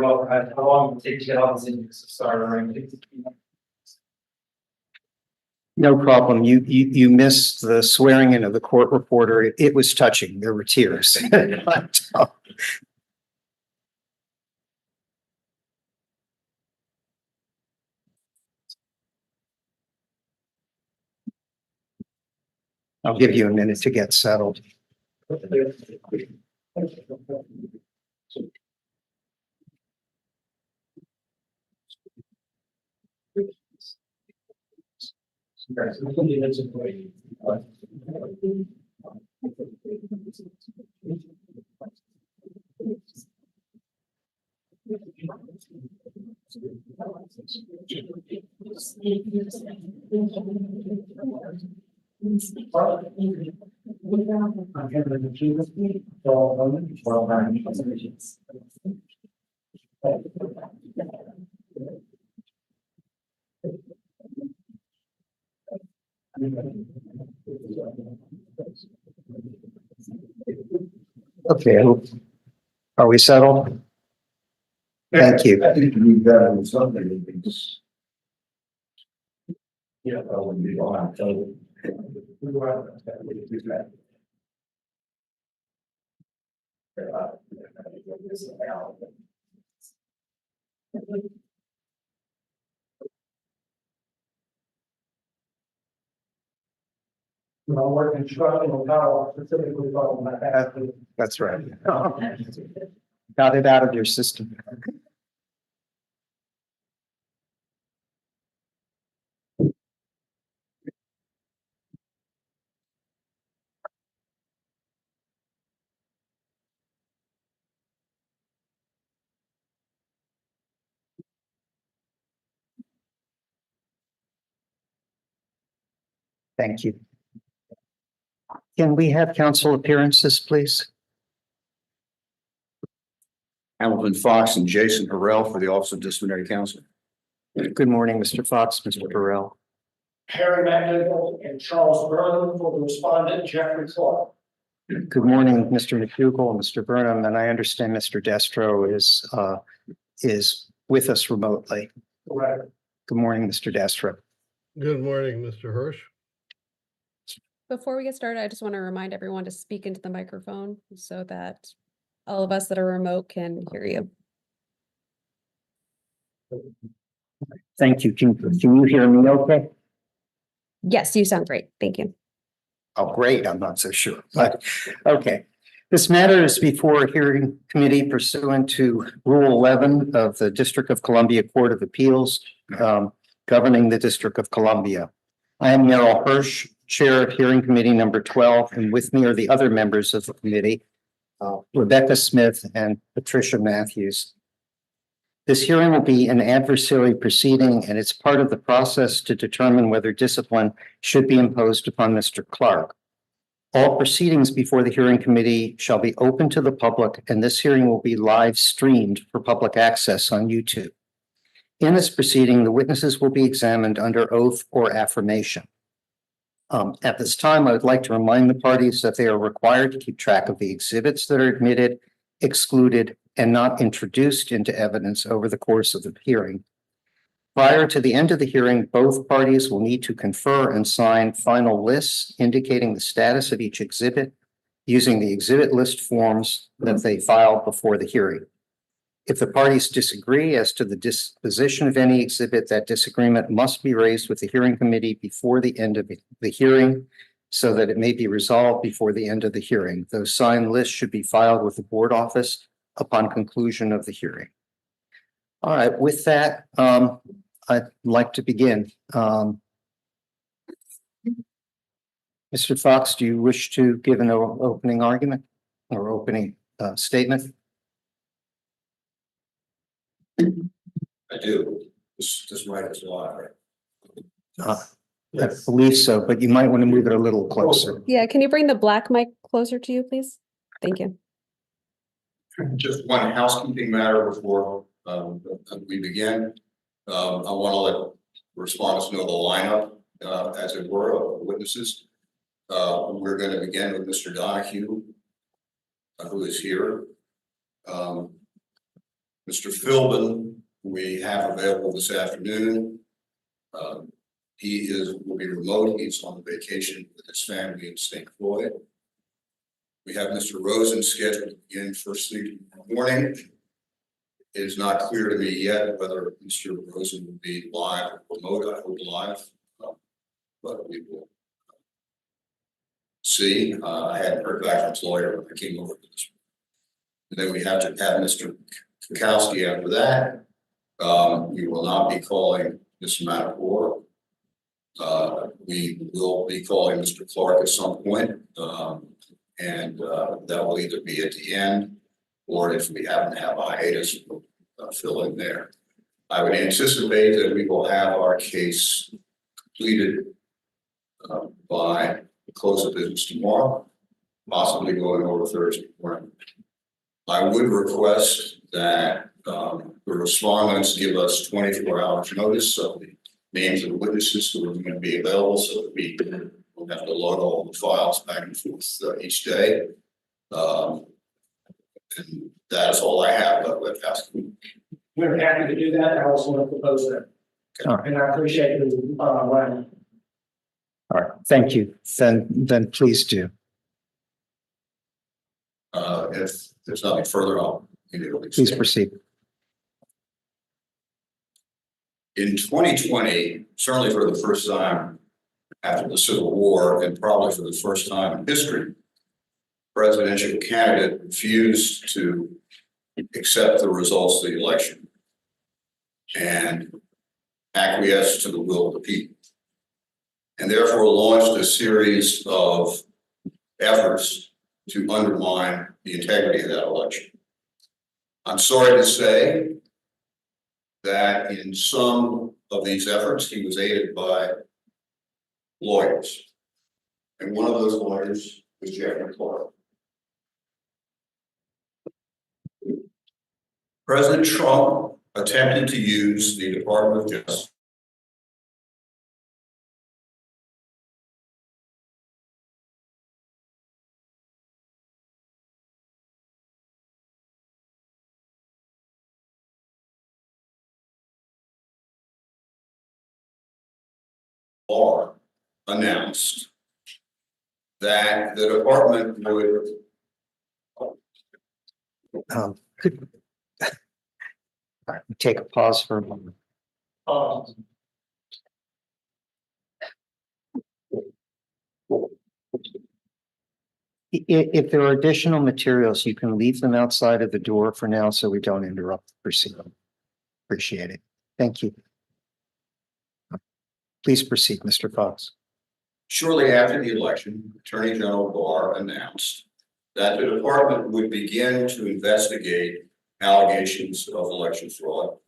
Well, how long would it take to get all this in, start already? No problem. You missed the swearing in of the court reporter. It was touching. There were tears. I'll give you a minute to get settled. Okay, are we settled? Thank you. I think we've got something. Yeah, I wouldn't be on, so. Working structural power, specifically talking about that. That's right. Got it out of your system. Thank you. Can we have council appearances, please? Hamilton Fox and Jason Harrell for the Office of Disciplinary Counsel. Good morning, Mr. Fox, Mr. Burrell. Harry McNichol and Charles Burnham for the respondent, Jeffrey Clark. Good morning, Mr. McDougall and Mr. Burnham, and I understand Mr. Destro is with us remotely. Correct. Good morning, Mr. Destro. Good morning, Mr. Hirsch. Before we get started, I just want to remind everyone to speak into the microphone so that all of us that are remote can hear you. Thank you. Can you hear me okay? Yes, you sound great. Thank you. Oh, great. I'm not so sure, but okay. This matter is before a hearing committee pursuant to Rule 11 of the District of Columbia Court of Appeals, governing the District of Columbia. I am Merrill Hirsch, Chair of Hearing Committee number 12, and with me are the other members of the committee, Rebecca Smith and Patricia Matthews. This hearing will be an adversary proceeding, and it's part of the process to determine whether discipline should be imposed upon Mr. Clark. All proceedings before the hearing committee shall be open to the public, and this hearing will be live streamed for public access on YouTube. In this proceeding, the witnesses will be examined under oath or affirmation. At this time, I would like to remind the parties that they are required to keep track of the exhibits that are admitted, excluded, and not introduced into evidence over the course of the hearing. Prior to the end of the hearing, both parties will need to confer and sign final lists indicating the status of each exhibit using the exhibit list forms that they filed before the hearing. If the parties disagree as to the disposition of any exhibit, that disagreement must be raised with the hearing committee before the end of the hearing so that it may be resolved before the end of the hearing. Those signed lists should be filed with the board office upon conclusion of the hearing. All right, with that, I'd like to begin. Mr. Fox, do you wish to give an opening argument or opening statement? I do. This right is live. I believe so, but you might want to move it a little closer. Yeah, can you bring the black mic closer to you, please? Thank you. Just one housekeeping matter before we begin. I want to let respondents know the lineup, as it were, of witnesses. We're going to begin with Mr. Donahue, who is here. Mr. Philbin, we have available this afternoon. Will be remote. He's on vacation with his family in St. Croix. We have Mr. Rosen scheduled to begin first thing tomorrow morning. It is not clear to me yet whether Mr. Rosen will be live or remote. I hope live, but we will see. I hadn't heard back from his lawyer when I came over to this. And then we have to have Mr. Kukowski after that. We will not be calling Mr. Matapor. We will be calling Mr. Clark at some point. And that will either be at the end, or if we happen to have a hiatus, we'll fill in there. I would anticipate that we will have our case completed by the close of business tomorrow, possibly going over Thursday morning. I would request that the respondents give us 24 hours notice of the names of the witnesses who are going to be available, so that we don't have to load all the files back and forth each day. And that is all I have. We're happy to do that. I also want to propose that. All right. And I appreciate the, line. All right, thank you. Then please do. If there's nothing further, I'll immediately Please stay. proceed. In 2020, certainly for the first time after the Civil War, and probably for the first time in history, presidential candidate refused to accept the results of the election and acquiesced to the will of the people, and therefore launched a series of efforts to undermine the integrity of that election. I'm sorry to say that in some of these efforts, he was aided by lawyers. And one of those lawyers was Jeffrey Clark. President Trump attempted to use the Department of Justice Barr announced that the department would Could all right, take a pause for a moment. If there are additional materials, you can leave them outside of the door for now so we don't interrupt the proceeding. Appreciate it. Thank you. Please proceed, Mr. Fox. Shortly after the election, Attorney General Barr announced that the department would begin to investigate allegations of election fraud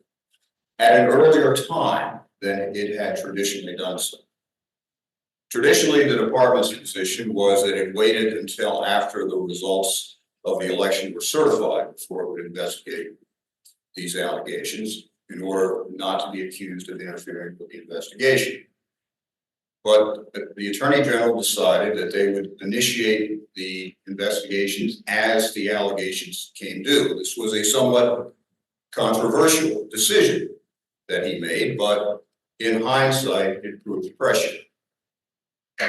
at an earlier time than it had traditionally done so. Traditionally, the department's position was that it waited until after the results of the election were certified before it would investigate these allegations in order not to be accused of interfering with the investigation. But the Attorney General decided that they would initiate the investigations as the allegations came due. This was a somewhat controversial decision that he made, but in hindsight, it proved prescient.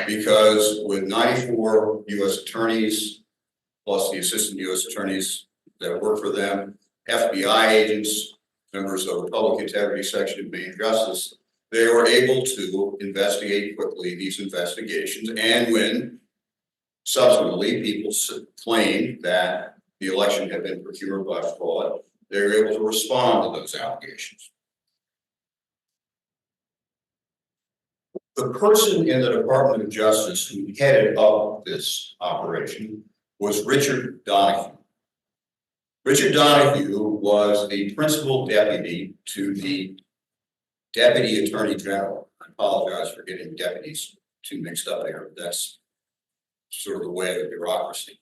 Because with 94 U.S. attorneys, plus the assistant U.S. attorneys that work for them, FBI agents, members of the Public Integrity Section of Main Justice, they were able to investigate quickly these investigations. And when subsequently people claimed that the election had been procured by fraud, they were able to respond to those allegations. The person in the Department of Justice who headed up this operation was Richard Donahue. Richard Donahue was the principal deputy to the Deputy Attorney General. I apologize for getting deputies too mixed up there. That's sort of the way of the bureaucracy.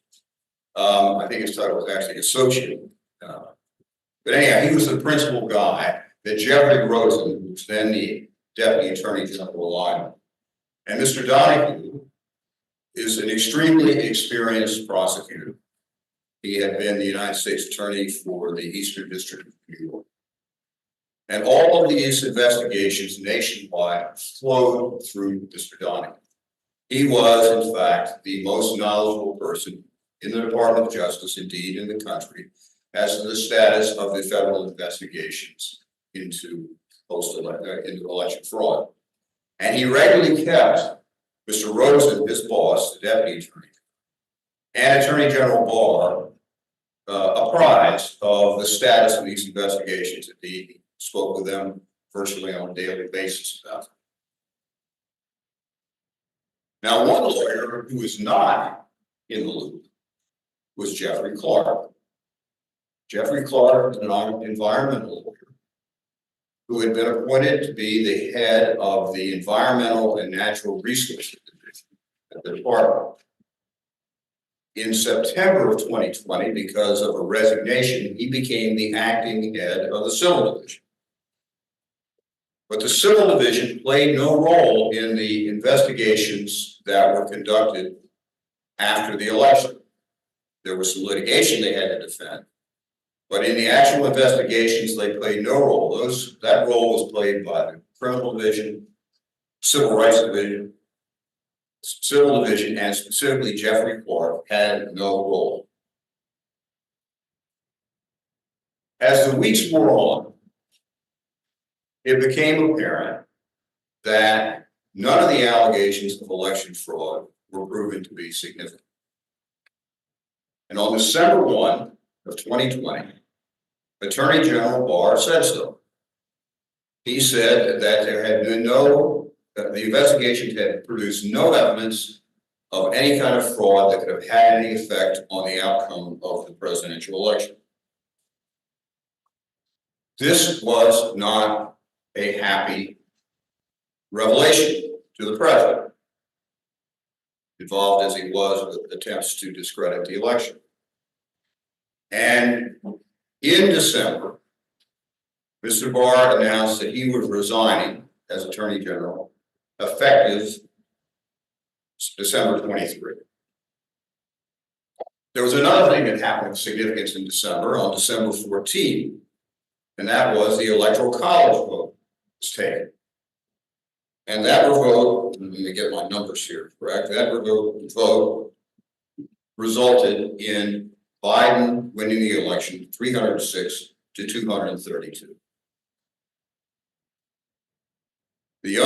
I think his title was actually associate. But anyhow, he was the principal guy that Jeffrey Rosen, who was then the Deputy Attorney General, relied on. And Mr. Donahue is an extremely experienced prosecutor. He had been the United States Attorney for the Eastern District of New York. And all of these investigations nationwide flowed through Mr. Donahue. He was, in fact, the most knowledgeable person in the Department of Justice, indeed in the country, as to the status of the federal investigations into election fraud. And he regularly kept Mr. Rosen, his boss, the deputy attorney, and Attorney General Barr apprised of the status of these investigations. Indeed, he spoke with them virtually on a daily basis about them. Now, one lawyer who was not in the loop was Jeffrey Clark. Jeffrey Clark is an environmental lawyer who had been appointed to be the head of the Environmental and Natural Resources Division at the department. In September of 2020, because of a resignation, he became the acting head of the Civil Division. But the Civil Division played no role in the investigations that were conducted after the election. There was some litigation they had to defend, but in the actual investigations, they played no role. That role was played by the Criminal Division, Civil Rights Division, Civil Division, and specifically Jeffrey Clark had no role. As the weeks wore on, it became apparent that none of the allegations of election fraud were proven to be significant. And on December 1 of 2020, Attorney General Barr said so. He said that there had been the investigations had produced no evidence of any kind of fraud that could have had any effect on the outcome of the presidential election. This was not a happy revelation to the president, involved as he was with attempts to discredit the election. And in December, Mr. Barr announced that he was resigning as Attorney General effective December 23. There was another thing that happened of significance in December, on December 14, and that was the Electoral College vote was taken. And that vote, let me get my numbers here, correct? That vote resulted in Biden winning the election 306 to 232. The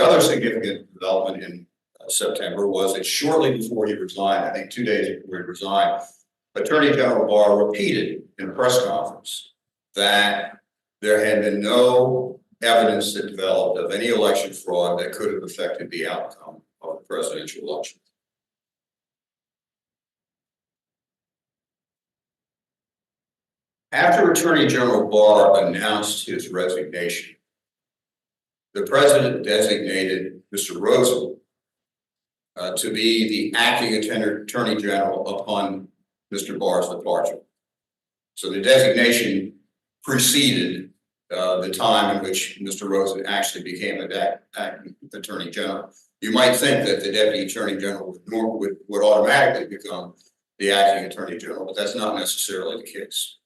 other significant development in September was that shortly before he resigned, I think 2 days before he resigned, Attorney General Barr repeated in a press conference that there had been no evidence that developed of any election fraud that could have affected the outcome of the presidential election. After Attorney General Barr announced his resignation, the president designated Mr. Rosen to be the acting attorney general upon Mr. Barr's departure. So the designation preceded the time in which Mr. Rosen actually became an acting attorney general. You might think that the deputy attorney general would automatically become the acting attorney general, but that's not necessarily the case.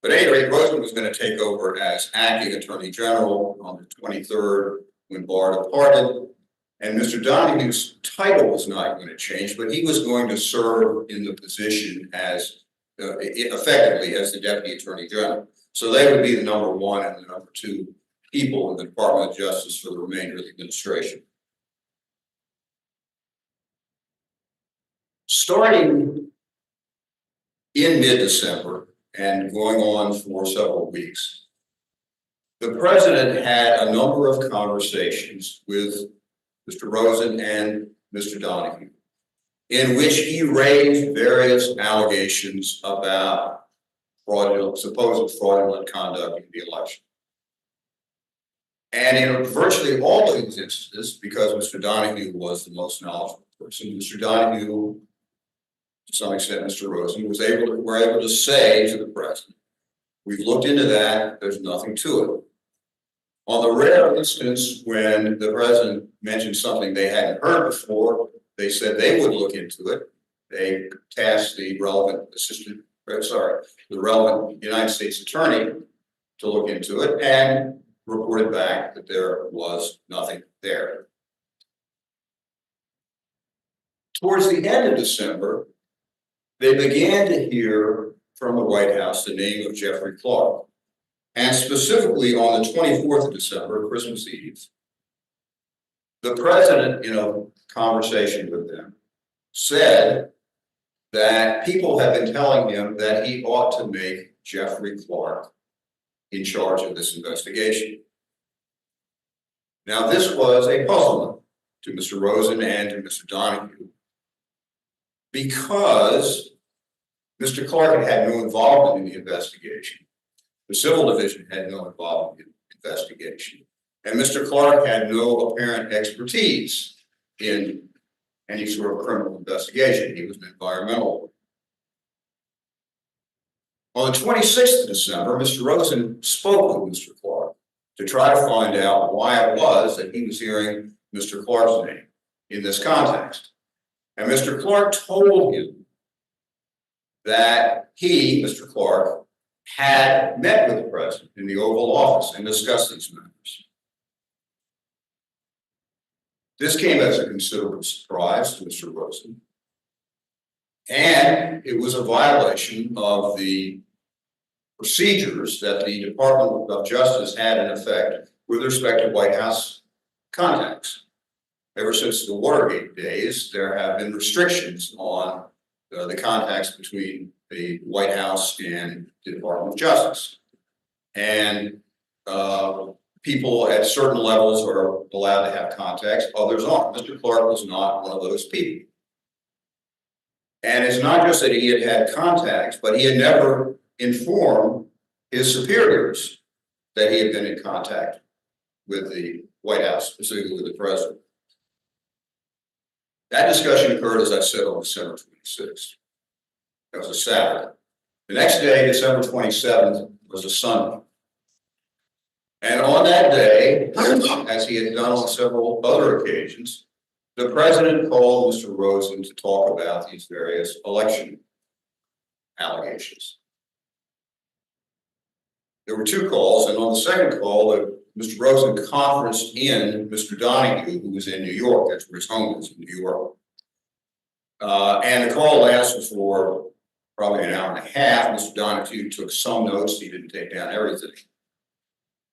But at any rate, Rosen was going to take over as acting attorney general on the 23rd when Barr departed. And Mr. Donahue's title was not going to change, but he was going to serve in the position as effectively as the deputy attorney general. So they would be the number one and the number two people in the Department of Justice for the remainder of the administration. Starting in mid-December and going on for several weeks, the president had a number of conversations with Mr. Rosen and Mr. Donahue, in which he raised various allegations about supposed fraudulent conduct in the election. And in virtually all of these instances, because Mr. Donahue was the most knowledgeable person, Mr. Donahue, to some extent Mr. Rosen, were able to say to the president, we've looked into that, there's nothing to it. On the rare instance when the president mentioned something they hadn't heard before, they said they would look into it. They tasked the relevant assistant the relevant United States attorney to look into it and reported back that there was nothing there. Towards the end of December, they began to hear from the White House the name of Jeffrey Clark. And specifically on the 24th of December, Christmas Eve, the president, in a conversation with them, said that people have been telling him that he ought to make Jeffrey Clark in charge of this investigation. Now, this was a puzzlement to Mr. Rosen and to Mr. Donahue, because Mr. Clark had no involvement in the investigation. The Civil Division had no involvement in the investigation. And Mr. Clark had no apparent expertise in any sort of criminal investigation. He was an environmental. On the 26th of December, Mr. Rosen spoke with Mr. Clark to try to find out why it was that he was hearing Mr. Clark's name in this context. And Mr. Clark told him that he, Mr. Clark, had met with the president in the Oval Office and discussed these matters. This came as a considerable surprise to Mr. Rosen, and it was a violation of the procedures that the Department of Justice had in effect with respect to White House contacts. Ever since the Watergate days, there have been restrictions on the contacts between the White House and the Department of Justice. And people at certain levels are allowed to have contacts, others aren't. Mr. Clark was not one of those people. And it's not just that he had had contacts, but he had never informed his superiors that he had been in contact with the White House, specifically with the president. That discussion occurred, as I said, on December 26th. That was a Saturday. The next day, December 27th, was a Sunday. And on that day, as he had done on several other occasions, the president called Mr. Rosen to talk about these various election allegations. There were two calls, and on the second call, Mr. Rosen conferenced in Mr. Donahue, who was in New York. That's where his home is, in New York. And the call lasted for probably an hour and a half. Mr. Donahue took some notes. He didn't take down everything.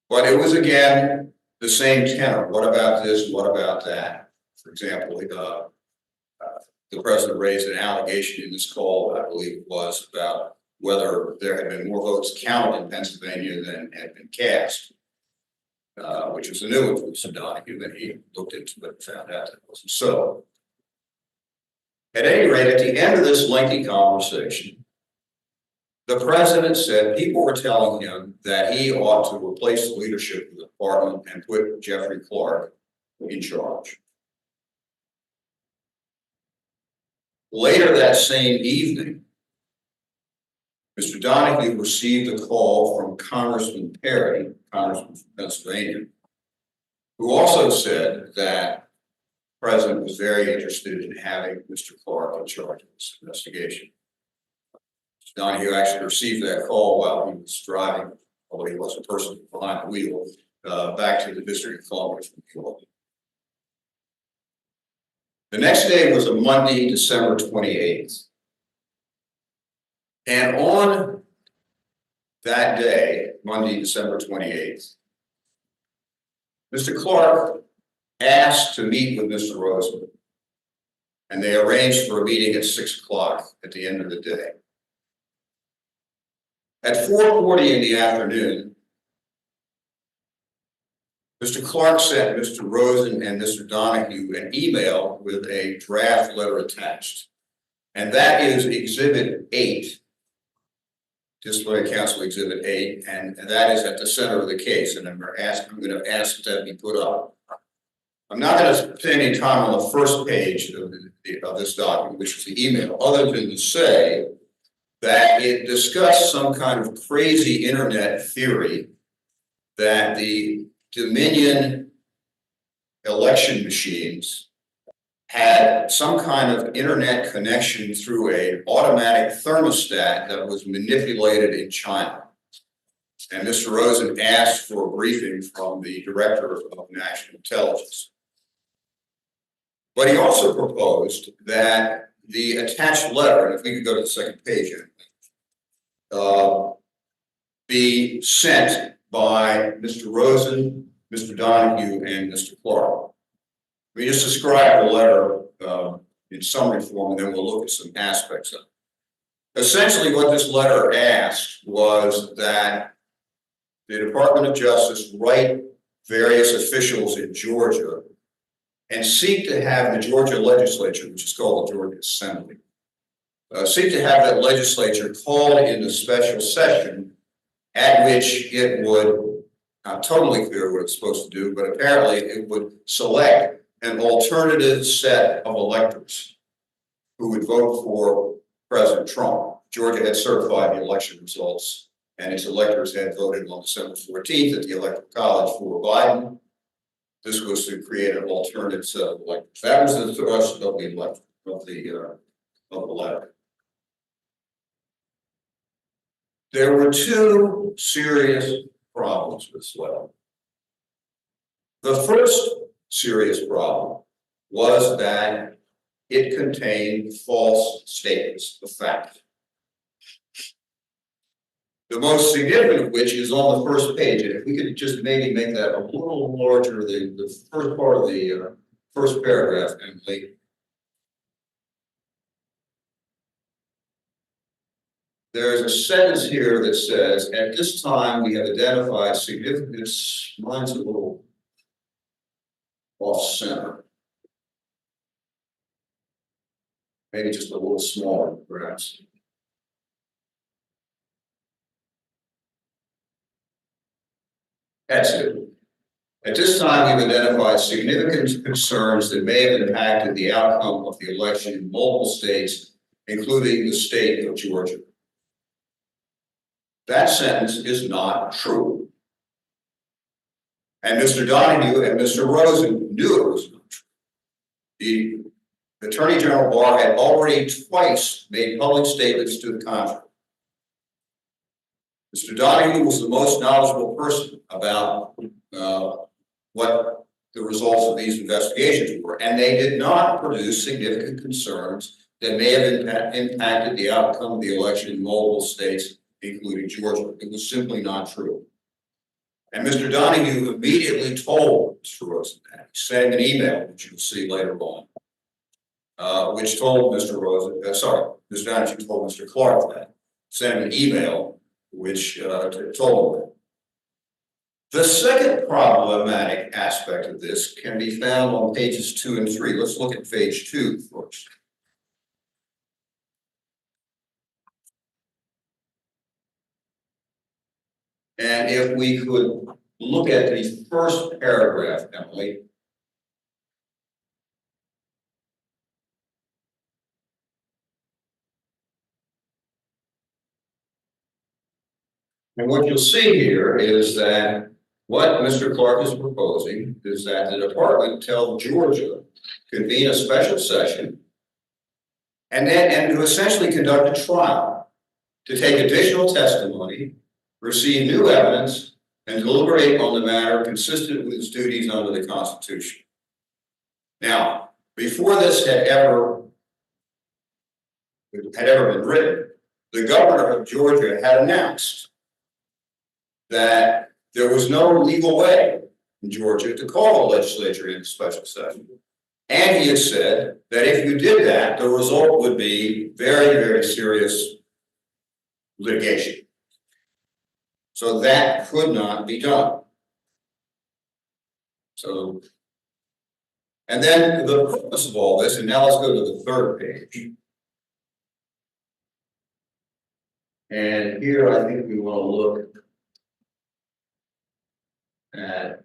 But it was, again, the same tenor. What about this? What about that? For example, the president raised an allegation in this call, I believe it was, about whether there had been more votes counted in Pennsylvania than had been cast, which was a new one for Mr. Donahue, that he looked into it and found out that it wasn't so. At any rate, at the end of this lengthy conversation, the president said people were telling him that he ought to replace the leadership of the department and put Jeffrey Clark in charge. Later that same evening, Mr. Donahue received a call from Congressman Perry, Congressman from Pennsylvania, who also said that the president was very interested in having Mr. Clark in charge of this investigation. Mr. Donahue actually received that call while he was driving, although he wasn't personally behind the wheel, back to the District of Columbia from New York. The next day was a Monday, December 28th. And on that day, Monday, December 28th, Mr. Clark asked to meet with Mr. Rosen, and they arranged for a meeting at 6 o'clock at the end of the day. At 4:40 in the afternoon, Mr. Clark sent Mr. Rosen and Mr. Donahue an email with a draft letter attached. And that is Exhibit 8. Disciplinary Council Exhibit 8, and that is at the center of the case, and I'm going to ask that be put up. I'm not going to spend any time on the first page of this document, which is the email, other than to say that it discussed some kind of crazy internet theory that the Dominion election machines had some kind of internet connection through a automatic thermostat that was manipulated in China. And Mr. Rosen asked for a briefing from the Director of National Intelligence. But he also proposed that the attached letter, and if we could go to the second page, be sent by Mr. Rosen, Mr. Donahue, and Mr. Clark. We just describe the letter in summary form, and then we'll look at some aspects of it. Essentially, what this letter asked was that the Department of Justice write various officials in Georgia and seek to have the Georgia legislature, which is called the Georgia Assembly, seek to have that legislature called into special session at which it would, not totally clear what it's supposed to do, but apparently it would select an alternative set of electors who would vote for President Trump. Georgia had certified the election results, and its electors had voted on December 14th at the Electoral College for Biden. This was to create an alternative set of electors. That was the thrust of the letter. There were two serious problems with this letter. The first serious problem was that it contained false statements of fact. The most significant of which is on the first page, and if we could just maybe make that a little larger, the first part of the first paragraph, Emily. There's a sentence here that says, at this time we have identified significant, mine's a little off center. Maybe just a little smaller, perhaps. That's it. At this time, we've identified significant concerns that may have impacted the outcome of the election in multiple states, including the state of Georgia. That sentence is not true. And Mr. Donahue and Mr. Rosen knew it was not true. The Attorney General Barr had already twice made public statements to the contrary. Mr. Donahue was the most knowledgeable person about what the results of these investigations were, and they did not produce significant concerns that may have impacted the outcome of the election in multiple states, including Georgia. It was simply not true. And Mr. Donahue immediately told Mr. Rosen that. He sent an email, which you'll see later on, which told Mr. Rosen, Mr. Donahue told Mr. Clark that. Sent him an email which told him that. The second problematic aspect of this can be found on pages 2 and 3. Let's look at page 2 first. And if we could look at the first paragraph, Emily. And what you'll see here is that what Mr. Clark is proposing is that the department tell Georgia convene a special session and to essentially conduct a trial to take additional testimony, receive new evidence, and deliberate on the matter consistent with its duties under the Constitution. Now, before this had ever been written, the governor of Georgia had announced that there was no legal way in Georgia to call the legislature into special session. And he had said that if you did that, the result would be very, very serious litigation. So that could not be done. So, and then the purpose of all this, and now let's go to the third page. And here I think we want to look at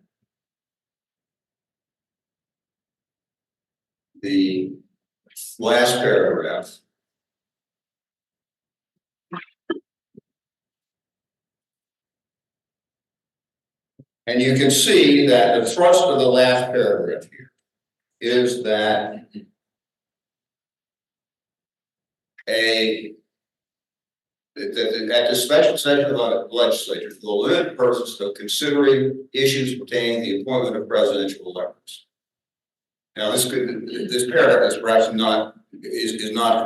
the last paragraph. And you can see that the thrust of the last paragraph here is that at the special session of the legislature for the limited purpose of considering issues pertaining to the appointment of presidential electors. Now, this paragraph is perhaps not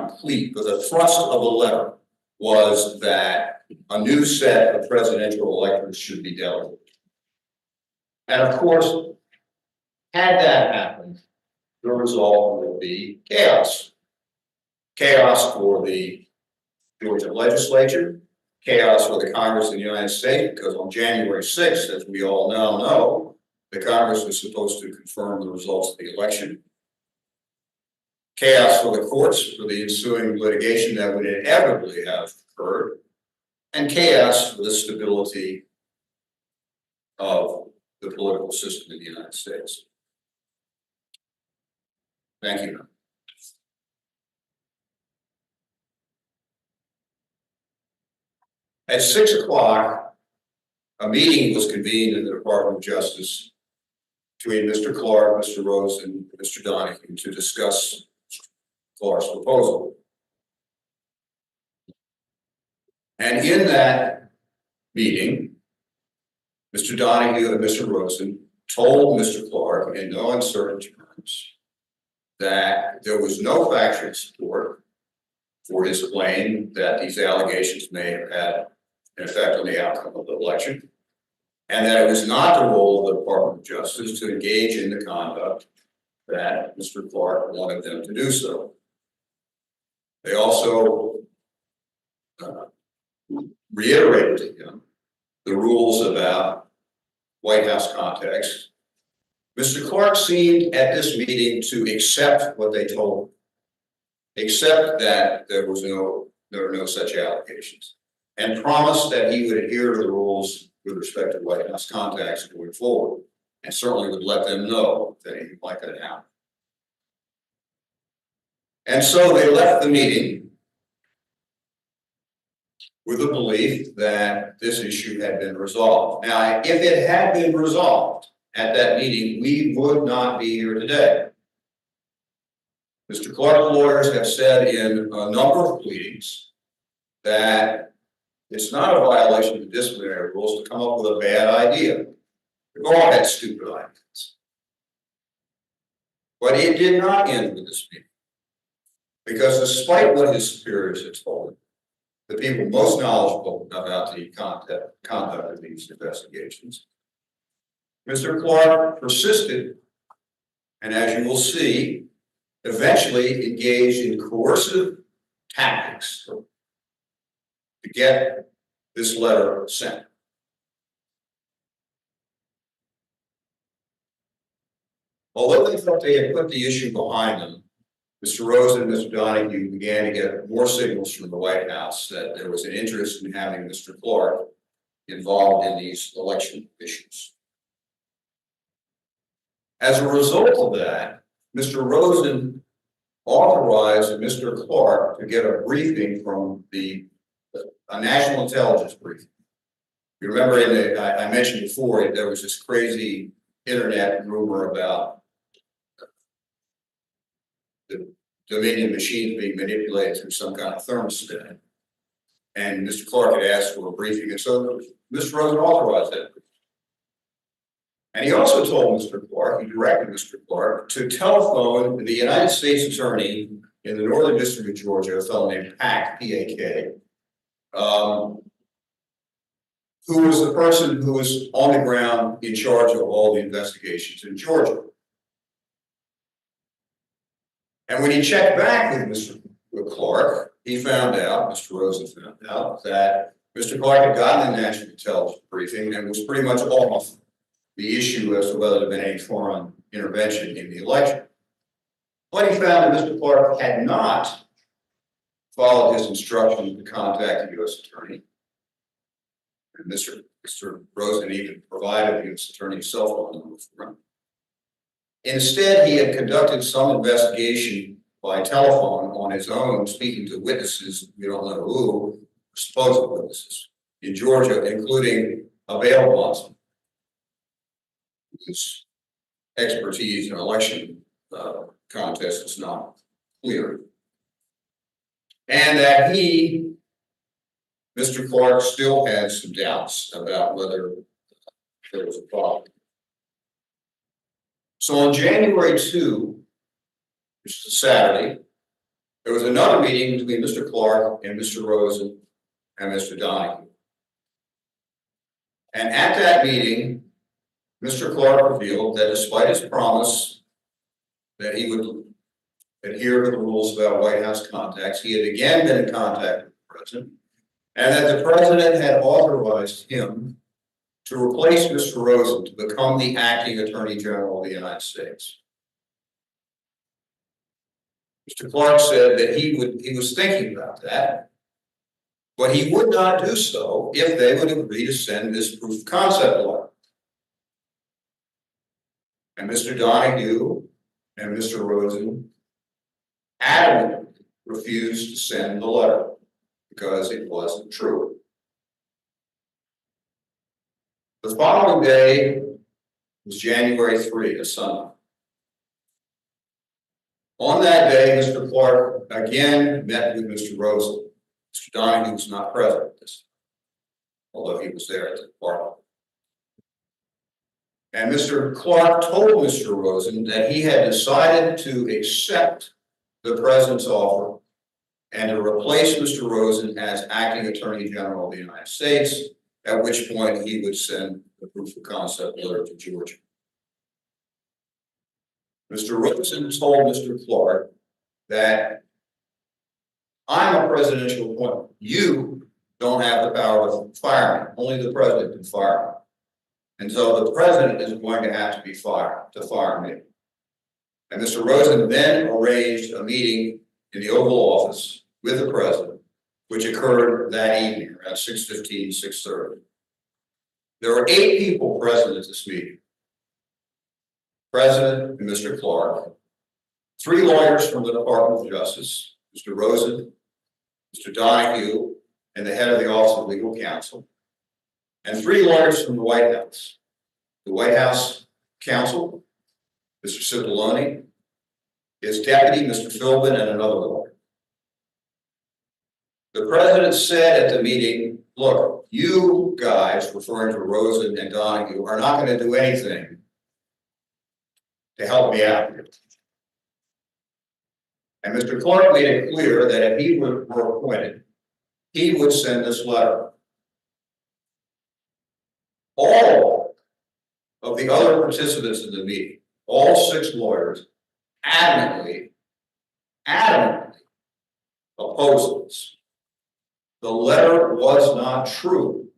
complete, but the thrust of the letter was that a new set of presidential electors should be delegated. And of course, had that happened, the result would be chaos. Chaos for the Georgia legislature, chaos for the Congress of the United States, because on January 6th, as we all now know, the Congress was supposed to confirm the results of the election. Chaos for the courts for the ensuing litigation that would inevitably have occurred, and chaos for the stability of the political system in the United States. Thank you. At 6 o'clock, a meeting was convened in the Department of Justice between Mr. Clark, Mr. Rose, and Mr. Donahue to discuss Clark's proposal. And in that meeting, Mr. Donahue and Mr. Rosen told Mr. Clark in no uncertain terms that there was no factual support for his claim that these allegations may have had an effect on the outcome of the election, and that it was not the role of the Department of Justice to engage in the conduct that Mr. Clark wanted them to do so. They also reiterated to him the rules about White House contacts. Mr. Clark seemed at this meeting to accept what they told him, accept that there were no such allegations, and promised that he would adhere to the rules with respect to White House contacts going forward, and certainly would let them know that he might that happen. And so they left the meeting with the belief that this issue had been resolved. Now, if it had been resolved at that meeting, we would not be here today. Mr. Clark's lawyers have said in a number of pleadings that it's not a violation of the disciplinary rules to come up with a bad idea. We've all had stupid ideas. But it did not end with this meeting. Because despite what his superiors had told him, the people most knowledgeable about the conduct of these investigations, Mr. Clark persisted, and as you will see, eventually engaged in coercive tactics to get this letter sent. Although they thought they had put the issue behind them, Mr. Rose and Mr. Donahue began to get more signals from the White House that there was an interest in having Mr. Clark involved in these election issues. As a result of that, Mr. Rosen authorized Mr. Clark to get a briefing from a national intelligence briefing. You remember I mentioned before, there was this crazy internet rumor about the Dominion machines being manipulated through some kind of thermostat. And Mr. Clark had asked for a briefing, and so Mr. Rosen authorized that. And he also told Mr. Clark, he directed Mr. Clark to telephone the United States Attorney in the Northern District of Georgia, a fellow named Pack, P-A-K, who was the person who was on the ground in charge of all the investigations in Georgia. And when he checked back with Mr. Clark, he found out, Mr. Rosen found out, that Mr. Clark had gotten a national intelligence briefing and was pretty much off the issue as to whether there had been any foreign intervention in the election. But he found that Mr. Clark had not followed his instructions to contact the U.S. Attorney. And Mr. Rosen even provided the U.S. Attorney's cell phone number for him. Instead, he had conducted some investigation by telephone on his own, speaking to witnesses, we don't know who, supposed witnesses in Georgia, including a bail bondsman, whose expertise in election contests is not clear. And that he, Mr. Clark, still had some doubts about whether there was a problem. So on January 2, which is a Saturday, there was another meeting between Mr. Clark and Mr. Rosen and Mr. Donahue. And at that meeting, Mr. Clark revealed that despite his promise that he would adhere to the rules about White House contacts, he had again been in contact with the president, and that the president had authorized him to replace Mr. Rosen to become the acting Attorney General of the United States. Mr. Clark said that he was thinking about that, but he would not do so if they would agree to send this proof of concept letter. And Mr. Donahue and Mr. Rosen adamantly refused to send the letter because it wasn't true. The following day was January 3, a Sunday. On that day, Mr. Clark again met with Mr. Rosen. Mr. Donahue was not present at this, although he was there at the party. And Mr. Clark told Mr. Rosen that he had decided to accept the president's offer and to replace Mr. Rosen as acting Attorney General of the United States, at which point he would send the proof of concept letter to Georgia. Mr. Rosen told Mr. Clark that I'm a presidential appointment. You don't have the power to fire me. Only the president can fire me. And so the president is going to have to be fired to fire me. And Mr. Rosen then arranged a meeting in the Oval Office with the president, which occurred that evening around 6:15, 6:30. There were 8 people present at this meeting. President and Mr. Clark, 3 lawyers from the Department of Justice, Mr. Rosen, Mr. Donahue, and the head of the Office of Legal Counsel, and 3 lawyers from the White House. The White House counsel, Mr. Cipollone, his deputy, Mr. Philbin, and another lawyer. The president said at the meeting, look, you guys, referring to Rosen and Donahue, are not going to do anything to help me out here. And Mr. Clark made it clear that if he were appointed, he would send this letter. All of the other participants in the meeting, all 6 lawyers, adamantly opposed this. The letter was not true.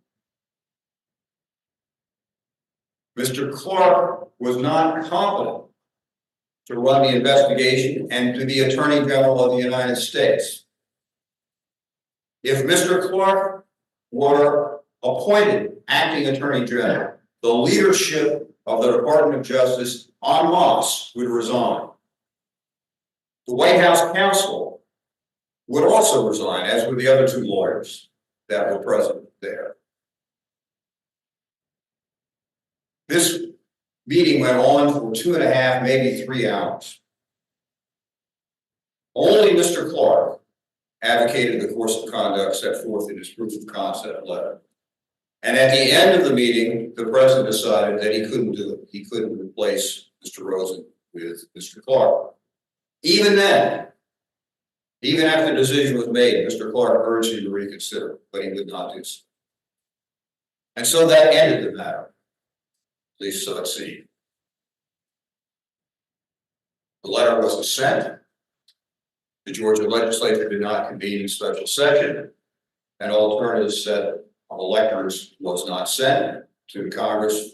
Mr. Clark was not competent to run the investigation and to be Attorney General of the United States. If Mr. Clark were appointed acting Attorney General, the leadership of the Department of Justice en masse would resign. The White House counsel would also resign, as would the other 2 lawyers that were present there. This meeting went on for 2.5, maybe 3 hours. Only Mr. Clark advocated the course of conduct set forth in his proof of concept letter. And at the end of the meeting, the president decided that he couldn't do it. He couldn't replace Mr. Rosen with Mr. Clark. Even then, even after the decision was made, Mr. Clark urged him to reconsider, but he would not do so. And so that ended the matter. At least so it seemed. The letter wasn't sent. The Georgia legislature did not convene in special session. An alternative set of electors was not sent to Congress.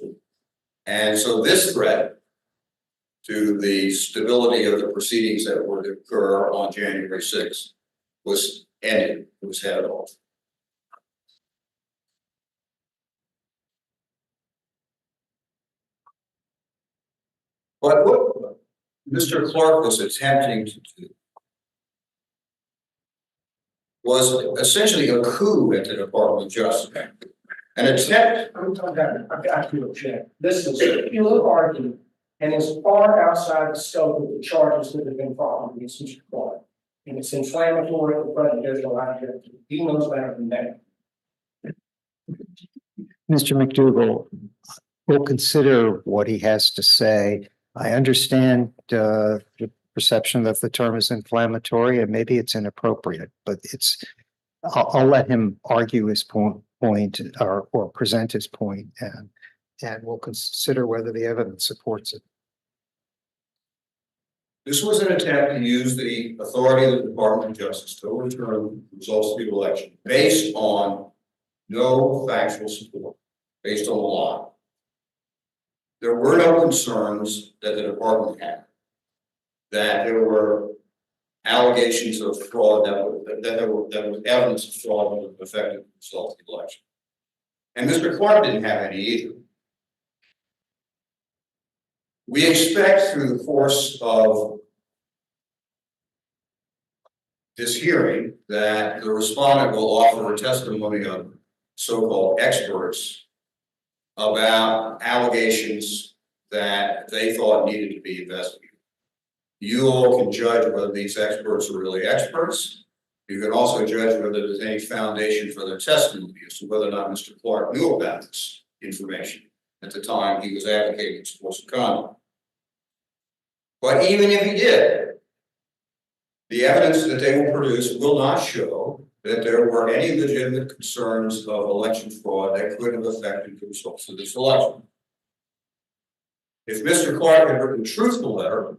And so this threat to the stability of the proceedings that were to occur on January 6th was ended. It was headed off. But what Mr. Clark was attempting to do was essentially a coup at the Department of Justice. An attempt. I've got to object. This is a pure argument and is far outside the scope of the charges that have been filed against Mr. Clark. and it's inflammatory or prejudicial action. He knows better than that. Mr. McDougall, we'll consider what he has to say. I understand the perception that the term is inflammatory and maybe it's inappropriate, but I'll let him argue his point or present his point, and we'll consider whether the evidence supports it. This was an attempt to use the authority of the Department of Justice to overturn the results of the election based on no factual support, based on the lie. There were no concerns that the department had, that there were allegations of fraud, that there was evidence of fraud that would have affected the results of the election. And Mr. Clark didn't have any either. We expect through the course of this hearing that the respondent will offer a testimony of so-called experts about allegations that they thought needed to be investigated. You all can judge whether these experts are really experts. You can also judge whether there's any foundation for their testimony as to whether or not Mr. Clark knew about this information at the time he was advocating sports of conduct. But even if he did, the evidence that they will produce will not show that there were any legitimate concerns of election fraud that could have affected the results of this election. If Mr. Clark had written a truthful letter,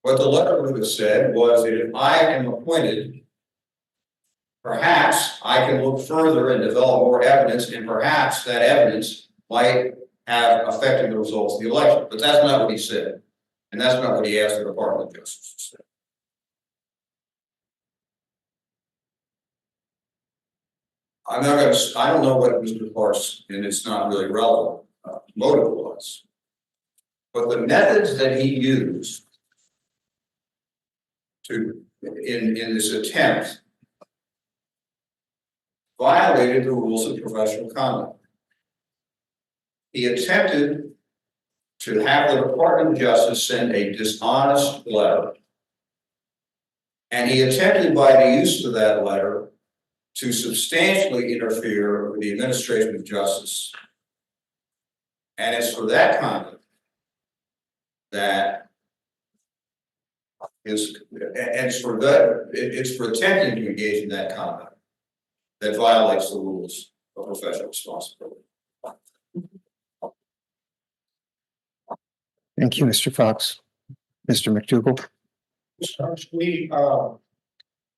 what the letter would have said was that if I am appointed, perhaps I can look further and develop more evidence, and perhaps that evidence might have affected the results of the election. But that's not what he said. And that's not what he asked the Department of Justice to say. I don't know what Mr. Clark's, and it's not really relevant, motive was. But the methods that he used in this attempt violated the rules of professional conduct. He attempted to have the Department of Justice send a dishonest letter. And he attempted by the use of that letter to substantially interfere with the administration of justice. And it's for that conduct that is, and it's for attempting to engage in that conduct that violates the rules of professional responsibility. Thank you, Mr. Fox. Mr. McDougall. We filed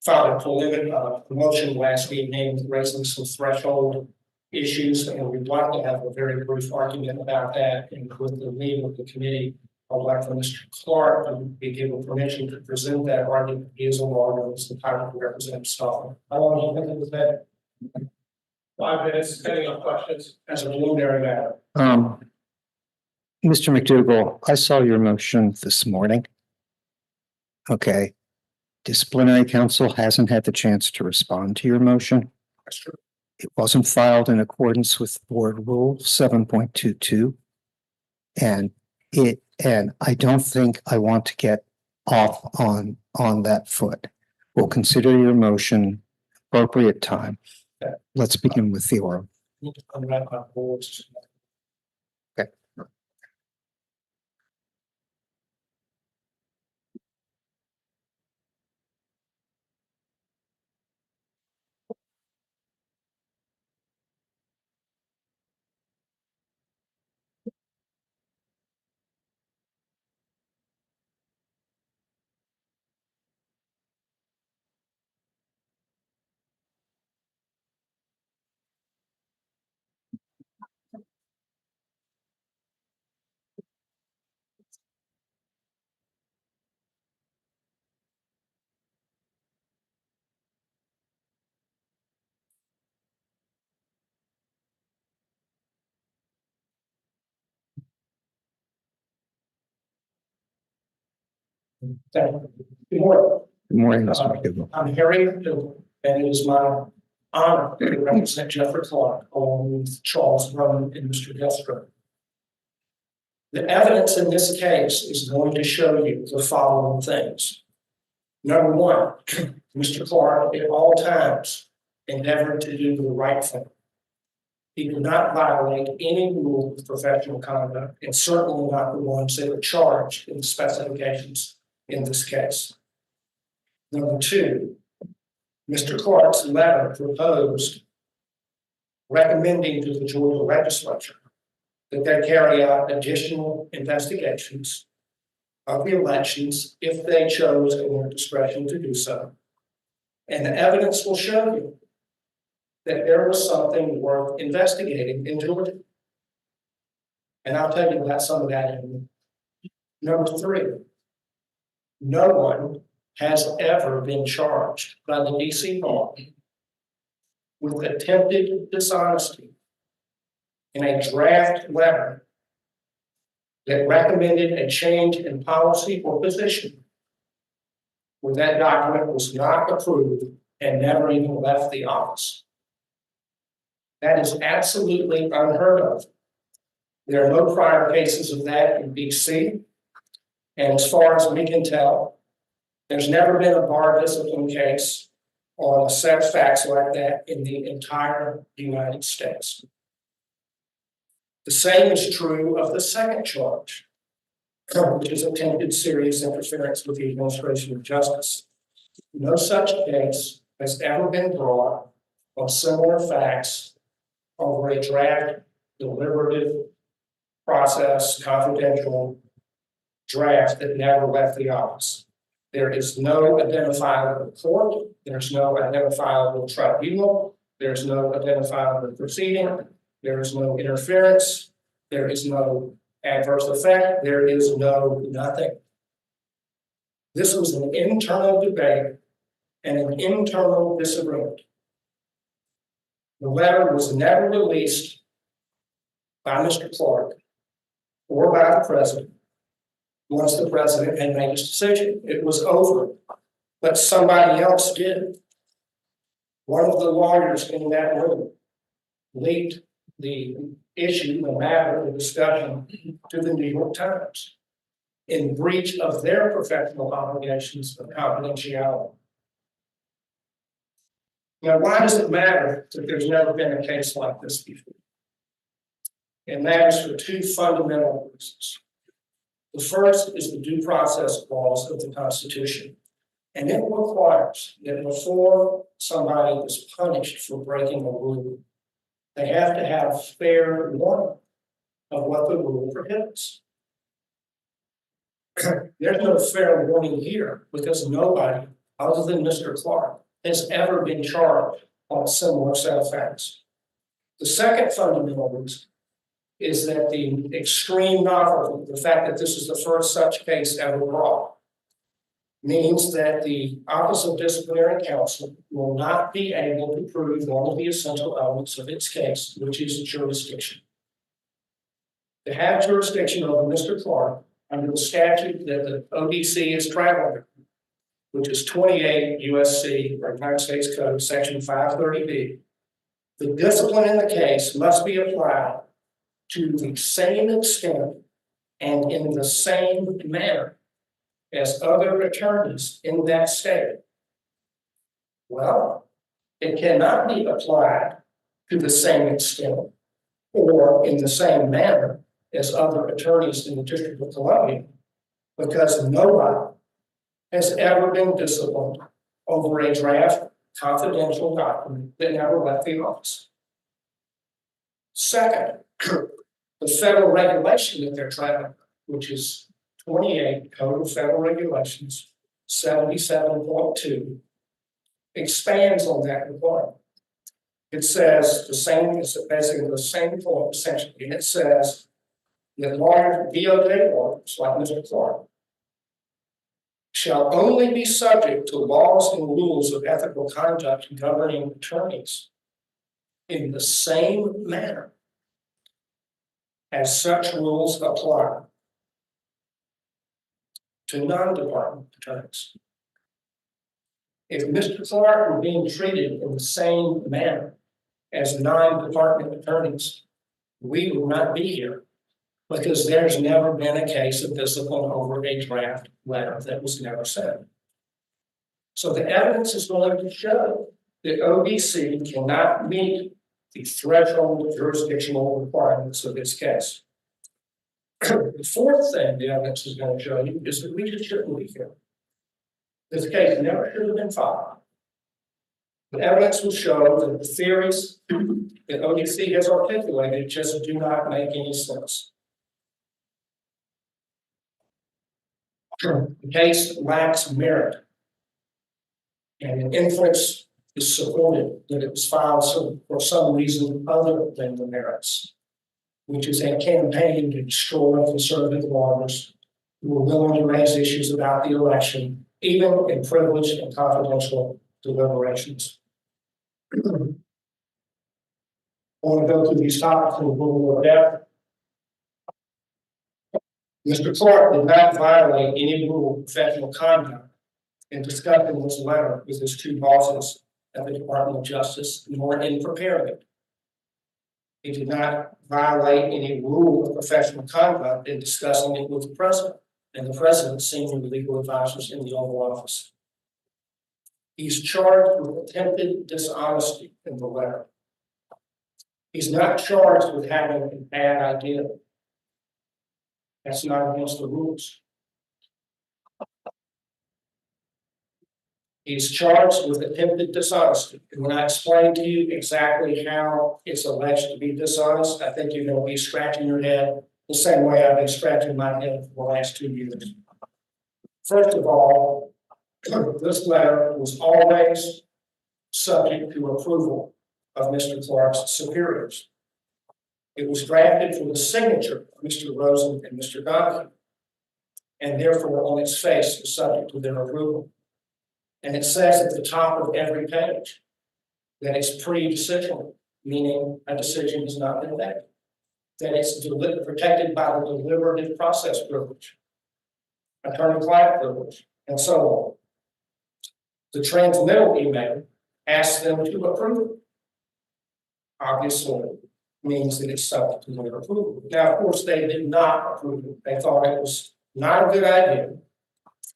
a preliminary motion last evening raising some threshold issues, and we'd like to have a very brief argument about that. And with the lead of the committee, I'd like for Mr. Clark to be given permission to present that argument. He is a lawyer, is entitled to represent Scotland. How long do you think it was that? 5 minutes, depending on questions, as a preliminary matter. Mr. McDougall, I saw your motion this morning. Okay. Disciplinary counsel hasn't had the chance to respond to your motion. That's true. It wasn't filed in accordance with Board Rule 7.22. And I don't think I want to get off on that foot. We'll consider your motion appropriate time. Let's begin with the oral. Okay. Thank you. Good morning. Good morning, Mr. McDougall. I'm Harry McDougall, and it is my honor to represent Jeffrey Clark along with Charles Brown and Mr. Guthrie. The evidence in this case is going to show you the following things. Number one, Mr. Clark at all times endeavored to do the right thing. He did not violate any rule of professional conduct, and certainly not the ones that are charged in the specifications in this case. Number two, Mr. Clark's letter proposed recommending to the Georgia legislature that they carry out additional investigations of the elections if they chose in their discretion to do so. And the evidence will show you that there was something worth investigating in Georgia. And I'll tell you about some of that in a minute. Number three, no one has ever been charged by the DC bar with attempted dishonesty in a draft letter that recommended a change in policy or position when that document was not approved and never even left the office. That is absolutely unheard of. There are no prior cases of that in DC. And as far as we can tell, there's never been a bar discipline case on a set of facts like that in the entire United States. The same is true of the second charge, which is attempted serious interference with the administration of justice. No such case has ever been brought on similar facts over a draft, deliberative process, confidential draft that never left the office. There is no identifiable court, there's no identifiable tribunal, there's no identifiable proceeding, there is no interference, there is no adverse effect, there is no nothing. This was an internal debate and an internal disagreement. The letter was never released by Mr. Clark or by the president. Once the president had made his decision, it was over. But somebody else did. One of the lawyers in that room leaked the issue, the matter, the discussion to the New York Times in breach of their professional obligations of confidentiality. Now, why does it matter that there's never been a case like this before? It matters for two fundamental reasons. The first is the due process clause of the Constitution, and it requires that before somebody is punished for breaking a rule, they have to have fair warning of what the rule prohibits. There's no fair warning here because nobody other than Mr. Clark has ever been charged on a similar set of facts. The second fundamental reason is that the extreme novelty, the fact that this is the first such case ever brought, means that the Office of Disciplinary Counsel will not be able to prove one of the essential elements of its case, which is jurisdiction. To have jurisdiction over Mr. Clark under the statute that the ODC is traveling, which is 28 USC or United States Code, section 530B, the discipline in the case must be applied to the same extent and in the same manner as other attorneys in that state. Well, it cannot be applied to the same extent or in the same manner as other attorneys in the District of Columbia because nobody has ever been disciplined over a draft confidential document that never left the office. Second, the federal regulation that they're trying, which is 28 Code of Federal Regulations 77.2, expands on that requirement. It says the same, it's basically the same point essentially. It says that lawyers, DOJ lawyers like Mr. Clark, shall only be subject to laws and rules of ethical conduct governing attorneys in the same manner as such rules apply to non-department attorneys. If Mr. Clark were being treated in the same manner as non-department attorneys, we would not be here because there's never been a case of discipline over a draft letter that was never sent. So the evidence is going to show that ODC cannot meet the threshold jurisdictional requirements of this case. The fourth thing the evidence is going to show you is that we just shouldn't be here. This case never should have been filed. The evidence will show that the theories that ODC has articulated just do not make any sense. The case lacks merit. And an inference is supported that it was filed for some reason other than the merits, which is a campaign to destroy conservative lawyers who were willing to raise issues about the election, even in privileged and confidential deliberations. I want to go through these topics in a little more depth. Mr. Clark did not violate any rule of professional conduct in discussing this letter with his two bosses at the Department of Justice, nor in preparing it. He did not violate any rule of professional conduct in discussing it with the president and the president's senior legal advisors in the Oval Office. He's charged with attempted dishonesty in the letter. He's not charged with having a bad idea. That's not against the rules. He's charged with attempted dishonesty. And when I explain to you exactly how it's alleged to be dishonest, I think you're going to be scratching your head the same way I've been scratching my head for the last 2 years. First of all, this letter was always subject to approval of Mr. Clark's superiors. It was drafted for the signature of Mr. Rosen and Mr. Donahue, and therefore on its face is subject to their approval. And it says at the top of every page that it's pre-decisional, meaning a decision has not been made, that it's protected by the deliberative process privilege, attorney-client privilege, and so on. The transmittal email asks them to approve it. Obviously, means that it's subject to their approval. Now, of course, they did not approve it. They thought it was not a good idea.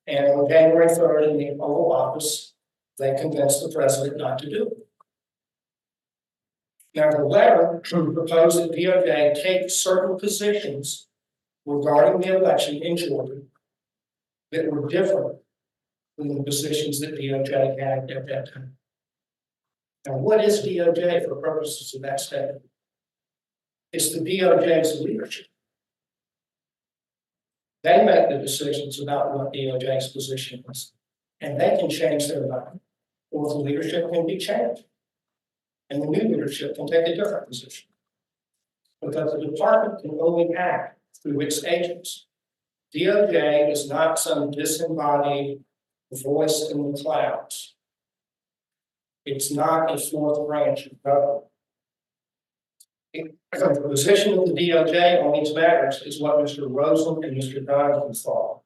And on January 3rd in the Oval Office, they convinced the president not to do it. Now, the letter proposed that DOJ take certain positions regarding the election in Georgia that were different than the positions that DOJ had at that time. Now, what is DOJ for purposes of that statement? It's the DOJ's leadership. They make the decisions about what DOJ's position is, and they can change their mind, or the leadership can be changed, and the new leadership can take a different position. Because the department can only act through its agents. DOJ is not some disembodied voice in the clouds. It's not a fourth branch of government. The position of the DOJ on these matters is what Mr. Rosen and Mr. Donahue thought,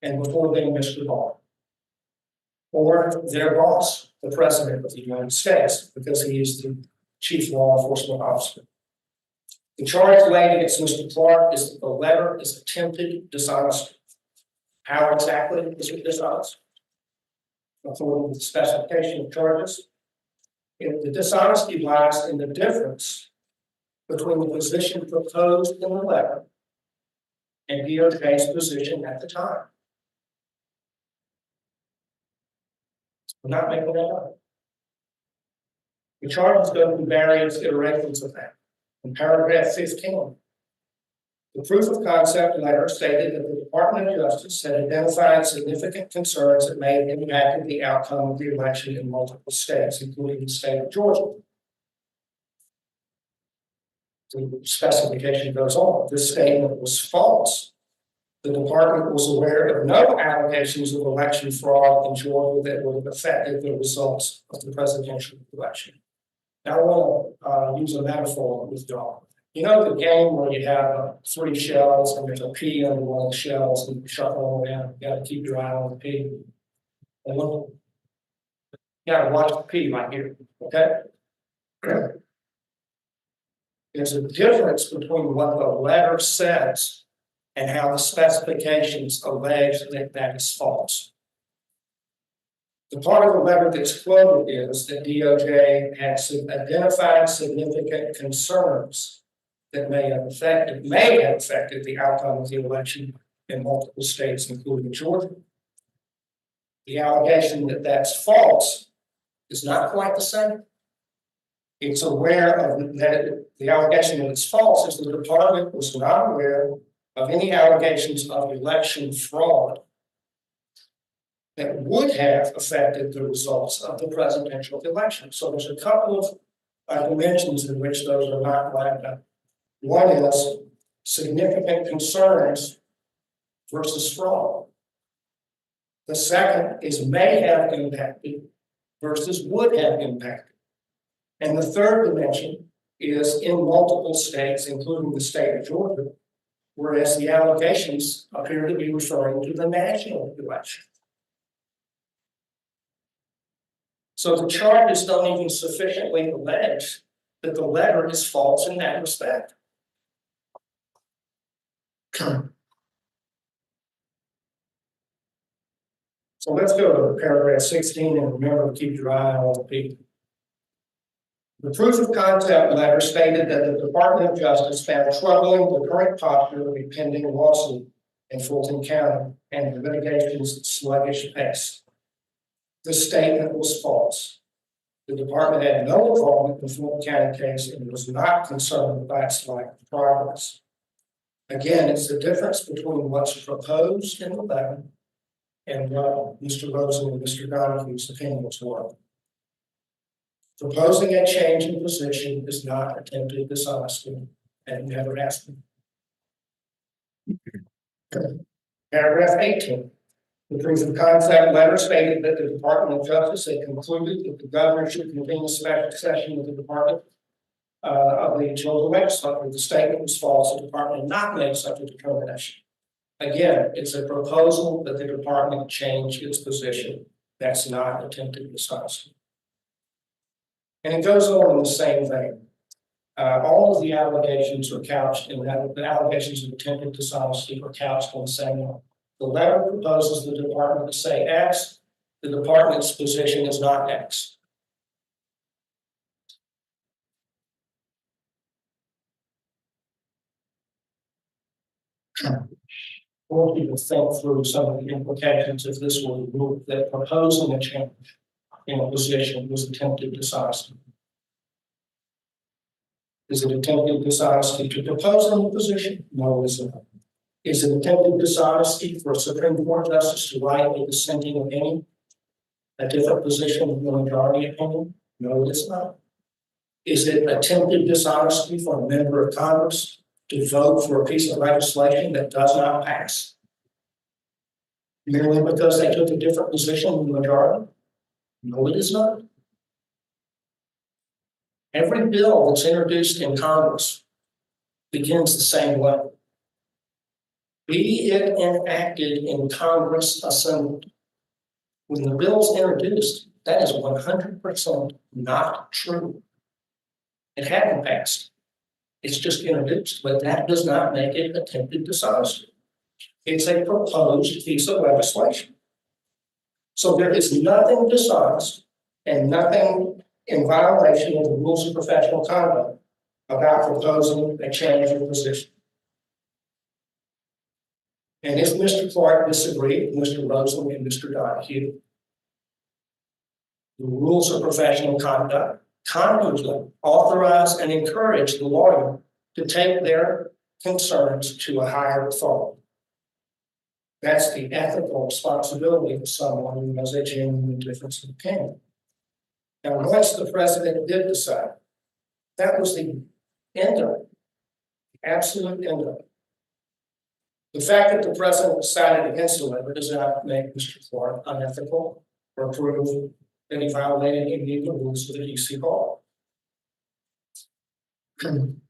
and before them, Mr. Barr, or their boss, the President of the United States, because he is the chief law enforcement officer. The charge laid against Mr. Clark is that the letter is attempted dishonesty. How exactly is it dishonest? According to the specification of charges, the dishonesty lies in the difference between the position proposed in the letter and DOJ's position at the time. We're not making that up. The charges go through various iterations of that. In paragraph 15, the proof of concept letter stated that the Department of Justice had identified significant concerns that may have impacted the outcome of the election in multiple states, including the state of Georgia. The specification goes on. This statement was false. The department was aware of no allegations of election fraud in Georgia that would have affected the results of the presidential election. Now, I want to use a metaphor with y'all. You know the game where you have 3 shells and there's a pea under one of the shells and you shuffle them down. You got to keep your eye on the pea. And look, you got to watch the pea right here. Okay. There's a difference between what the letter says and how the specifications allege that that is false. The part of the letter that's quoted is that DOJ has identified significant concerns that may have affected the outcome of the election in multiple states, including Georgia. The allegation that that's false is not quite the same. It's aware of that the allegation that it's false is the department was not aware of any allegations of election fraud that would have affected the results of the presidential election. So there's a couple of dimensions in which those are not lined up. One is significant concerns versus fraud. The second is may have impacted versus would have impacted. And the third dimension is in multiple states, including the state of Georgia, whereas the allegations appear to be referring to the national election. So the charges don't even sufficiently allege that the letter is false in that respect. So let's go to paragraph 16 and remember to keep your eye on the people. The proof of concept letter stated that the Department of Justice found troubling the current posture of a pending lawsuit in Fulton County and the litigation's sluggish pace. The statement was false. The department had no involvement in the Fulton County case and was not concerned by its lack of progress. Again, it's the difference between what's proposed in the letter and what Mr. Rosen and Mr. Donohue's opinions were. Proposing a change in position is not attempted dishonesty and never has been. Paragraph 18. The proof of concept letter stated that the Department of Justice had concluded that the governor should convene a special session of the Department of the Georgia legislature. The statement was false. The department had not made such a determination. Again, it's a proposal that the department change its position. That's not attempted dishonesty. And it goes on in the same vein. All of the allegations are couched in that the allegations of attempted dishonesty are couched in the same way. The letter proposes the department to say X. The department's position is not X. I want you to think through some of the implications if this were the rule that proposing a change in a position was attempted dishonesty. Is it attempted dishonesty to propose a new position? No, it's not. Is it attempted dishonesty for a Supreme Court justice to write a dissenting opinion, a different position than the majority opinion? No, it's not. Is it attempted dishonesty for a member of Congress to vote for a piece of legislation that does not pass merely because they took a different position than the majority? No, it is not. Every bill that's introduced in Congress begins the same way. Be it enacted in Congress assembly. When the bill's introduced, that is 100% not true. It hadn't passed. It's just introduced, but that does not make it attempted dishonesty. It's a proposed piece of legislation. So there is nothing dishonest and nothing in violation of the rules of professional conduct about proposing a change of position. And if Mr. Clark disagreed with Mr. Rosen and Mr. Donohue, the rules of professional conduct constantly authorize and encourage the lawyer to take their concerns to a higher authority. That's the ethical responsibility of someone who has a genuine difference of opinion. Now, once the president did decide, that was the end of it, the absolute end of it. The fact that the president decided against the letter does not make Mr. Clark unethical or prove that he violated any of the rules of the D.C. Bar. And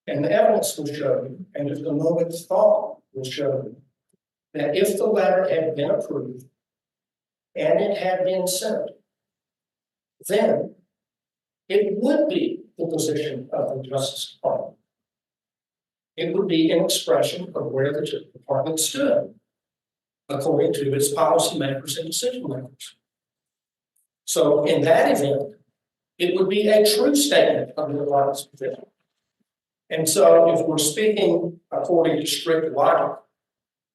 the evidence will show you, and just a moment's thought will show you, that if the letter had been approved and it had been sent, then it would be the position of the Justice Department. It would be an expression of where the department stood, according to its policymakers and decision makers. So in that event, it would be a true statement of the department's position. And so if we're speaking according to strict logic,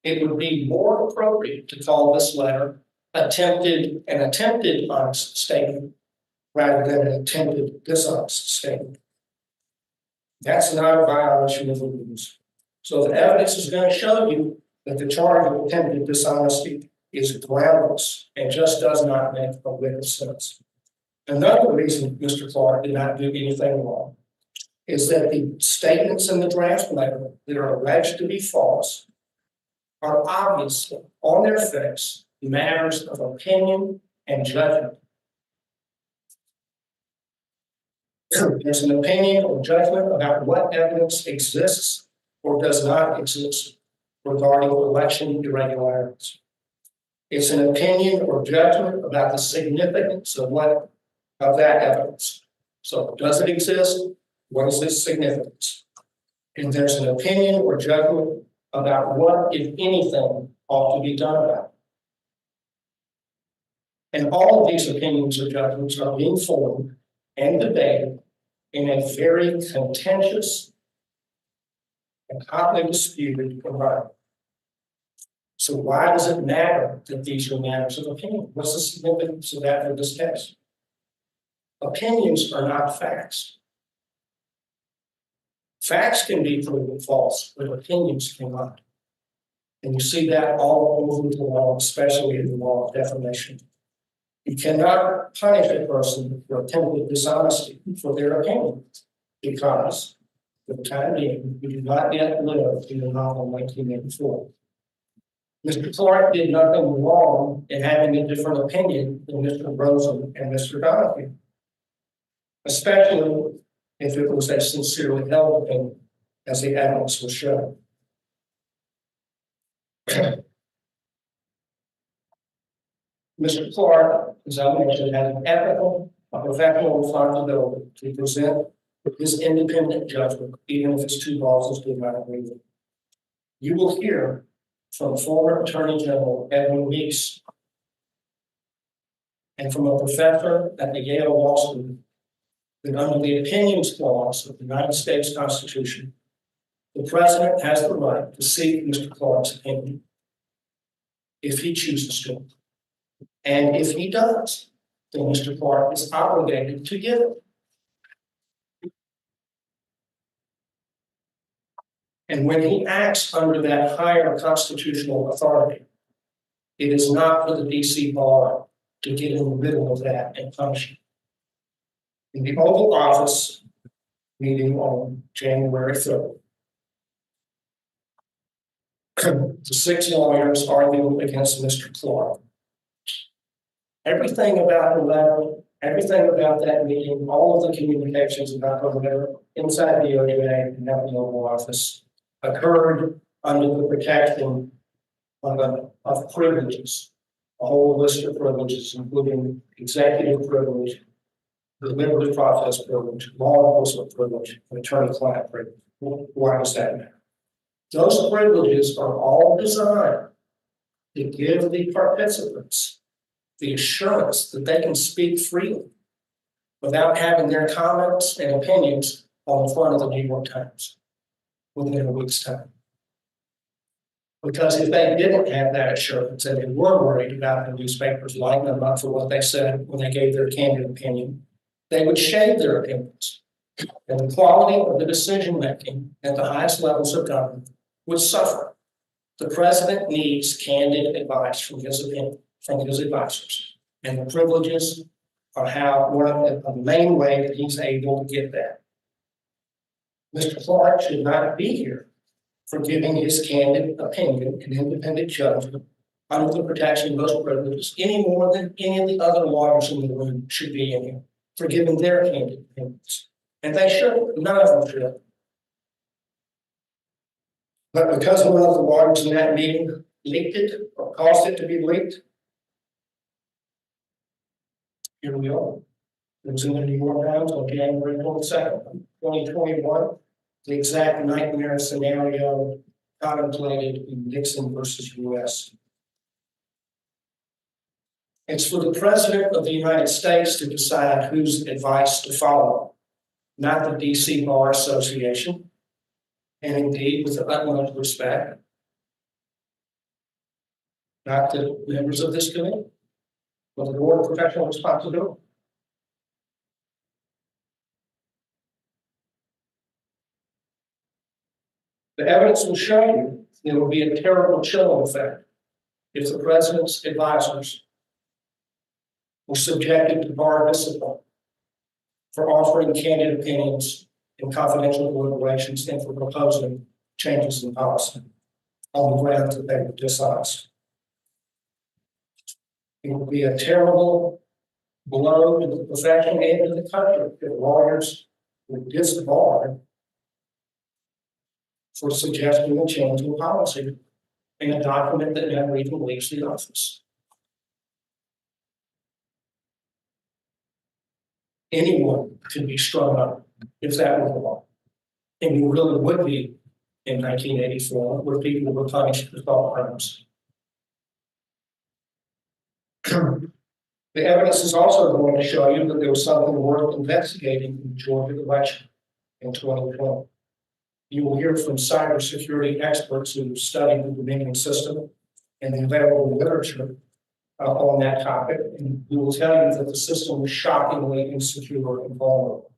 it would be more appropriate to call this letter an attempted honest statement rather than an attempted dishonest statement. That's not a violation of the rules. So the evidence is going to show you that the charge of attempted dishonesty is groundless and just does not make a whit of sense. Another reason Mr. Clark did not do anything wrong is that the statements in the draft letter that are alleged to be false are obviously on their face matters of opinion and judgment. There's an opinion or judgment about what evidence exists or does not exist regarding election irregularities. It's an opinion or judgment about the significance of that evidence. So does it exist? What is its significance? And there's an opinion or judgment about what, if anything, ought to be done about it. And all of these opinions or judgments are being formed and debated in a very contentious and hotly disputed environment. So why does it matter that these are matters of opinion? What's the significance of that for this case? Opinions are not facts. Facts can be proven false, but opinions cannot. And you see that all over the law, especially in the law of defamation. You cannot punish a person for attempted dishonesty for their opinion, because for the time being, we do not yet live in the novel 1984. Mr. Clark did nothing wrong in having a different opinion than Mr. Rosen and Mr. Donahue, especially if it was a sincerely held opinion, as the evidence will show. Mr. Clark, as I mentioned, had an ethical, a professional responsibility to present his independent judgment, even if his two bosses did not agree with it. You will hear from former Attorney General Edwin Meeks and from a professor at the Yale Law School that under the opinions clause of the United States Constitution, the president has the right to seek Mr. Clark's opinion if he chooses to. And if he does, then Mr. Clark is obligated to give it. And when he acts under that higher constitutional authority, it is not for the DC bar to get in the middle of that and punish him. In the Oval Office meeting on January 3rd, the 6 lawyers argued against Mr. Clark. Everything about the letter, everything about that meeting, all of the communications about the letter inside the OJ and at the Oval Office occurred under the protection of privileges, a whole list of privileges, including executive privilege, the deliberative process privilege, law enforcement privilege, and attorney-client privilege. Why does that matter? Those privileges are all designed to give the participants the assurance that they can speak freely without having their comments and opinions on the front of the New York Times within a week's time. Because if they didn't have that assurance and they were worried about the newspapers lighting them up for what they said when they gave their candid opinion, they would shade their opinions. And the quality of the decision making at the highest levels of government would suffer. The president needs candid advice from his opinion, from his advisors. And the privileges are one of the main way that he's able to get that. Mr. Clark should not be here for giving his candid opinion and independent judgment under the protection of those privileges any more than any of the other lawyers in the room should be in here for giving their candid opinions. And they should, none of them should. But because one of the lawyers in that meeting leaked it or caused it to be leaked, here we are. It was in the New York Times on January 22nd, 2021. The exact nightmare scenario contemplated in Nixon versus US. It's for the President of the United States to decide whose advice to follow, not the DC Bar Association. And indeed, with the utmost respect, not the members of this committee, but the Board of Professional Responsibility. The evidence will show you there will be a terrible chilling effect if the president's advisors were subjected to bar discipline for offering candid opinions in confidential deliberations and for proposing changes in policy on the grounds that they were dishonest. It would be a terrible blow to the profession and to the country if lawyers were disbarred for suggesting a change in policy in a document that never even leaves the office. Anyone could be strung up if that were the law. And you really would be in 1984, where people were punished for thought crimes. The evidence is also going to show you that there was something worth investigating in the Georgia election in 2020. You will hear from cybersecurity experts who studied the Dominion system and the available literature on that topic, and we will tell you that the system was shockingly insecure and vulnerable.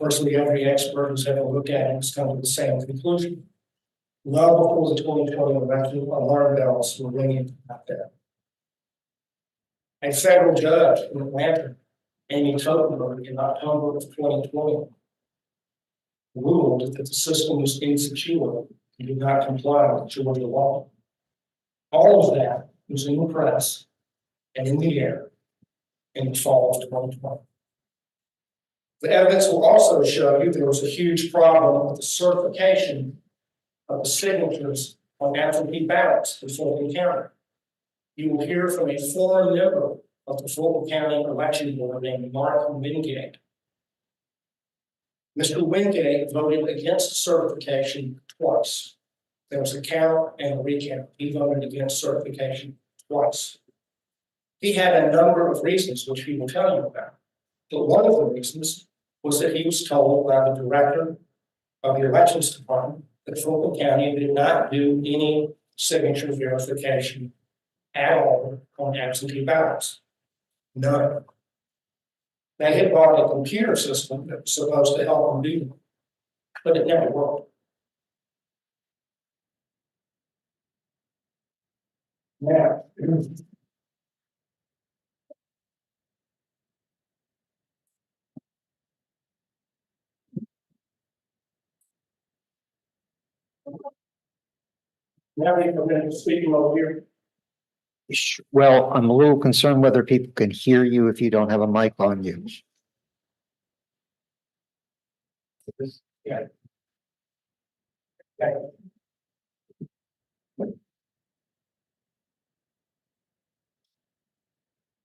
Virtually every expert who's ever looked at it has come to the same conclusion. Well before the 2020 election, alarm bells were ringing out there. A federal judge in Atlanta, Amy Totenberg, in October of 2020, ruled that the system was insecure and did not comply with Georgia law. All of that was in the press and in the air in the fall of 2020. The evidence will also show you there was a huge problem with the certification of the signatures on absentee ballots in Fulton County. You will hear from a former member of the Fulton County Election Board named Mark Wingate. Mr. Wingate voted against certification twice. There was a count and a recount. He voted against certification twice. He had a number of reasons, which he will tell you about. But one of the reasons was that he was told by the director of the elections department that Fulton County did not do any signature verification at all on absentee ballots. None. They had bought a computer system that was supposed to help them do that, but it never worked. Now, we're going to speak over here. Well, I'm a little concerned whether people can hear you if you don't have a mic on you. Yeah. Okay.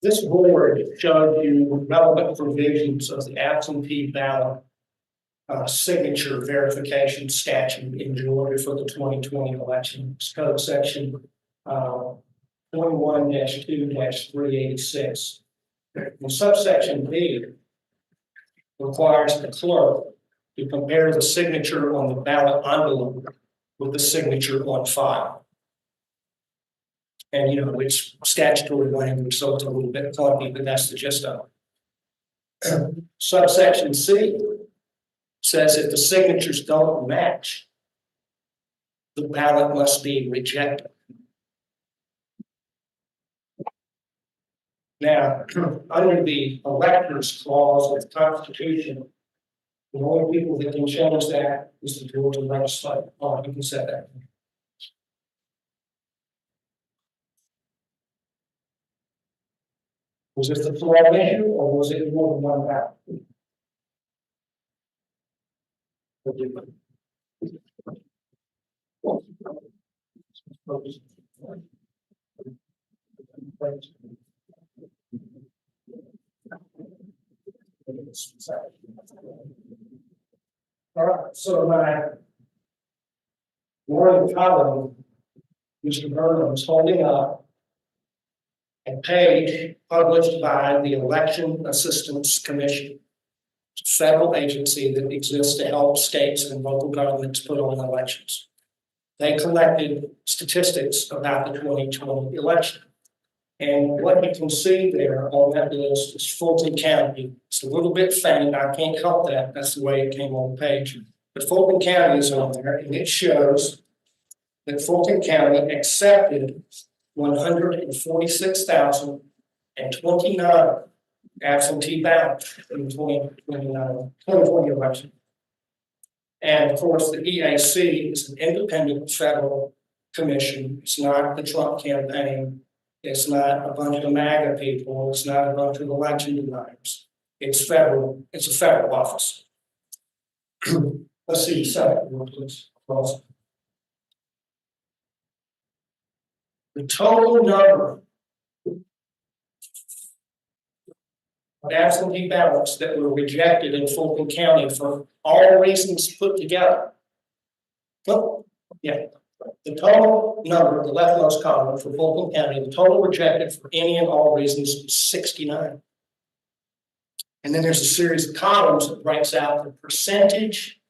This board showed you relevant provisions of the absentee ballot signature verification statute in Georgia for the 2020 election. It's code section 21-2-386. And subsection B requires the clerk to compare the signature on the ballot envelope with the signature on file. And you know, it's statutory language, so it's a little bit clunky, but that's the gist of it. Subsection C says if the signatures don't match, the ballot must be rejected. Now, under the electors clause of the Constitution, the only people that can change that is the Georgia legislature. Oh, you can say that. Was it the floor issue or was it more than one ballot? All right, so my morning column, Mr. Burnham was holding up a page published by the Election Assistance Commission. It's a federal agency that exists to help states and local governments put on elections. They collected statistics about the 2020 election. And what you can see there on that list is Fulton County. It's a little bit faint. I can't help that. That's the way it came on the page. But Fulton County is on there, and it shows that Fulton County accepted 146,029 absentee ballots in the 2020 election. And of course, the EAC is an independent federal commission. It's not the Trump campaign. It's not a bunch of MAGA people. It's not a bunch of election deniers. It's federal. It's a federal office. Let's see the second one, please. The total number of absentee ballots that were rejected in Fulton County for all reasons put together. Oh, yeah. The total number, the leftmost column for Fulton County, the total rejected for any and all reasons was 69. And then there's a series of columns that breaks out the percentage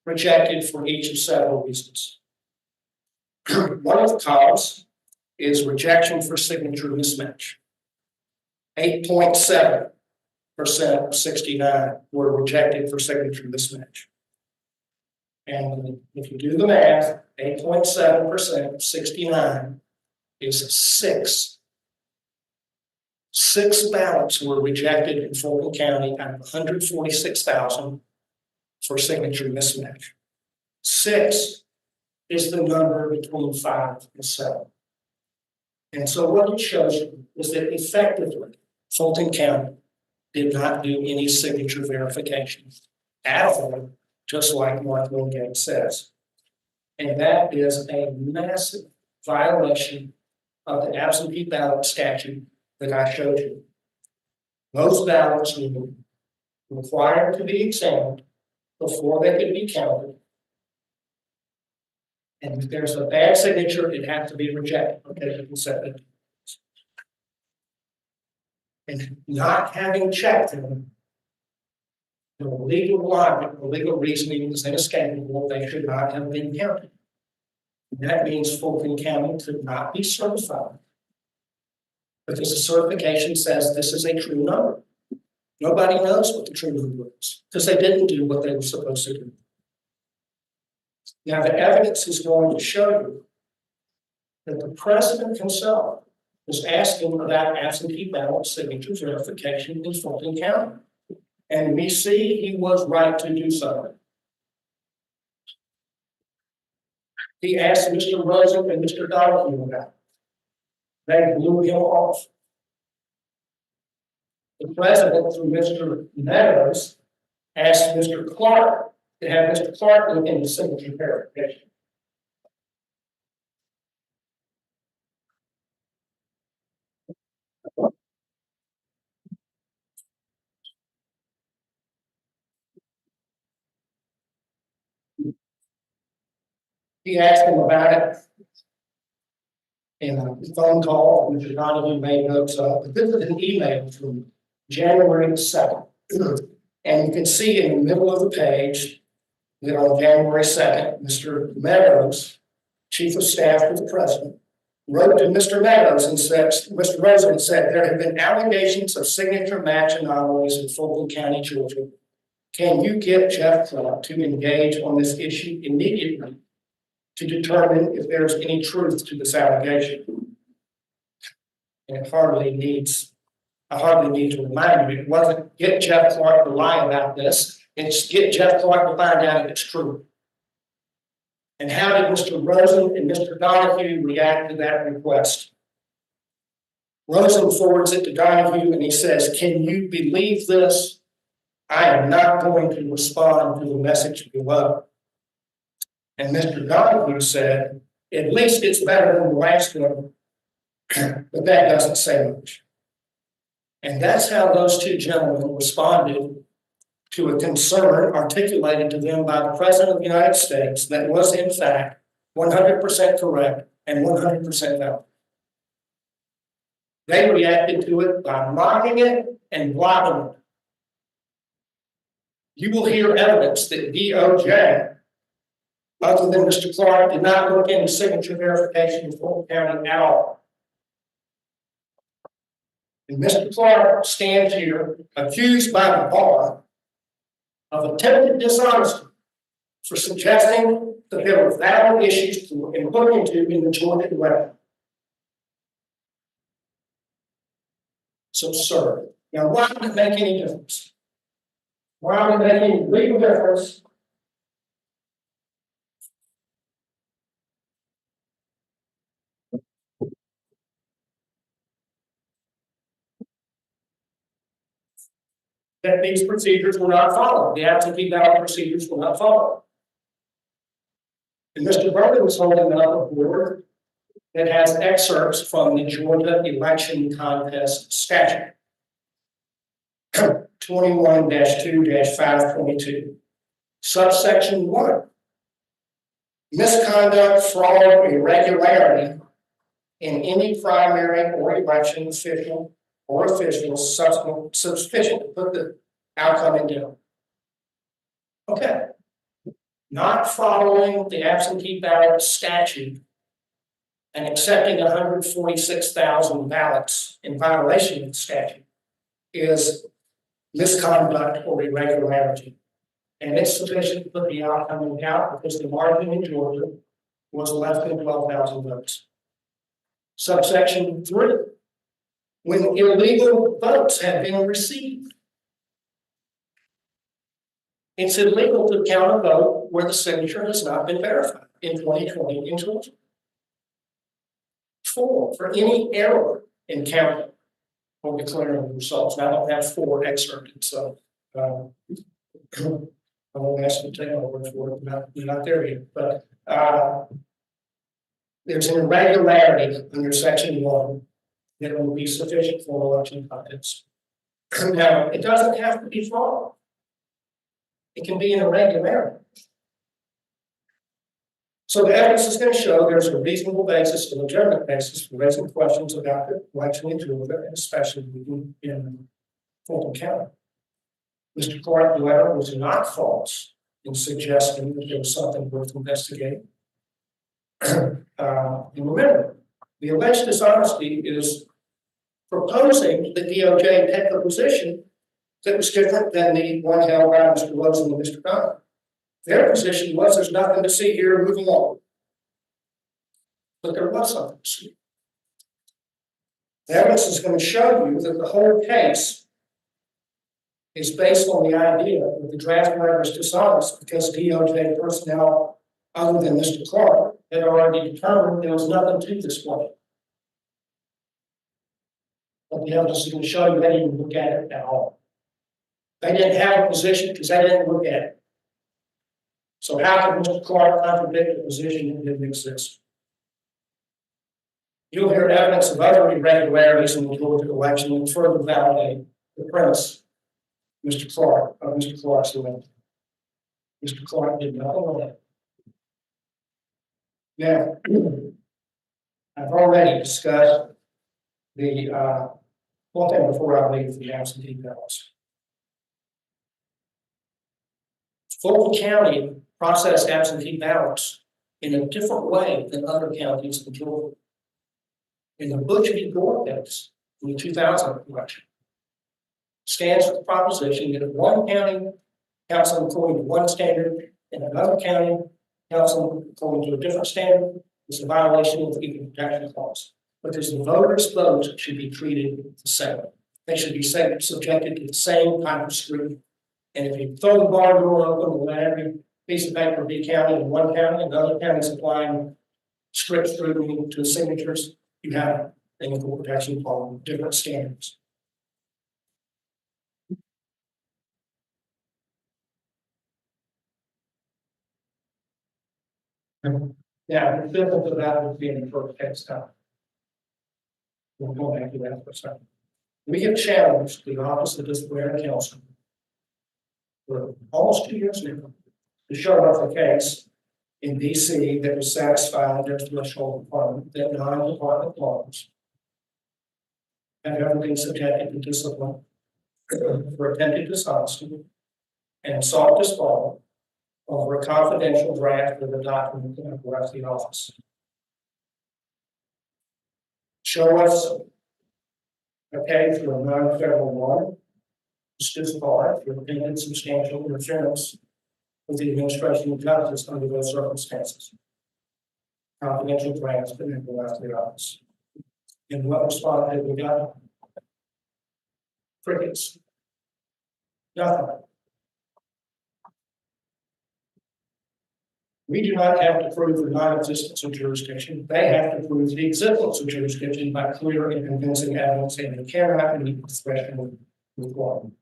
rejected for each of several reasons. One of the columns is rejection for signature mismatch. 8.7% of 69 were rejected for signature mismatch. And if you do the math, 8.7% of 69 is 6. 6 ballots were rejected in Fulton County out of 146,000 for signature mismatch. 6 is the number between 5 and 7. And so what it shows you is that effectively, Fulton County did not do any signature verification at all, just like Mark Wingate says. And that is a massive violation of the absentee ballot statute that I showed you. Those ballots were required to be examined before they could be counted. And if there's a bad signature, it has to be rejected because it was set. And not having checked them, the legal logic, the legal reasoning is inescapable. They should not have been counted. And that means Fulton County could not be certified because the certification says this is a true number. Nobody knows what the true number is because they didn't do what they were supposed to do. Now, the evidence is going to show you that the president himself was asking about absentee ballot signature verification in Fulton County. And we see he was right to do so. He asked Mr. Rosen and Mr. Donahue about it. They blew him off. The president, through Mr. Meadows, asked Mr. Clark to have Mr. Clark look into signature verification. He asked him about it in a phone call, Mr. Donahue made notes of, but this is an email from January 2nd. And you can see in the middle of the page that on January 2nd, Mr. Meadows, Chief of Staff to the President, wrote to Mr. Meadows and said, Mr. Rosen said, there have been allegations of signature match anomalies in Fulton County, Georgia. Can you get Jeff Clark to engage on this issue immediately to determine if there's any truth to this allegation? And I hardly need to remind you, it wasn't get Jeff Clark to lie about this, it's get Jeff Clark to find out if it's true. And how did Mr. Rosen and Mr. Donahue react to that request? Rosen forwards it to Donahue and he says, can you believe this? I am not going to respond to the message below. And Mr. Donahue said, at least it's better than the last one, but that doesn't say much. And that's how those two gentlemen responded to a concern articulated to them by the President of the United States that was in fact 100% correct and 100% valid. They reacted to it by mocking it and blocking it. You will hear evidence that DOJ, other than Mr. Clark, did not look into signature verification in Fulton County at all. And Mr. Clark stands here accused by the bar of attempted dishonesty for suggesting that there were valid issues to look into in the Georgia record. It's absurd. Now, why would it make any difference? Why would it make any legal difference? That these procedures were not followed, the absentee ballot procedures were not followed. And Mr. Burley was holding up a board that has excerpts from the Georgia election contest statute. 21-2-522, subsection 1. Misconduct, fraud, or irregularity in any primary or election official or officials sufficient to put the outcome in doubt. Okay. Not following the absentee ballot statute and accepting 146,000 ballots in violation of the statute is misconduct or irregularity. And it's sufficient to put the outcome in doubt because the margin in Georgia was less than 12,000 votes. Subsection 3. When illegal votes have been received, it's illegal to count a vote where the signature has not been verified in 2020 in Georgia. 4, for any error in counting or declaring the results. Now, I don't have 4 excerpted, so I won't ask you to take my word for it. We're not there yet, but there's an irregularity under section 1 that will be sufficient for election contest. Now, it doesn't have to be fraud. It can be an irregularity. So the evidence is going to show there's a reasonable basis, a legitimate basis for raising questions about the election in Georgia, and especially in Fulton County. Mr. Clark's letter was not false in suggesting that there was something worth investigating. And remember, the alleged dishonesty is proposing that DOJ take a position that was different than the one held by Mr. Rosen and Mr. Dunn. Their position was there's nothing to see here, moving on. But there was something to see. The evidence is going to show you that the whole case is based on the idea that the draft letter is dishonest because DOJ personnel, other than Mr. Clark, had already determined there was nothing to this one. But the evidence is going to show you they didn't look at it at all. They didn't have a position because they didn't look at it. So how can Mr. Clark contradict a position that didn't exist? You'll hear evidence of other irregularities in the Georgia election and further validate the premise of Mr. Clark's election. Mr. Clark did nothing of that. Now, I've already discussed the one thing before I leave the absentee ballots. Fulton County processed absentee ballots in a different way than other counties in Georgia. In the Butch v. Gore case in the 2000 election, stands for the proposition that if one county council according to one standard and another county council according to a different standard, it's a violation of the Equal Protection Clause. Because the voters' votes should be treated the same. They should be subjected to the same kind of scrutiny. And if you throw the bar door open and let every piece of paper be counted in one county and the other counties applying strict scrutiny to signatures, you have an equal protection clause with different standards. Yeah, the difference of that would be in the first case time. We'll go back to that for a second. We have challenged the Office of Disciplinary Counsel for almost 2 years now to show up a case in DC that was satisfied their threshold requirement that non-department laws have ever been subjected to discipline for attempted dishonesty and sought disbarment over a confidential draft of a document that have left the office. Show us a case for a non-federal law, disbarred for attempted substantial interference with the administration of justice under those circumstances. Confidential drafts that never left the office. And what response have we got? Crickets. Nothing. We do not have to prove the non-existence of jurisdiction. They have to prove the existence of jurisdiction by clear and convincing evidence, and they cannot meet the threshold requirement.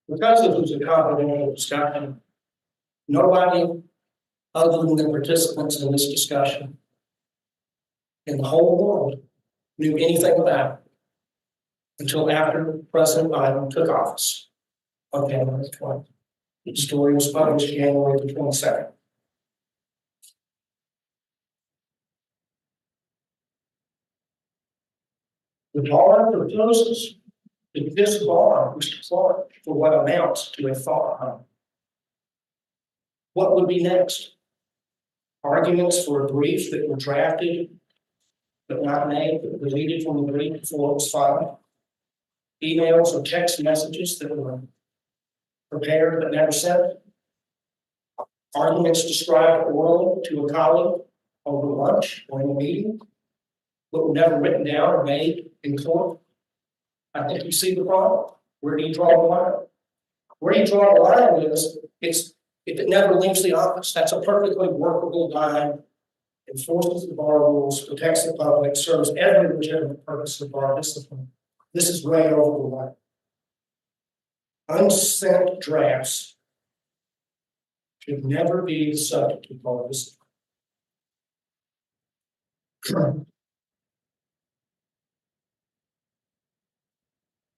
Because this was a confidential discussion, nobody other than the participants in this discussion in the whole world knew anything about it until after President Biden took office on January 20th. The story was published January the 22nd. The bar proposes to disbar Mr. Clark for what amounts to a thought crime. What would be next? Arguments for a brief that were drafted but not made, but deleted from the brief before it was filed. Emails or text messages that were prepared but never sent. Arguments described orally to a colleague over lunch or in a meeting, but were never written down or made in court. I think you see the problem. Where do you draw the line? Where you draw the line is, if it never leaves the office, that's a perfectly workable line. Enforces the bar rules, protects the public, serves every legitimate purpose of bar discipline. This is way over the line. Unsent drafts should never be the subject of bar discipline.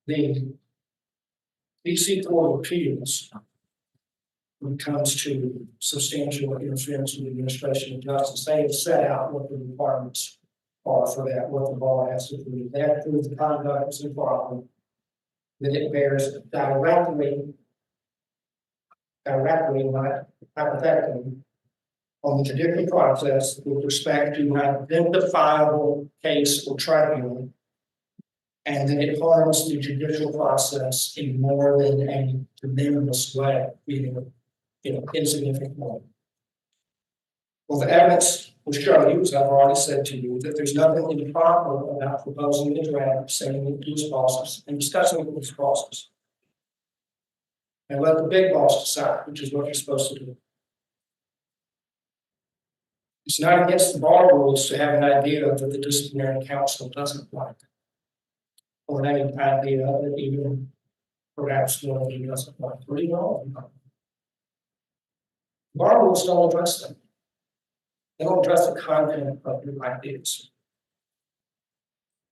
The DC Court of Appeals, when it comes to substantial interference with the administration of justice, they have set out what the requirements are for that, what the bar has to do. They have to prove the conduct is improper, that it bears directly, not hypothetically, on the judicial process with respect to an identifiable case or tribunal, and that it harms the judicial process in more than a de minimis way, meaning insignificant way. Well, the evidence will show you, as I've already said to you, that there's nothing improper about proposing the draft, sending it to his bosses, and discussing it with his bosses. And let the big boss decide, which is what you're supposed to do. It's not against the bar rules to have an idea that the disciplinary council doesn't like, or any idea that even perhaps nobody doesn't like. Pretty well. Bar rules don't address them. They don't address the content of your ideas.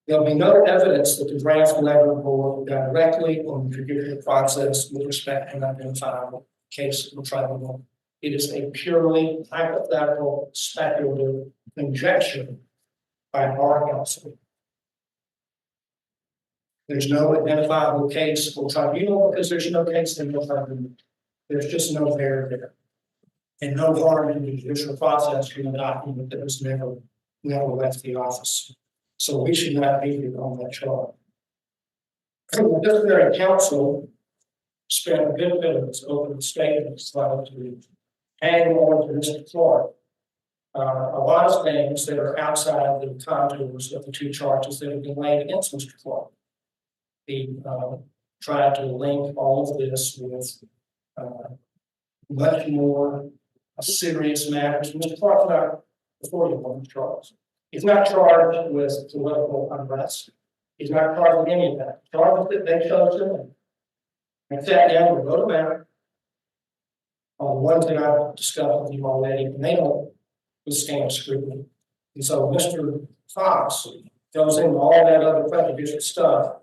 There'll be no evidence that the draft letter will directly on the judicial process with respect to an identifiable case or tribunal. It is a purely hypothetical, speculative conjecture by bar counsel. There's no identifiable case or tribunal because there's no case in the tribunal. There's just no there. And no harm in the judicial process from a document that was never left the office. So we should not be here on that charge. The disciplinary council spent a good bit of its open statements to hang on to Mr. Clark. A lot of things that are outside the contours of the two charges that have been laid against Mr. Clark. He tried to link all of this with much more serious matters. Mr. Clark's not before you on the charge. He's not charged with political unrest. He's not charged with any of that. Charged that they chose him and sat down and wrote about it. On one thing I've discussed with you already, and they don't withstand scrutiny. And so Mr. Fox goes into all that other prejudicial stuff.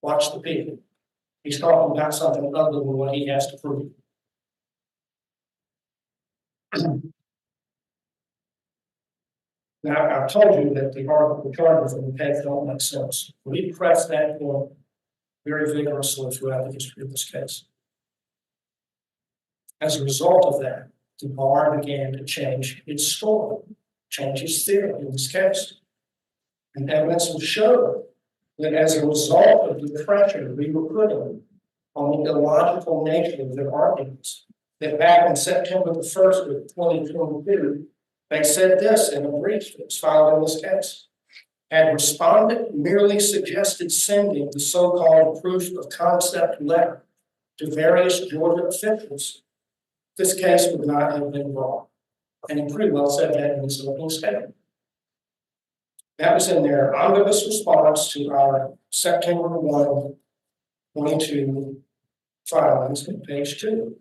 Watch the people. He's talking about something other than what he has to prove. Now, I've told you that the article charges in the case don't make sense. We pressed that point very vigorously throughout the history of this case. As a result of that, the bar began to change its story, change its theory in this case. And evidence will show that as a result of the pressure we were putting on the illogical nature of their arguments, that back on September the 1st of 2022, they said this in a brief that was filed in this case. Had respondent merely suggested sending the so-called proof of concept letter to various Georgia officials, this case would not have been brought. And he pretty well said that in his opening statement. That was in their omnibus response to our September 1, 22 filings on page 2.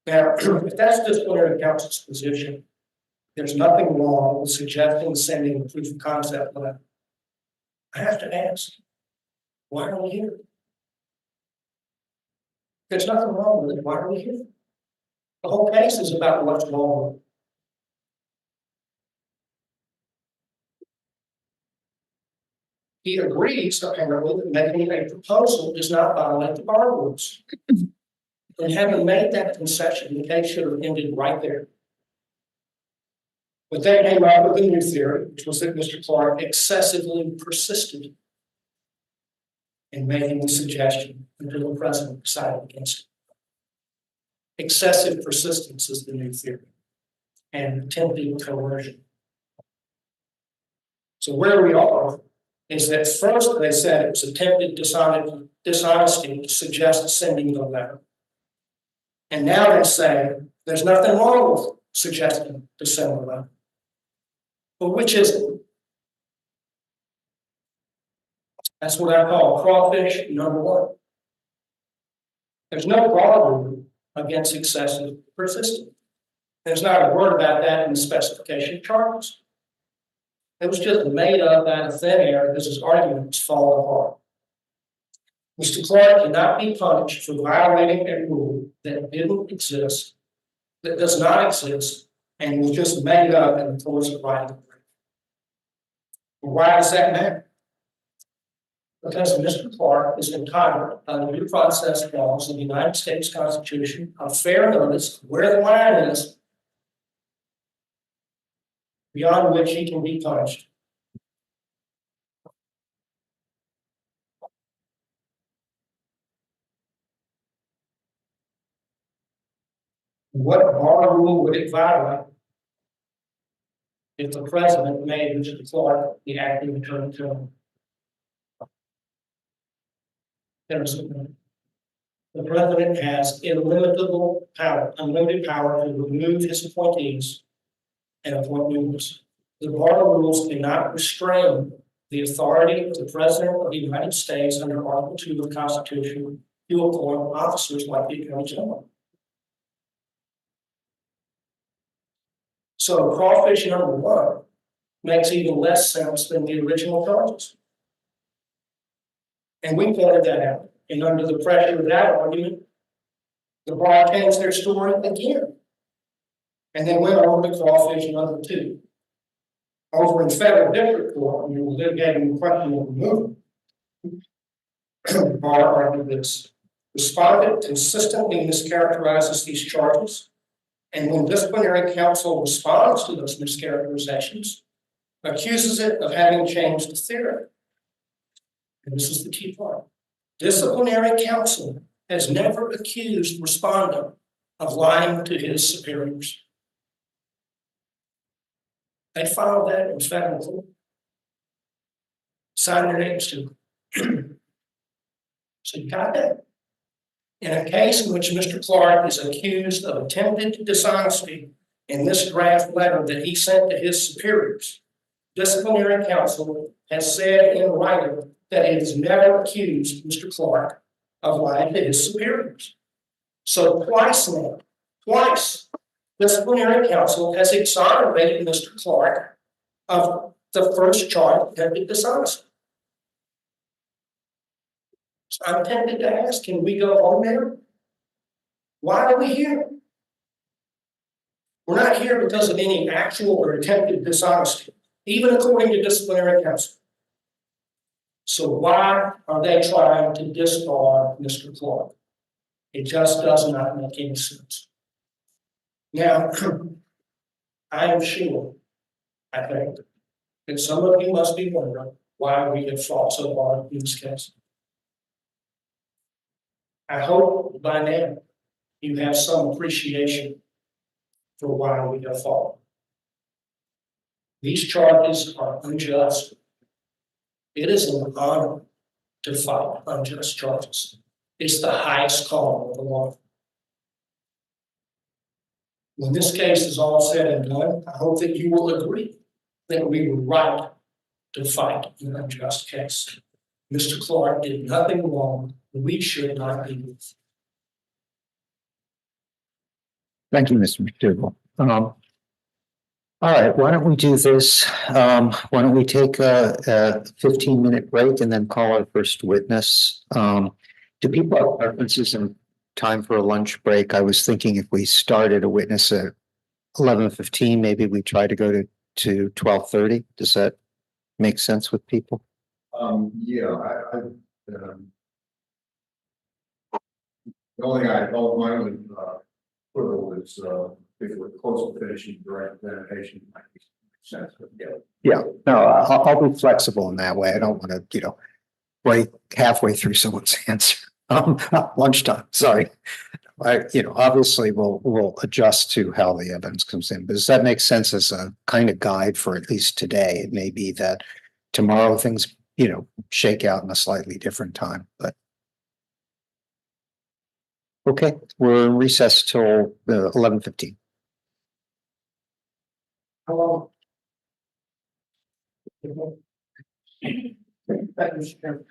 Now, if that's disciplinary counsel's position, there's nothing wrong with suggesting sending a proof of concept letter. I have to ask, why are we here? There's nothing wrong with it. Why are we here? The whole case is about what's wrong with it. He agrees, apparently, that making a proposal does not violate the bar rules. And having made that concession, the case should have ended right there. But they came up with a new theory, which was that Mr. Clark excessively persisted in making the suggestion until the president decided against it. Excessive persistence is the new theory, and attempted coercion. So where we are is that first they said it was attempted dishonesty to suggest sending the letter. And now they say there's nothing wrong with suggesting to send the letter. But which is it? That's what I call crawfish number 1. There's no problem against excessive persistence. There's not a word about that in the specification of charges. It was just made up out of thin air because his arguments fall apart. Mr. Clark cannot be punished for violating a rule that didn't exist, that does not exist, and was just made up in the course of writing. Why does that matter? Because Mr. Clark is entitled under due process clause of the United States Constitution a fair notice where the line is beyond which he can be punished. What bar rule would it violate if the president made Mr. Clark the acting attorney general? The president has illimitable power, unlimited power to remove his appointees and appoint new ones. The bar rules cannot restrain the authority of the president of the United States under Article 2 of the Constitution to appoint officers like the attorney general. So crawfish number 1 makes even less sense than the original charges. And we pointed that out. And under the pressure of that argument, the bar changed their story again. And then went on to crawfish number 2. Over in federal district court, when you were litigating the question of removal, the bar argued this. Respondent consistently mischaracterizes these charges. And when disciplinary counsel responds to those mischaracterizations, accuses it of having changed the theory. And this is the key part. Disciplinary counsel has never accused respondent of lying to his superiors. They filed that in federal court. Signed their names to it. So you got that. In a case in which Mr. Clark is accused of attempted dishonesty in this draft letter that he sent to his superiors, disciplinary counsel has said in writing that it has never accused Mr. Clark of lying to his superiors. So twice now, disciplinary counsel has exonerated Mr. Clark of the first charge of attempted dishonesty. So I'm tempted to ask, can we go home there? Why are we here? We're not here because of any actual or attempted dishonesty, even according to disciplinary counsel. So why are they trying to disbar Mr. Clark? It just does not make any sense. Now, I am sure, I think, that some of you must be wondering why we have fought so hard in this case. I hope by now you have some appreciation for why we have fought. These charges are unjust. It is an honor to fight unjust charges. It's the highest call of the law. When this case is all said and done, I hope that you will agree that we were right to fight an unjust case. Mr. Clark did nothing wrong. We should not be. Thank you, Mr. McDougall. All right, why don't we do this? Why don't we take a 15-minute break and then call our first witness? Do people have preferences and time for a lunch break? I was thinking if we started a witness at 11:15, maybe we try to go to 12:30. Does that make sense with people? Yeah, the only thing my only, quibble is, if we're close to finishing direct examination, might make sense, but yeah. Yeah, no, I'll be flexible in that way. I don't want to, wait halfway through someone's answer. Lunchtime, sorry. Obviously we'll adjust to how the evidence comes in. But does that make sense as a kind of guide for at least today? It may be that tomorrow things, shake out in a slightly different time, but. Okay, we're in recess till 11:15. How long? Thank you, Mr. Chairman.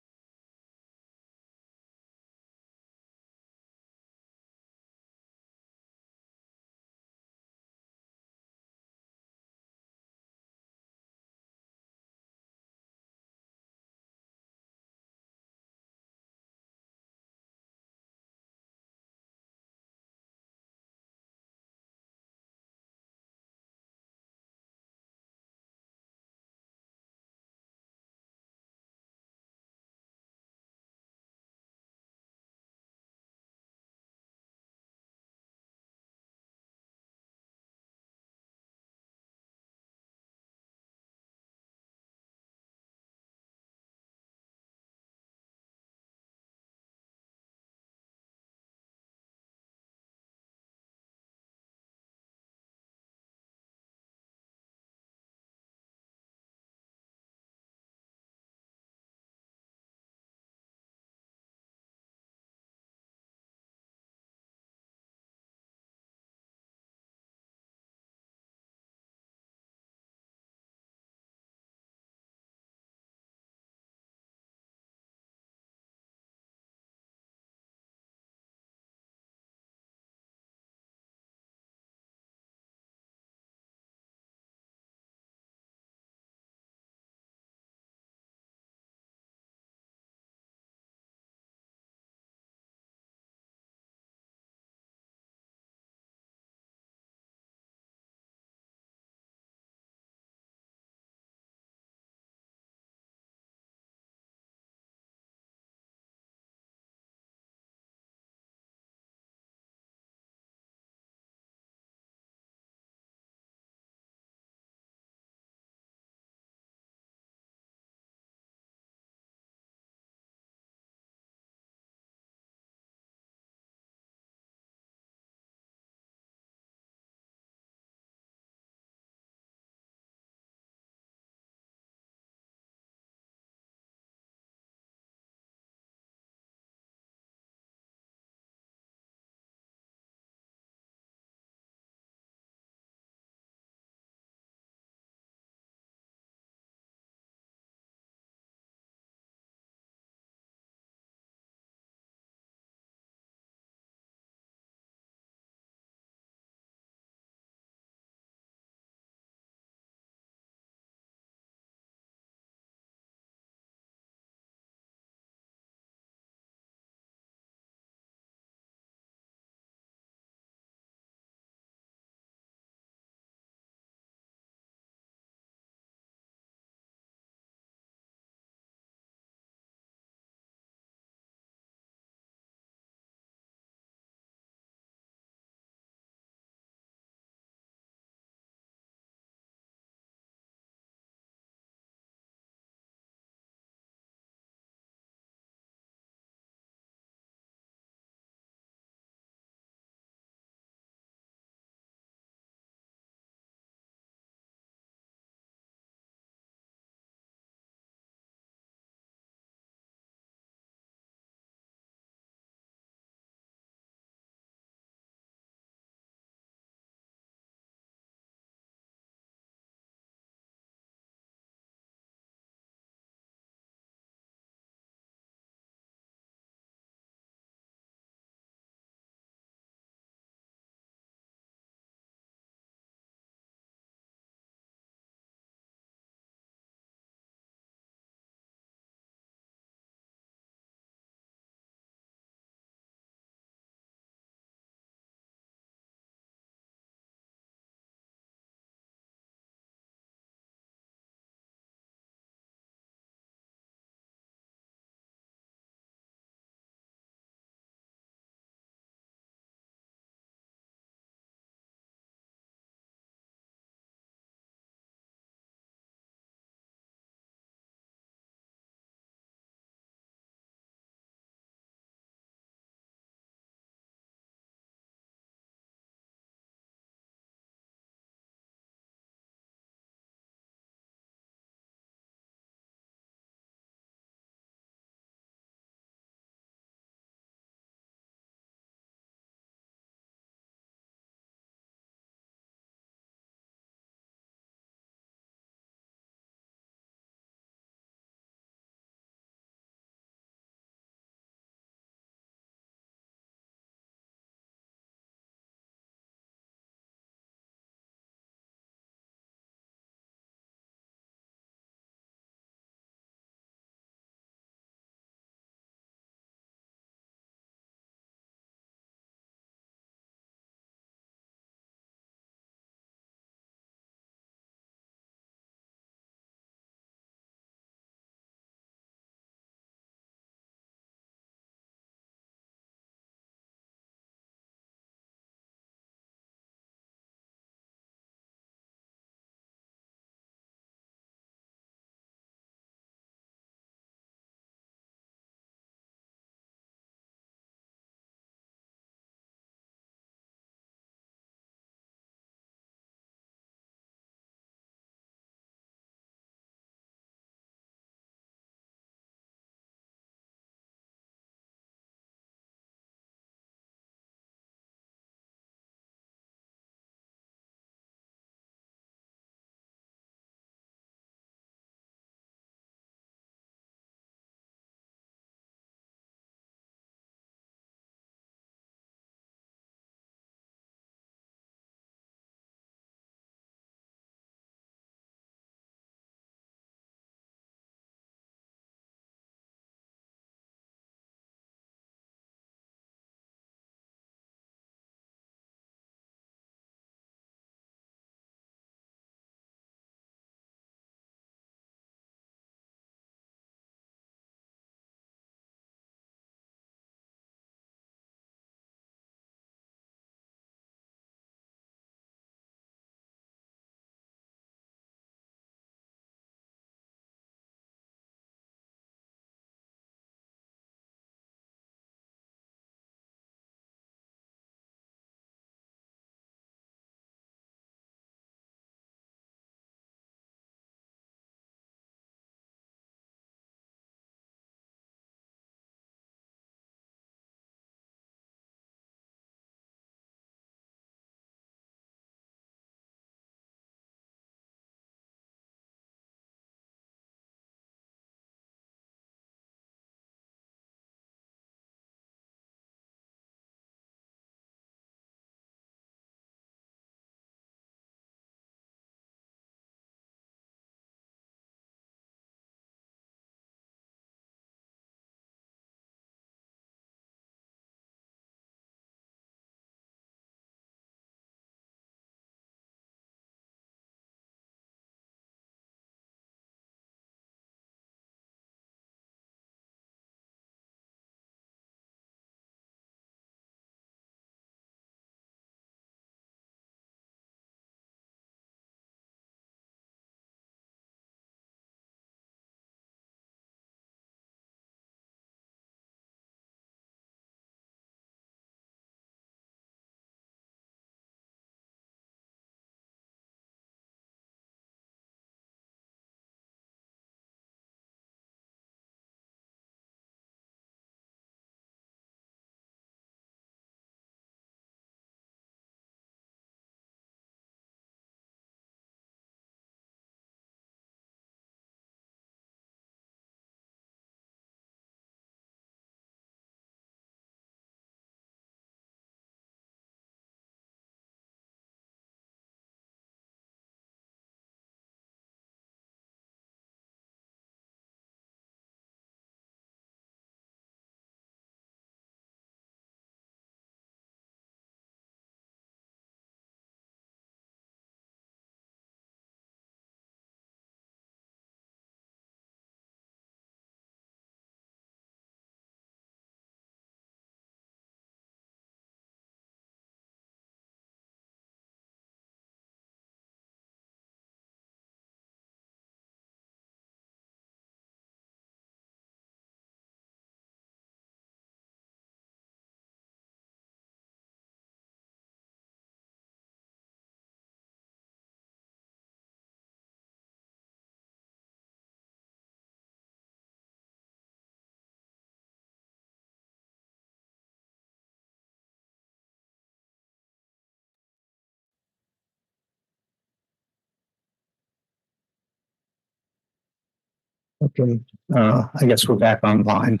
Okay, I guess we're back online.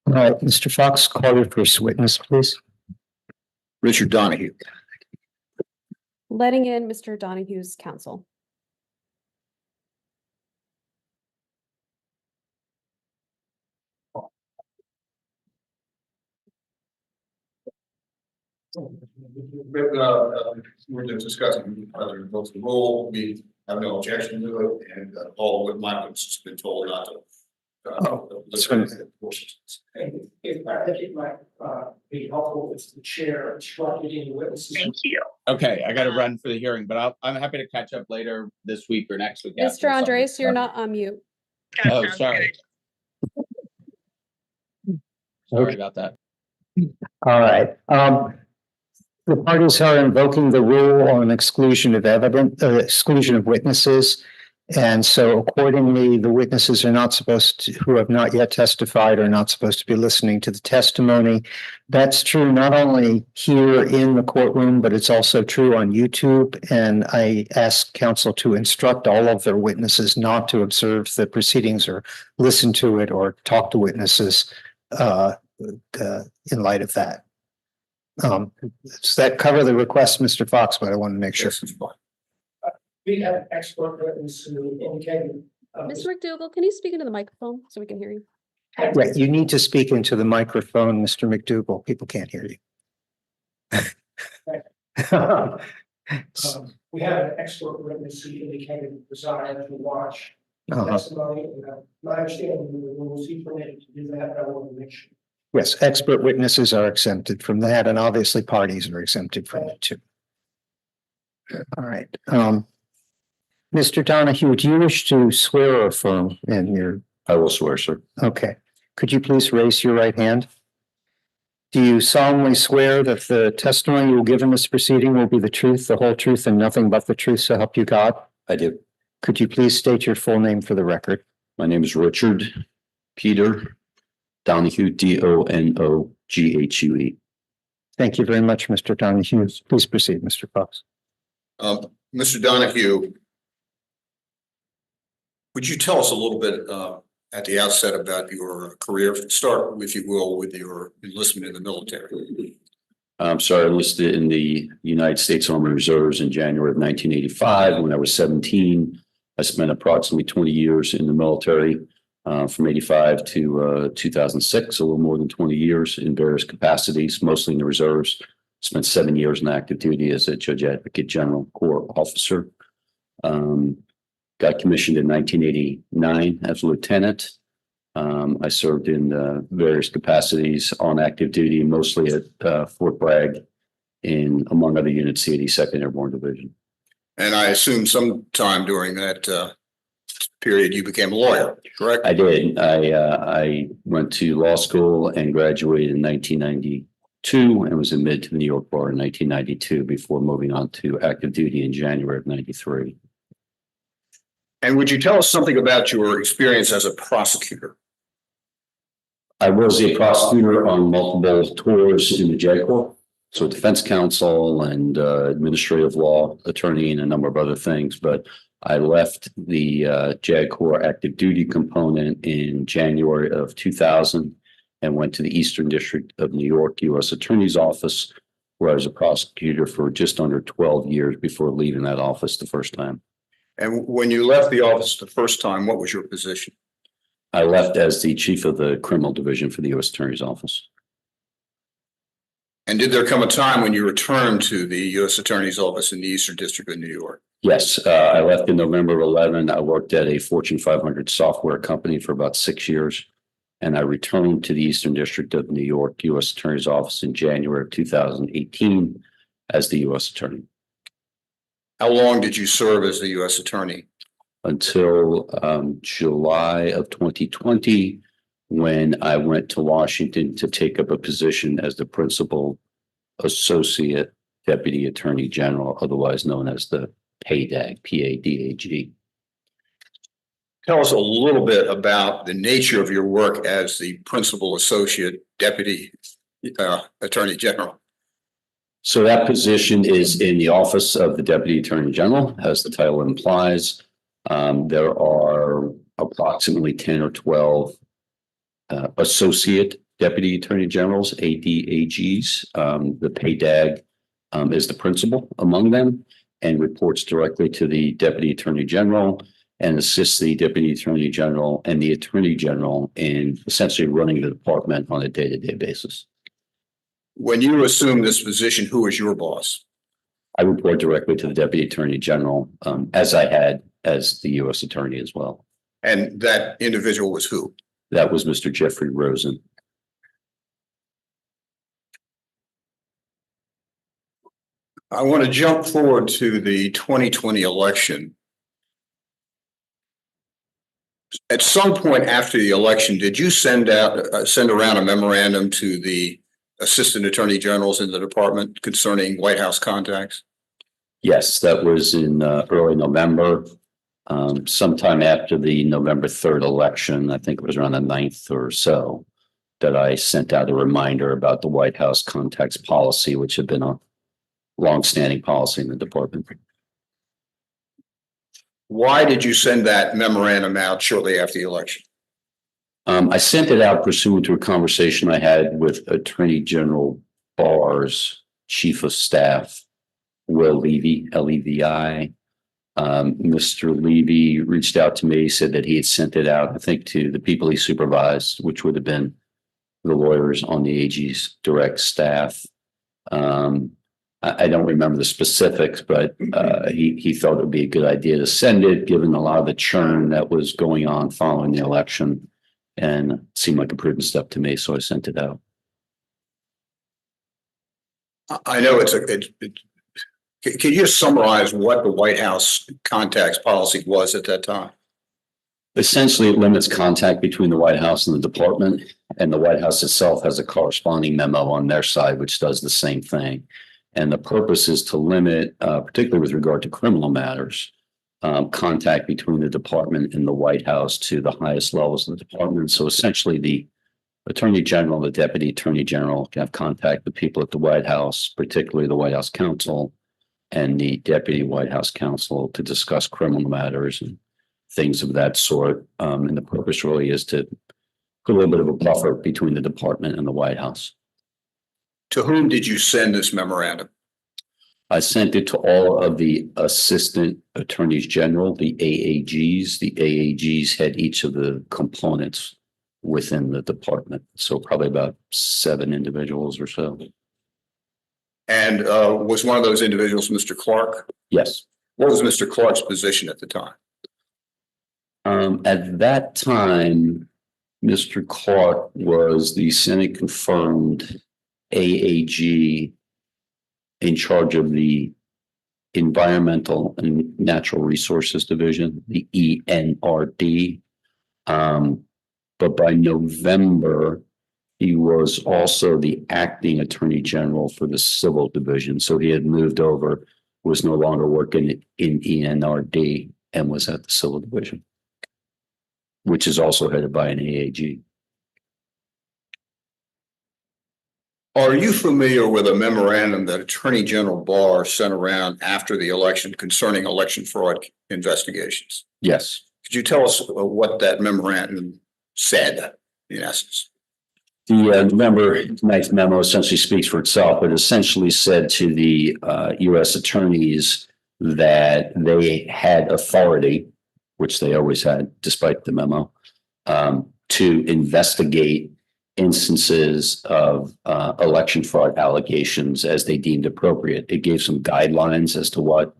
All right, Mr. Fox, call your first witness, please. Richard Donahue. Letting in Mr. Donahue's counsel. We're just discussing whether it goes the rule. We have no objection to it, and all with my has been told not to. Sorry. And if I think it might be helpful if the chair instructed any witnesses. Thank you. Okay, I gotta run for the hearing, but I'm happy to catch up later this week or next week. after Mr. something. Andres, you're not on mute. That Oh, sounds sorry. good. Sorry about that. All right, the parties are invoking the rule on exclusion of evidence, exclusion of witnesses. And so accordingly, the witnesses are not supposed to, who have not yet testified, are not supposed to be listening to the testimony. That's true not only here in the courtroom, but it's also true on YouTube. And I ask counsel to instruct all of their witnesses not to observe the proceedings or listen to it or talk to witnesses in light of that. Does that cover the request, Mr. Fox? But I want to make sure. We have an expert witness who indicated. Mr. McDougal, can you speak into the microphone so we can hear you? Right, you need to speak into the microphone, Mr. McDougal. People can't hear you. We have an expert witness who indicated the desire to watch Uh-huh. testimony. And my understanding of the rules, he permitted to do that, but I want to make sure. Yes, expert witnesses are exempted from that, and obviously parties are exempted from it too. All right, Mr. Donahue, do you wish to swear or affirm in your? I will swear, sir. Okay, could you please raise your right hand? Do you solemnly swear that the testimony you will give in this proceeding will be the truth, the whole truth, and nothing but the truth, so help you God? I do. Could you please state your full name for the record? My name is Richard Peter Donahue, Donoghue. Thank you very much, Mr. Donahue. Please proceed, Mr. Fox. Mr. Donahue, would you tell us a little bit at the outset about your career? Start, if you will, with your enlistment in the military. I enlisted in the United States Army Reserves in January of 1985. When I was 17, I spent approximately 20 years in the military, from 85 to 2006, a little more than 20 years in various capacities, mostly in the reserves. Spent 7 years in active duty as a Judge Advocate General Corps officer. Got commissioned in 1989 as a lieutenant. I served in various capacities on active duty, mostly at Fort Bragg, among other units, the 82nd Airborne Division. And I assume sometime during that period you became a lawyer, correct? I did. I went to law school and graduated in 1992 and was admitted to the New York Bar in 1992 before moving on to active duty in January of 93. And would you tell us something about your experience as a prosecutor? I was a prosecutor on multiple tours in the JAG Corps, so defense counsel and administrative law attorney and a number of other things. But I left the JAG Corps active duty component in January of 2000 and went to the Eastern District of New York U.S. Attorney's Office, where I was a prosecutor for just under 12 years before leaving that office the first time. And when you left the office the first time, what was your position? I left as the chief of the criminal division for the U.S. Attorney's Office. And did there come a time when you returned to the U.S. Attorney's Office in the Eastern District of New York? Yes, I left in November of 11. I worked at a Fortune 500 software company for about 6 years. And I returned to the Eastern District of New York U.S. Attorney's Office in January of 2018 as the U.S. Attorney. How long did you serve as the U.S. Attorney? Until July of 2020, when I went to Washington to take up a position as the Principal Associate Deputy Attorney General, otherwise known as the PADAG, P-A-D-A-G. Tell us a little bit about the nature of your work as the Principal Associate Deputy Attorney General. So that position is in the Office of the Deputy Attorney General, as the title implies. There are approximately 10 or 12 associate deputy attorney generals, ADAGs. The PADAG is the principal among them and reports directly to the deputy attorney general and assists the deputy attorney general and the attorney general in essentially running the department on a day-to-day basis. When you assumed this position, who was your boss? I report directly to the deputy attorney general, as I had as the U.S. attorney as well. And that individual was who? That was Mr. Jeffrey Rosen. I want to jump forward to the 2020 election. At some point after the election, did you send around a memorandum to the assistant attorney generals in the department concerning White House contacts? Yes, that was in early November, sometime after the November 3rd election. I think it was around the 9th or so that I sent out a reminder about the White House contacts policy, which had been a longstanding policy in the department. Why did you send that memorandum out shortly after the election? I sent it out pursuant to a conversation I had with Attorney General Barr's chief of staff, Will Levy, Levi. Mr. Levy reached out to me, said that he had sent it out, I think, to the people he supervised, which would have been the lawyers on the AG's direct staff. I don't remember the specifics, but he thought it would be a good idea to send it, given a lot of the churn that was going on following the election, and it seemed like a prudent step to me, so I sent it out. I know can you summarize what the White House contacts policy was at that time? Essentially, it limits contact between the White House and the department, and the White House itself has a corresponding memo on their side, which does the same thing. And the purpose is to limit, particularly with regard to criminal matters, contact between the department and the White House to the highest levels of the department. So essentially, the attorney general, the deputy attorney general can have contact with people at the White House, particularly the White House counsel and the deputy White House counsel, to discuss criminal matters and things of that sort. And the purpose really is to put a little bit of a buffer between the department and the White House. To whom did you send this memorandum? I sent it to all of the assistant attorneys general, the AAGs. The AAGs had each of the components within the department. So probably about 7 individuals or so. And was one of those individuals Mr. Clark? Yes. What was Mr. Clark's position at the time? At that time, Mr. Clark was the Senate confirmed AAG in charge of the Environmental and Natural Resources Division, the ENRD. But by November, he was also the acting attorney general for the Civil Division. So he had moved over, was no longer working in ENRD, and was at the Civil Division, which is also headed by an AAG. Are you familiar with a memorandum that Attorney General Barr sent around after the election concerning election fraud investigations? Yes. Could you tell us what that memorandum said, in essence? The November 9th memo essentially speaks for itself, but essentially said to the U.S. attorneys that they had authority, which they always had, despite the memo, to investigate instances of election fraud allegations as they deemed appropriate. It gave some guidelines as to what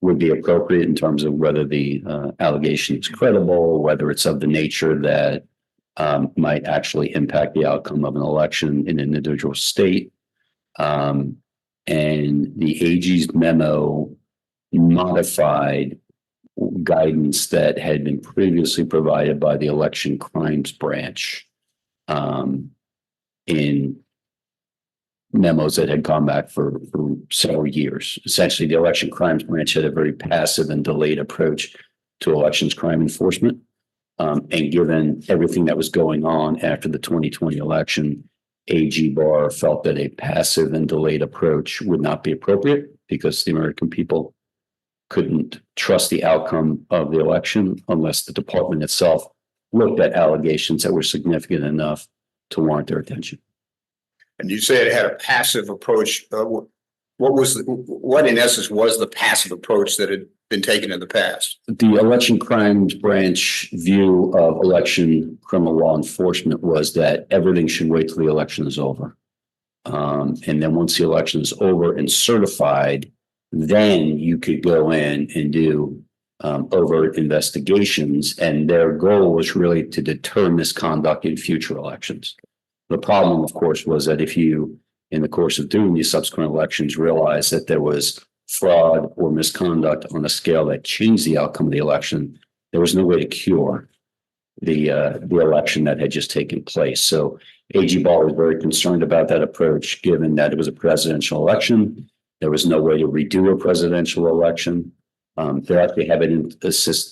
would be appropriate in terms of whether the allegation is credible, whether it's of the nature that might actually impact the outcome of an election in an individual state. And the AG's memo modified guidance that had been previously provided by the Election Crimes Branch in memos that had gone back for several years. Essentially, the Election Crimes Branch had a very passive and delayed approach to elections crime enforcement. And given everything that was going on after the 2020 election, AG Barr felt that a passive and delayed approach would not be appropriate because the American people couldn't trust the outcome of the election unless the department itself looked at allegations that were significant enough to warrant their attention. And you say it had a passive approach. What in essence was the passive approach that had been taken in the past? The election crimes branch view of election criminal law enforcement was that everything should wait till the election is over. And then once the election is over and certified, then you could go in and do overt investigations. And their goal was really to deter misconduct in future elections. The problem, of course, was that if you, in the course of doing these subsequent elections, realized that there was fraud or misconduct on a scale that changed the outcome of the election, there was no way to cure the election that had just taken place. So AG Barr was very concerned about that approach, given that it was a presidential election. There was no way to redo a presidential election. There actually have been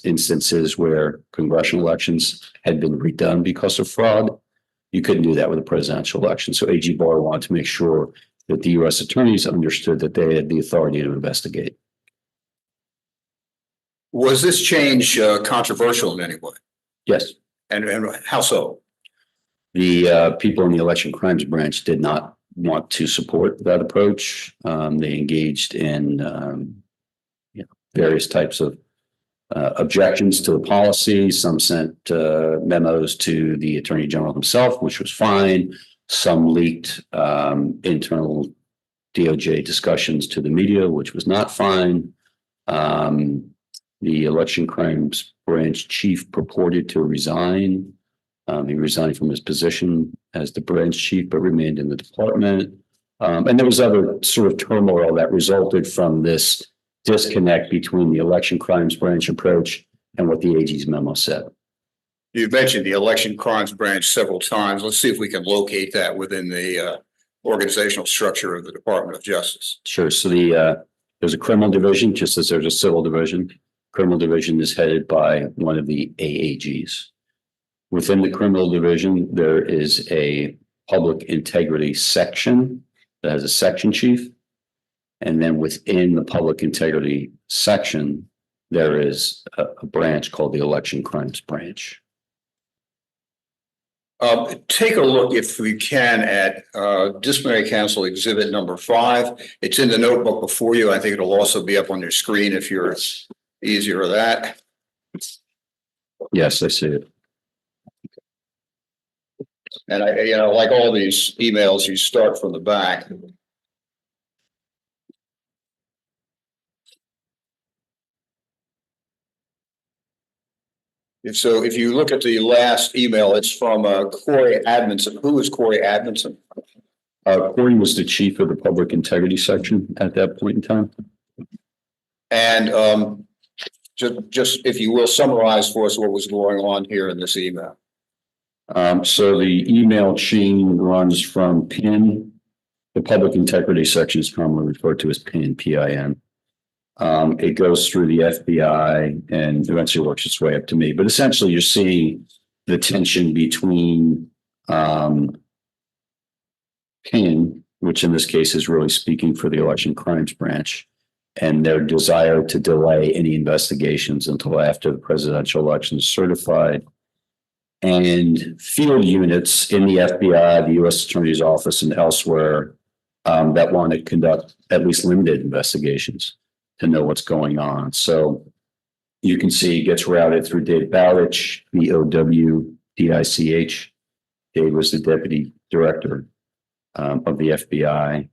instances where congressional elections had been redone because of fraud. You couldn't do that with a presidential election. So AG Barr wanted to make sure that the U.S. attorneys understood that they had the authority to investigate. Was this change controversial in any way? Yes. And how so? The people in the election crimes branch did not want to support that approach. They engaged in various types of objections to the policy. Some sent memos to the Attorney General himself, which was fine. Some leaked internal DOJ discussions to the media, which was not fine. The election crimes branch chief purported to resign. He resigned from his position as the branch chief, but remained in the department. And there was other sort of turmoil that resulted from this disconnect between the election crimes branch approach and what the AG's memo said. You've mentioned the election crimes branch several times. Let's see if we can locate that within the organizational structure of the Department of Justice. Sure. So there's a criminal division, just as there's a civil division. Criminal division is headed by one of the AAGs. Within the criminal division, there is a public integrity section that has a section chief. And then within the public integrity section, there is a branch called the election crimes branch. Take a look, if we can, at Disciplinary Council Exhibit number 5. It's in the notebook before you. I think it'll also be up on your screen if you're easier of that. Yes, I see it. And like all these emails, you start from the back. So if you look at the last email, it's from Corey Admonson. Who is Corey Admonson? Corey was the chief of the public integrity section at that point in time. And just if you will summarize for us what was going on here in this email. So the email chain runs from PIN. The public integrity section is commonly referred to as PIN, PIN. It goes through the FBI and eventually works its way up to me. But essentially, you're seeing the tension between PIN, which in this case is really speaking for the election crimes branch, and their desire to delay any investigations until after the presidential election is certified. And field units in the FBI, the U.S. Attorney's Office, and elsewhere that want to conduct at least limited investigations to know what's going on. So you can see it gets routed through Dave Bowditch, BOWDICH. Dave was the deputy director of the FBI,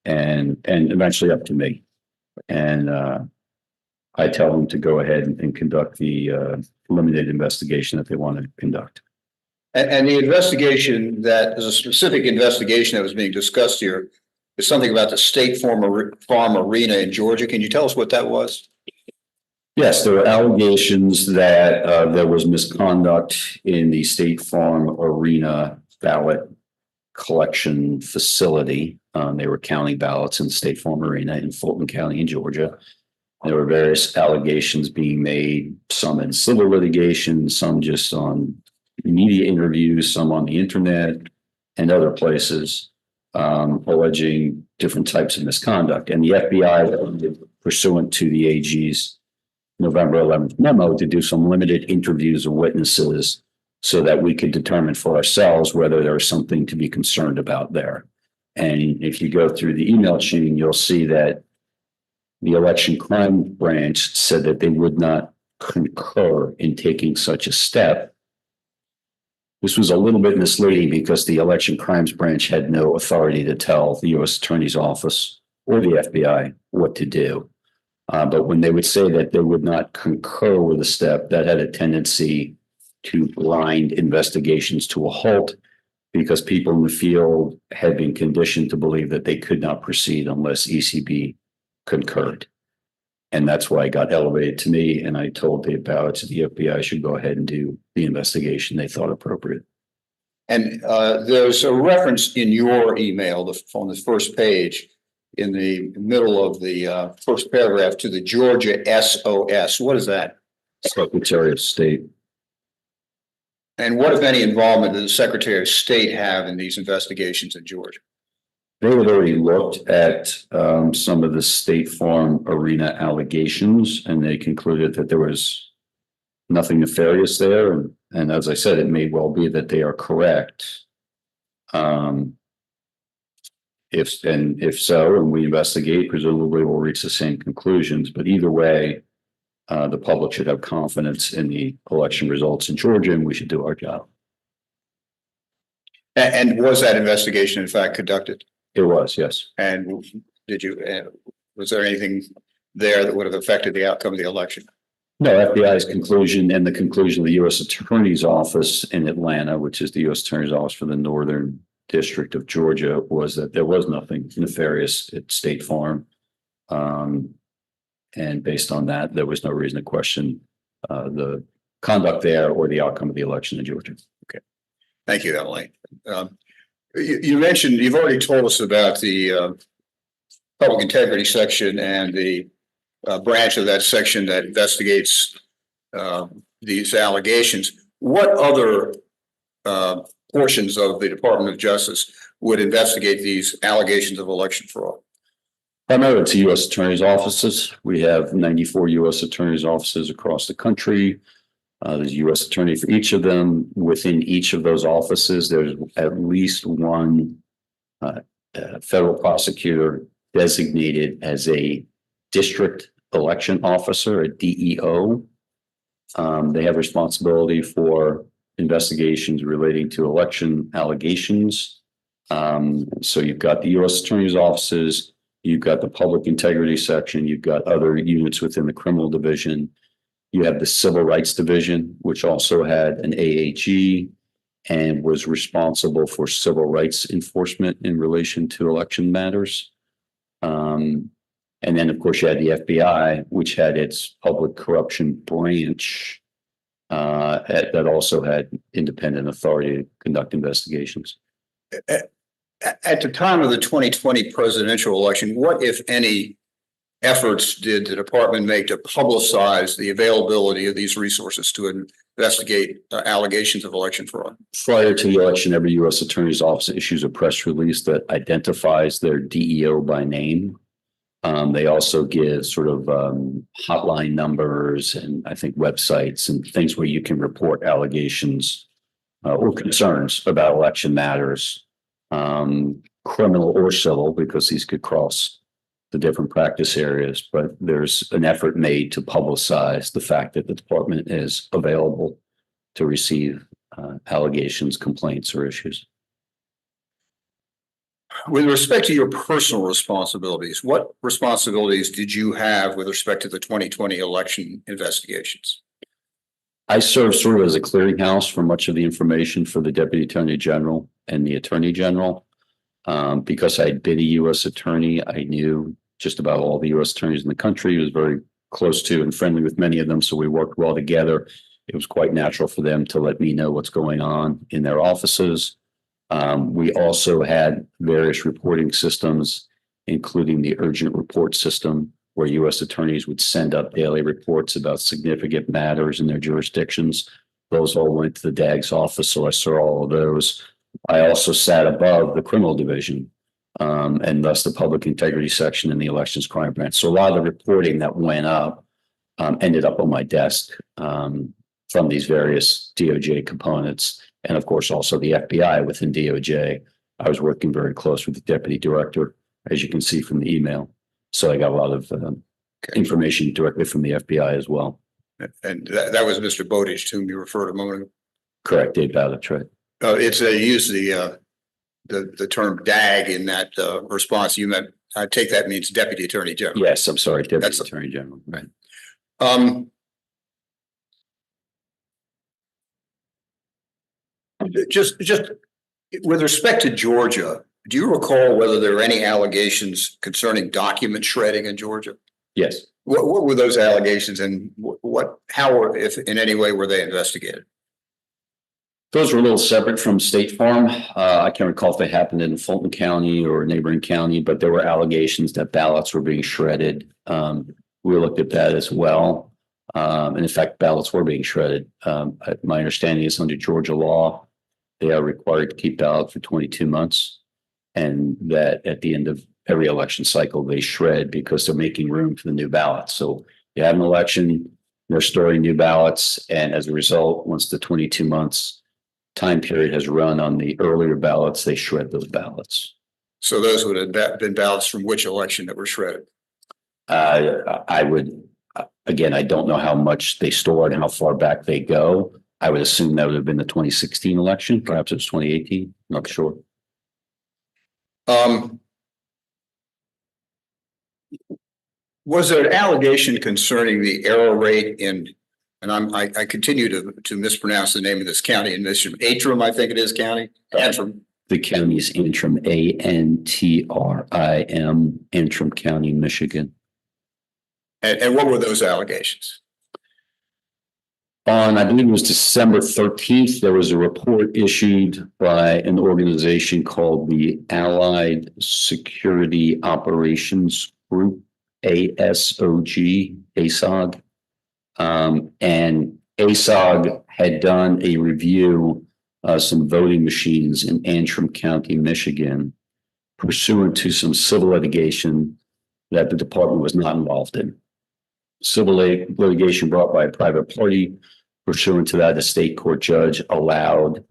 and eventually up to me. And I tell them to go ahead and conduct the limited investigation that they want to conduct. And the investigation, that is a specific investigation that was being discussed here, is something about the State Farm Arena in Georgia. Can you tell us what that was? Yes, there were allegations that there was misconduct in the State Farm Arena ballot collection facility. They were counting ballots in the State Farm Arena in Fulton County in Georgia. There were various allegations being made, some in civil litigation, some just on media interviews, some on the internet and other places, alleging different types of misconduct. And the FBI pursuant to the AG's November 11th memo to do some limited interviews of witnesses so that we could determine for ourselves whether there's something to be concerned about there. And if you go through the email chain, you'll see that the election crime branch said that they would not concur in taking such a step. This was a little bit misleading because the election crimes branch had no authority to tell the U.S. Attorney's Office or the FBI what to do. But when they would say that they would not concur with a step, that had a tendency to grind investigations to a halt because people in the field had been conditioned to believe that they could not proceed unless ECB concurred. And that's why it got elevated to me. And I told Dave Bowich that the FBI should go ahead and do the investigation they thought appropriate. And there's a reference in your email on the first page in the middle of the first paragraph to the Georgia SOS. What is that? Secretary of State. And what, if any, involvement does the Secretary of State have in these investigations in Georgia? They had already looked at some of the State Farm Arena allegations, and they concluded that there was nothing nefarious there. And as I said, it may well be that they are correct. If so, and we investigate, presumably we'll reach the same conclusions. But either way, the public should have confidence in the election results in Georgia, and we should do our job. And was that investigation in fact conducted? It was, yes. And did you, was there anything there that would have affected the outcome of the election? No, FBI's conclusion and the conclusion of the U.S. Attorney's Office in Atlanta, which is the U.S. Attorney's Office for the Northern District of Georgia, was that there was nothing nefarious at State Farm. And based on that, there was no reason to question the conduct there or the outcome of the election in Georgia. Okay. Thank you, Emily. You mentioned, you've already told us about the public integrity section and the branch of that section that investigates these allegations. What other portions of the Department of Justice would investigate these allegations of election fraud? Primarily to U.S. Attorney's offices. We have 94 U.S. Attorney's offices across the country. There's a U.S. attorney for each of them. Within each of those offices, there's at least one federal prosecutor designated as a district election officer, a DEO. They have responsibility for investigations relating to election allegations. So you've got the U.S. Attorney's offices, you've got the public integrity section, you've got other units within the criminal division. You have the Civil Rights Division, which also had an AAG and was responsible for civil rights enforcement in relation to election matters. And then, of course, you had the FBI, which had its public corruption branch that also had independent authority to conduct investigations. At the time of the 2020 presidential election, what, if any, efforts did the department make to publicize the availability of these resources to investigate allegations of election fraud? Prior to the election, every U.S. Attorney's Office issues a press release that identifies their DEO by name. They also give sort of hotline numbers and I think websites and things where you can report allegations or concerns about election matters, criminal or civil, because these could cross the different practice areas. But there's an effort made to publicize the fact that the department is available to receive allegations, complaints, or issues. With respect to your personal responsibilities, what responsibilities did you have with respect to the 2020 election investigations? I served sort of as a clearinghouse for much of the information for the Deputy Attorney General and the Attorney General. Because I'd been a U.S. attorney, I knew just about all the U.S. attorneys in the country. I was very close to and friendly with many of them, so we worked well together. It was quite natural for them to let me know what's going on in their offices. We also had various reporting systems, including the urgent report system, where U.S. attorneys would send up daily reports about significant matters in their jurisdictions. Those all went to the DAG's office, so I saw all of those. I also sat above the criminal division, and thus the public integrity section in the elections crime branch. So a lot of the reporting that went up ended up on my desk from these various DOJ components, and of course also the FBI within DOJ. I was working very close with the deputy director, as you can see from the email. So I got a lot of information directly from the FBI as well. And that was Mr. Bowditch, to whom you referred a moment ago. Correct, Dave Bowditch, right? It's you use the term DAG in that response. You meant, I take that means Deputy Attorney General. Yes, I'm sorry, Deputy That's- Attorney General, right? Just with respect to Georgia, do you recall whether there were any allegations concerning document shredding in Georgia? Yes. What were those allegations, and how, if in any way, were they investigated? Those were a little separate from State Farm. I can't recall if they happened in Fulton County or a neighboring county, but there were allegations that ballots were being shredded. We looked at that as well. And in fact, ballots were being shredded. My understanding is under Georgia law, they are required to keep ballots for 22 months. And that at the end of every election cycle, they shred because they're making room for the new ballots. So you have an election, they're storing new ballots. And as a result, once the 22 months time period has run on the earlier ballots, they shred those ballots. So those would have been ballots from which election that were shredded? I would, again, I don't know how much they stored and how far back they go. I would assume that would have been the 2016 election. Perhaps it was 2018. Not sure. Was there an allegation concerning the error rate in, and I continue to mispronounce the name of this county in Michigan, Antrim, I think it is county, Antrim. The county is Antrim, Antrim, Antrim County, Michigan. And what were those allegations? On, I believe it was December 13th, there was a report issued by an organization called the Allied Security Operations Group, ASOG, ASOG. And ASOG had done a review of some voting machines in Antrim County, Michigan, pursuant to some civil litigation that the department was not involved in. Civil litigation brought by a private party. Pursuant to that, the state court judge allowed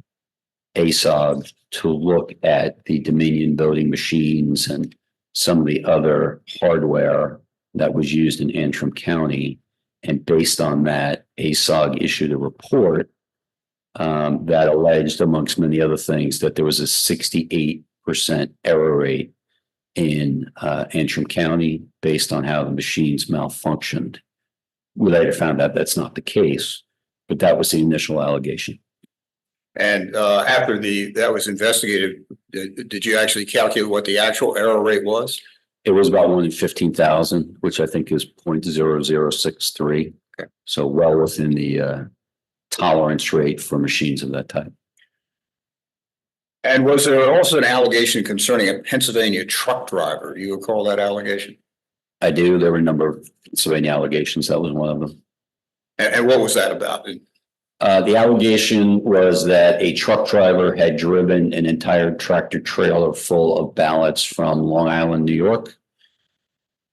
ASOG to look at the Dominion voting machines and some of the other hardware that was used in Antrim County. And based on that, ASOG issued a report that alleged, amongst many other things, that there was a 68% error rate in Antrim County based on how the machines malfunctioned. We later found out that's not the case, but that was the initial allegation. And after that was investigated, did you actually calculate what the actual error rate was? It was about 1 in 15,000, which I think is 0.0063. Okay. So well within the tolerance rate for machines of that type. And was there also an allegation concerning a Pennsylvania truck driver? Do you recall that allegation? I do. There were a number of Pennsylvania allegations. That was one of them. And what was that about? The allegation was that a truck driver had driven an entire tractor trailer full of ballots from Long Island, New York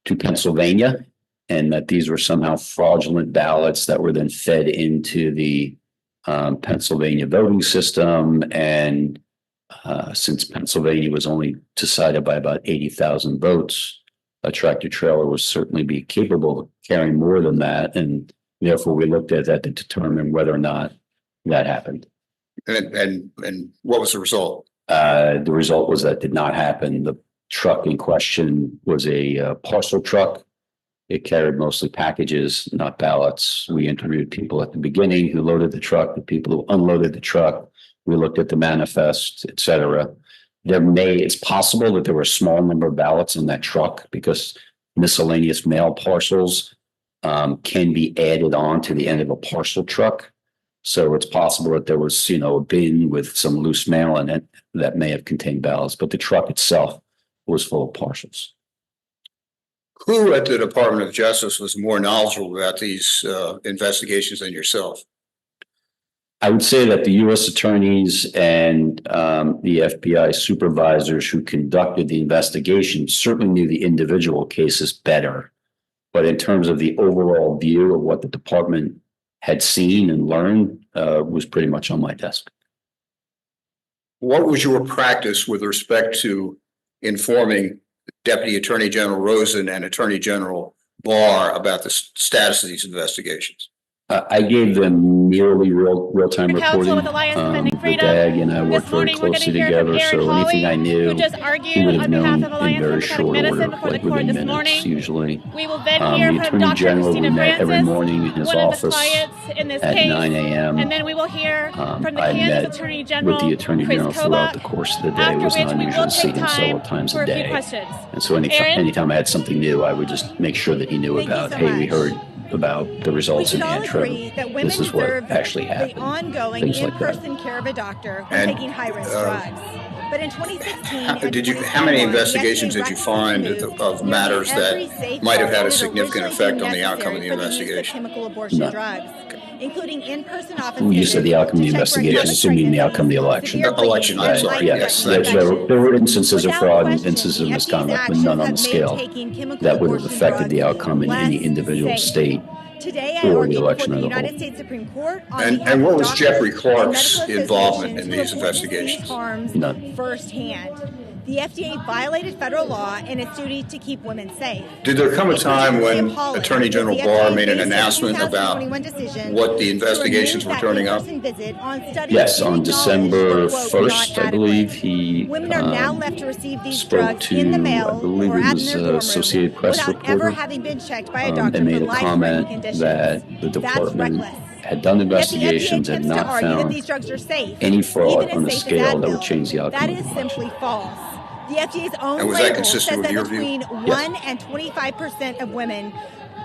to Pennsylvania, and that these were somehow fraudulent ballots that were then fed into the Pennsylvania voting system. And since Pennsylvania was only decided by about 80,000 votes, a tractor trailer would certainly be capable of carrying more than that. And therefore, we looked at that to determine whether or not that happened. And what was the result? The result was that did not happen. The truck in question was a parcel truck. It carried mostly packages, not ballots. We interviewed people at the beginning who loaded the truck, the people who unloaded the truck. We looked at the manifest, et cetera. It's possible that there were a small number of ballots in that truck because miscellaneous mail parcels can be added on to the end of a parcel truck. So it's possible that there was, a bin with some loose mail in it that may have contained ballots, but the truck itself was full of parcels. Who at the Department of Justice was more knowledgeable about these investigations than yourself? I would say that the U.S. attorneys and the FBI supervisors who conducted the investigation certainly knew the individual cases better. But in terms of the overall view of what the department had seen and learned, was pretty much on my desk. What was your practice with respect to informing Deputy Attorney General Rosen and Attorney General Barr about the status of these investigations? I gave them nearly real-time Council reporting. with Alliance Defending The Freedom. DAG and I This worked very morning, we're closely gonna hear from together, Aaron so anything Hawley, I knew, who just he argued would have on behalf known of in Alliance very Democratic short Medicine order, before the like court within this minutes, morning. usually. We will then The hear from Attorney Dr. General, we Christina met every Francis, morning in his one of the office clients in this at case. 9 a.m. And then we will hear from the I met Kansas Attorney General, with the Attorney Chris General throughout the Kobach, course of the day. It after was which not we unusual will to see take him several time times for a a few day. questions. And so Aaron? anytime I had something new, I would just make sure that he knew Thank you about, so hey, we much. heard about the We results in should all Antrim. agree that women This is what deserve actually the happened. ongoing Things like that. in-person care of a doctor when And, taking high-risk drugs. But in 2016 and How many 2021, investigations the did you FDA find removed of nearly matters every that safeguard might have had a that significant originally effect deemed on the outcome of the necessary for use investigation? chemical abortion None. drugs, including in-person office When you said the outcome of the visits to check for investigation, unwanted assuming the outcome of the pregnancies, election. severe bleeding, Election, I'm and sorry, Yes, life-threatening there infections. were instances of Without fraud and question, instances of the FDA's misconduct, but actions none on have the made scale taking chemical that would have abortion affected the drugs outcome in any less individual safe. state. Today, I or the argue before election the as a United whole. States Supreme Court on And behalf what of was doctors Jeffrey and Clark's medical involvement associations in who these have witnessed these investigations? harms None. firsthand. The FDA violated federal law and its duty to keep women safe. Did there come a time when Appalling Attorney that General the Barr FDA made an based its announcement about 2021 decision what the to investigations remove were that turning up? in-person visit on studies Yes, it on acknowledged December were, quote, 1st, not I believe, adequate. he Women are now left to receive these spoke drugs in the to, mail I believe or it at was their dorm Associated room Press without ever reporter, having been checked by a doctor and made for a life-threatening comment conditions. that the That's department reckless. had done Yet the FDA investigations and attempts to not argue that found these drugs are safe, any fraud even on as the safe as scale that would Advil. change the outcome That of the is election. simply false. The FDA's own And was that label consistent says with that your view? between Yes. 1 and 25% of women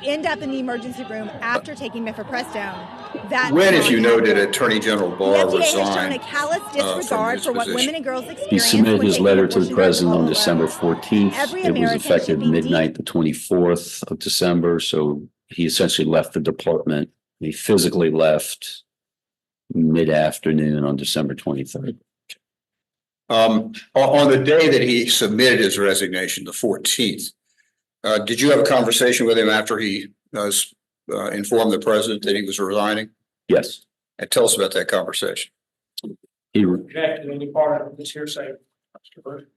end up in the emergency room after taking mifepristone. That's When, if you know, did accurate. Attorney General The Barr FDA has shown resign? a callous from disregard his for what position? women and girls experience. He submitted when his taking letter to the abortion drugs president all on alone. December 14th. Every It was American should effective be midnight, the 24th of December. So he essentially left the department. He physically left mid-afternoon on December 23rd. On the day that he submitted his resignation, the 14th, did you have a conversation with him after he informed the president that he was resigning? Yes, And tell us about that conversation. he, Object to any part of this hearsay, Mr. Burke?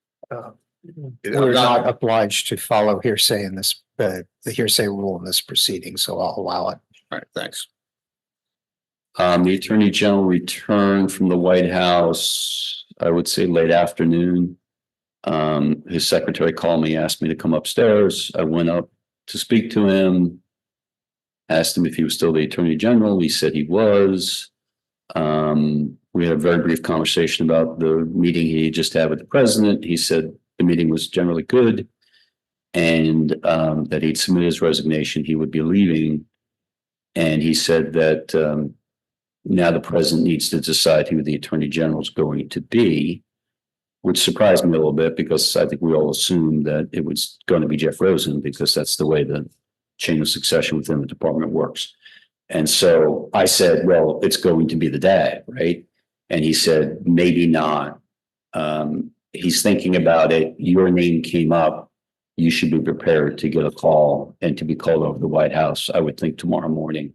We're not obliged to follow hearsay in this, the hearsay rule in this proceeding, so I'll allow it. All right, thanks. the Attorney General returned from the White House, I would say late afternoon. His secretary called me, asked me to come upstairs. I went up to speak to him, asked him if he was still the Attorney General. He said he was. We had a very brief conversation about the meeting he just had with the president. He said the meeting was generally good and that he'd submit his resignation, he would be leaving. And he said that now the president needs to decide who the Attorney General is going to be, which surprised me a little bit because I think we all assumed that it was going to be Jeff Rosen because that's the way the chain of succession within the department works. And so I said, well, it's going to be the DAG, right? And he said, maybe not. He's thinking about it. Your name came up. You should be prepared to get a call and to be called over to the White House, I would think tomorrow morning,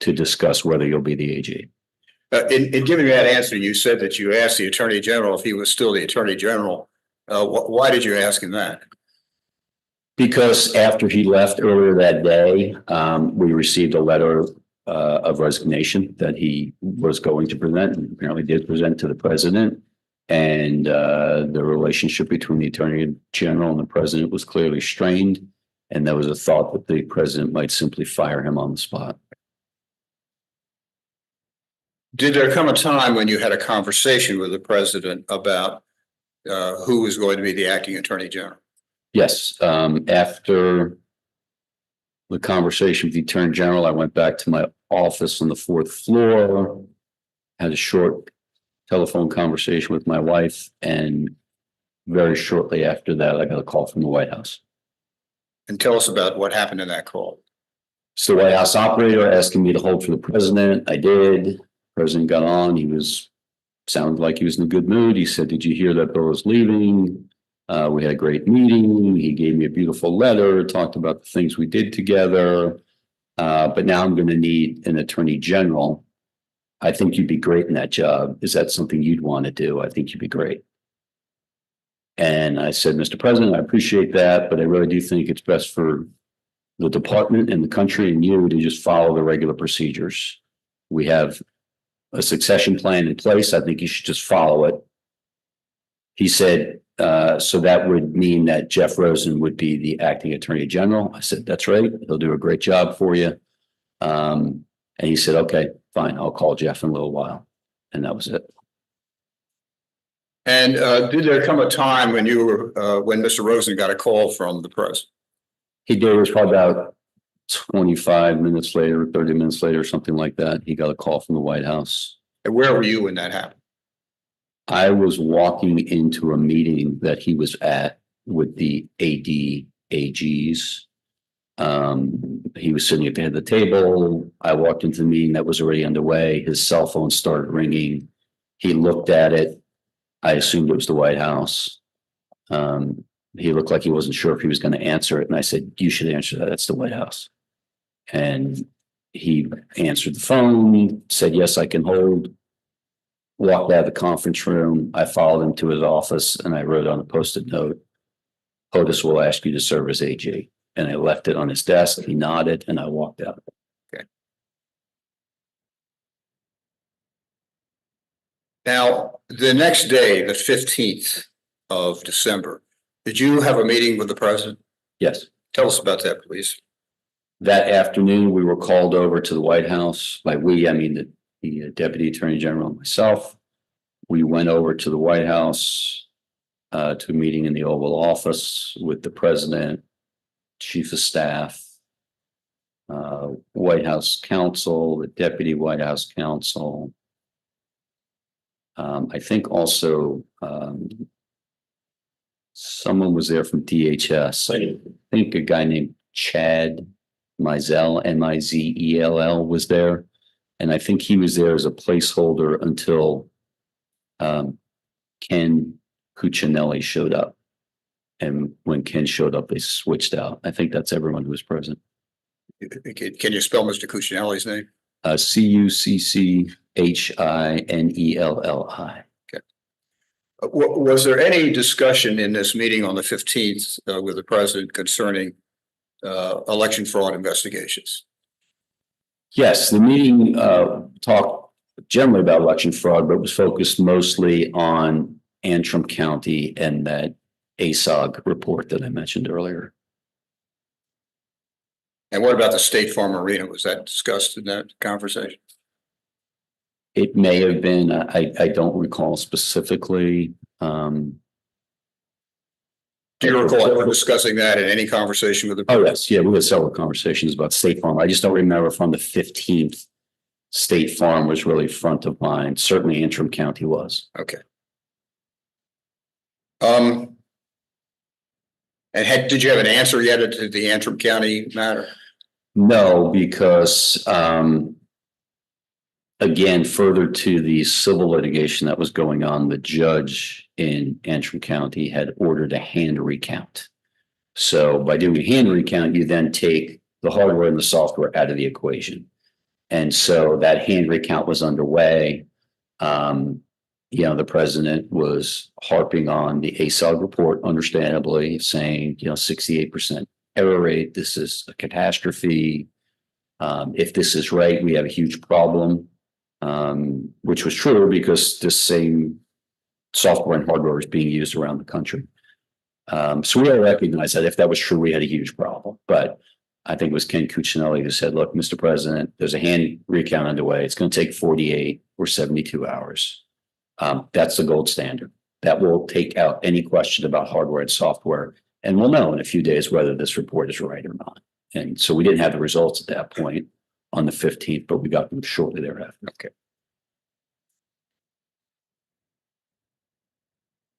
to discuss whether you'll be the AG. In giving that answer, you said that you asked the Attorney General if he was still the Attorney General. Why did you ask him that? Because after he left earlier that day, we received a letter of resignation that he was going to present and apparently did present to the president. And the relationship between the Attorney General and the president was clearly strained. And there was a thought that the president might simply fire him on the spot. Did there come a time when you had a conversation with the president about who was going to be the acting Attorney General? Yes, after the conversation with the Attorney General, I went back to my office on the 4th floor, had a short telephone conversation with my wife, and very shortly after that, I got a call from the White House. And tell us about what happened in that call. It's the White House operator asking me to hold for the president. I did. President got on, sounded like he was in a good mood. He said, "Did you hear that Bill is leaving? We had a great meeting. He gave me a beautiful letter, talked about the things we did together. But now I'm going to need an attorney general. I think you'd be great in that job. Is that something you'd want to do? I think you'd be great." And I said, "Mr. President, I appreciate that, but I really do think it's best for the department and the country and you to just follow the regular procedures. We have a succession plan in place. I think you should just follow it." He said, "So that would mean that Jeff Rosen would be the acting attorney general?" I said, "That's right. He'll do a great job for you." And he said, "Okay, fine. I'll call Jeff in a little while." And that was it. And did there come a time when when Mr. Rosen got a call from the president? He did. It was probably about 25 minutes later, 30 minutes later, something like that. He got a call from the White House. And where were you when that happened? I was walking into a meeting that he was at with the AGs. He was sitting at the head of the table. I walked into the meeting that was already underway. His cell phone started ringing. He looked at it. I assumed it was the White House. He looked like he wasn't sure if he was going to answer it. And I said, "You should answer that. That's the White House." And he answered the phone, said, "Yes, I can hold." Walked out of the conference room. I followed him to his office and I wrote on a Post-it note, "POTUS will ask you to serve as AG." And I left it on his desk. He nodded and I walked out. Okay. Now, the next day, the 15th of December, did you have a meeting with the president? Yes. Tell us about that, please. That afternoon, we were called over to the White House. By we, I mean the Deputy Attorney General and myself. We went over to the White House to a meeting in the Oval Office with the President, Chief of Staff, White House Counsel, the Deputy White House Counsel. I think also someone was there from DHS. I think a guy named Chad Mizell, Mizell, was there. And I think he was there as a placeholder until Ken Cuccinelli showed up. And when Ken showed up, they switched out. I think that's everyone who was present. Can you spell Mr. Cuccinelli's name? Cuccinelli. Okay. Was there any discussion in this meeting on the 15th with the president concerning election fraud investigations? Yes, the meeting talked generally about election fraud, but was focused mostly on Antrim County and that ASOG report that I mentioned earlier. And what about the State Farm Arena? Was that discussed in that conversation? It may have been. I don't recall specifically. Do you recall ever discussing that in any conversation with the? Oh, yes. Yeah, we had several conversations about State Farm. I just don't remember from the 15th. State Farm was really front of mind. Certainly Antrim County was. Okay. And did you have an answer yet to the Antrim County matter? No, because again, further to the civil litigation that was going on, the judge in Antrim County had ordered a hand recount. So by doing a hand recount, you then take the hardware and the software out of the equation. And so that hand recount was underway. The president was harping on the ASOG report, understandably, saying, 68% error rate. This is a catastrophe. If this is right, we have a huge problem, which was true because this same software and hardware is being used around the country. So we all recognize that if that was true, we had a huge problem. But I think it was Ken Cuccinelli who said, "Look, Mr. President, there's a hand recount underway. It's going to take 48 or 72 hours. That's the gold standard. That will take out any question about hardware and software. And we'll know in a few days whether this report is right or not." And so we didn't have the results at that point on the 15th, but we got them shortly thereafter. Okay.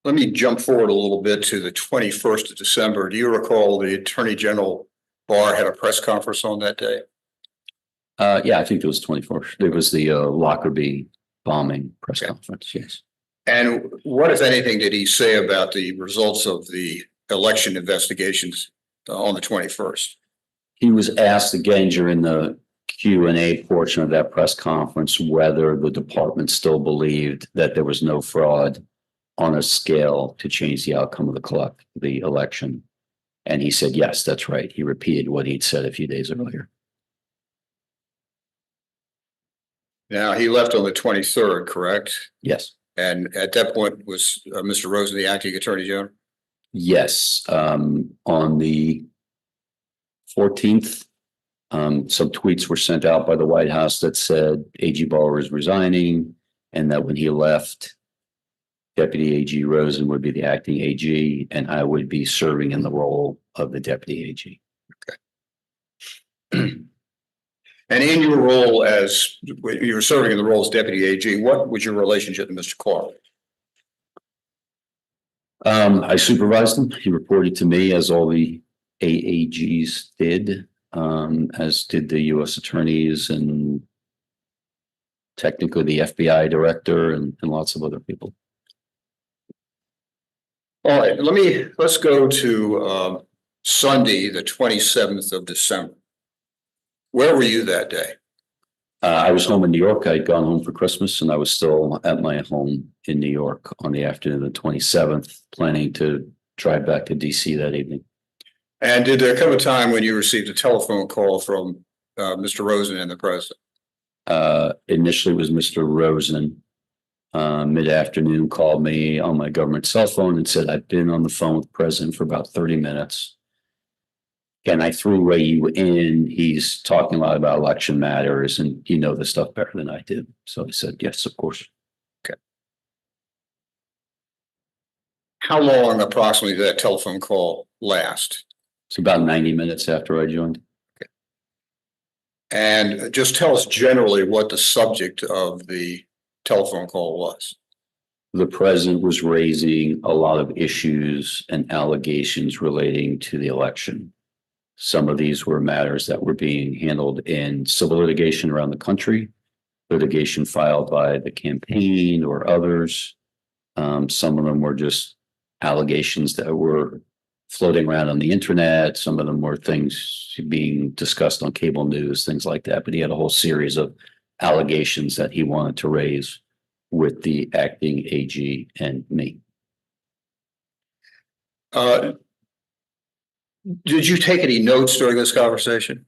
Let me jump forward a little bit to the 21st of December. Do you recall the Attorney General Barr had a press conference on that day? Yeah, I think it was 24th. There was the Lockerbie bombing press conference, yes. And what, if anything, did he say about the results of the election investigations on the 21st? He was asked again during the Q&A portion of that press conference whether the department still believed that there was no fraud on a scale to change the outcome of the election. And he said, yes, that's right. He repeated what he'd said a few days earlier. Now, he left on the 23rd, correct? Yes. And at that point was Mr. Rosen the acting attorney general? Yes. On the 14th, some tweets were sent out by the White House that said AG Barr was resigning and that when he left, Deputy AG Rosen would be the acting AG and I would be serving in the role of the Deputy AG. Okay. And in your role as, you were serving in the role as Deputy AG, what was your relationship to Mr. Clark? I supervised him. He reported to me as all the AAGs did, as did the U.S. attorneys and technically the FBI director and lots of other people. All right, let's go to Sunday, the 27th of December. Where were you that day? I was home in New York. I'd gone home for Christmas and I was still at my home in New York on the afternoon of the 27th, planning to drive back to DC that evening. And did there come a time when you received a telephone call from Mr. Rosen and the president? Initially it was Mr. Rosen, mid-afternoon called me on my government cell phone and said, I've been on the phone with the president for about 30 minutes. Can I throw Ray you in? He's talking a lot about election matters and you know this stuff better than I did. So he said, yes, of course. Okay. How long approximately did that telephone call last? It's about 90 minutes after I joined. Okay. And just tell us generally what the subject of the telephone call was. The president was raising a lot of issues and allegations relating to the election. Some of these were matters that were being handled in civil litigation around the country, litigation filed by the campaign or others. Some of them were just allegations that were floating around on the internet. Some of them were things being discussed on cable news, things like that. But he had a whole series of allegations that he wanted to raise with the acting AG and me. Did you take any notes during this conversation?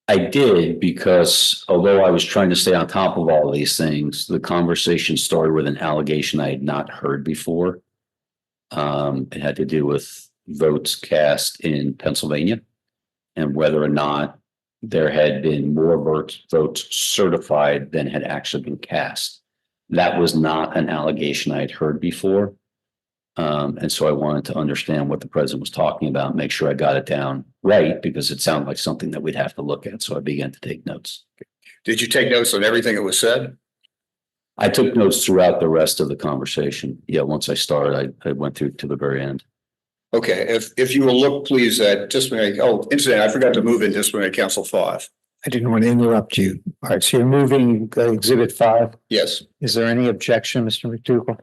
I did, because although I was trying to stay on top of all of these things, the conversation started with an allegation I had not heard before. It had to do with votes cast in Pennsylvania and whether or not there had been more votes certified than had actually been cast. That was not an allegation I had heard before. And so I wanted to understand what the president was talking about, make sure I got it down right, because it sounded like something that we'd have to look at. So I began to take notes. Did you take notes on everything that was said? I took notes throughout the rest of the conversation. Yeah, once I started, I went through to the very end. Okay, if you will look, please, at disciplinary, incident, I forgot to move in disciplinary council 5. I didn't want to interrupt you. All right, so you're moving exhibit 5. Yes. Is there any objection, Mr. McDougall?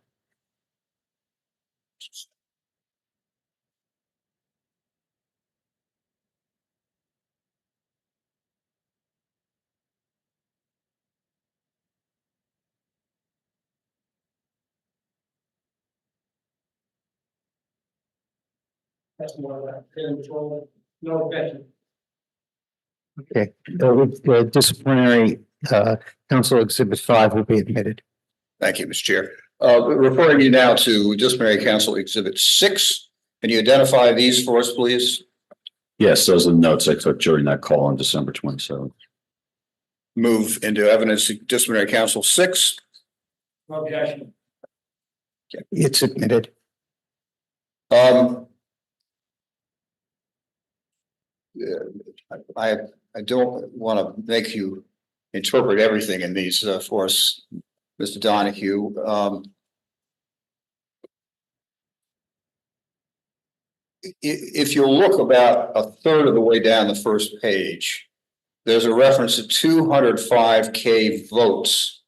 That's more of that control, no objection. Okay, the disciplinary council exhibit 5 will be admitted. Thank you, Mr. Chair. Referring you now to disciplinary council exhibit 6. Can you identify these for us, please? Yes, those are the notes I took during that call on December 27th. Move into evidence disciplinary council 6. No objection. It's admitted. I don't want to make you interpret everything in these for us, Mr. Donahue. If you look about a third of the way down the first page, there's a reference to 205K votes.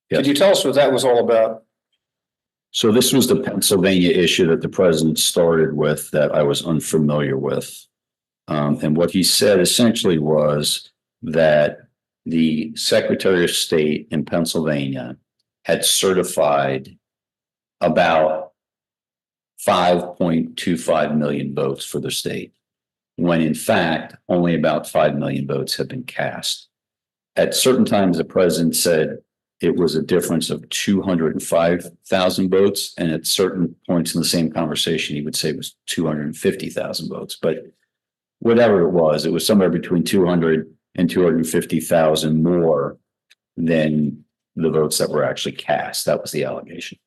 Yes. Could you tell us what that was all about? So this was the Pennsylvania issue that the president started with that I was unfamiliar with. And what he said essentially was that the Secretary of State in Pennsylvania had certified about 5.25 million votes for the state, when in fact, only about 5 million votes have been cast. At certain times, the president said it was a difference of 205,000 votes. And at certain points in the same conversation, he would say it was 250,000 votes. But whatever it was somewhere between 200 and 250,000 more than the votes that were actually cast. That was the allegation.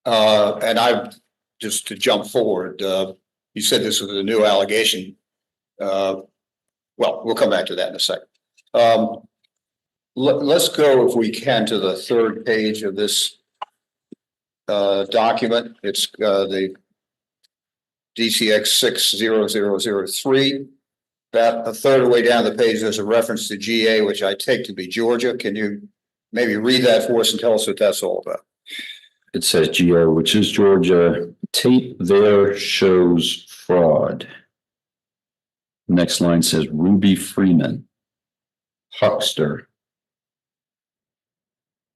And just to jump forward, you said this was a new allegation. Well, we'll come back to that in a second. Let's go, if we can, to the third page of this document. It's the DCX 60003. About a third of the way down the page, there's a reference to GA, which I take to be Georgia. Can you maybe read that for us and tell us what that's all about? It says GO, which is Georgia. Tape there shows fraud. Next line says Ruby Freeman, huckster.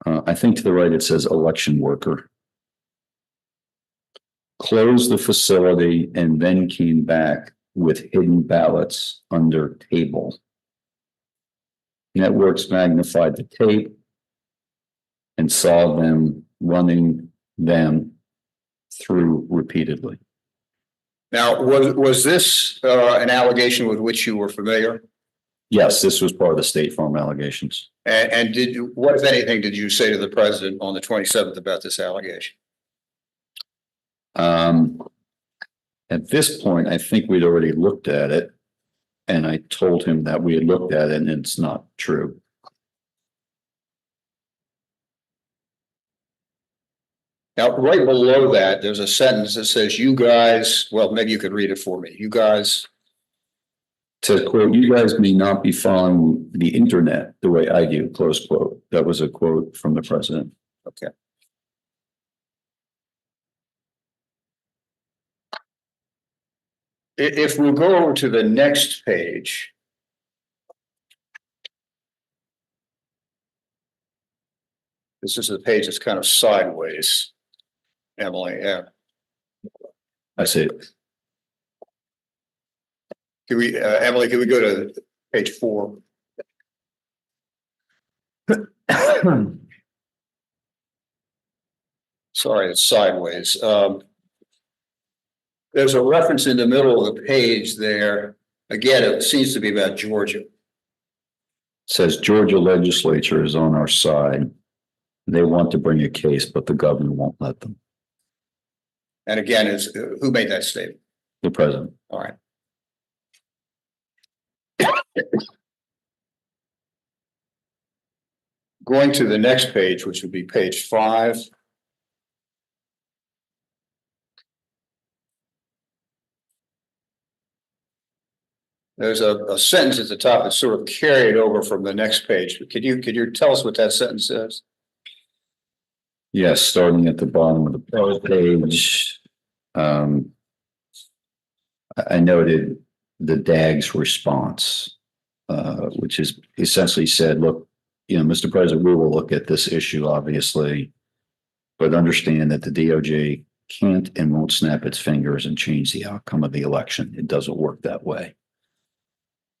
I think to the right it says election worker. Closed the facility and then came back with hidden ballots under table. Networks magnified the tape and saw them running them through repeatedly. Now, was this an allegation with which you were familiar? Yes, this was part of the State Farm allegations. And what, if anything, did you say to the president on the 27th about this allegation? At this point, I think we'd already looked at it. And I told him that we had looked at it and it's not true. Now, right below that, there's a sentence that says, you guys, well, maybe you could read it for me. You guys. To quote, you guys may not be following the internet the way I do, close quote. That was a quote from the president. Okay. If we go over to the next page. This is the page that's kind of sideways. Emily, yeah. I see it. Can we, Emily, can we go to page 4? Sorry, it's sideways. There's a reference in the middle of the page there. Again, it seems to be about Georgia. It says Georgia legislature is on our side. They want to bring a case, but the governor won't let them. And again, who made that statement? The president. All right. Going to the next page, which would be page 5. There's a sentence at the top that's sort of carried over from the next page. Could you tell us what that sentence says? Yes, starting at the bottom of the page. I noted the DAG's response, which is essentially said, look, Mr. President, we will look at this issue, obviously, but understand that the DOJ can't and won't snap its fingers and change the outcome of the election. It doesn't work that way.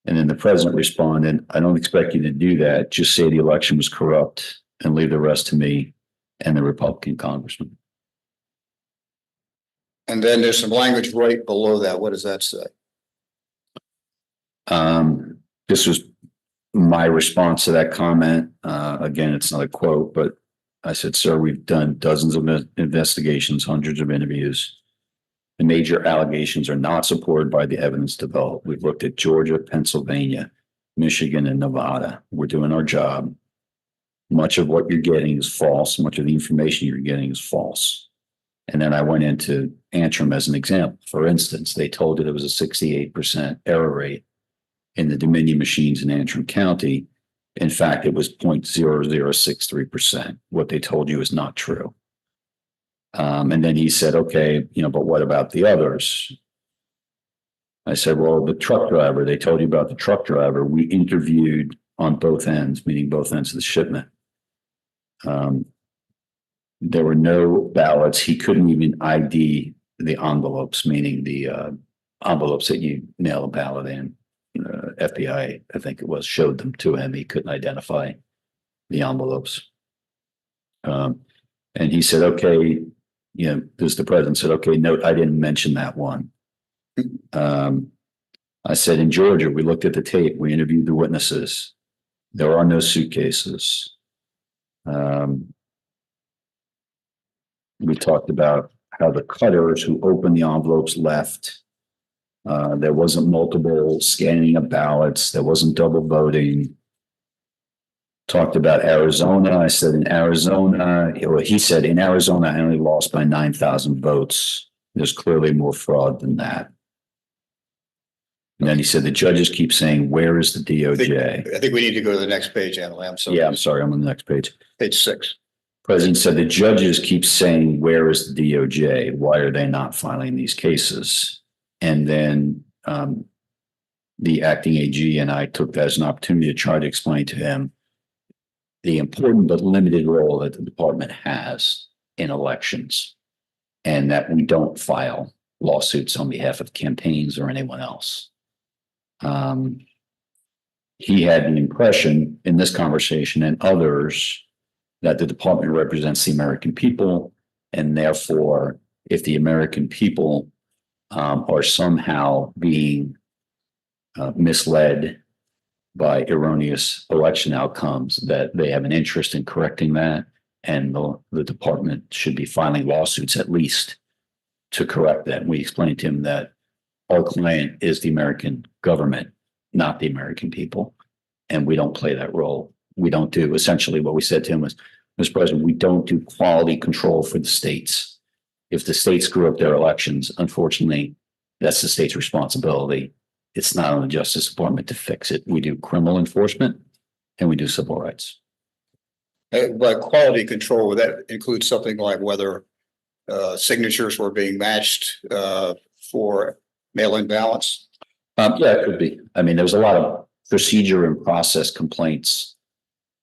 And then the president responded, I don't expect you to do that. Just say the election was corrupt and leave the rest to me and the Republican congressman. And then there's some language right below that. What does that say? This was my response to that comment. Again, it's not a quote, but I said, sir, we've done dozens of investigations, hundreds of interviews. The major allegations are not supported by the evidence developed. We've looked at Georgia, Pennsylvania, Michigan, and Nevada. We're doing our job. Much of what you're getting is false. Much of the information you're getting is false. And then I went into Antrim as an example. For instance, they told you there was a 68% error rate in the Dominion machines in Antrim County. In fact, it was 0.0063%. What they told you is not true. And then he said, okay, but what about the others? I said, well, the truck driver, they told you about the truck driver. We interviewed on both ends, meaning both ends of the shipment. There were no ballots. He couldn't even ID the envelopes, meaning the envelopes that you mail a ballot in. FBI, I think it was, showed them to him. He couldn't identify the envelopes. And he said, okay, the president said, okay, note, I didn't mention that one. I said, in Georgia, we looked at the tape, we interviewed the witnesses. There are no suitcases. We talked about how the cutters who opened the envelopes left. There wasn't multiple scanning of ballots. There wasn't double voting. Talked about Arizona. I said in Arizona, he said in Arizona, I only lost by 9,000 votes. There's clearly more fraud than that. And then he said the judges keep saying, where is the DOJ? I think we need to go to the next page, Annalee. I'm sorry. Yeah, I'm sorry. I'm on the next page. Page 6. President said the judges keep saying, where is the DOJ? Why are they not filing these cases? And then the acting AG and I took that as an opportunity to try to explain to him the important but limited role that the department has in elections, and that we don't file lawsuits on behalf of campaigns or anyone else. He had the impression in this conversation and others that the department represents the American people, and therefore, if the American people are somehow being misled by erroneous election outcomes, that they have an interest in correcting that, and the department should be filing lawsuits at least to correct that. And we explained to him that our client is the American government, not the American people, and we don't play that role. We don't do, essentially what we said to him was, Mr. President, we don't do quality control for the states. If the states screw up their elections, unfortunately, that's the state's responsibility. It's not on the Justice Department to fix it. We do criminal enforcement and we do civil rights. By quality control, would that include something like whether signatures were being matched for mail-in ballots? Yeah, it could be. I mean, there was a lot of procedure and process complaints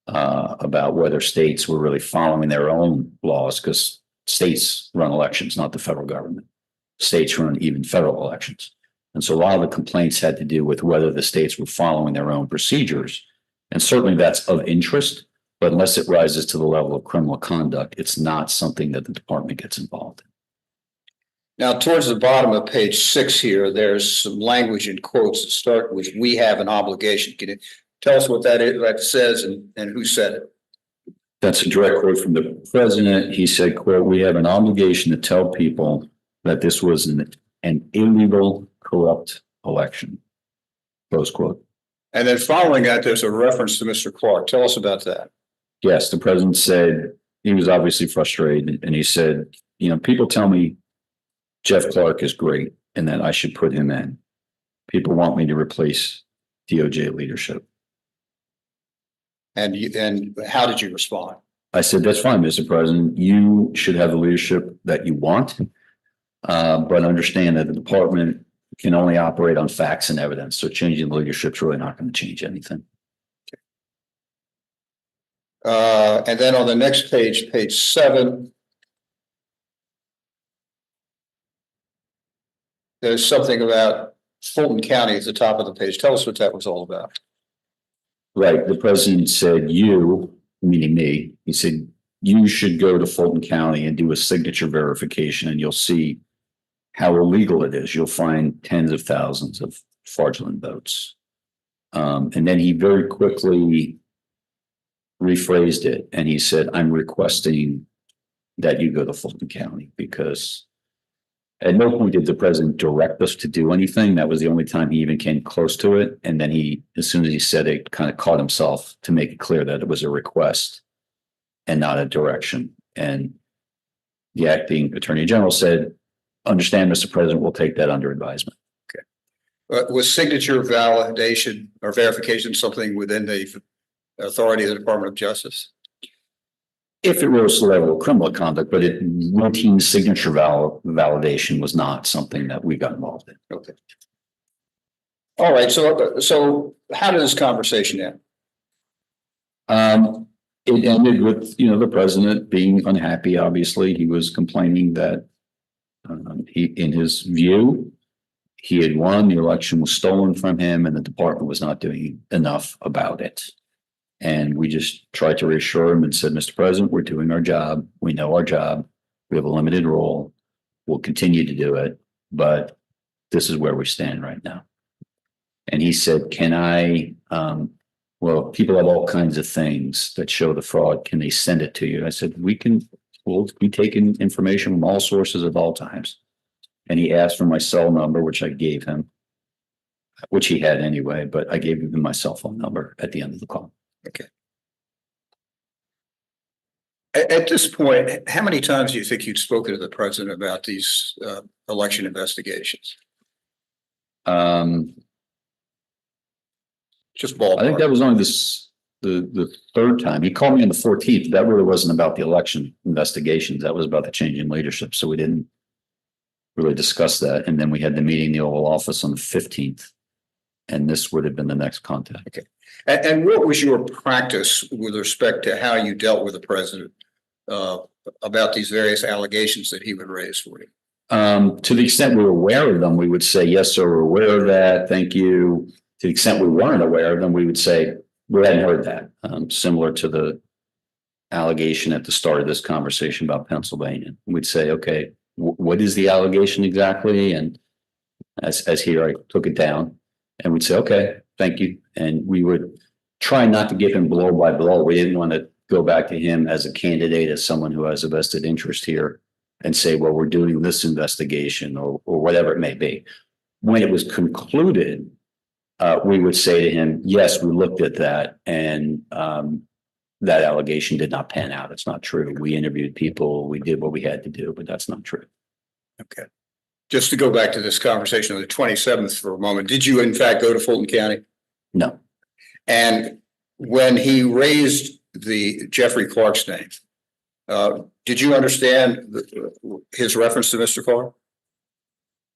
about whether states were really following their own laws, because states run elections, not the federal government. States run even federal elections. And so a lot of the complaints had to do with whether the states were following their own procedures. And certainly that's of interest, but unless it rises to the level of criminal conduct, it's not something that the department gets involved in. Now, towards the bottom of page 6 here, there's some language in quotes that start with, we have an obligation. Can you tell us what that is, what it says, and who said it? That's a direct quote from the president. He said, quote, we have an obligation to tell people that this was an illegal, corrupt election, close quote. And then following that, there's a reference to Mr. Clark. Tell us about that. Yes, the president said he was obviously frustrated, and he said, people tell me Jeff Clark is great and that I should put him in. People want me to replace DOJ leadership. And how did you respond? I said, that's fine, Mr. President. You should have the leadership that you want, but understand that the department can only operate on facts and evidence. So changing the leadership is really not going to change anything. And then on the next page, page 7, there's something about Fulton County at the top of the page. Tell us what that was all about. Right. The president said, you, meaning me, he said, you should go to Fulton County and do a signature verification, and you'll see how illegal it is. You'll find tens of thousands of fraudulent votes. And then he very quickly rephrased it, and he said, I'm requesting that you go to Fulton County, because at no point did the president direct us to do anything. That was the only time he even came close to it. And then he, as soon as he said it, kind of caught himself to make it clear that it was a request and not a direction. And the acting attorney general said, understand, Mr. President, we'll take that under advisement. Was signature validation or verification something within the authority of the Department of Justice? If it rose to the level of criminal conduct, but routine signature validation was not something that we got involved in. Okay. All right, so how did this conversation end? It ended with, the president being unhappy. Obviously, he was complaining that in his view, he had won, the election was stolen from him, and the department was not doing enough about it. And we just tried to reassure him and said, Mr. President, we're doing our job. We know our job. We have a limited role. We'll continue to do it, but this is where we stand right now. And he said, can I, well, people have all kinds of things that show the fraud. Can they send it to you? I said, we'll be taking information from all sources at all times. And he asked for my cell number, which I gave him, which he had anyway, but I gave him my cell phone number at the end of the call. Okay. At this point, how many times do you think you'd spoken to the president about these election investigations? Just ballpark. I think that was only the third time. He called me on the 14th. That really wasn't about the election investigations. That was about the change in leadership. So we didn't really discuss that. And then we had the meeting in the Oval Office on the 15th. And this would have been the next contact. Okay. And what was your practice with respect to how you dealt with the president about these various allegations that he would raise for you? To the extent we were aware of them, we would say, yes, sir, we're aware of that. Thank you. To the extent we weren't aware of them, we would say, we hadn't heard that. Similar to the allegation at the start of this conversation about Pennsylvania. We'd say, okay, what is the allegation exactly? And as here, I took it down and we'd say, okay, thank you. And we would try not to give him blow by blow. We didn't want to go back to him as a candidate, as someone who has a vested interest here and say, well, we're doing this investigation or whatever it may be. When it was concluded, we would say to him, yes, we looked at that and that allegation did not pan out. It's not true. We interviewed people. We did what we had to do, but that's not true. Okay. Just to go back to this conversation on the 27th for a moment, did you in fact go to Fulton County? No. And when he raised the Jeffrey Clark's name, did you understand his reference to Mr. Clark?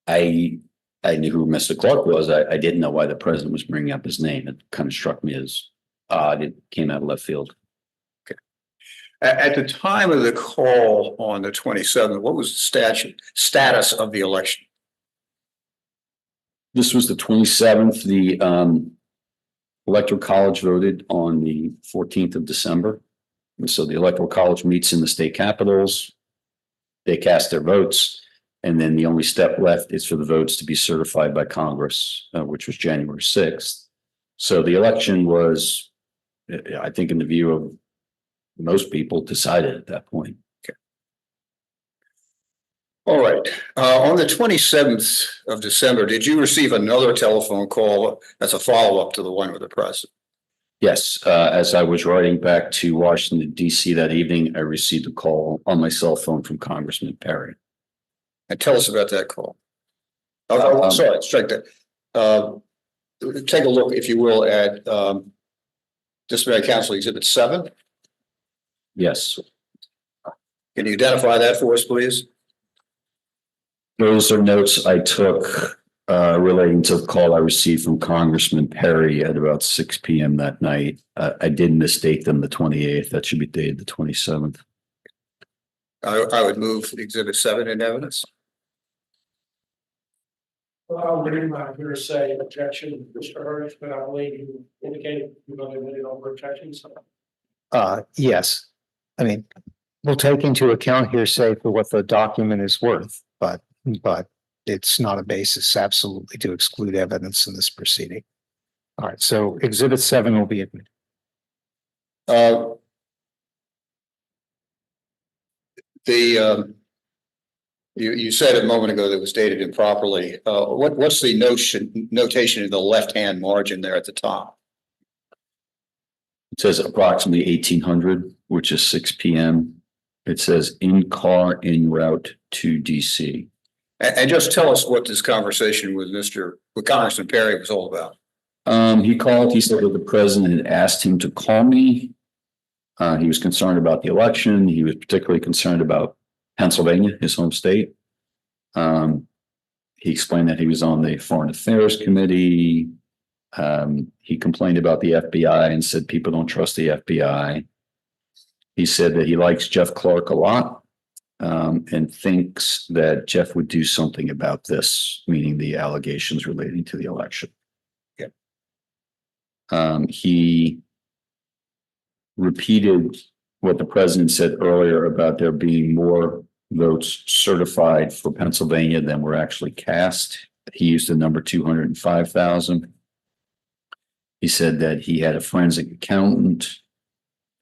I knew who Mr. Clark was. I didn't know why the president was bringing up his name. It kind of struck me as odd. It came out of left field. Okay. At the time of the call on the 27th, what was the status of the election? This was the 27th. The Electoral College voted on the 14th of December. And so the Electoral College meets in the state capitals. They cast their votes. And then the only step left is for the votes to be certified by Congress, which was January 6th. So the election was, I think, in the view of most people, decided at that point. Okay. All right. On the 27th of December, did you receive another telephone call as a follow-up to the one with the president? Yes. As I was riding back to Washington, D.C. that evening, I received a call on my cell phone from Congressman Perry. And tell us about that call. Oh, sorry, strike that. Take a look, if you will, at Disciplinary Council Exhibit 7. Yes. Can you identify that for us, please? Those are notes I took relating to the call I received from Congressman Perry at about 6 p.m. that night. I did mistake them the 28th. That should be dated the 27th. I would move Exhibit 7 in evidence. Well, I'll read my hearsay objection, Mr. Hirsch, but I believe you indicated you're going to admit it over objection. So Yes. I mean, we'll take into account hearsay for what the document is worth, but it's not a basis absolutely to exclude evidence in this proceeding. All right, so Exhibit 7 will be admitted. You said a moment ago that it was dated improperly. What's the notation in the left-hand margin there at the top? It says approximately 1800, which is 6 p.m. It says in car en route to DC. And just tell us what this conversation with Congressman Perry was all about. He called, he said that the president had asked him to call me. He was concerned about the election. He was particularly concerned about Pennsylvania, his home state. He explained that he was on the Foreign Affairs Committee. He complained about the FBI and said people don't trust the FBI. He said that he likes Jeff Clark a lot, and thinks that Jeff would do something about this, meaning the allegations relating to the election. He repeated what the president said earlier about there being more votes certified for Pennsylvania than were actually cast. He used the number 205,000. He said that he had a forensic accountant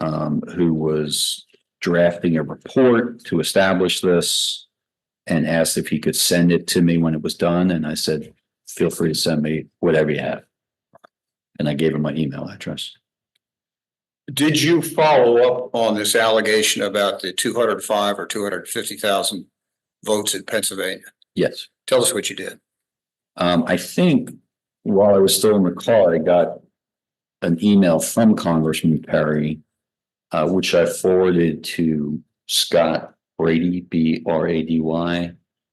who was drafting a report to establish this, and asked if he could send it to me when it was done. And I said, feel free to send me whatever you have. And I gave him my email address. Did you follow up on this allegation about the 205 or 250,000 votes in Pennsylvania? Yes. Tell us what you did. I think while I was still in the car, I got an email from Congressman Perry, which I forwarded to Scott Brady, Brady.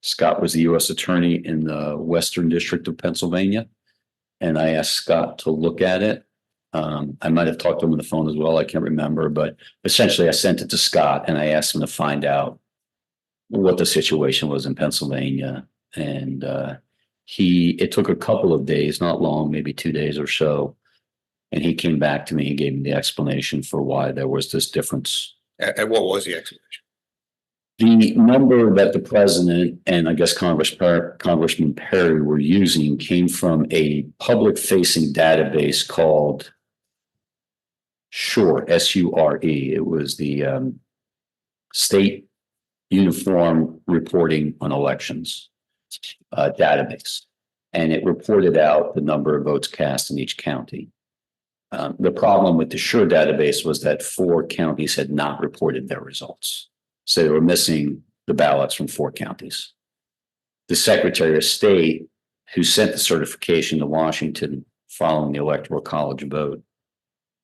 Scott was the U.S. attorney in the Western District of Pennsylvania. And I asked Scott to look at it. I might have talked to him on the phone as well. I can't remember, but essentially I sent it to Scott and I asked him to find out what the situation was in Pennsylvania. And it took a couple of days, not long, maybe 2 days or so. And he came back to me and gave me the explanation for why there was this difference. And what was the explanation? The number that the president and I guess Congressman Perry were using came from a public-facing database called SURE, S-U-R-E. It was the State Uniform Reporting on Elections database. And it reported out the number of votes cast in each county. The problem with the SURE database was that 4 counties had not reported their results. So they were missing the ballots from 4 counties. The Secretary of State, who sent the certification to Washington following the Electoral College vote,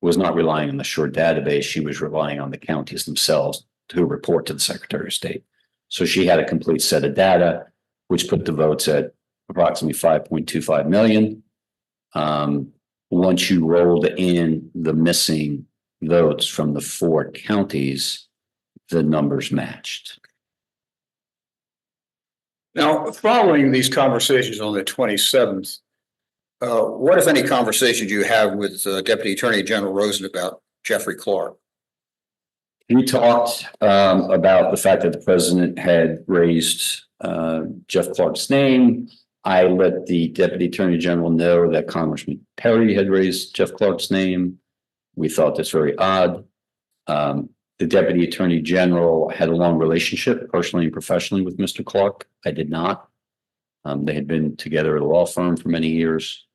was not relying on the SURE database. She was relying on the counties themselves to report to the Secretary of State. So she had a complete set of data, which put the votes at approximately 5.25 million. Once you rolled in the missing votes from the 4 counties, the numbers matched. Now, following these conversations on the 27th, what, if any, conversations you have with Deputy Attorney General Rosen about Jeffrey Clark? We talked about the fact that the president had raised Jeff Clark's name. I let the Deputy Attorney General know that Congressman Perry had raised Jeff Clark's name. We thought that's very odd. The Deputy Attorney General had a long relationship, personally and professionally, with Mr. Clark. I did not. They had been together at a law firm for many years.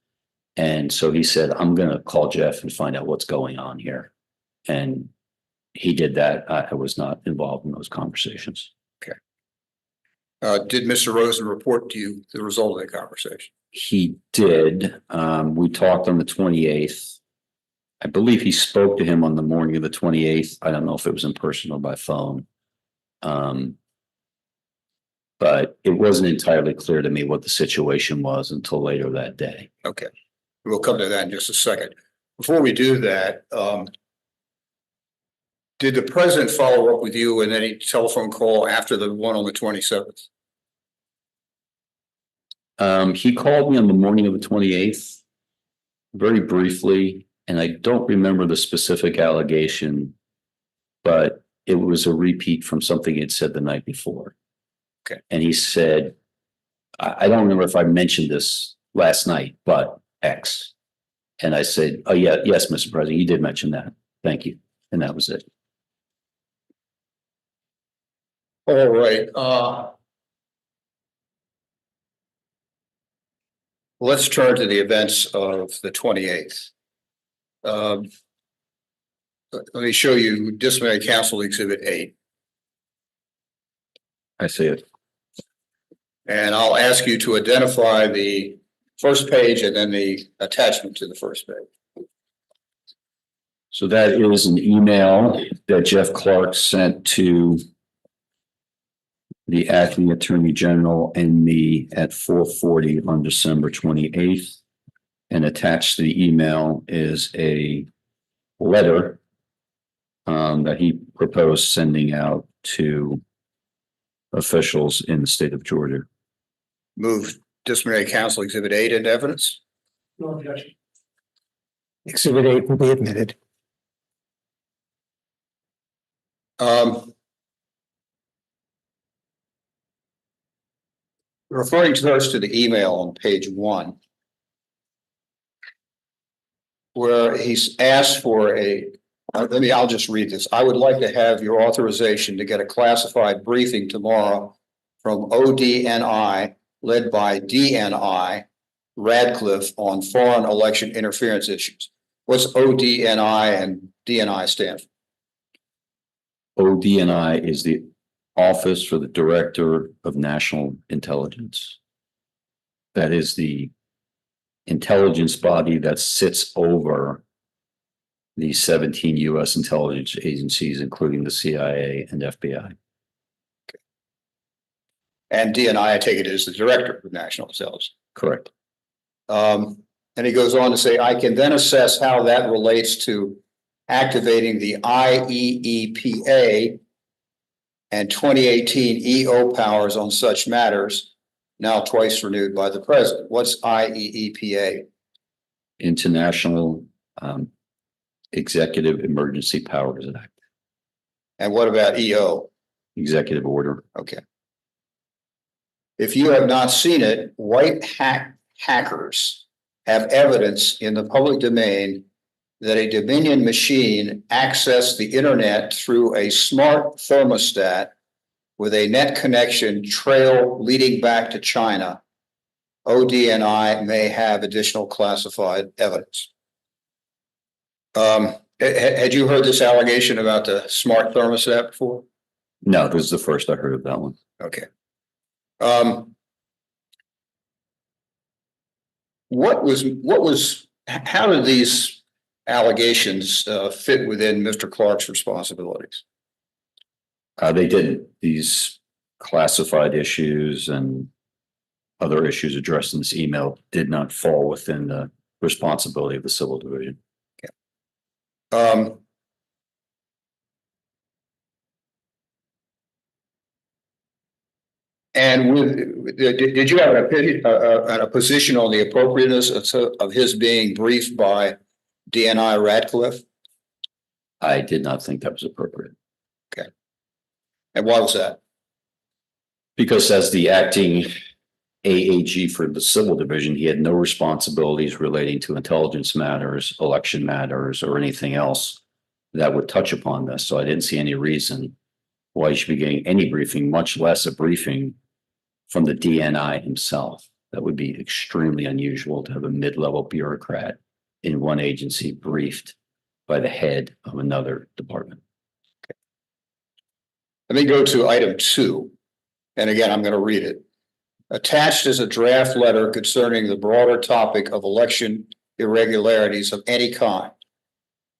And so he said, I'm going to call Jeff and find out what's going on here. And he did that. I was not involved in those conversations. Okay. Did Mr. Rosen report to you the result of that conversation? He did. We talked on the 28th. I believe he spoke to him on the morning of the 28th. I don't know if it was in person or by phone. But it wasn't entirely clear to me what the situation was until later that day. Okay. We'll come to that in just a second. Before we do that, did the president follow up with you in any telephone call after the one on the 27th? He called me on the morning of the 28th, very briefly. And I don't remember the specific allegation, but it was a repeat from something he'd said the night before. Okay. And he said, I don't remember if I mentioned this last night, but X. And I said, oh, yeah, yes, Mr. President, you did mention that. Thank you. And that was it. All right. Let's turn to the events of the 28th. Let me show you Disciplinary Council Exhibit 8. I see it. And I'll ask you to identify the first page and then the attachment to the first page. So that is an email that Jeff Clark sent to the acting attorney general and me at 4:40 on December 28th. And attached to the email is a letter that he proposed sending out to officials in the state of Georgia. Move disciplinary council exhibit 8 into evidence. No objection. Exhibit 8 will be admitted. Referring first to the email on page 1, where he's asked for I'll just read this. I would like to have your authorization to get a classified briefing tomorrow from ODNI, led by DNI Radcliffe, on foreign election interference issues. What's ODNI and DNI stand for? ODNI is the Office for the Director of National Intelligence. That is the intelligence body that sits over the 17 U.S. intelligence agencies, including the CIA and FBI. And DNI, I take it, is the Director of National Intelligence. Correct. And he goes on to say, I can then assess how that relates to activating the IEEPA and 2018 EO powers on such matters, now twice renewed by the president. What's IEEPA? International Executive Emergency Powers Act. And what about EO? Executive Order. Okay. If you have not seen it, white hackers have evidence in the public domain that a Dominion machine accessed the internet through a smart thermostat with a net connection trail leading back to China. ODNI may have additional classified evidence. Had you heard this allegation about the smart thermostat before? No, this is the first I heard of that one. Okay. How did these allegations fit within Mr. Clark's responsibilities? They did. These classified issues and other issues addressed in this email did not fall within the responsibility of the Civil Division. Okay. And did you have an opinion, a position on the appropriateness of his being briefed by DNI Radcliffe? I did not think that was appropriate. Okay. And why was that? Because as the acting AAG for the Civil Division, he had no responsibilities relating to intelligence matters, election matters, or anything else that would touch upon this. So I didn't see any reason why he should be getting any briefing, much less a briefing from the DNI himself. That would be extremely unusual to have a mid-level bureaucrat in one agency briefed by the head of another department. Okay. Let me go to item 2. And again, I'm going to read it. Attached is a draft letter concerning the broader topic of election irregularities of any kind.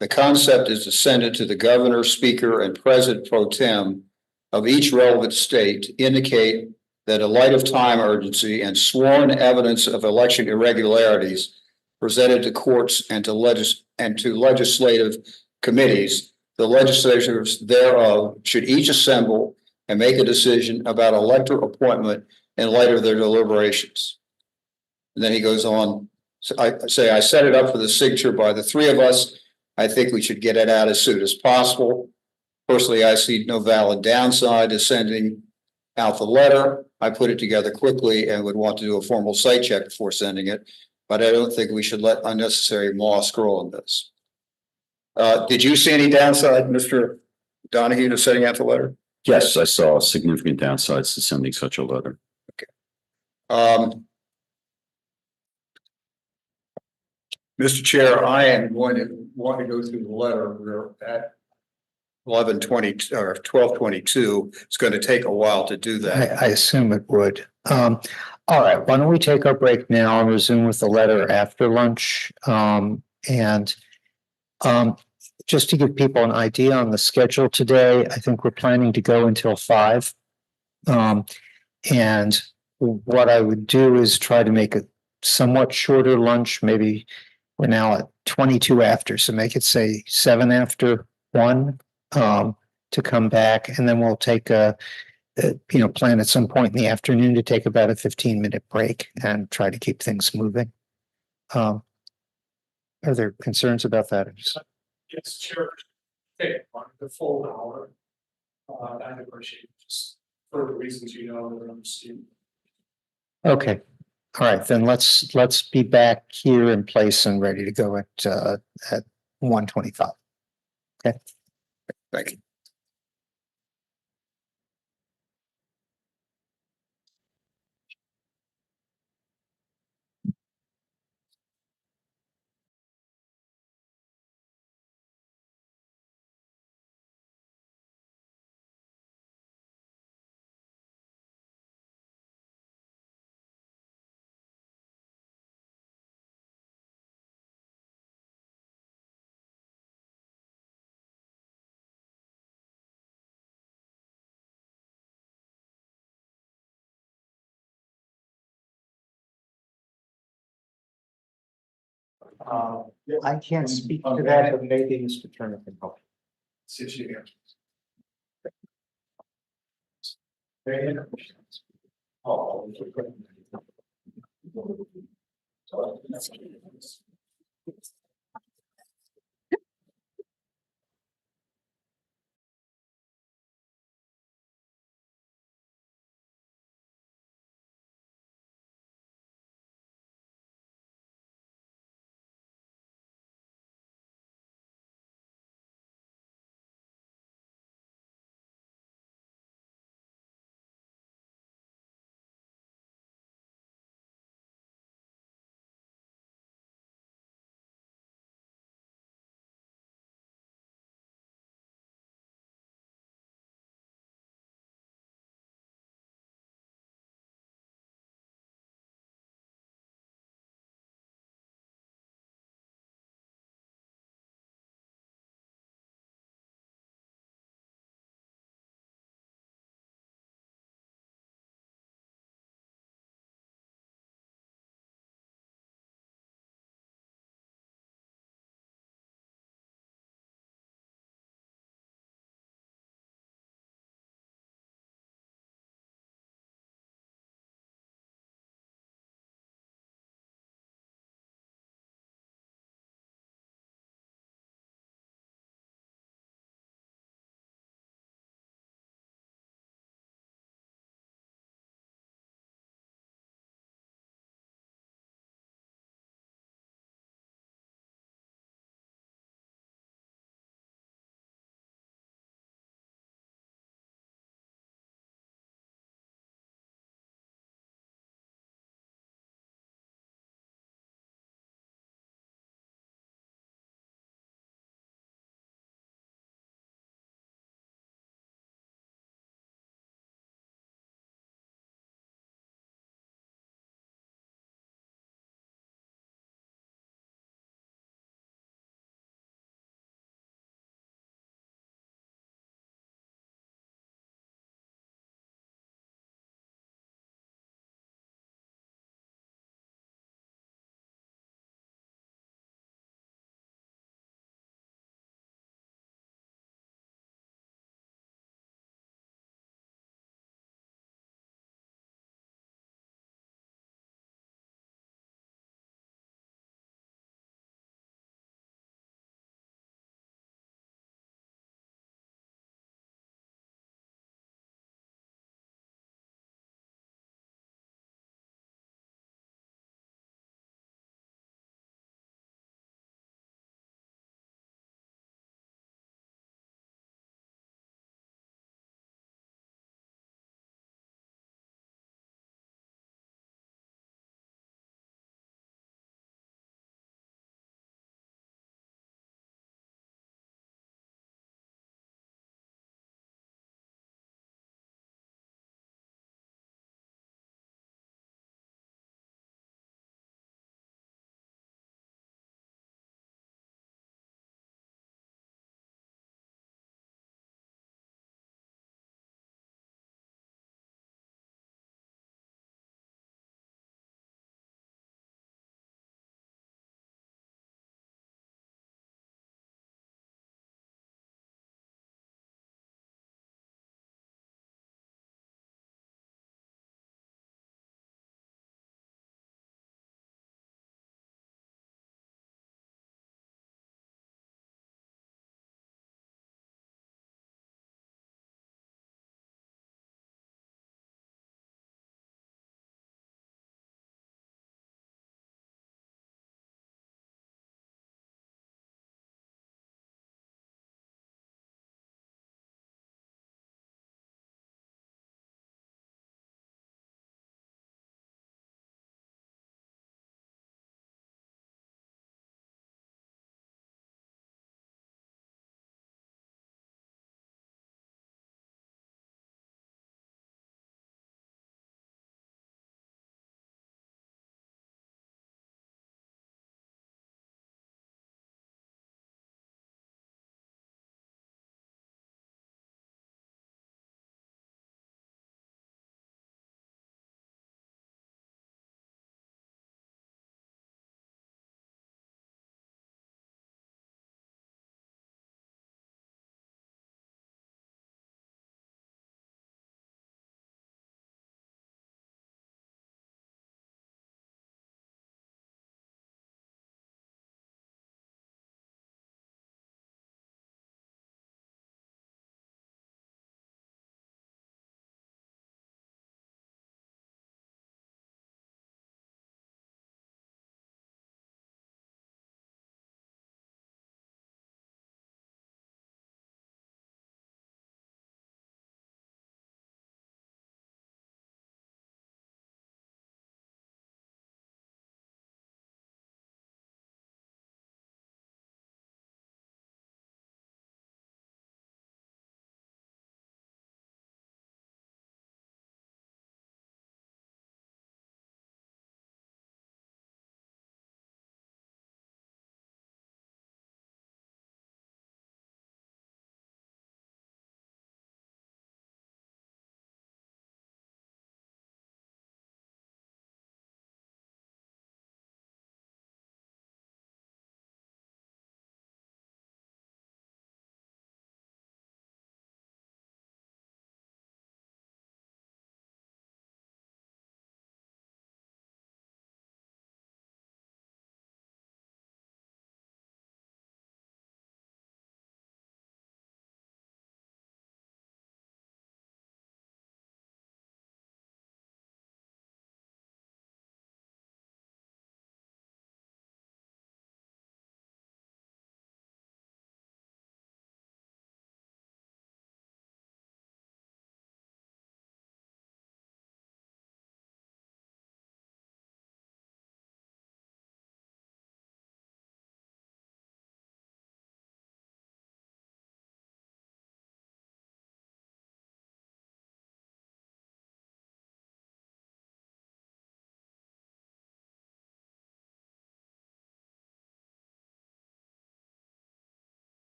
The concept is to send it to the governor, speaker, and president pro tem of each relevant state to indicate that in light of time urgency and sworn evidence of election irregularities presented to courts and to legislative committees, the legislators thereof should each assemble and make a decision about elector appointment in light of their deliberations. And then he goes on, so I set it up for the signature by the 3 of us. I think we should get it out as soon as possible. Personally, I see no valid downside to sending out the letter. I put it together quickly and would want to do a formal site check before sending it, but I don't think we should let unnecessary moss grow on this. Did you see any downside, Mr. Donahue, to sending out the letter? Yes, I saw significant downsides to sending such a letter. Okay. Mr. Chair, I am going to want to go through the letter. We're at 11:20 or 12:22. It's going to take a while to do that. I assume it would. All right, why don't we take our break now and resume with the letter after lunch? And just to give people an idea on the schedule today, I think we're planning to go until 5. And what I would do is try to make a somewhat shorter lunch. Maybe we're now at 22 after, so make it say 7 after 1 to come back, and then we'll take plan at some point in the afternoon to take about a 15-minute break and try to keep things moving. Are there concerns about that? Yes, sure. Okay, on the full hour. I appreciate it, just for the reasons you know that I'm seeing. Okay. All right, then let's be back here in place and ready to go at 1:25. Okay. Thank you. I can't speak to that, but maybe Mr. Turner can help. See you here. Oh.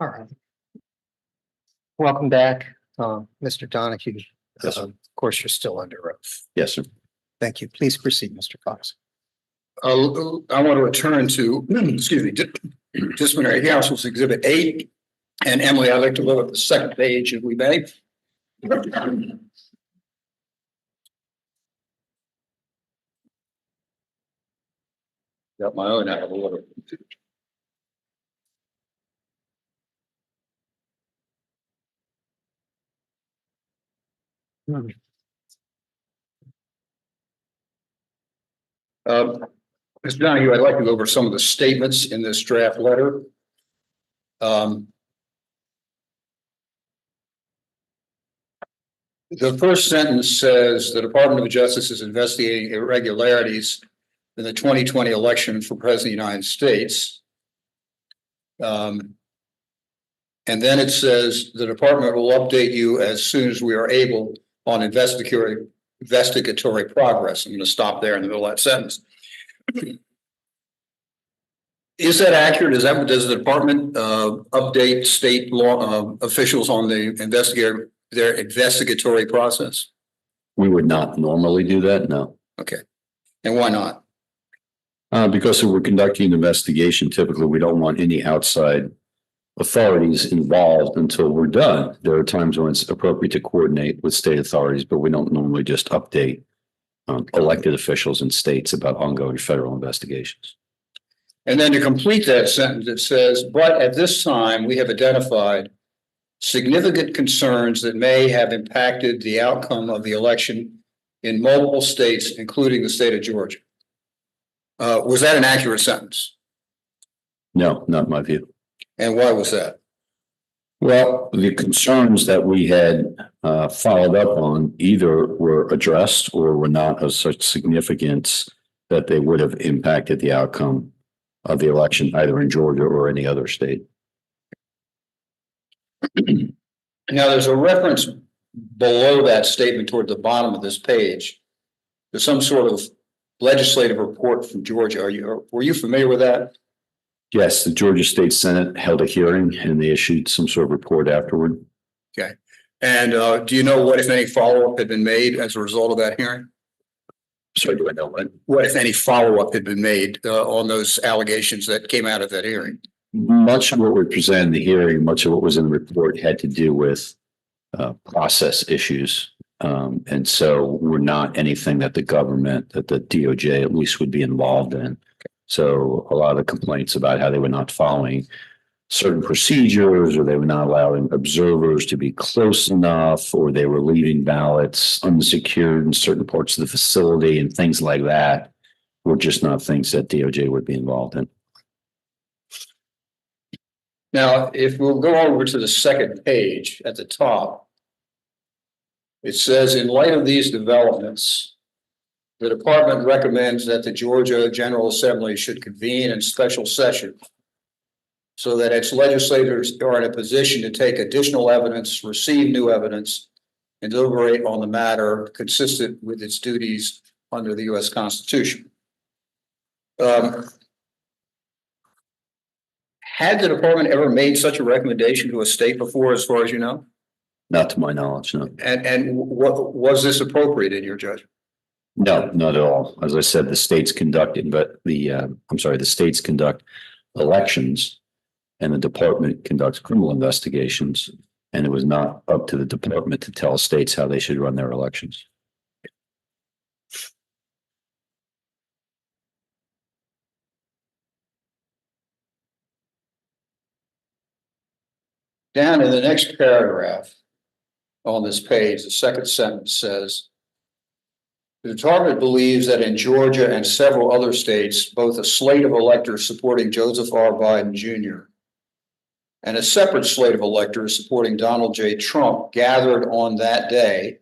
All right. Welcome back, Mr. Donahue. Yes, sir. Of course, you're still under oath. Yes, sir. Thank you. Please proceed, Mr. Fox. I want to return to, excuse me, disciplinary council's exhibit 8. And Emily, I'd like to look at the second page if we may. Got my own out of order. Mr. Donahue, I'd like to go over some of the statements in this draft letter. The first sentence says the Department of Justice is investigating irregularities in the 2020 election for President of the United States. And then it says the department will update you as soon as we are able on investigatory progress. I'm going to stop there in the middle of that sentence. Is that accurate? Is that what does the department update state law officials on the their investigatory process? We would not normally do that, no. Okay. And why not? Because if we're conducting an investigation, typically we don't want any outside authorities involved until we're done. There are times when it's appropriate to coordinate with state authorities, but we don't normally just update elected officials in states about ongoing federal investigations. And then to complete that sentence, it says, but at this time, we have identified significant concerns that may have impacted the outcome of the election in multiple states, including the state of Georgia. Was that an accurate sentence? No, not my view. And why was that? Well, the concerns that we had followed up on either were addressed or were not of such significance that they would have impacted the outcome of the election, either in Georgia or any other state. Now, there's a reference below that statement toward the bottom of this page. There's some sort of legislative report from Georgia. Were you familiar with that? Yes, the Georgia State Senate held a hearing and they issued some sort of report afterward. Okay. And do you know what, if any, follow-up had been made as a result of that hearing? Sorry, do I know what? What, if any, follow-up had been made on those allegations that came out of that hearing? Much of what we presented in the hearing, much of what was in the report had to do with process issues. And so we're not anything that the government, that the DOJ at least would be involved in. So a lot of the complaints about how they were not following certain procedures, or they were not allowing observers to be close enough, or they were leaving ballots unsecured in certain parts of the facility and things like that were just not things that DOJ would be involved in. Now, if we'll go over to the second page at the top, it says, in light of these developments, the department recommends that the Georgia General Assembly should convene in special session so that its legislators are in a position to take additional evidence, receive new evidence, and deliberate on the matter consistent with its duties under the U.S. Constitution. Had the department ever made such a recommendation to a state before, as far as you know? Not to my knowledge, no. And what was this appropriate in your judgment? No, not at all. As I said, the states conduct elections, and the department conducts criminal investigations, and it was not up to the department to tell states how they should run their elections. Down in the next paragraph on this page, the second sentence says, the department believes that in Georgia and several other states, both a slate of electors supporting Joseph R. Biden Jr. and a separate slate of electors supporting Donald J. Trump gathered on that day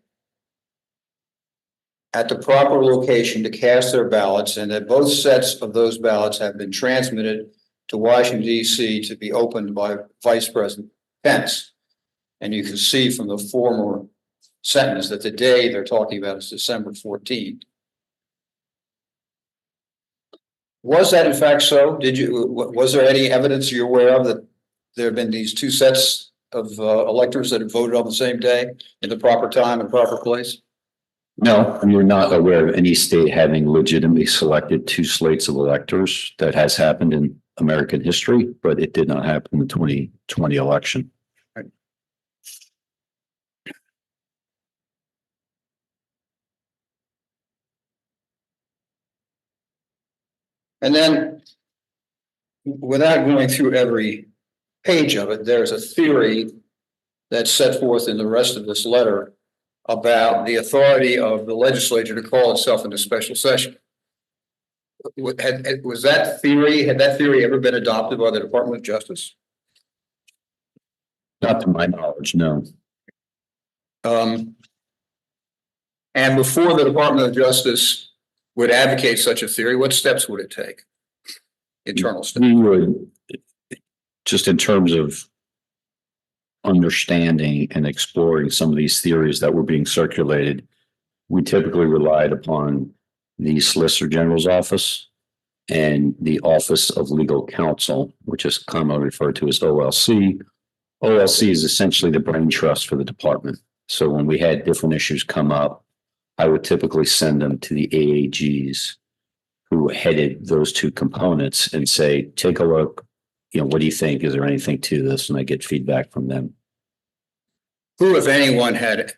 at the proper location to cast their ballots, and that both sets of those ballots have been transmitted to Washington, D.C. to be opened by Vice President Pence. And you can see from the former sentence that the day they're talking about is December 14th. Was that in fact so? Was there any evidence you're aware of that there have been these two sets of electors that have voted on the same day in the proper time and proper place? No, we're not aware of any state having legitimately selected two slates of electors. That has happened in American history, but it did not happen in the 2020 election. And then, without going through every page of it, there's a theory that's set forth in the rest of this letter about the authority of the legislature to call itself into special session. Was that theory, had that theory ever been adopted by the Department of Justice? Not to my knowledge, no. And before the Department of Justice would advocate such a theory, what steps would it take? Internal steps. We would, just in terms of understanding and exploring some of these theories that were being circulated, we typically relied upon the Solicitor General's office and the Office of Legal Counsel, which is commonly referred to as OLC. OLC is essentially the brain trust for the department. So when we had different issues come up, I would typically send them to the AAGs who headed those two components and say, take a look, what do you think? Is there anything to this? And I get feedback from them. Who, if anyone, had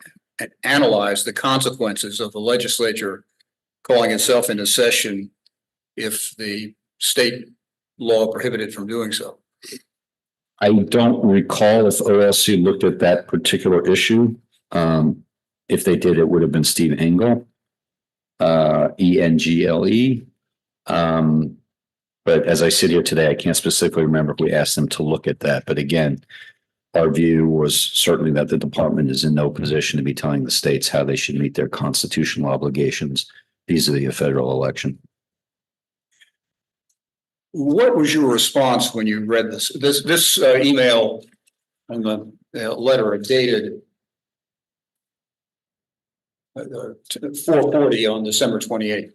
analyzed the consequences of the legislature calling itself into session if the state law prohibited from doing so? I don't recall if OLC looked at that particular issue. If they did, it would have been Steve Engel, ENGLE. But as I sit here today, I can't specifically remember if we asked them to look at that. But again, our view was certainly that the department is in no position to be telling the states how they should meet their constitutional obligations vis-a-vis a federal election. What was your response when you read this email and the letter dated 4:40 on December 28th?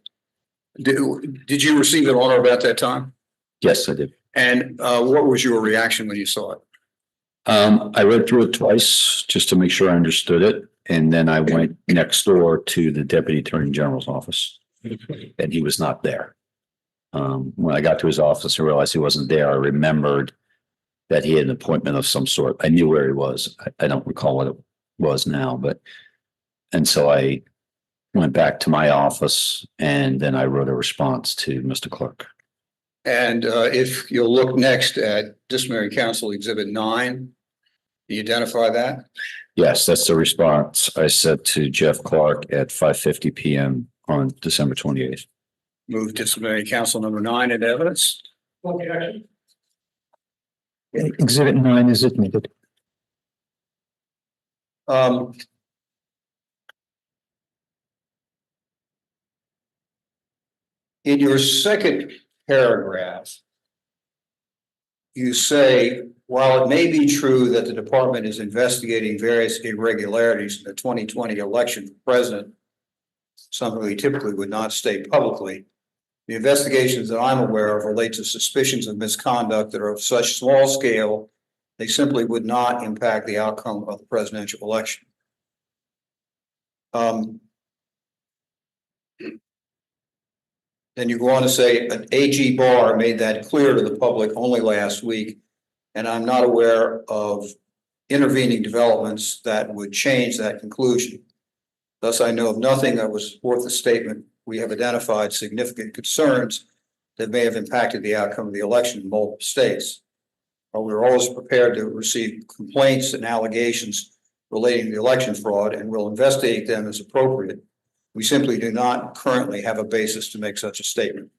Did you receive it on or about that time? Yes, I did. And what was your reaction when you saw it? I read through it twice just to make sure I understood it. And then I went next door to the Deputy Attorney General's office and he was not there. When I got to his office and realized he wasn't there, I remembered that he had an appointment of some sort. I knew where he was. I don't recall what it was now, and so I went back to my office and then I wrote a response to Mr. Clerk. And if you'll look next at Disciplinary Council Exhibit 9, do you identify that? Yes, that's the response I sent to Jeff Clark at 5:50 p.m. on December 28th. Move Disciplinary Council number 9 into evidence. Okay. Exhibit 9 is admitted. In your second paragraph, you say, while it may be true that the department is investigating various irregularities in the 2020 election for president, something we typically would not state publicly, the investigations that I'm aware of relate to suspicions of misconduct that are of such small scale, they simply would not impact the outcome of the presidential election. Then you go on to say an AG Barr made that clear to the public only last week, and I'm not aware of intervening developments that would change that conclusion. Thus, I know of nothing that was worth a statement. We have identified significant concerns that may have impacted the outcome of the election in multiple states. But we're always prepared to receive complaints and allegations relating to election fraud and will investigate them as appropriate. We simply do not currently have a basis to make such a statement.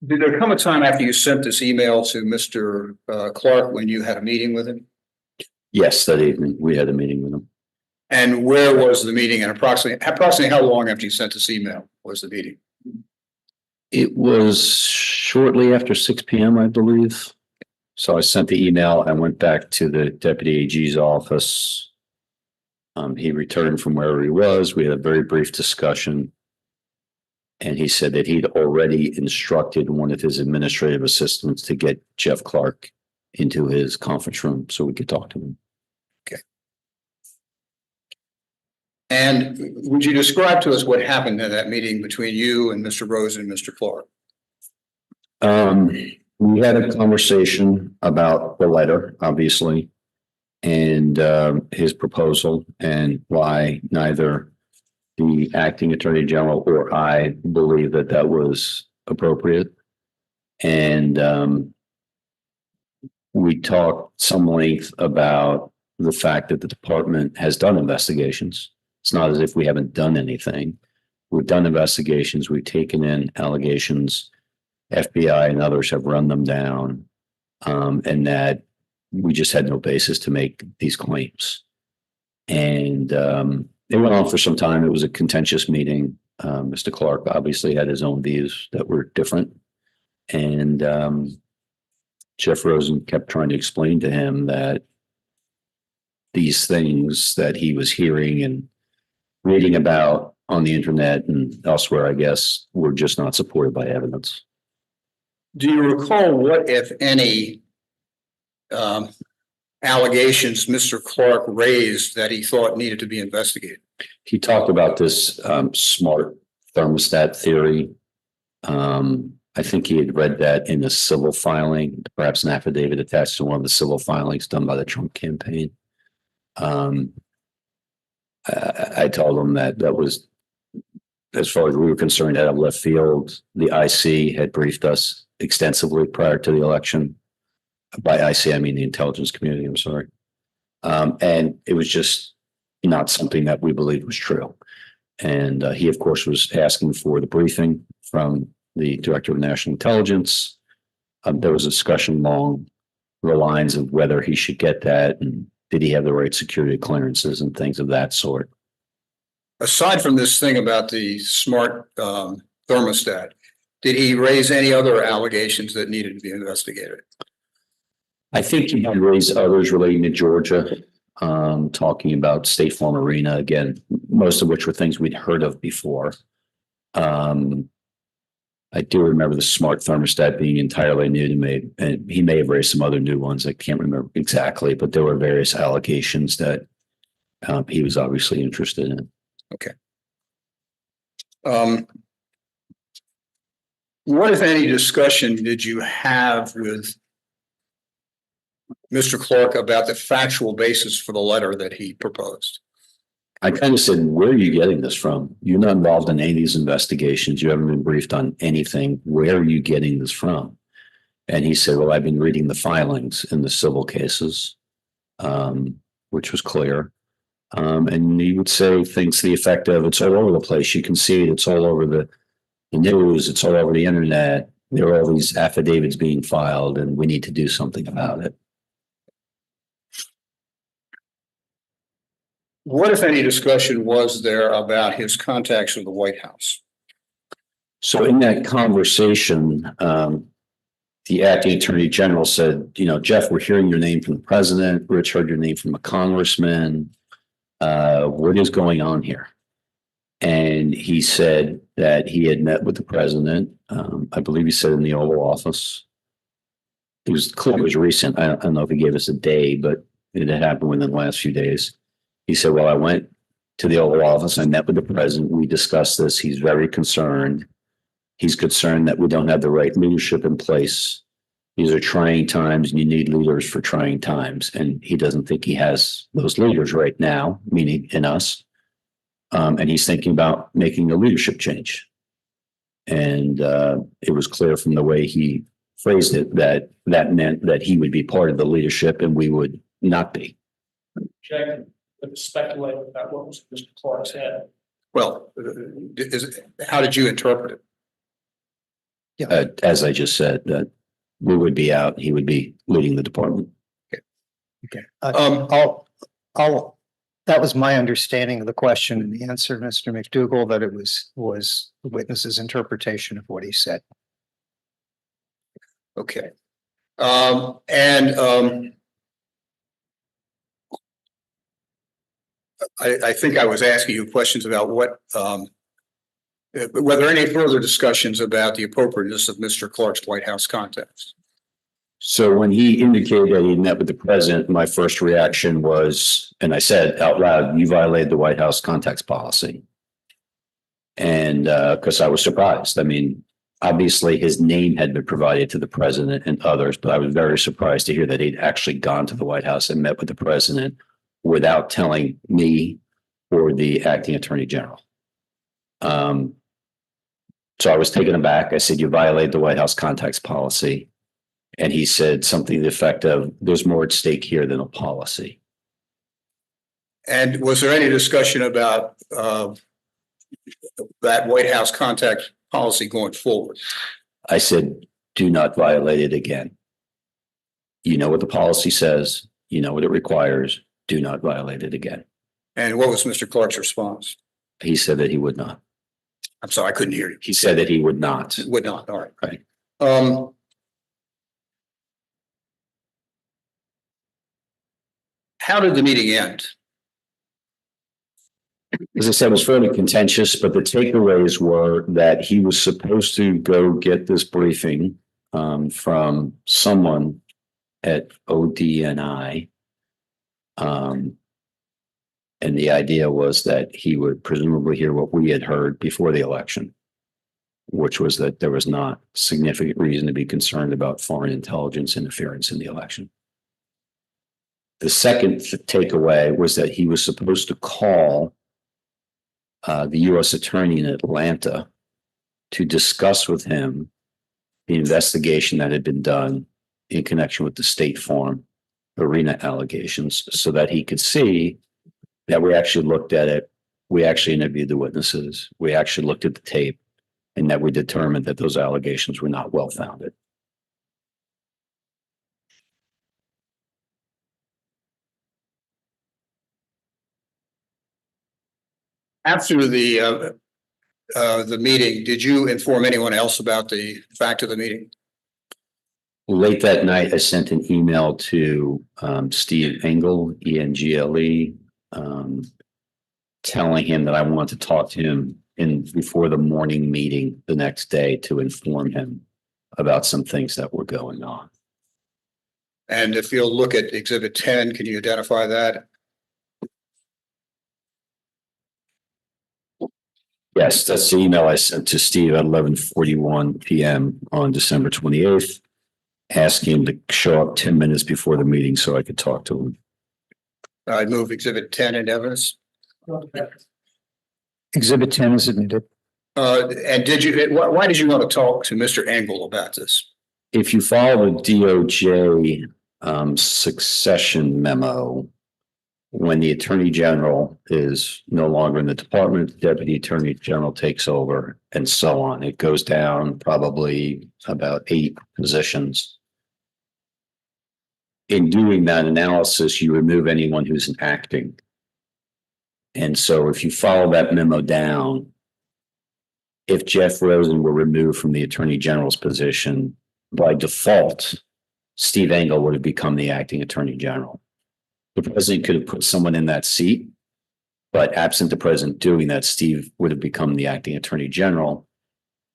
Did there come a time after you sent this email to Mr. Clark when you had a meeting with him? Yes, that evening we had a meeting with him. And where was the meeting, and approximately how long after you sent this email was the meeting? It was shortly after 6 p.m., I believe. So I sent the email. I went back to the deputy AG's office. He returned from wherever he was. We had a very brief discussion. And he said that he'd already instructed one of his administrative assistants to get Jeff Clark into his conference room so we could talk to him. And would you describe to us what happened in that meeting between you and Mr. Rose and Mr. Clark? We had a conversation about the letter, obviously, and his proposal and why neither the acting attorney general or I believe that that was appropriate. And we talked some length about the fact that the department has done investigations. It's not as if we haven't done anything. We've done investigations. We've taken in allegations. FBI and others have run them down, and that we just had no basis to make these claims. And it went on for some time. It was a contentious meeting. Mr. Clark obviously had his own views that were different. And Jeff Rosen kept trying to explain to him that these things that he was hearing and reading about on the internet and elsewhere, I guess, were just not supported by evidence. Do you recall what, if any, allegations Mr. Clark raised that he thought needed to be investigated? He talked about this smart thermostat theory. I think he had read that in a civil filing, perhaps an affidavit attached to one of the civil filings done by the Trump campaign. I told him that that was, as far as we were concerned, out of left field. The IC had briefed us extensively prior to the election. By IC, I mean the intelligence community, I'm sorry. And it was just not something that we believed was true. And he, of course, was asking for the briefing from the Director of National Intelligence. There was a discussion along the lines of whether he should get that and did he have the right security clearances and things of that sort. Aside from this thing about the smart thermostat, did he raise any other allegations that needed to be investigated? I think he had raised others relating to Georgia, talking about State Farm Arena, again, most of which were things we'd heard of before. I do remember the smart thermostat being entirely new to me, and he may have raised some other new ones. I can't remember exactly, but there were various allegations that he was obviously interested in. Okay. What, if any, discussion did you have with Mr. Clark about the factual basis for the letter that he proposed? I kind of said, where are you getting this from? You're not involved in any of these investigations. You haven't been briefed on anything. Where are you getting this from? And he said, well, I've been reading the filings in the civil cases, which was clear. And he would say things to the effect of, it's all over the place. You can see it. It's all over the news. It's all over the internet. There are all these affidavits being filed, and we need to do something about it. What, if any, discussion was there about his contacts with the White House? So in that conversation, the acting attorney general said, you know, Jeff, we're hearing your name from the president. Rich heard your name from a congressman. What is going on here? And he said that he had met with the president. I believe he said in the Oval Office. It was clear it was recent. I don't know if he gave us a day, but it had happened within the last few days. He said, well, I went to the Oval Office. I met with the president. We discussed this. He's very concerned. He's concerned that we don't have the right leadership in place. These are trying times, and you need leaders for trying times. And he doesn't think he has those leaders right now, meaning in us. And he's thinking about making a leadership change. And it was clear from the way he phrased it that that meant that he would be part of the leadership and we would not be. Jack, but speculate about what was Mr. Clark's head. Well, how did you interpret it? As I just said, that we would be out, he would be leading the department. I'll That was my understanding of the question and the answer, Mr. McDougall, that it was the witness's interpretation of what he said. Okay. I think I was asking you questions about what, were there any further discussions about the appropriateness of Mr. Clark's White House contacts? So when he indicated that he met with the president, my first reaction was, and I said out loud, "You violated the White House contacts policy." And because I was surprised. I mean, obviously his name had been provided to the president and others, but I was very surprised to hear that he'd actually gone to the White House and met with the president without telling me or the acting attorney general. So I was taken aback. I said, "You violated the White House contacts policy." And he said something to the effect of, "There's more at stake here than a policy." And was there any discussion about that White House contact policy going forward? I said, "Do not violate it again. You know what the policy says. You know what it requires. Do not violate it again." And what was Mr. Clark's response? He said that he would not. I'm sorry, I couldn't hear you. He said that he would not. Would not. All right. Right. How did the meeting end? As I said, it was fairly contentious, but the takeaways were that he was supposed to go get this briefing from someone at ODNI. And the idea was that he would presumably hear what we had heard before the election, which was that there was not significant reason to be concerned about foreign intelligence interference in the election. The second takeaway was that he was supposed to call the U.S. attorney in Atlanta to discuss with him the investigation that had been done in connection with the State Farm arena allegations, so that he could see that we actually looked at it, we actually interviewed the witnesses, we actually looked at the tape, and that we determined that those allegations were not well-founded. After the meeting, did you inform anyone else about the fact of the meeting? Late that night, I sent an email to Steve Engel, E-N-G-L-E, telling him that I wanted to talk to him before the morning meeting the next day to inform him about some things that were going on. And if you'll look at Exhibit 10, can you identify that? Yes, that's the email I sent to Steve at 11:41 p.m. on December 28th, asking him to show up 10 minutes before the meeting so I could talk to him. I move Exhibit 10 in evidence. Exhibit 10 is admitted. And why did you want to talk to Mr. Engel about this? If you follow the DOJ succession memo, when the attorney general is no longer in the department, the deputy attorney general takes over, and so on. It goes down probably about 8 positions. In doing that analysis, you remove anyone who's acting. And so if you follow that memo down, if Jeff Rosen were removed from the attorney general's position, by default, Steve Engel would have become the acting attorney general. The president could have put someone in that seat, but absent the president doing that, Steve would have become the acting attorney general.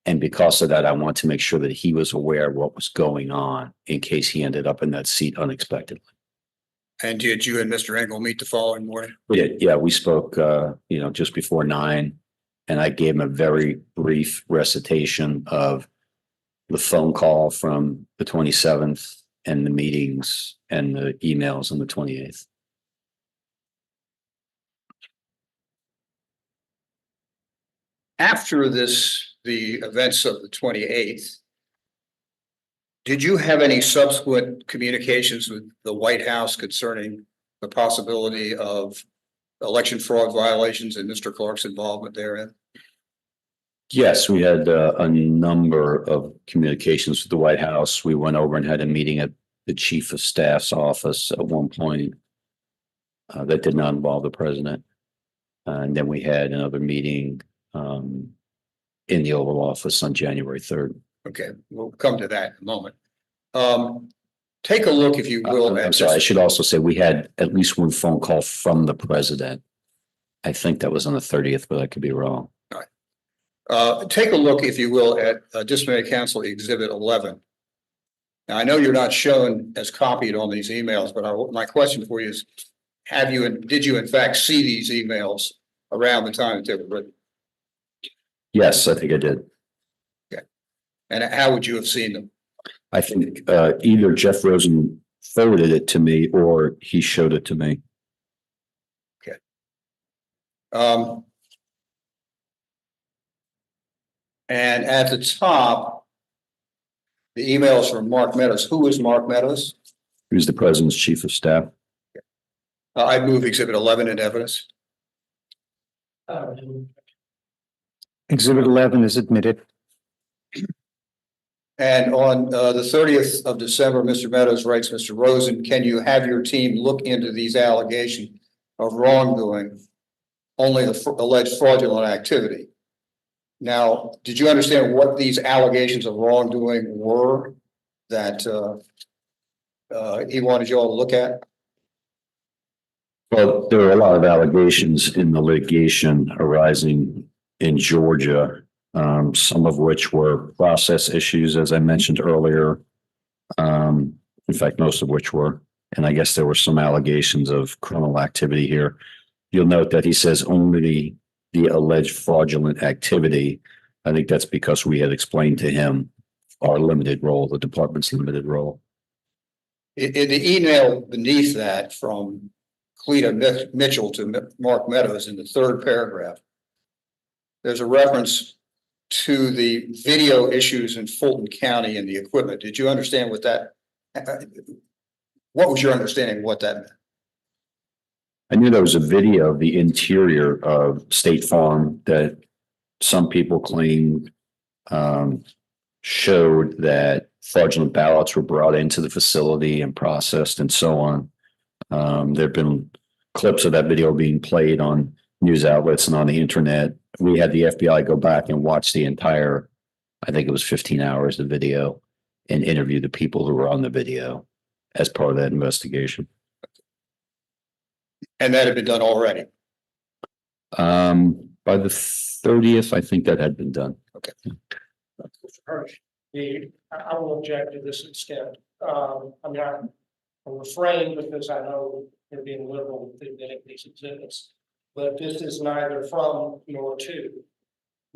And because of that, I want to make sure that he was aware of what was going on in case he ended up in that seat unexpectedly. And did you and Mr. Engel meet the following morning? We did. Yeah, we spoke, just before 9, and I gave him a very brief recitation of the phone call from the 27th and the meetings and the emails on the 28th. After the events of the 28th, did you have any subsequent communications with the White House concerning the possibility of election fraud violations and Mr. Clark's involvement therein? Yes, we had a number of communications with the White House. We went over and had a meeting at the chief of staff's office at one point. that did not involve the president. And then we had another meeting in the Oval Office on January 3rd. Okay, we'll come to that in a moment. Take a look, if you will. I'm sorry, I should also say we had at least one phone call from the president. I think that was on the 30th, but I could be wrong. Take a look, if you will, at Disciplinary Council Exhibit 11. Now, I know you're not shown as copied on these emails, but my question for you is, did you in fact see these emails around the time that they were written? Yes, I think I did. Okay. And how would you have seen them? I think either Jeff Rosen forwarded it to me or he showed it to me. Okay. And at the top, the emails from Mark Meadows. Who is Mark Meadows? He was the president's chief of staff. I move Exhibit 11 in evidence. Exhibit 11 is admitted. And on the 30th of December, Mr. Meadows writes, Mr. Rosen, can you have your team look into these allegations of wrongdoing, only the alleged fraudulent activity? Now, did you understand what these allegations of wrongdoing were that he wanted you all to look at? Well, there are a lot of allegations in the litigation arising in Georgia, some of which were process issues, as I mentioned earlier. In fact, most of which were, and I guess there were some allegations of criminal activity here. You'll note that he says only the alleged fraudulent activity. I think that's because we had explained to him our limited role, the department's limited role. In the email beneath that from Cleta Mitchell to Mark Meadows in the third paragraph, there's a reference to the video issues in Fulton County and the equipment. Did you understand what that, what was your understanding of what that meant? I knew there was a video of the interior of State Farm that some people claimed showed that fraudulent ballots were brought into the facility and processed and so on. There have been clips of that video being played on news outlets and on the internet. We had the FBI go back and watch the entire, I think it was 15 hours of video, and interview the people who were on the video as part of that investigation. And that had been done already. By the 30th, I think that had been done. Okay. Mr. Hirsch, I will object to this instead. I mean, I'm refrain because I know they're being liberal with admitting these exhibits, but this is neither from nor to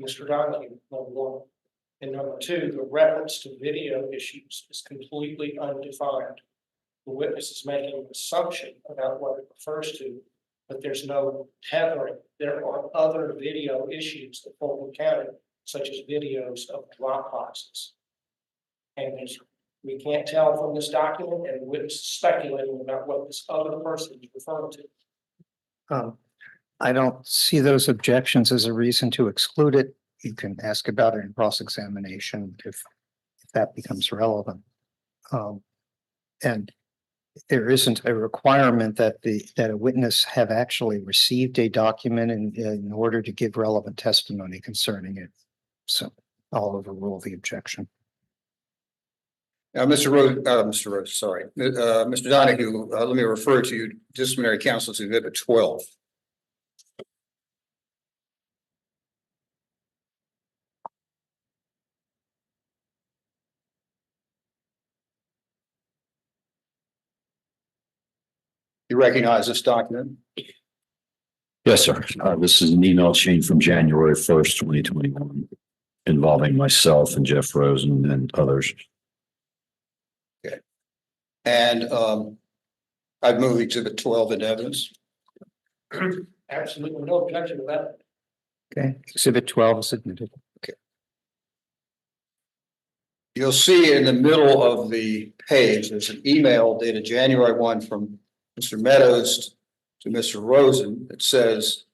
Mr. Donahue, number one. And number two, the reference to video issues is completely undefined. The witness is making an assumption about what it refers to, but there's no tethering. There are other video issues that Fulton County, such as videos of drop boxes. And we can't tell from this document, and the witness is speculating about what this other person is referring to. I don't see those objections as a reason to exclude it. You can ask about it in cross-examination if that becomes relevant. And there isn't a requirement that a witness have actually received a document in order to give relevant testimony concerning it. So I'll overrule the objection. Now, Mr. Donahue, let me refer to you, Disciplinary Council's Exhibit 12. You recognize this document? Yes, sir. This is an email chain from January 1st, 2021, involving myself and Jeff Rosen and others. Okay. And I'd move Exhibit 12 in evidence. Absolutely no objection to that. Okay, Exhibit 12 is admitted. You'll see in the middle of the page, there's an email dated January 1 from Mr. Meadows to Mr. Rosen. It says,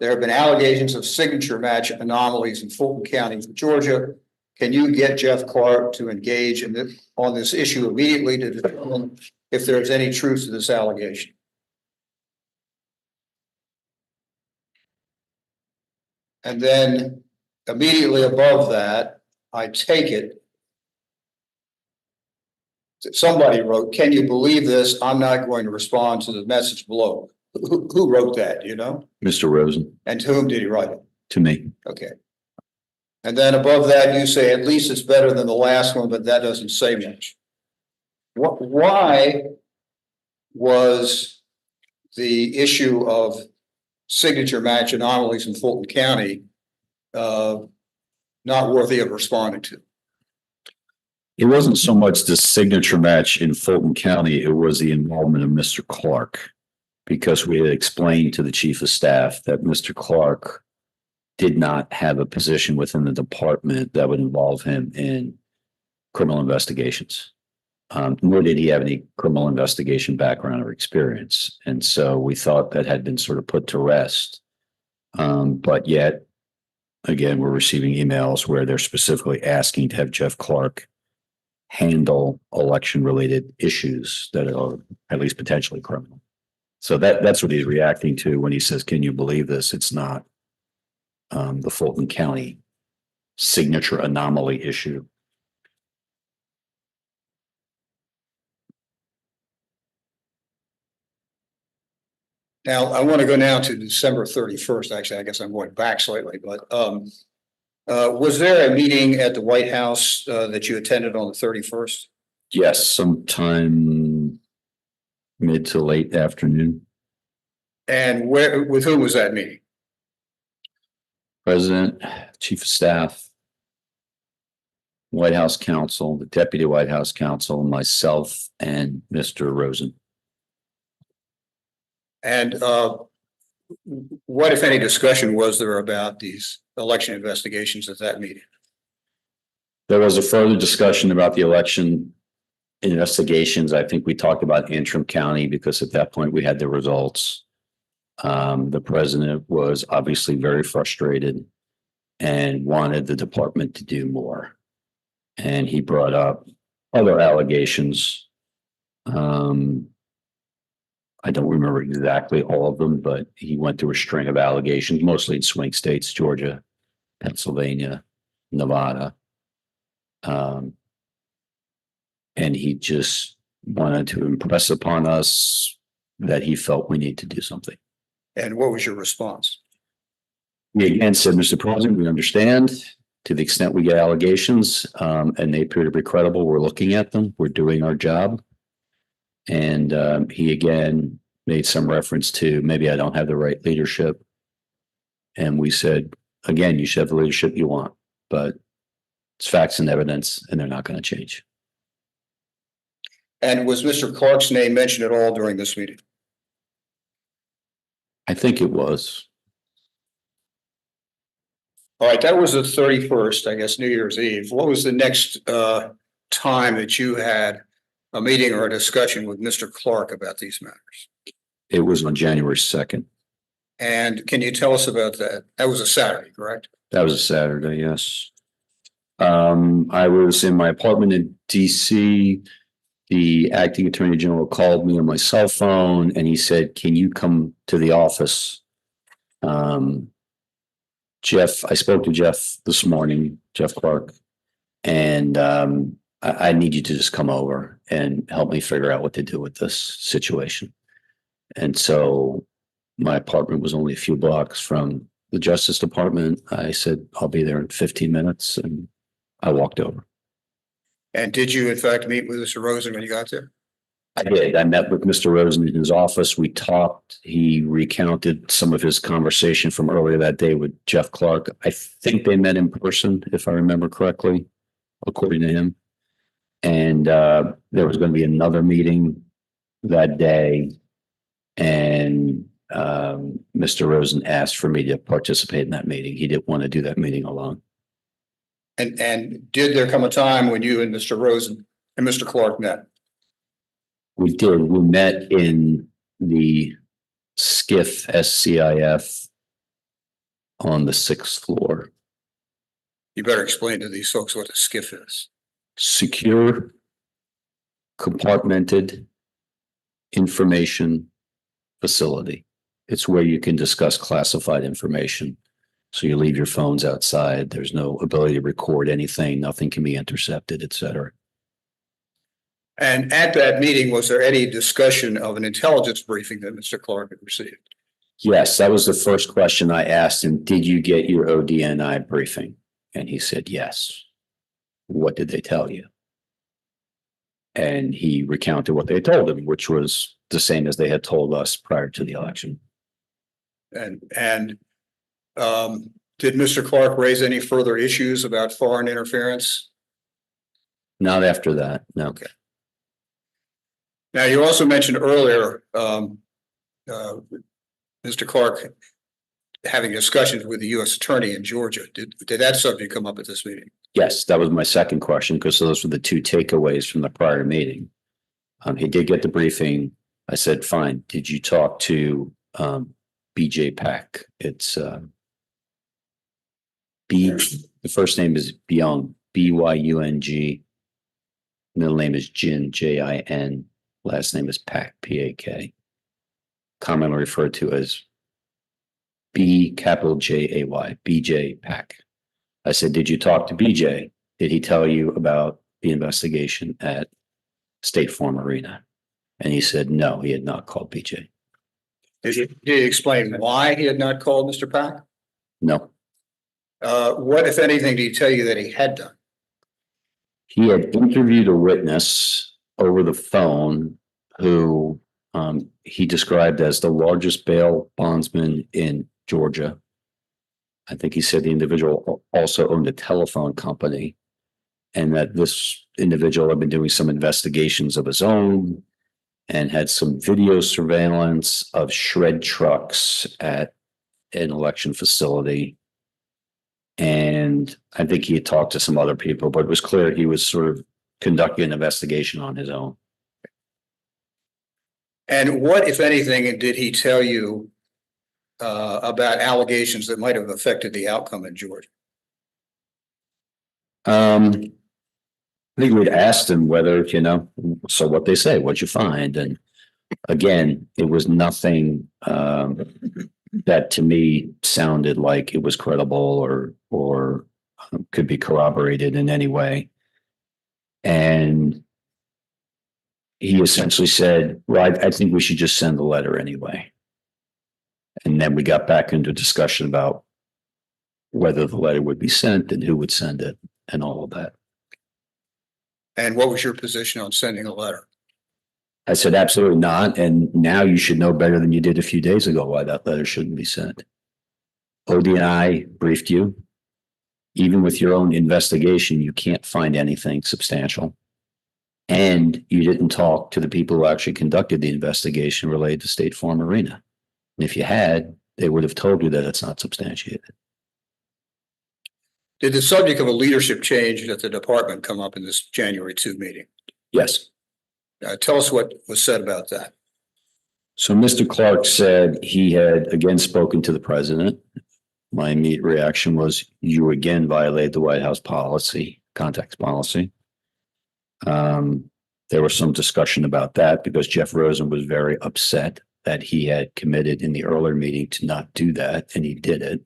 there have been allegations of signature match anomalies in Fulton County, Georgia. Can you get Jeff Clark to engage on this issue immediately to determine if there's any truth to this allegation? And then immediately above that, I take it. Somebody wrote, "Can you believe this? I'm not going to respond to the message below." Who wrote that, you know? Mr. Rosen, And to whom did he write it? to me. Okay. And then above that, you say, "At least it's better than the last one," but that doesn't say much. Why was the issue of signature match anomalies in Fulton County not worthy of responding to? It wasn't so much the signature match in Fulton County, it was the involvement of Mr. Clark. Because we had explained to the chief of staff that Mr. Clark did not have a position within the department that would involve him in criminal investigations. Nor did he have any criminal investigation background or experience. And so we thought that had been sort of put to rest. But yet, again, we're receiving emails where they're specifically asking to have Jeff Clark handle election-related issues that are at least potentially criminal. So that's what he's reacting to when he says, "Can you believe this?" It's not the Fulton County signature anomaly issue. Now, I want to go now to December 31st. Actually, I guess I'm going back slightly, but was there a meeting at the White House that you attended on the 31st? Yes, sometime mid to late afternoon. And with whom was that meeting? President, Chief of Staff, White House Counsel, the Deputy White House Counsel, myself, and Mr. Rosen. And what, if any, discussion was there about these election investigations at that meeting? There was a further discussion about the election investigations. I think we talked about Antrim County because at that point we had the results. The president was obviously very frustrated and wanted the department to do more. And he brought up other allegations. I don't remember exactly all of them, but he went through a string of allegations, mostly in swing states, Georgia, Pennsylvania, Nevada. And he just wanted to impress upon us that he felt we need to do something. And what was your response? We again said, "Mr. President, we understand to the extent we get allegations and they appear to be credible, we're looking at them, we're doing our job." And he again made some reference to maybe I don't have the right leadership. And we said, again, you should have the leadership you want, but it's facts and evidence and they're not going to change. And was Mr. Clark's name mentioned at all during this meeting? I think it was. All right, that was the 31st, I guess, New Year's Eve. What was the next time that you had a meeting or a discussion with Mr. Clark about these matters? It was on January 2nd. And can you tell us about that? That was a Saturday, correct? That was a Saturday, yes. I was in my apartment in DC. The acting attorney general called me on my cell phone and he said, "Can you come to the office?" Jeff, I spoke to Jeff this morning, Jeff Clark, and I need you to just come over and help me figure out what to do with this situation. And so my apartment was only a few blocks from the Justice Department. I said, "I'll be there in 15 minutes," and I walked over. And did you in fact meet with Mr. Rosen when you got there? I did. I met with Mr. Rosen in his office. We talked. He recounted some of his conversation from earlier that day with Jeff Clark. I think they met in person, if I remember correctly, according to him. And there was going to be another meeting that day. And Mr. Rosen asked for me to participate in that meeting. He didn't want to do that meeting alone. And did there come a time when you and Mr. Rosen and Mr. Clark met? We did. We met in the SCIF, SCIF, on the 6th floor. You better explain to these folks what a SCIF is. Secure, compartmented information facility. It's where you can discuss classified information. So you leave your phones outside. There's no ability to record anything. Nothing can be intercepted, et cetera. And at that meeting, was there any discussion of an intelligence briefing that Mr. Clark had received? Yes, that was the first question I asked him. Did you get your ODNI briefing? And he said, yes. What did they tell you? And he recounted what they told him, which was the same as they had told us prior to the election. And did Mr. Clark raise any further issues about foreign interference? Not after that, no. Okay. Now, you also mentioned earlier, Mr. Clark having discussions with the U.S. Attorney in Georgia. Did that subject come up at this meeting? Yes, that was my second question, because those were the two takeaways from the prior meeting. He did get the briefing. I said, fine. Did you talk to BJ Pack? It's the first name is Byung, B-Y-U-N-G. Middle name is Jin, J-I-N. Last name is Pak, P-A-K. Commonly referred to as B capital J-A-Y, BJ Pack. I said, did you talk to BJ? Did he tell you about the investigation at State Farm Arena? And he said, no, he had not called BJ. Did he explain why he had not called Mr. Pack? No. What, if anything, did he tell you that he had done? He had interviewed a witness over the phone who he described as the largest bail bondsman in Georgia. I think he said the individual also owned a telephone company, and that this individual had been doing some investigations of his own and had some video surveillance of shred trucks at an election facility. And I think he had talked to some other people, but it was clear he was sort of conducting an investigation on his own. And what, if anything, did he tell you about allegations that might have affected the outcome in Georgia? I think we'd asked him whether, so what they say, what'd you find? And again, it was nothing that to me sounded like it was credible or could be corroborated in any way. And he essentially said, well, I think we should just send the letter anyway. And then we got back into a discussion about whether the letter would be sent and who would send it and all of that. And what was your position on sending a letter? I said, absolutely not. And now you should know better than you did a few days ago why that letter shouldn't be sent. ODNI briefed you. Even with your own investigation, you can't find anything substantial. And you didn't talk to the people who actually conducted the investigation related to State Farm Arena. And if you had, they would have told you that it's not substantiated. Did the subject of a leadership change at the department come up in this January 2 meeting? Yes. Tell us what was said about that. So Mr. Clark said he had again spoken to the president. My immediate reaction was, you again violated the White House policy, context policy. There was some discussion about that because Jeff Rosen was very upset that he had committed in the earlier meeting to not do that, and he did it.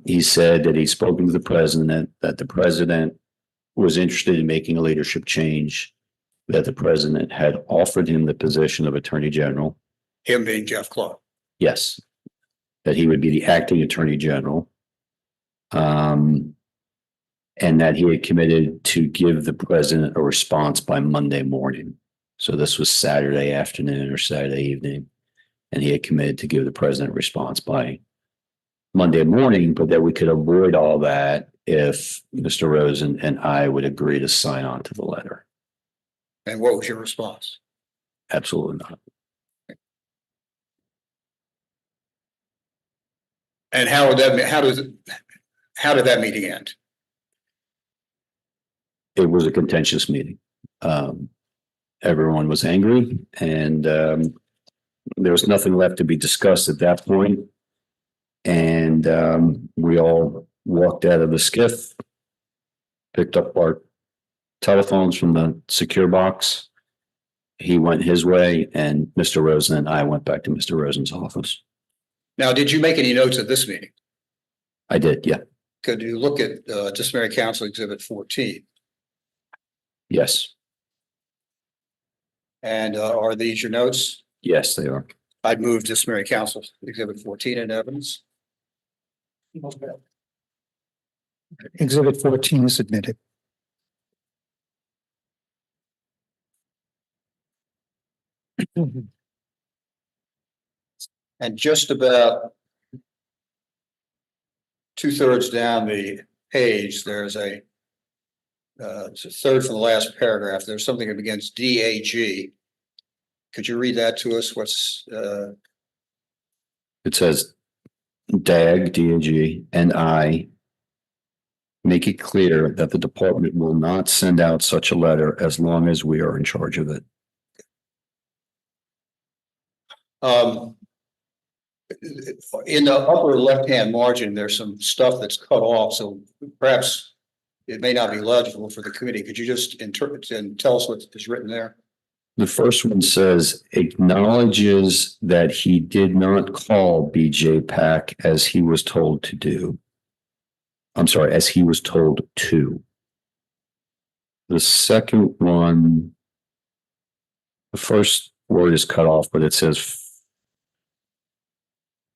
He said that he'd spoken to the president, that the president was interested in making a leadership change, that the president had offered him the position of Attorney General. Him being Jeff Clark. Yes, that he would be the acting Attorney General. And that he had committed to give the president a response by Monday morning. So this was Saturday afternoon or Saturday evening. And he had committed to give the president a response by Monday morning, but that we could avoid all that if Mr. Rosen and I would agree to sign on to the letter. And what was your response? Absolutely not. And how did that meeting end? It was a contentious meeting. Everyone was angry, and there was nothing left to be discussed at that point. And we all walked out of the skiff, picked up our telephones from the secure box. He went his way, and Mr. Rosen and I went back to Mr. Rosen's office. Now, did you make any notes at this meeting? I did, yeah, Could you look at disciplinary council exhibit 14? yes, And are these your notes? yes, they are. I'd move disciplinary council exhibit 14 in evidence. Exhibit 14 is admitted. And just about 2/3 down the page, there's it's a third from the last paragraph. There's something that begins DAG. Could you read that to us? It says DAG, DAG, and I make it clear that the department will not send out such a letter as long as we are in charge of it. In the upper left-hand margin, there's some stuff that's cut off, so perhaps it may not be legible for the committee. Could you just interpret and tell us what is written there? The first one says acknowledges that he did not call BJ Pack as he was told to do. I'm sorry, as he was told to. The second one, the first word is cut off, but it says,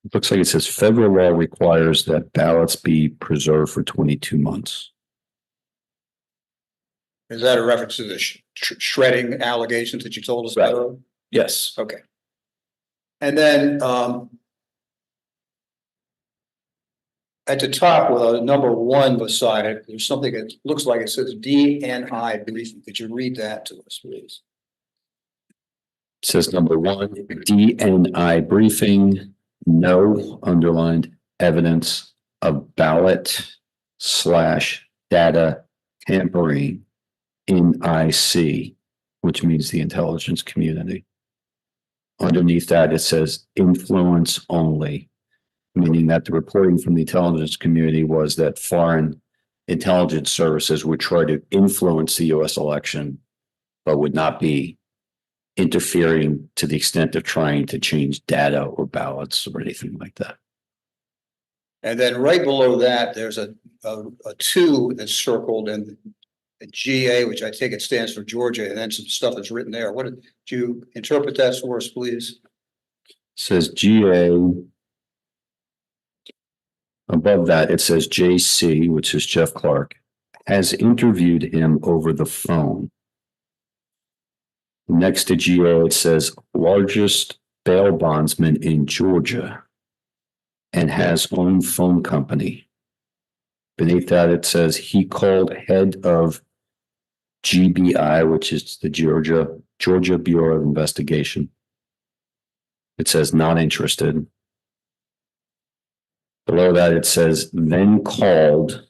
it looks like it says federal law requires that ballots be preserved for 22 months. Is that a reference to the shredding allegations that you told us Right. about? Yes. Okay. And then at the top with a number 1 beside it, there's something that looks like it says DNI briefing. Could you read that to us, please? It says number 1, DNI briefing, no underlined evidence of ballot/data tampering in IC, which means the intelligence community. Underneath that, it says influence only, meaning that the reporting from the intelligence community was that foreign intelligence services would try to influence the US election, but would not be interfering to the extent of trying to change data or ballots or anything like that. And then right below that, there's a 2 that's circled and a GA, which I take it stands for Georgia, and then some stuff that's written there. What did you interpret that for us, please? It says GA. Above that, it says JC, which is Jeff Clark, has interviewed him over the phone. Next to GA, it says largest bail bondsman in Georgia and has own phone company. Beneath that, it says he called head of GBI, which is the Georgia Bureau of Investigation. It says not interested. Below that, it says then called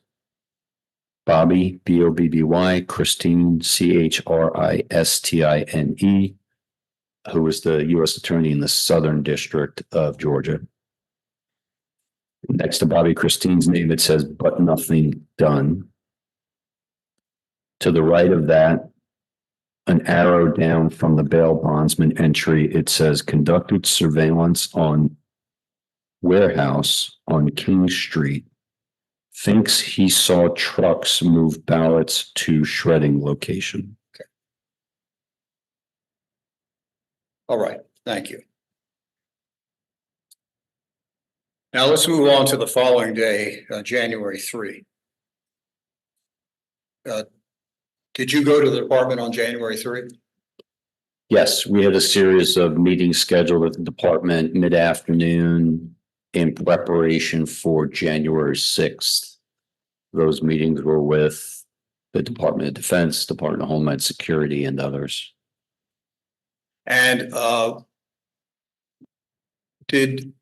Bobby, Bobby, Christine, Chrisistine, who is the U.S. Attorney in the Southern District of Georgia. Next to Bobby Christine's name, it says, but nothing done. To the right of that, an arrow down from the bail bondsman entry, it says conducted surveillance on warehouse on King Street. Thinks he saw trucks move ballots to shredding location. All right, thank you. Now let's move on to the following day, January 3. Did you go to the department on January 3? Yes, we had a series of meetings scheduled at the department mid-afternoon in preparation for January 6th. Those meetings were with the Department of Defense, Department of Homeland Security, and others. And did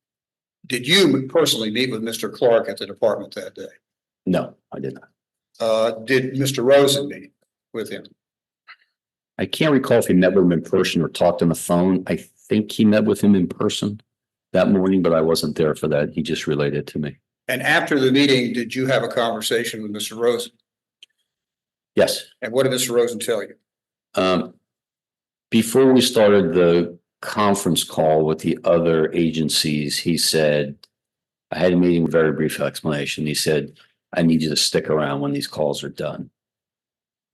you personally meet with Mr. Clark at the department that day? No, I did not. Did Mr. Rosen meet with him? I can't recall if he met with him in person or talked on the phone. I think he met with him in person that morning, but I wasn't there for that. He just relayed it to me. And after the meeting, did you have a conversation with Mr. Rosen? Yes. And what did Mr. Rosen tell you? Before we started the conference call with the other agencies, he said I had a meeting, very brief explanation. He said, I need you to stick around when these calls are done.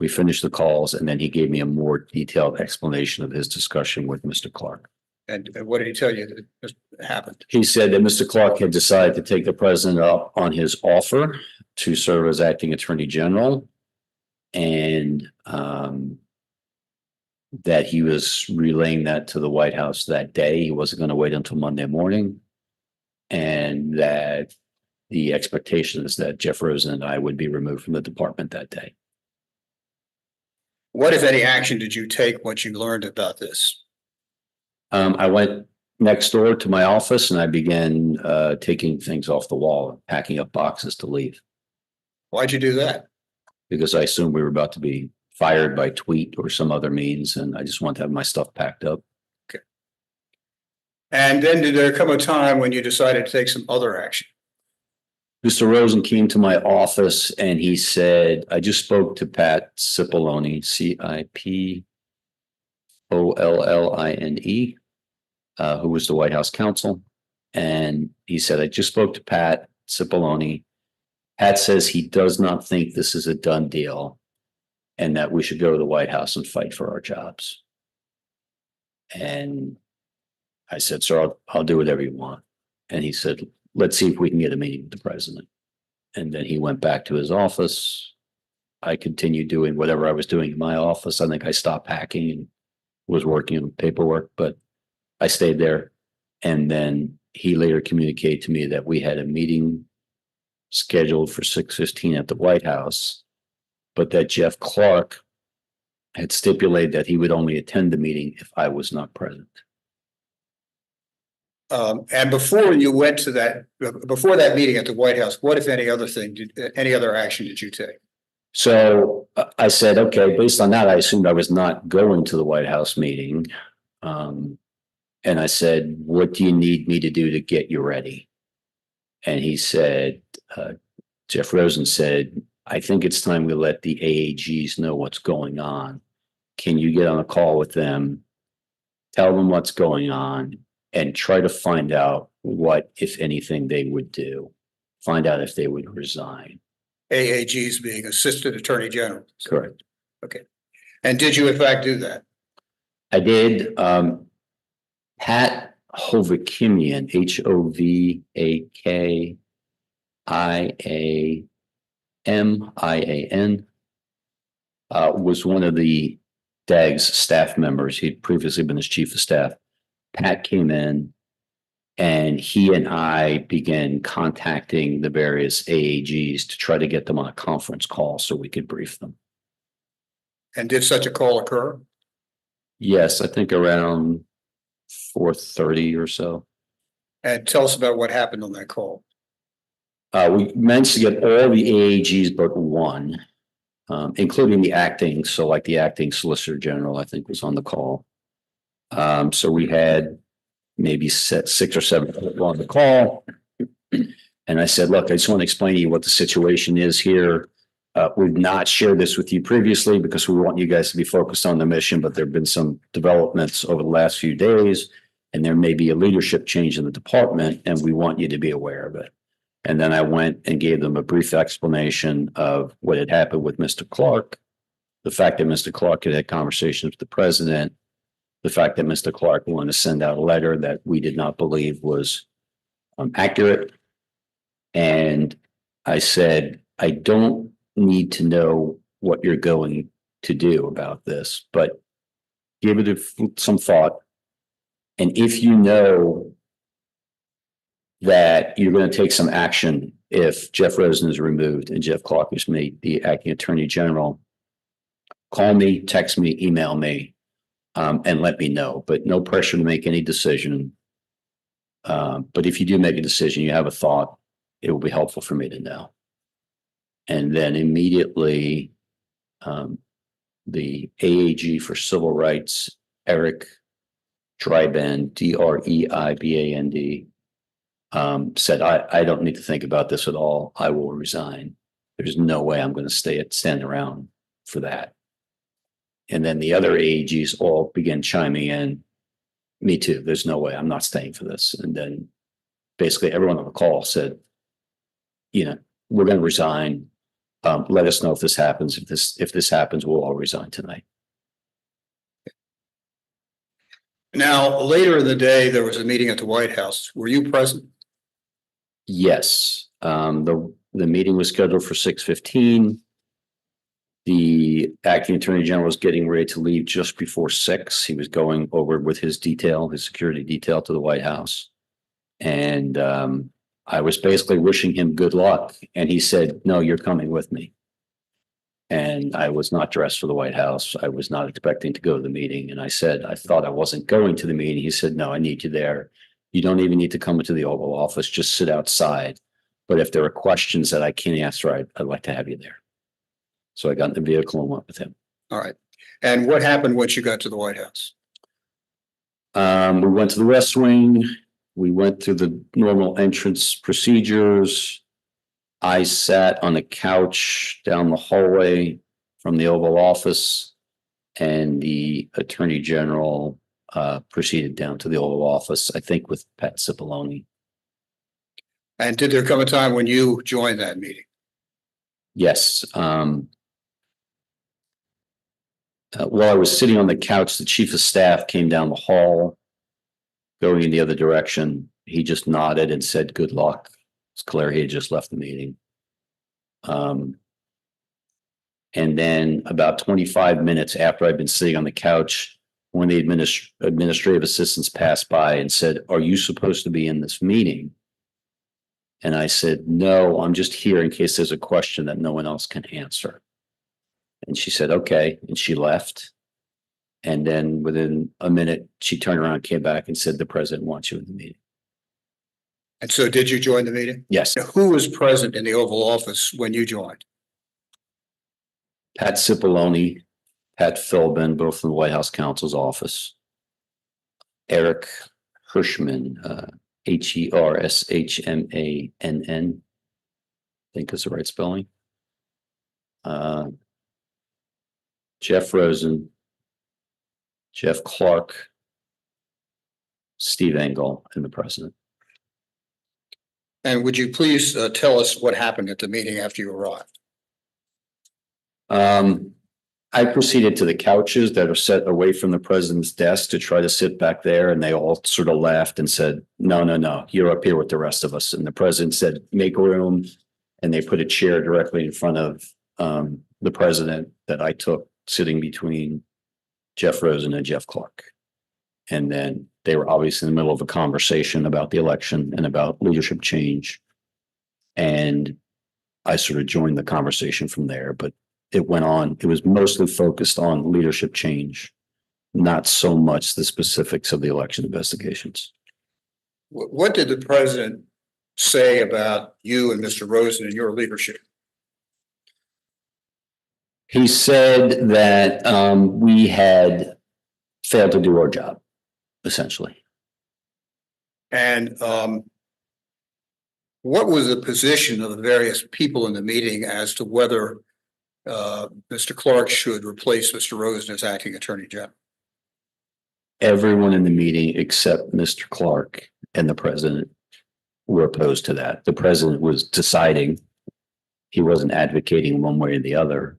We finished the calls and then he gave me a more detailed explanation of his discussion with Mr. Clark. And what did he tell you that happened? He said that Mr. Clark had decided to take the president up on his offer to serve as acting attorney general. And that he was relaying that to the White House that day. He wasn't going to wait until Monday morning. And that the expectation is that Jeff Rosen and I would be removed from the department that day. What, if any, action did you take once you learned about this? I went next door to my office and I began taking things off the wall and packing up boxes to leave. Why'd you do that? Because I assumed we were about to be fired by tweet or some other means, and I just wanted to have my stuff packed up. And then did there come a time when you decided to take some other action? Mr. Rosen came to my office and he said, I just spoke to Pat Cipollone, Cipollline, who was the White House counsel. And he said, I just spoke to Pat Cipollone. Pat says he does not think this is a done deal and that we should go to the White House and fight for our jobs. And I said, sir, I'll do whatever you want. And he said, let's see if we can get a meeting with the president. And then he went back to his office. I continued doing whatever I was doing in my office. I think I stopped packing and was working on paperwork, but I stayed there. And then he later communicated to me that we had a meeting scheduled for 6:15 at the White House, but that Jeff Clark had stipulated that he would only attend the meeting if I was not present. And before you went to that, before that meeting at the White House, what, if any other action did you take? So I said, okay, based on that, I assumed I was not going to the White House meeting. And I said, what do you need me to do to get you ready? And he said, Jeff Rosen said, I think it's time we let the AAGs know what's going on. Can you get on a call with them, tell them what's going on, and try to find out what, if anything, they would do. Find out if they would resign. AAGs being Assistant Attorney General. Correct. Okay. And did you in fact do that? I did. Pat Hovakimian, Hovakimian, was one of the DAG's staff members. He'd previously been his chief of staff. Pat came in and he and I began contacting the various AAGs to try to get them on a conference call so we could brief them. And did such a call occur? Yes, I think around 4:30 or so. And tell us about what happened on that call. We managed to get all the AAGs but one, including the acting. So like the acting Solicitor General, I think, was on the call. So we had maybe 6 or 7 people on the call. And I said, look, I just want to explain to you what the situation is here. We've not shared this with you previously because we want you guys to be focused on the mission, but there have been some developments over the last few days, and there may be a leadership change in the department, and we want you to be aware of it. And then I went and gave them a brief explanation of what had happened with Mr. Clark, the fact that Mr. Clark had conversations with the president, the fact that Mr. Clark wanted to send out a letter that we did not believe was accurate. And I said, I don't need to know what you're going to do about this, but give it some thought. And if you know that you're going to take some action if Jeff Rosen is removed and Jeff Clark is made the acting attorney general, call me, text me, email me, and let me know. But no pressure to make any decision. But if you do make a decision, you have a thought, it will be helpful for me to know. And then immediately, the AAG for Civil Rights, Eric Dreiband, Dreiband, said, I don't need to think about this at all. I will resign. There's no way I'm going to stand around for that. And then the other AAGs all began chiming in. Me too. There's no way. I'm not staying for this. And then basically everyone on the call said, you know, we're going to resign. Let us know if this happens. If this happens, we'll all resign tonight. Now, later in the day, there was a meeting at the White House. Were you present? Yes, the meeting was scheduled for 6:15. The acting attorney general was getting ready to leave just before 6. He was going over with his security detail to the White House. And I was basically wishing him good luck. And he said, no, you're coming with me. And I was not dressed for the White House. I was not expecting to go to the meeting. And I said, I thought I wasn't going to the meeting. He said, no, I need you there. You don't even need to come into the Oval Office, just sit outside. But if there are questions that I can't answer, I'd like to have you there. So I got in the vehicle and went with him. All right. And what happened once you got to the White House? We went to the West Wing. We went through the normal entrance procedures. I sat on a couch down the hallway from the Oval Office, and the Attorney General proceeded down to the Oval Office, I think with Pat Cipollone. And did there come a time when you joined that meeting? Yes. While I was sitting on the couch, the chief of staff came down the hall, going in the other direction. He just nodded and said, good luck. It's clear he had just left the meeting. And then about 25 minutes after I'd been sitting on the couch, one of the administrative assistants passed by and said, are you supposed to be in this meeting? And I said, no, I'm just here in case there's a question that no one else can answer. And she said, okay. And she left. And then within a minute, she turned around, came back and said, the president wants you in the meeting. And so did you join the meeting? Yes. Now, who was present in the Oval Office when you joined? Pat Cipollone, Pat Philbin, both from the White House counsel's office. Eric Hirschman, Hershmann, I think is the right spelling. Jeff Rosen, Jeff Clark, Steve Engel, and the president. And would you please tell us what happened at the meeting after you arrived? I proceeded to the couches that are set away from the president's desk to try to sit back there, and they all sort of laughed and said, no, you're up here with the rest of us. And the president said, make room. And they put a chair directly in front of the president that I took, sitting between Jeff Rosen and Jeff Clark. And then they were obviously in the middle of a conversation about the election and about leadership change. And I sort of joined the conversation from there, but it went on. It was mostly focused on leadership change, not so much the specifics of the election investigations. What did the president say about you and Mr. Rosen and your leadership? He said that we had failed to do our job, essentially. And what was the position of the various people in the meeting as to whether Mr. Clark should replace Mr. Rosen as acting attorney general? Everyone in the meeting except Mr. Clark and the president were opposed to that. The president was deciding. He wasn't advocating one way or the other,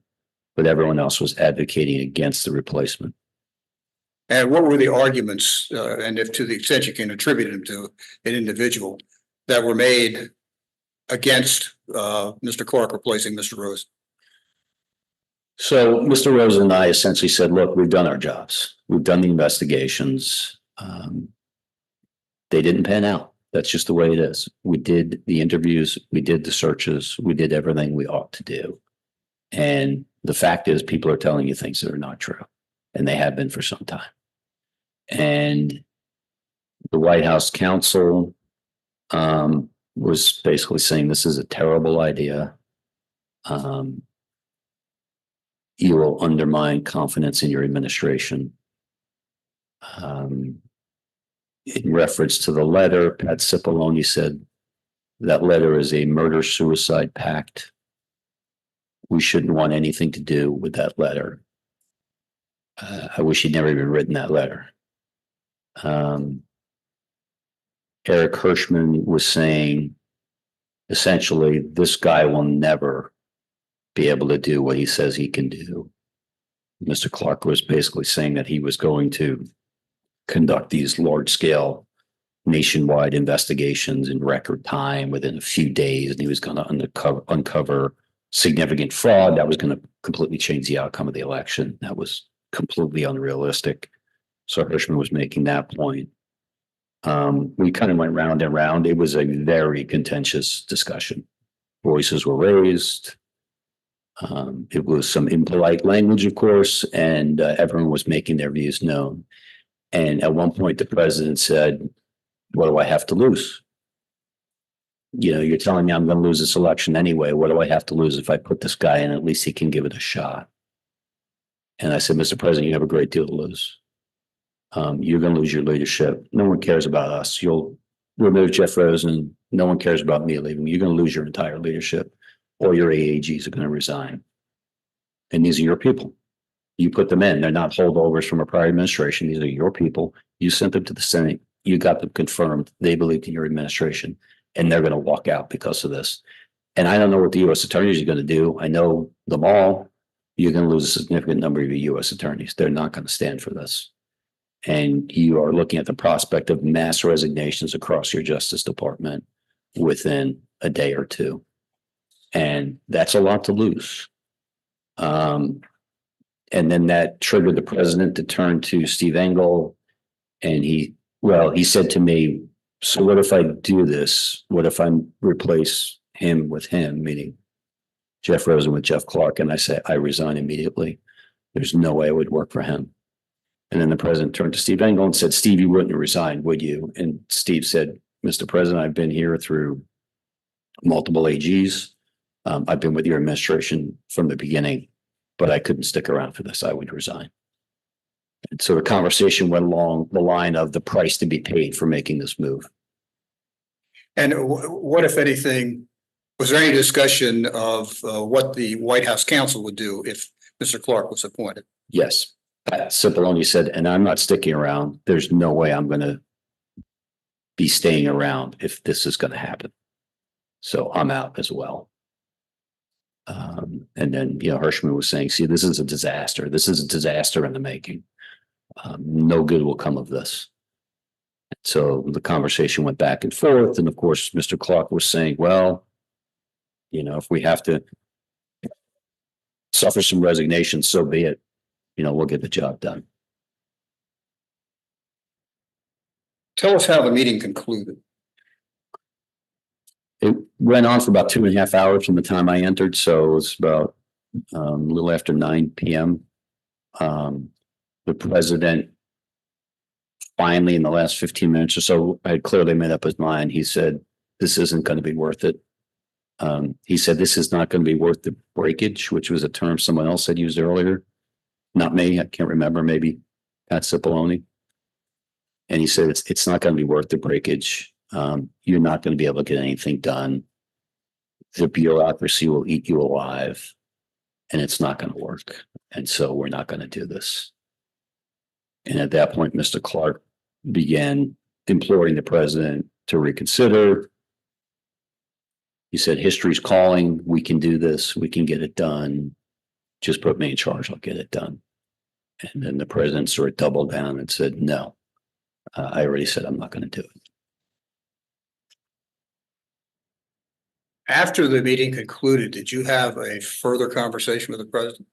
but everyone else was advocating against the replacement. And what were the arguments, and if to the extent you can attribute them to an individual, that were made against Mr. Clark replacing Mr. Rosen? So Mr. Rosen and I essentially said, look, we've done our jobs. We've done the investigations. They didn't pan out. That's just the way it is. We did the interviews. We did the searches. We did everything we ought to do. And the fact is, people are telling you things that are not true, and they have been for some time. And the White House counsel was basically saying this is a terrible idea. You will undermine confidence in your administration. In reference to the letter, Pat Cipollone said that letter is a murder-suicide pact. We shouldn't want anything to do with that letter. I wish he'd never even written that letter. Eric Hirschman was saying, essentially, this guy will never be able to do what he says he can do. Mr. Clark was basically saying that he was going to conduct these large-scale nationwide investigations in record time within a few days, and he was going to uncover significant fraud that was going to completely change the outcome of the election. That was completely unrealistic. So Hirschman was making that point. We kind of went round and round. It was a very contentious discussion. Voices were raised. It was some impolite language, of course, and everyone was making their views known. And at one point, the president said, "What do I have to lose? You know, you're telling me I'm going to lose this election anyway. What do I have to lose if I put this guy in? At least he can give it a shot." And I said, "Mr. President, you have a great deal to lose. You're going to lose your leadership. No one cares about us. You'll remove Jeff Rosen. No one cares about me leaving. You're going to lose your entire leadership. All your AAGs are going to resign. And these are your people. You put them in. They're not holdovers from a prior administration. These are your people. You sent them to the Senate. You got them confirmed. They believed in your administration, and they're going to walk out because of this. And I don't know what the U.S. attorneys are going to do. I know them all. You're going to lose a significant number of your U.S. attorneys. They're not going to stand for this. And you are looking at the prospect of mass resignations across your Justice Department within a day or two. And that's a lot to lose." And then that triggered the president to turn to Steve Engel. And he said to me, "So what if I do this? What if I replace him with him," meaning Jeff Rosen with Jeff Clark? And I said, "I resign immediately. There's no way I would work for him." And then the president turned to Steve Engel and said, "Steve, you wouldn't resign, would you?" And Steve said, "Mr. President, I've been here through multiple AGs. I've been with your administration from the beginning, but I couldn't stick around for this. I would resign." And so the conversation went along the line of the price to be paid for making this move. And what, if anything, was there any discussion of what the White House counsel would do if Mr. Clark was appointed? Yes. Pat Cipollone said, "And I'm not sticking around. There's no way I'm going to be staying around if this is going to happen. So I'm out as well." And then, Hirschman was saying, "See, this is a disaster. This is a disaster in the making. No good will come of this." So the conversation went back and forth. And of course, Mr. Clark was saying, "Well, if we have to suffer some resignation, so be it. We'll get the job done." Tell us how the meeting concluded. It went on for about 2.5 hours from the time I entered. So it was about a little after 9 p.m. The president finally, in the last 15 minutes or so, I had clearly made up his mind. He said, "This isn't going to be worth it." He said, "This is not going to be worth the breakage," which was a term someone else had used earlier. Not me. I can't remember. Maybe Pat Cipollone. And he said, it's not going to be worth the breakage. You're not going to be able to get anything done. The bureaucracy will eat you alive, and it's not going to work. And so we're not going to do this. And at that point, Mr. Clark began imploring the president to reconsider. He said, "History's calling. We can do this. We can get it done. Just put me in charge. I'll get it done." And then the president sort of doubled down and said, "No, I already said I'm not going to do it." After the meeting concluded, did you have a further conversation with the president?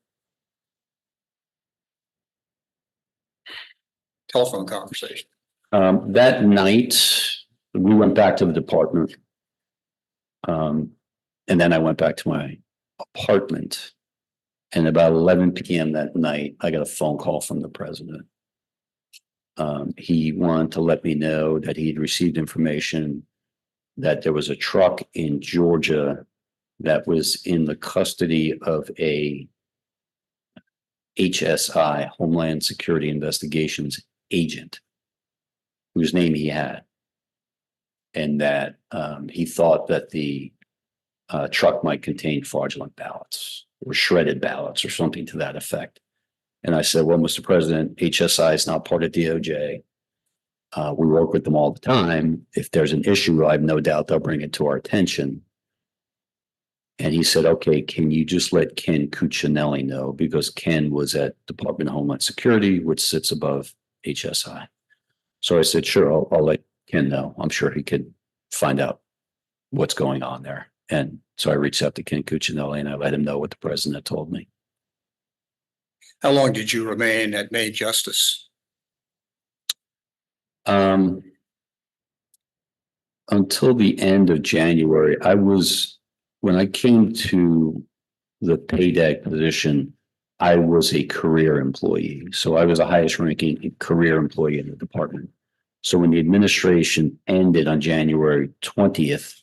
Telephone conversation. That night, we went back to the department. And then I went back to my apartment. And about 11 p.m. that night, I got a phone call from the president. He wanted to let me know that he'd received information that there was a truck in Georgia that was in the custody of a HSI, Homeland Security Investigations agent, whose name he had. And that he thought that the truck might contain fraudulent ballots or shredded ballots or something to that effect. And I said, "Well, Mr. President, HSI is not part of DOJ. We work with them all the time. If there's an issue, I have no doubt they'll bring it to our attention. And he said, okay, can you just let Ken Cuccinelli know? Because Ken was at Department of Homeland Security, which sits above HSI. So I said, sure, I'll let Ken know. I'm sure he could find out what's going on there. And so I reached out to Ken Cuccinelli and I let him know what the president told me. How long did you remain at May Justice? Until the end of January, when I came to the paydeck position, I was a career employee. So I was the highest ranking career employee in the department. So when the administration ended on January 20th,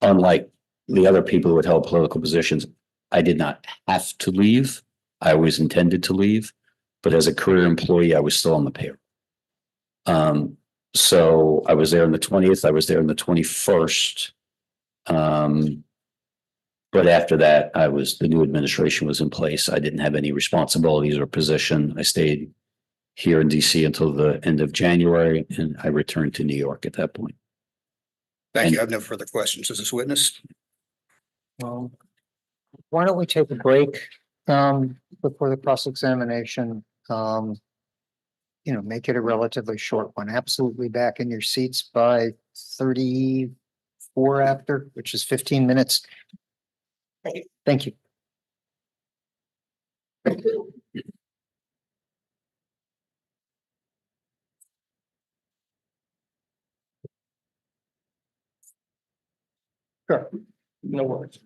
unlike the other people who had held political positions, I did not have to leave. I always intended to leave, but as a career employee, I was still on the payroll. So I was there on the 20th. I was there on the 21st. But after that, the new administration was in place. I didn't have any responsibilities or position. I stayed here in DC until the end of January, and I returned to New York at that point. Thank you. I have no further questions. Is this witness? Why don't we take a break before the cross-examination? Make it a relatively short one. Absolutely back in your seats by 34 after, which is 15 minutes. Thank you. Sure. No worries.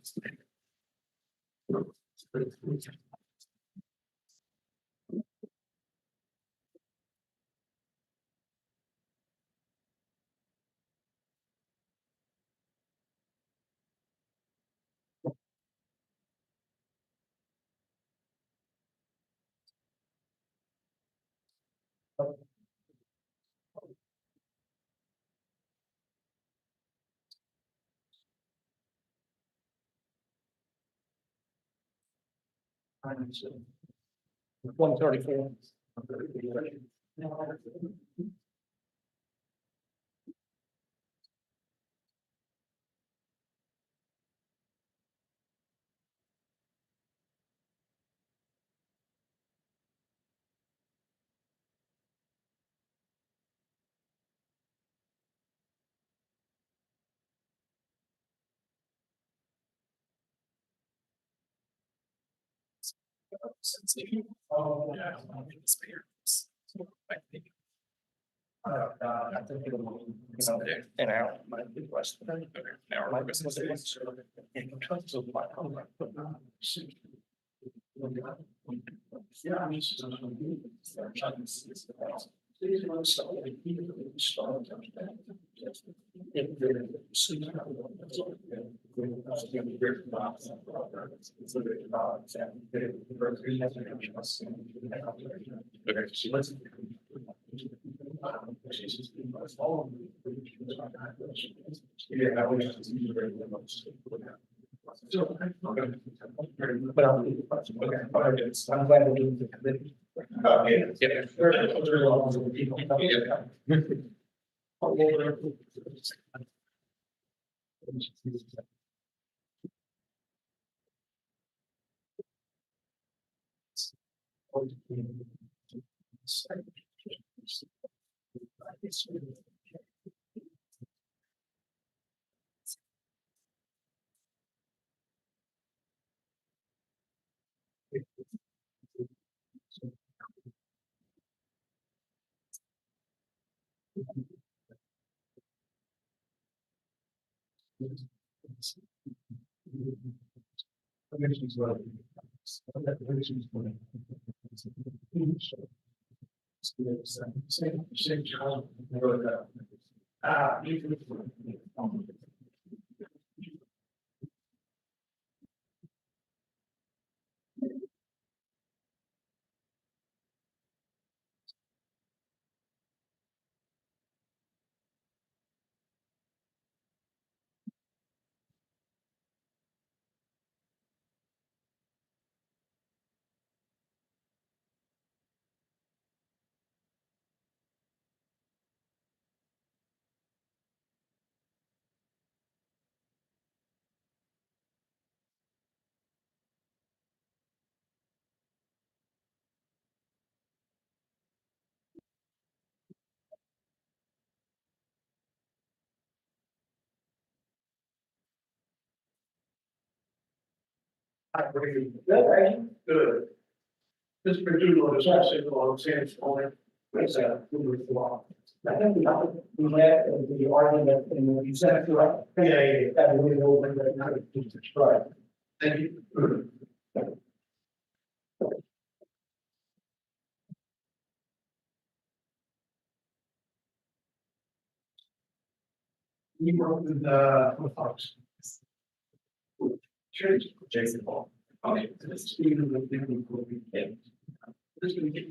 One 34. I think it'll be an hour. Might be less than an hour. Might be less than in terms of my But I'm glad we did the committee. I agree. Good. This particular is actually the one saying only, it's a, I think we had the argument in the executive, yeah, that we will, but not right. Thank you. We work with folks. Church, Jason Paul. Okay, this is even the thing we will be. This is gonna get.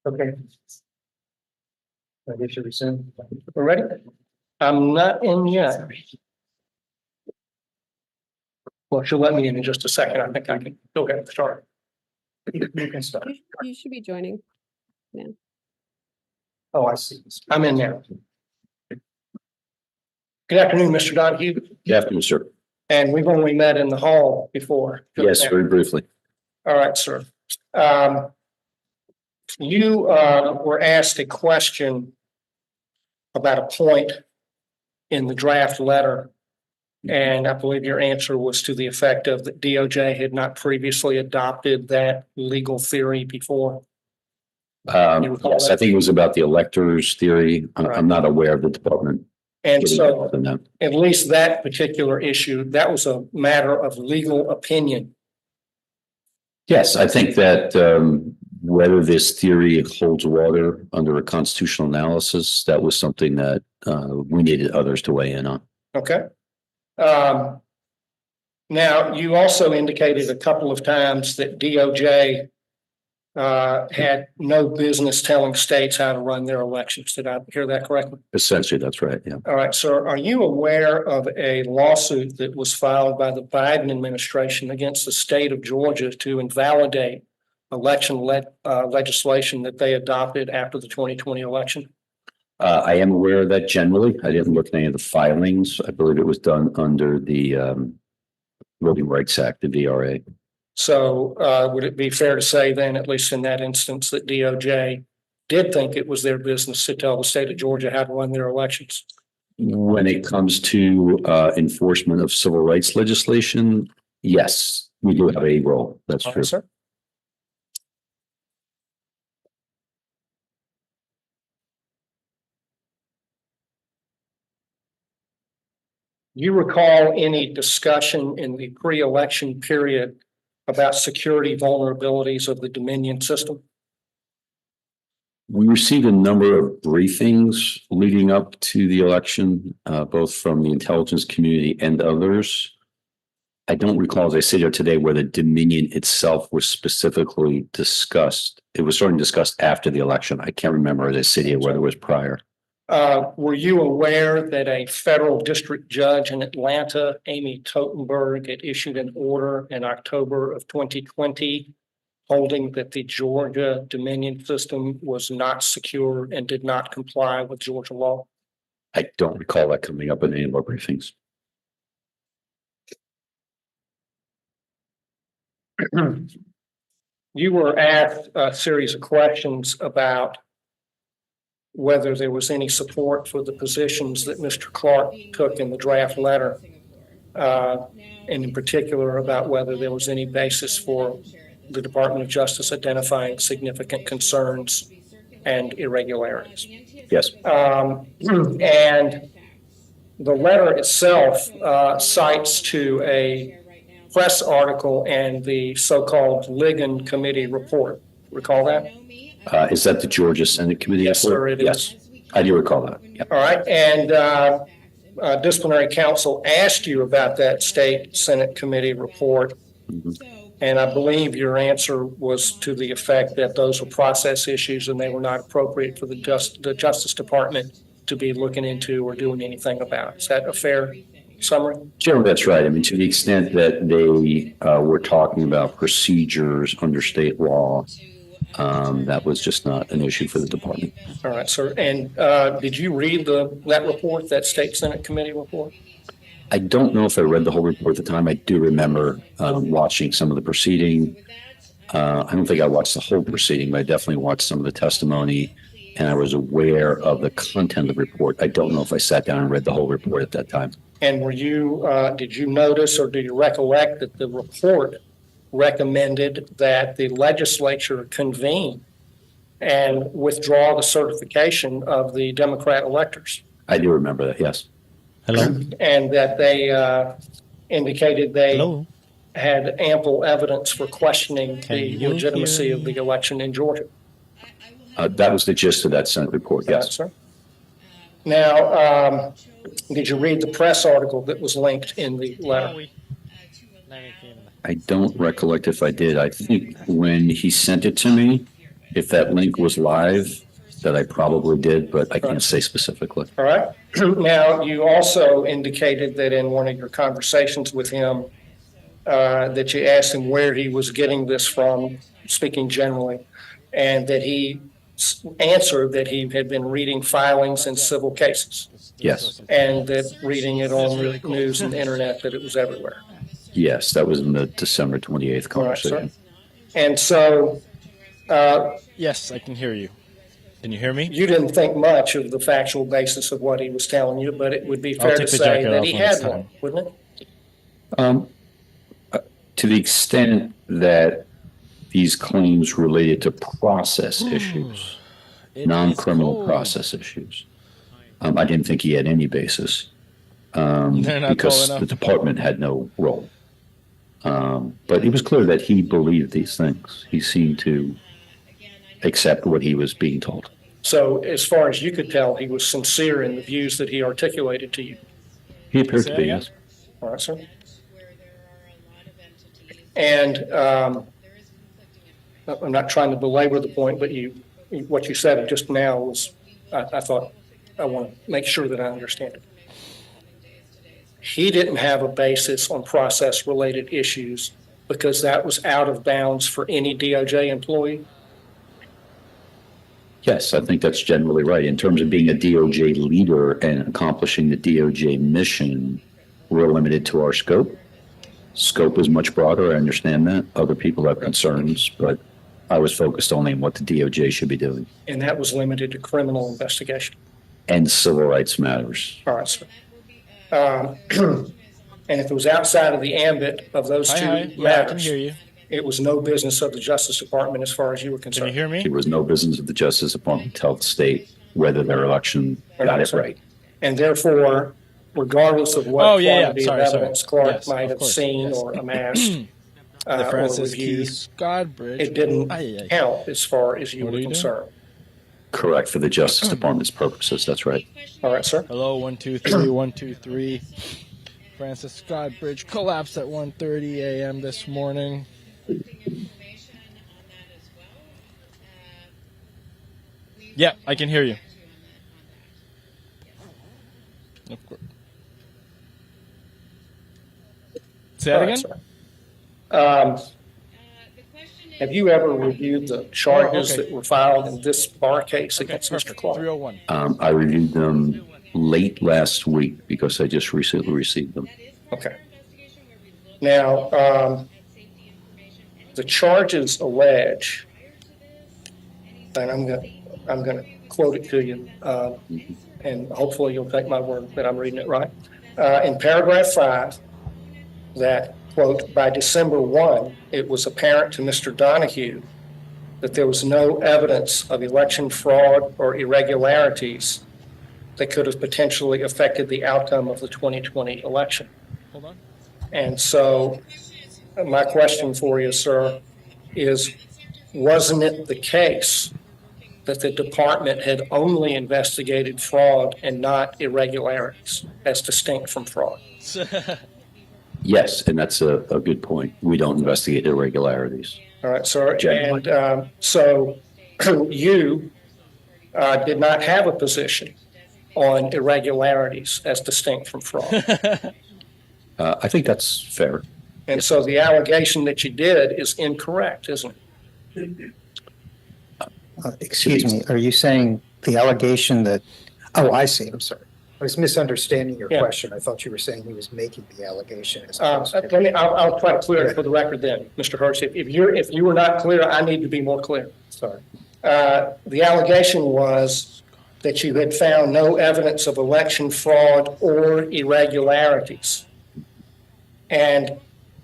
Okay. I guess you resume. We're ready? I'm not in yet. Well, she'll let me in just a second. I think I can go ahead and start. You can start. You should be joining. Oh, I see. I'm in now. Good afternoon, Mr. Donahue, Good afternoon, sir. and we've only met in the hall before. Yes, very briefly. All right, sir. You were asked a question about a point in the draft letter. And I believe your answer was to the effect of that DOJ had not previously adopted that legal theory before. You recall Yes, that? I think it was about the electors theory. Right. I'm not aware of the department. And getting so involved in that. at least that particular issue, that was a matter of legal opinion. Yes, I think that whether this theory holds water under a constitutional analysis, that was something that we needed others to weigh in on. Okay. Now, you also indicated a couple of times that DOJ had no business telling states how to run their elections. Did I hear that correctly? Essentially, that's right. Yeah. All right, sir, are you aware of a lawsuit that was filed by the Biden administration against the state of Georgia to invalidate election legislation that they adopted after the 2020 election? I am aware of that generally. I didn't look at any of the filings. I believe it was done under the Voting Rights Act, the VRA. So would it be fair to say then, at least in that instance, that DOJ did think it was their business to tell the state of Georgia how to run their elections? When it comes to enforcement of civil rights legislation, yes, we do have a role. That's All true. right, sir. You recall any discussion in the pre-election period about security vulnerabilities of the Dominion system? We received a number of briefings leading up to the election, both from the intelligence community and others. I don't recall, as I sit here today, where the Dominion itself was specifically discussed. It was sort of discussed after the election. I can't remember, as I sit here, whether it was prior. Were you aware that a federal district judge in Atlanta, Amy Totenberg, had issued an order in October of 2020 holding that the Georgia Dominion system was not secure and did not comply with Georgia law? I don't recall that coming up in any of our briefings. You were asked a series of questions about whether there was any support for the positions that Mr. Clark took in the draft letter, and in particular about whether there was any basis for the Department of Justice identifying significant concerns and irregularities. Yes. And the letter itself cites to a press article and the so-called Ligon Committee report. Recall that? Is that the Georgia Senate Committee? Yes, sir, it is. Yes, I do recall that. Yeah. All right, and disciplinary counsel asked you about that state Senate committee report. And I believe your answer was to the effect that those were process issues and they were not appropriate for the Justice Department to be looking into or doing anything about. Is that a fair summary? Generally, that's right. I mean, to the extent that they were talking about procedures under state law, that was just not an issue for the department. All right, sir. And did you read that report, that state Senate committee report? I don't know if I read the whole report at the time. I do remember watching some of the proceeding. I don't think I watched the whole proceeding, but I definitely watched some of the testimony, and I was aware of the content of the report. I don't know if I sat down and read the whole report at that time. And did you notice or do you recollect that the report recommended that the legislature convene and withdraw the certification of the Democrat electors? I do remember that, yes. Hello. And that they indicated they Hello. had ample evidence for questioning Can the you legitimacy hear of me? the election in Georgia. That was the gist of that Senate report, Right, yes. sir? Now, did you read the press article that was linked in the letter? I don't recollect if I did. I think when he sent it to me, if that link was live, that I probably did, but I can't say specifically. All right. Now, you also indicated that in one of your conversations with him, that you asked him where he was getting this from, speaking generally, and that he answered that he had been reading filings in civil cases, Yes, and that reading it on the news and the internet, that it was everywhere. yes, that was in the December 28th All right, sir. conversation. And so Yes, I can hear you. Can you hear me? you didn't think much of the factual basis of what he was telling you, but it would be I'll fair to take the say jacket that off he when it's had one, time. wouldn't it? To the extent that these claims related to process issues, It non-criminal is cold. process issues, I didn't think he had any basis. They're not Because tall the enough. department had no role. But it was clear that he believed these things. He seemed to accept what he was being told. So as far as you could tell, he was sincere in the views that he articulated to you. He appeared Say to be, again? yes. All right, sir. And I'm not trying to belabor the point, but what you said just now was, I thought, I want to make sure that I understand it. He didn't have a basis on process-related issues because that was out of bounds for any DOJ employee. Yes, I think that's generally right. In terms of being a DOJ leader and accomplishing the DOJ mission, we're limited to our scope. Scope is much broader. I understand that. Other people have concerns, but I was focused only on what the DOJ should be doing And that was limited to criminal investigation. and civil rights matters. All right, sir. And if it was outside of the ambit of those Hi, two hi. Yeah, I can matters, hear you. it was no business of the Justice Department as far as you were Can you concerned. hear me? It was no business of the Justice Department to tell the state whether their election got it right. And therefore, regardless of what Oh, yeah, yeah. quantity of Sorry, sorry. evidence Clark Yes, might of have course. seen Yes. or amassed The or Francis Key reviewed, Scott Bridge. it didn't Aye, aye. count as far as you What were are you doing? concerned. Correct, for the Justice Department's purposes, that's right. All right, sir. Hello, 1, 2, 3, 1, 2, 3. Francis Scott Bridge collapsed at 1:30 a.m. this morning. Yeah, I can hear you. Of course. Say that All right, again? sir. Have you ever reviewed the charges okay. that were filed in this bar case against Mr. Perfect. Clark? 301. I reviewed them late last week because I just recently received them. Okay. Now, the charges allege, and I'm gonna quote it to you, and hopefully you'll take my word that I'm reading it right. In paragraph 5, that, quote, by December 1, it was apparent to Mr. Donahue that there was no evidence of election fraud or irregularities that could have potentially affected the outcome of the 2020 election. Hold on. And so my question for you, sir, is wasn't it the case that the department had only investigated fraud and not irregularities as distinct from fraud? Yes, and that's a good point. We don't investigate irregularities. All right, sir. Generally. And so you did not have a position on irregularities as distinct from fraud. I think that's fair. And so the allegation that you did is incorrect, isn't it? Excuse me, are you saying the allegation that, oh, I see, I'm sorry. I was misunderstanding your Yeah. question. I thought you were saying he was making the allegation. as I'll try to clear it for the record then, Mr. Hirsch. If you were not clear, I need to be more clear. Sorry. The allegation was that you had found no evidence of election fraud or irregularities. And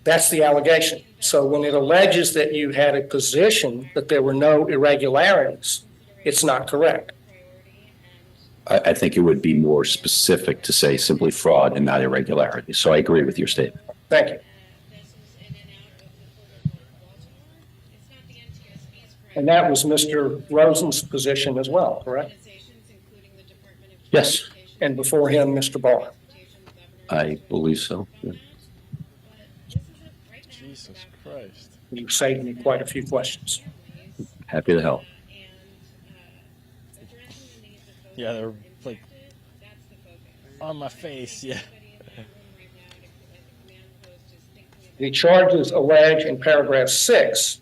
that's the allegation. So when it alleges that you had a position that there were no irregularities, it's not correct. I think it would be more specific to say simply fraud and not irregularity. So I agree with your statement. Thank you. And that was Mr. Rosen's position as well, correct? Yes, and before him, Mr. Barr. I believe so. Yeah. Jesus Christ. You saved me quite a few questions. Happy to help. Yeah, they're like on my face. Yeah. The charges allege in paragraph 6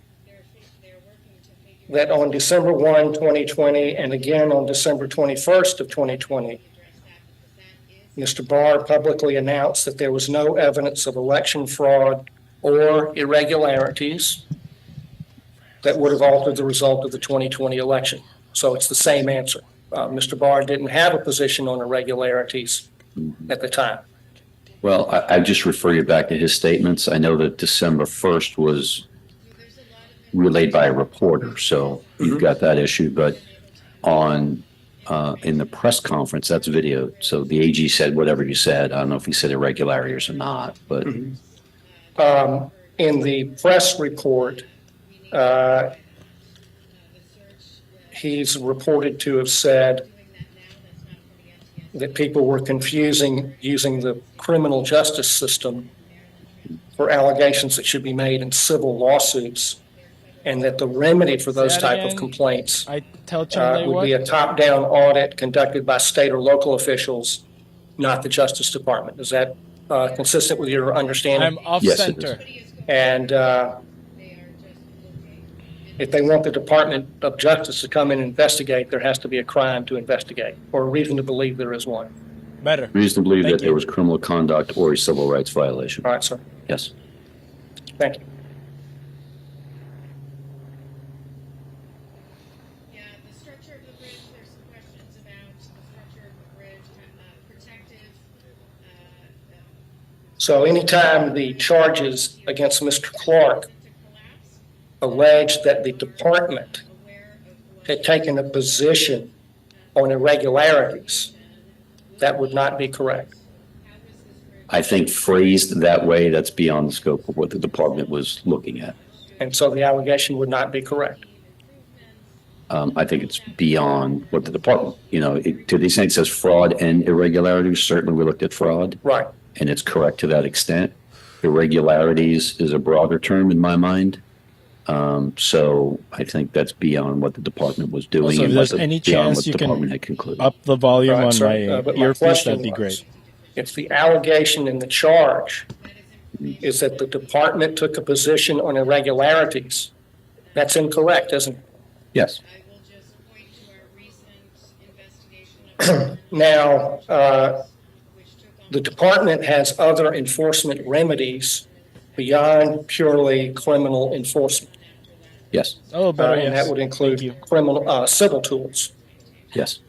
that on December 1, 2020, and again on December 21st of 2020, Mr. Barr publicly announced that there was no evidence of election fraud or irregularities that would have altered the result of the 2020 election. So it's the same answer. Mr. Barr didn't have a position on irregularities at the time. Well, I just refer you back to his statements. I know that December 1st was relayed by a reporter, so you've got that issue. But on in the press conference, that's video. So the AG said whatever you said. I don't know if he said irregularities or not, but In the press report, he's reported to have said that people were confusing using the criminal justice system for allegations that should be made in civil lawsuits, and that the remedy for those Say that type of again. complaints I tell Chum they would what? be a top-down audit conducted by state or local officials, not the Justice Department. Is that consistent with your understanding? I'm off Yes, it center. And if they want the Department of Justice to come and investigate, there has to be a crime to investigate, or a reason to believe there is one. Better. reason to believe Thank that there you. was criminal conduct or a civil rights violation. All right, sir. Yes. Thank you. Yeah, the structure of the bridge, there's some questions about the structure of the bridge, protective. So anytime the charges against Mr. Clark To collapse, alleged that the department aware of what had taken a position on irregularities, that would not be correct. I think phrased that way, that's beyond the scope of what the department was looking at. And so the allegation would not be correct. I think it's beyond what the department, to the extent it says fraud and irregularities, certainly we looked at fraud, Right. and it's correct to that extent. Irregularities is a broader term in my mind. So I think that's beyond what the department was doing. Also, if and there's what the- any beyond chance what you the can department had concluded. Up the volume Right, on sir. my But my earpiece, question that'd be was, great. if the allegation in the charge is that the department took a position on irregularities, that's incorrect, isn't it? Yes. I will just point to our recent investigation of Now, which took on the department has other enforcement remedies beyond purely criminal enforcement. Yes. Oh, better, And yes. that would include Thank you. criminal, civil tools. Yes.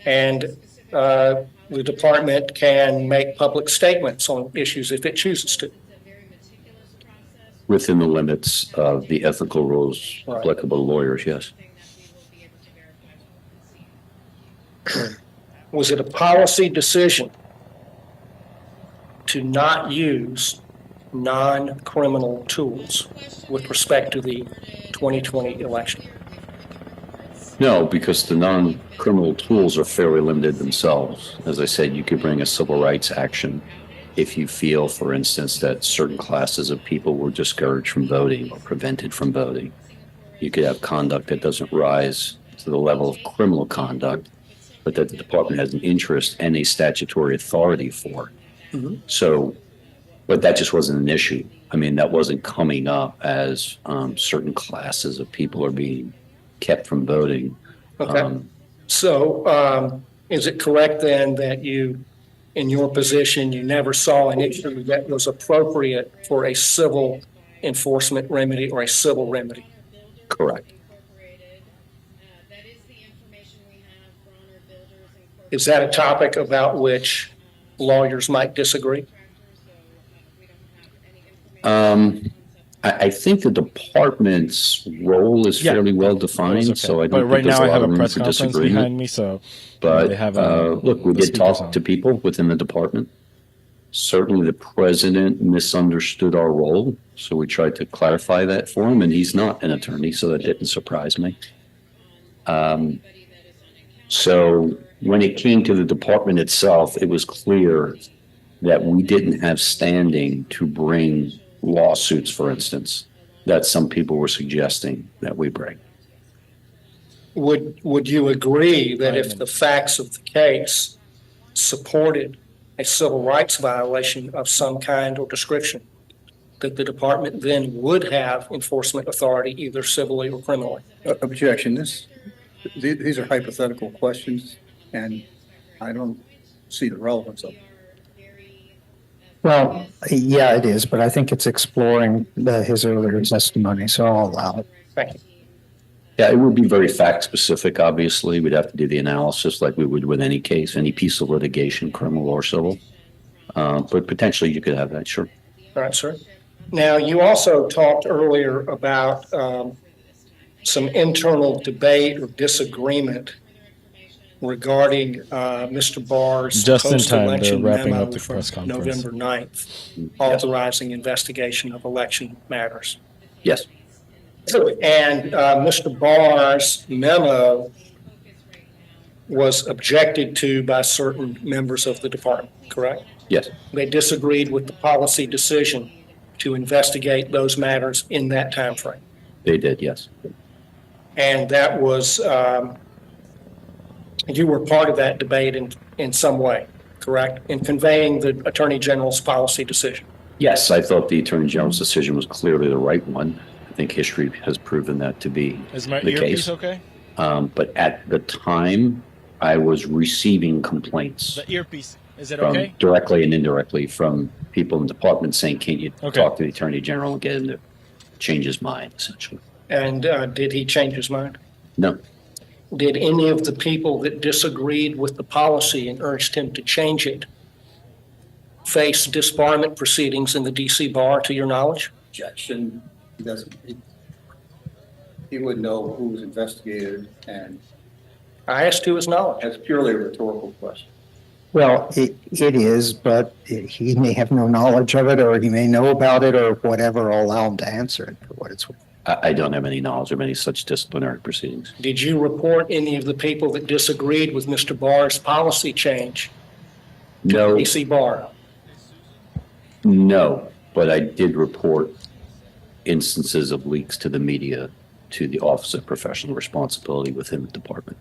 And the department can make public statements on issues if it chooses to. a very meticulous process, Within the limits of the ethical rules Right. applicable to lawyers, yes. thing that we will be able to verify what we can see. Was it a policy decision to not use non-criminal tools with respect to the 2020 election? No, because the non-criminal tools are fairly limited themselves. As I said, you could bring a civil rights action if you feel, for instance, that certain classes of people were discouraged from voting or prevented from voting. You could have conduct that doesn't rise to the level of criminal conduct, but that the department has an interest and a statutory authority for. So, but that just wasn't an issue. I mean, that wasn't coming up as certain classes of people are being kept from voting. Okay. So is it correct then that you, in your position, you never saw an issue that was appropriate for a civil enforcement remedy or a civil remedy? Correct. Incorporated, that is the information we have for Honor Builders Incorporated. Is that a topic about which lawyers might disagree? So we don't have any information. I think the department's role is Yeah. fairly well That's defined, okay. so I But don't right think there's now a I lot have of a room press for conference behind disagreement. me, so But they have look, we the did speakers talk on. to people within the department. Certainly, the president misunderstood our role, so we tried to clarify that for him, and he's not an attorney, so that didn't surprise me. So when it came to the department itself, it was clear that we didn't have standing to bring lawsuits, for instance, that some people were suggesting that we bring. Would you agree that if the facts of the case supported a civil rights violation of some kind or description, that the department then would have enforcement authority, either civilly or criminally? Objection, these are hypothetical questions, and I don't see the relevance of them. Well, yeah, it is, but I think it's exploring his earlier testimony, so I'll allow it. Thank you. Yeah, it would be very fact specific, obviously. We'd have to do the analysis like we would with any case, any piece of litigation, criminal or civil. But potentially you could have that, sure. All right, sir. Now, you also talked earlier about some internal debate or disagreement regarding Mr. Barr's Just in time, they're post-election wrapping memo up the from press conference. November 9th, authorizing investigation of election matters. Yes, And Mr. Barr's memo was objected to by certain members of the department, correct? yes, They disagreed with the policy decision to investigate those matters in that time frame. they did, yes. And that was, you were part of that debate in some way, correct? In conveying the Attorney General's policy decision. Yes, I thought the Attorney General's decision was clearly the right one. I think history has proven that to be Is my the earpiece case. okay? But at the time, I was receiving complaints The earpiece. Is it from okay? directly and indirectly from people in the department saying, can you Okay. talk to the Attorney General and get him to change his mind, essentially? And did he change his mind? No, Did any of the people that disagreed with the policy and urged him to change it face disbarment proceedings in the DC bar, to your knowledge? Objection, he would know who was investigated, and I asked to his knowledge. that's purely a rhetorical question. Well, it is, but he may have no knowledge of it, or he may know about it, or whatever. I'll allow him to answer it for what it's worth. I don't have any knowledge of any such disciplinary proceedings. Did you report any of the people that disagreed with Mr. Barr's policy change to No, the DC bar? no, but I did report instances of leaks to the media to the Office of Professional Responsibility within the department.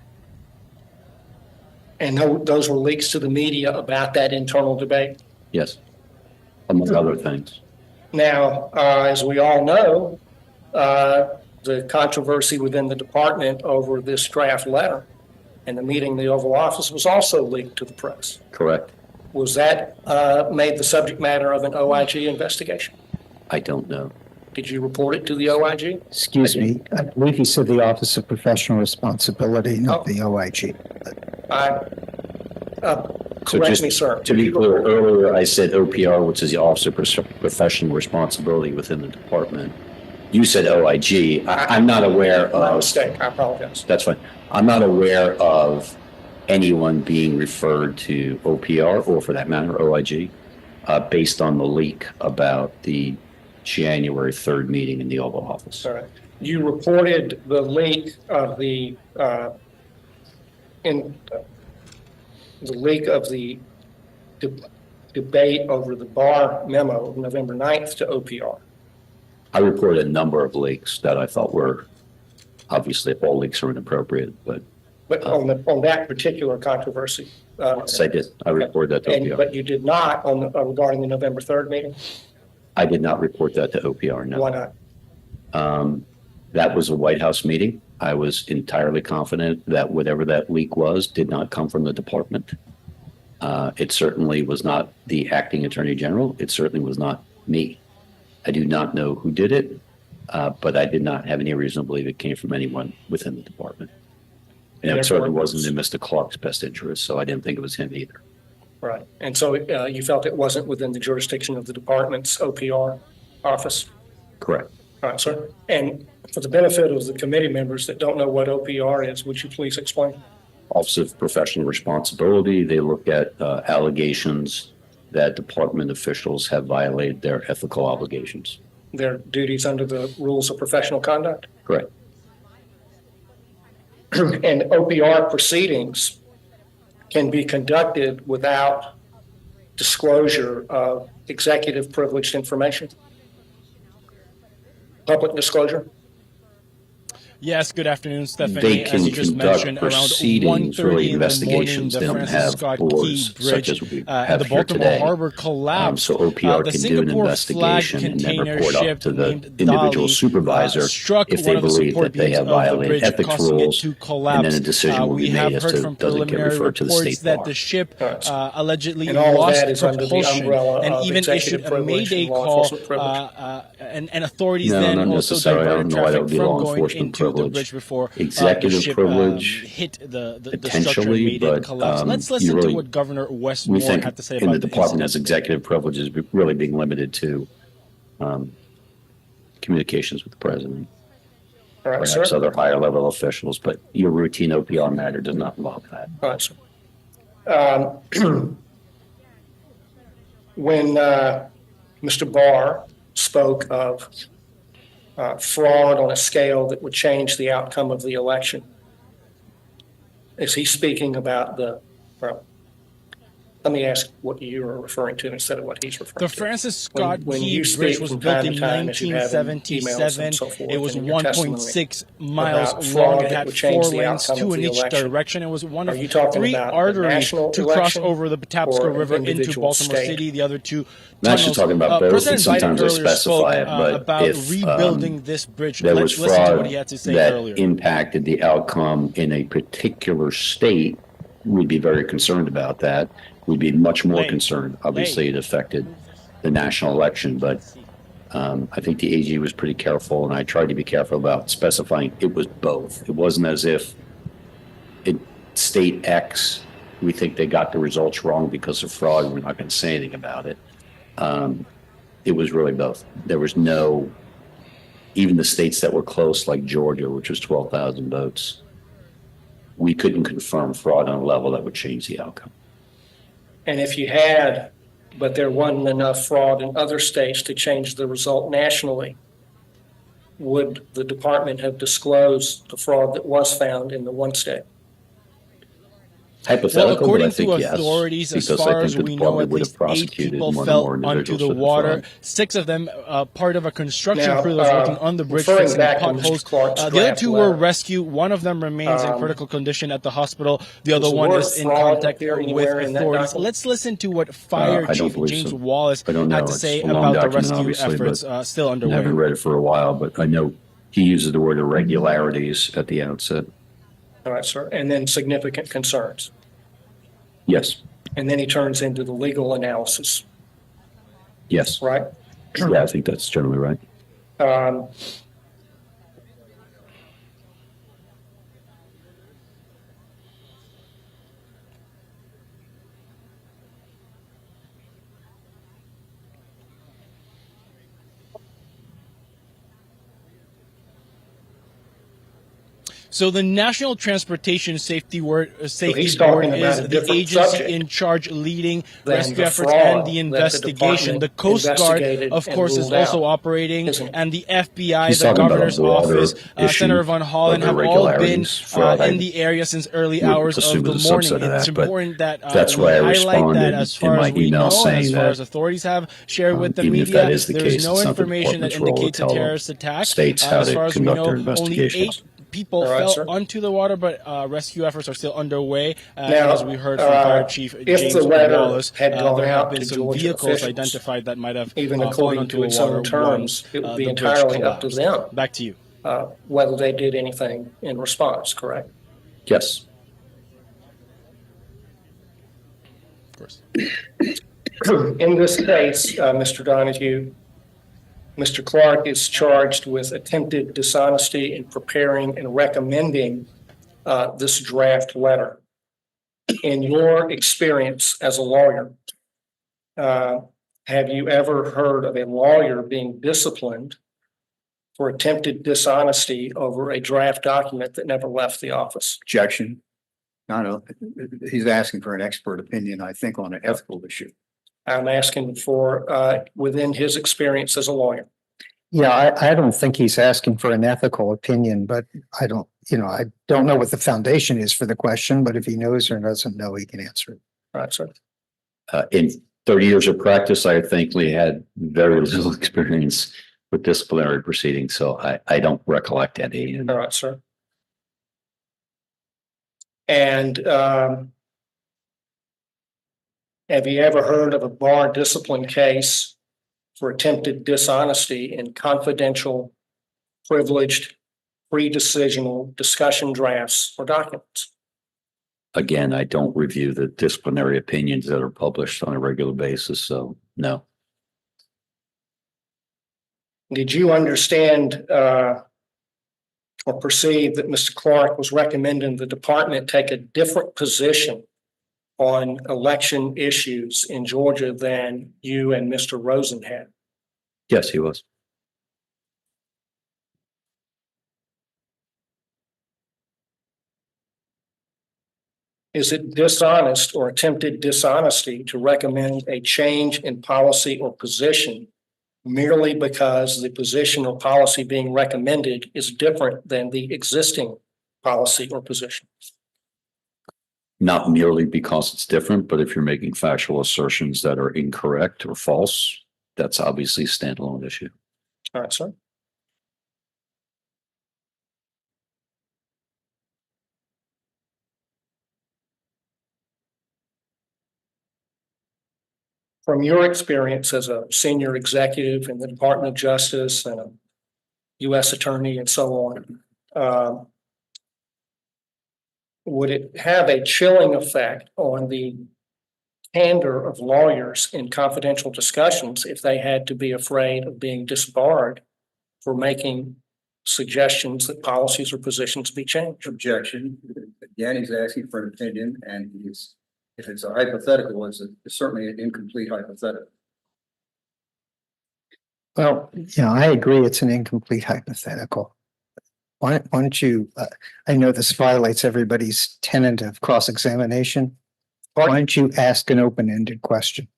And those were leaks to the media about that internal debate? Yes, among other things. Now, as we all know, the controversy within the department over this draft letter and the meeting in the Oval Office was also leaked to the press. Correct. Was that made the subject matter of an OIG investigation? I don't know. Did you report it to the OIG? Excuse me, I believe he said the Office of Professional Responsibility, not Oh. the OIG. Correct just me, sir. To be clear, earlier I said OPR, which is the Office of Professional Responsibility within the department. You said OIG. I'm not aware My of, mistake, I apologize. that's fine. I'm not aware of anyone being referred to OPR, or for that matter, OIG, based on the leak about the January 3rd meeting in the Oval Office. All right. You reported the leak of the debate over the Barr memo of November 9th to OPR. I reported a number of leaks that I thought were, obviously all leaks are inappropriate, but But on that particular controversy. yes, I did. I reported that to OPR. But you did not regarding the November 3rd meeting? I did not report that to OPR, no. Why not? That was a White House meeting. I was entirely confident that whatever that leak was did not come from the department. It certainly was not the acting attorney general. It certainly was not me. I do not know who did it, but I did not have any reason to believe it came from anyone within the department. And it certainly wasn't in Mr. Clark's best interest, so I didn't think it was him either. Right. And so you felt it wasn't within the jurisdiction of the department's OPR office? Correct. All right, sir. And for the benefit of the committee members that don't know what OPR is, would you please explain? Office of Professional Responsibility, they look at allegations that department officials have violated their ethical obligations. Their duties under the rules of professional conduct? Correct. and OPR proceedings can be conducted without disclosure of executive privileged information? Public disclosure? Yes, good afternoon, Stephanie. They As can you just conduct mentioned, around proceedings, 1:30 really in the morning, investigations. the They don't Francis have Scott Key boards such Bridge as we and have the here Baltimore today. Harbor collapsed. So OPR The can do an Singapore flag investigation and then container report up ship to the named individual Dali, supervisor struck if one they of the believe support that they beams have of the violated bridge, ethics causing rules. it to And collapse. then a decision will We be have made as heard to from does it get preliminary referred to the reports state that bar. the ship allegedly And all of lost that is under the propulsion umbrella and of even executive issued a privilege mayday and law call, enforcement privilege. and authorities No, then not also necessarily. I diverted don't know why that traffic would be from law going enforcement into the privilege. bridge before the Executive ship privilege, hit the structure and potentially, made it but, collapse. Let's you listen really- to what Governor we Westmore think had to say in about the department incident. as executive privilege is really being limited to communications with the president, All right, sir. perhaps other higher level officials, but your routine OPR matter does not involve that. All right, sir. When Mr. Barr spoke of fraud on a scale that would change the outcome of the election, is he speaking about well, let me ask what you are referring to instead of what he's referring The to. Francis Scott When Key you Bridge speak was from built time in to time, as you have in emails and 1977. so forth, It was and in your testimony 1.6 miles about long. fraud It that had would change 4 the lanes, outcome 2 of in the each election. direction. It was one Are of you talking 3 about the arteries national to cross election over the Patapsco or River into individual Baltimore state? City. The other 2 I'm actually tunnels. talking about both, President and sometimes Biden I earlier specify it, spoke but about if rebuilding this bridge. there Let's was listen to what fraud he had to say that earlier. impacted the outcome in a particular state, we'd be very concerned about that. We'd be much more concerned. Obviously, it affected the national election, but I think the AG was pretty careful, and I tried to be careful about specifying it was both. It wasn't as if in state X, we think they got the results wrong because of fraud. We're not going to say anything about it. It was really both. There was no, even the states that were close, like Georgia, which was 12,000 votes, we couldn't confirm fraud on a level that would change the outcome. And if you had, but there wasn't enough fraud in other states to change the result nationally, would the department have disclosed the fraud that was found in the one state? Hypothetical, Well, according but I think to yes, authorities, as because I far think as the we know, department at would least have 8 prosecuted people one or fell more onto individuals the for the water. fraud. 6 of them part of a construction Now, crew that was working on the bridge, referring fixing back to Mr. potholes. Clark's The other draft 2 letter, were rescued. One of them remains in critical condition at the hospital. The does other the one word is in fraud contact appear with anywhere in that authorities. document? Let's listen to what Fire I don't Chief believe James so. Wallace I don't know. had to It's say a long about the document, rescue obviously, efforts but still I underway. haven't read it for a while, but I know he uses the word irregularities at the outset. All right, sir. And then significant concerns. Yes, And then he turns into the legal analysis, yes. right? Yeah, I think that's generally right. Um, So the National Transportation Safety he's Board talking is about a the different agency subject in charge leading than rescue the efforts fraud and the that the investigation. The department Coast Guard, investigated of and course, is ruled also out, operating, isn't it? and the FBI, He's the talking about a governor's broader office, issue Senator Von Hollen of have all been irregularities. Fraud, in I the area since early would hours of assume the is a morning. subset of It's that, but important that that's we why I highlight responded that as in far my as we email know, and saying as far that, as authorities have shared with the even if media, that is the there case, is no it's not the information that department's role to indicates a tell terrorist attack. states how As to far as we conduct know, their only investigations. 8 people All right, fell sir. onto the water, but rescue efforts are still underway. Now, As we heard from Fire Chief if James the letter Wallace, had gone there out have been to some Georgia vehicles officials, identified that might have even fallen according onto to the its water own terms, it would be the bridge entirely up to collapsed. them Back to you. whether they did anything in response, correct? Yes, Of course. In this case, Mr. Donahue, Mr. Clark is charged with attempted dishonesty in preparing and recommending this draft letter. In your experience as a lawyer, have you ever heard of a lawyer being disciplined for attempted dishonesty over a draft document that never left the office? Objection. No, he's asking for an expert opinion, I think, on an ethical issue. I'm asking for within his experience as a lawyer. Yeah, I don't think he's asking for an ethical opinion, but I don't know what the foundation is for the question, but if he knows or doesn't know, he can answer it. All right, sir. In 30 years of practice, I thankfully had very little experience with disciplinary proceedings, so I don't recollect any. All right, sir. And have you ever heard of a bar discipline case for attempted dishonesty in confidential, privileged, pre-decisional discussion drafts or documents? Again, I don't review the disciplinary opinions that are published on a regular basis, so no. Did you understand or perceive that Mr. Clark was recommending the department take a different position on election issues in Georgia than you and Mr. Rosen had? Yes, he was. Is it dishonest or attempted dishonesty to recommend a change in policy or position merely because the position or policy being recommended is different than the existing policy or position? Not merely because it's different, but if you're making factual assertions that are incorrect or false, that's obviously a standalone issue. All right, sir. From your experience as a senior executive in the Department of Justice and a U.S. attorney and so on, would it have a chilling effect on the candor of lawyers in confidential discussions if they had to be afraid of being disbarred for making suggestions that policies or positions be changed? Objection. Again, he's asking for an opinion, and if it's a hypothetical, it's certainly an incomplete hypothetical. Well, I agree it's an incomplete hypothetical. Why don't you, I know this violates everybody's tenet of cross-examination. Why don't you ask an open-ended question?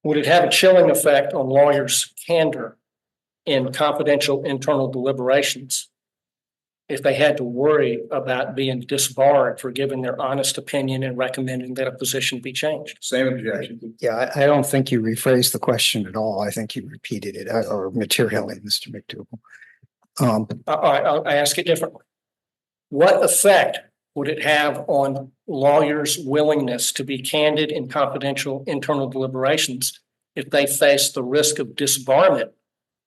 Would it have a chilling effect on lawyers' candor in confidential internal deliberations if they had to worry about being disbarred for giving their honest opinion and recommending that a position be changed? Same objection. Yeah, I don't think you rephrased the question at all. I think you repeated it or materially, Mr. McDougal. I'll ask it differently. What effect would it have on lawyers' willingness to be candid in confidential internal deliberations if they face the risk of disbarment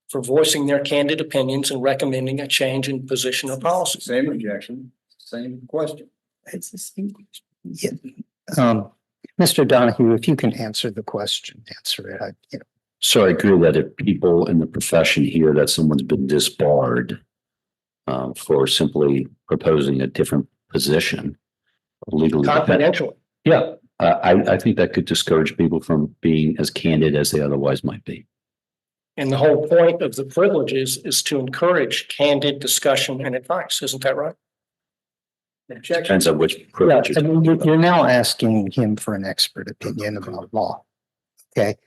for voicing their candid opinions and recommending a change in position or policy? Same objection, same question. It's the same question. Yeah. Mr. Donahue, if you can answer the question, answer it. So I agree that if people in the profession hear that someone's been disbarred for simply proposing a different position legally. Confidentially. Yeah, I think that could discourage people from being as candid as they otherwise might be. And the whole point of the privileges is to encourage candid discussion and advice. Isn't that right? Depends on which privilege. I mean, you're now asking him for an expert opinion about law. Okay.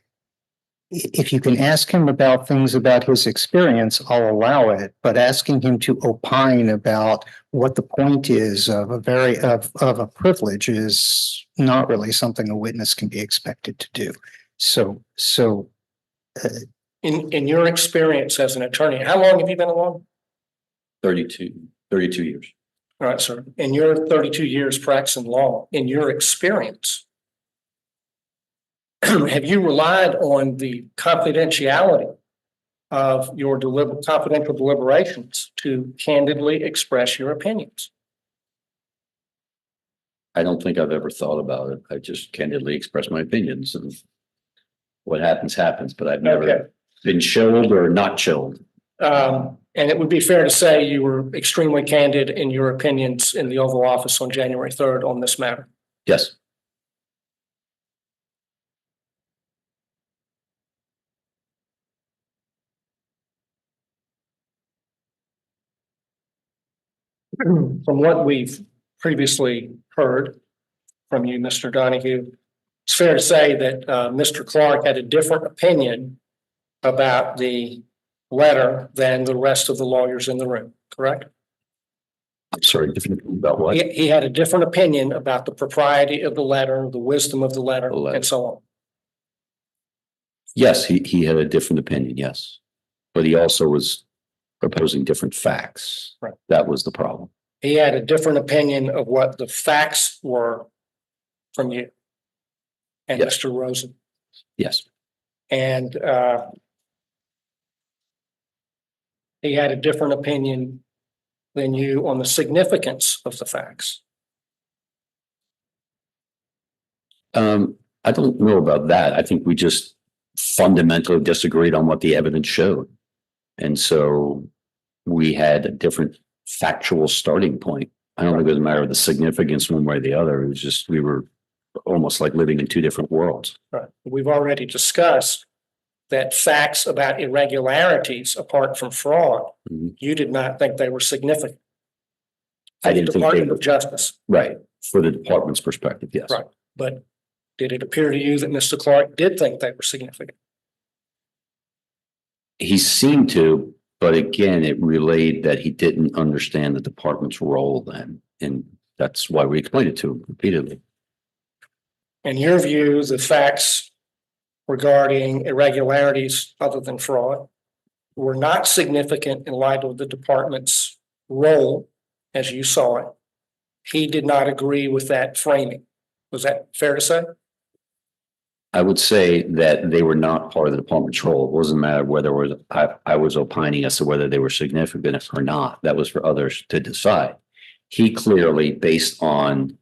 If you can ask him about things about his experience, I'll allow it, but asking him to opine about what the point is of a privilege is not really something a witness can be expected to do. So in your experience as an attorney, how long have you been a lawyer? 32 years. All right, sir. In your 32 years practicing law, in your experience, have you relied on the confidentiality of your confidential deliberations to candidly express your opinions? I don't think I've ever thought about it. I just candidly express my opinions, and what happens, happens, but I've never been chilled or not chilled. And it would be fair to say you were extremely candid in your opinions in the Oval Office on January 3rd on this matter. Yes. From what we've previously heard from you, Mr. Donahue, it's fair to say that Mr. Clark had a different opinion about the letter than the rest of the lawyers in the room, correct? I'm sorry, different about what? He had a different opinion about the propriety of the letter, the wisdom of the letter, The letter. and so on. Yes, he had a different opinion, yes. But he also was proposing different facts. Right. That was the problem. He had a different opinion of what the facts were from you and Yes. Mr. Rosen. Yes. And he had a different opinion than you on the significance of the facts. I don't know about that. I think we just fundamentally disagreed on what the evidence showed. And so we had a different factual starting point. I don't think it was a matter of the significance one way or the other. It was just, we were almost like living in two different worlds. Right. We've already discussed that facts about irregularities apart from fraud, Mhm. you did not think they were significant. I For the didn't think they Department were. of Justice, Right. For the department's perspective, yes. Right. But did it appear to you that Mr. Clark did think they were significant? He seemed to, but again, it relayed that he didn't understand the department's role then. And that's why we explained it to him repeatedly. In your view, the facts regarding irregularities other than fraud were not significant in light of the department's role as you saw it. He did not agree with that framing. Was that fair to say? I would say that they were not part of the department's role. It wasn't a matter of whether I was opining as to whether they were significant or not. That was for others to decide. He clearly, based on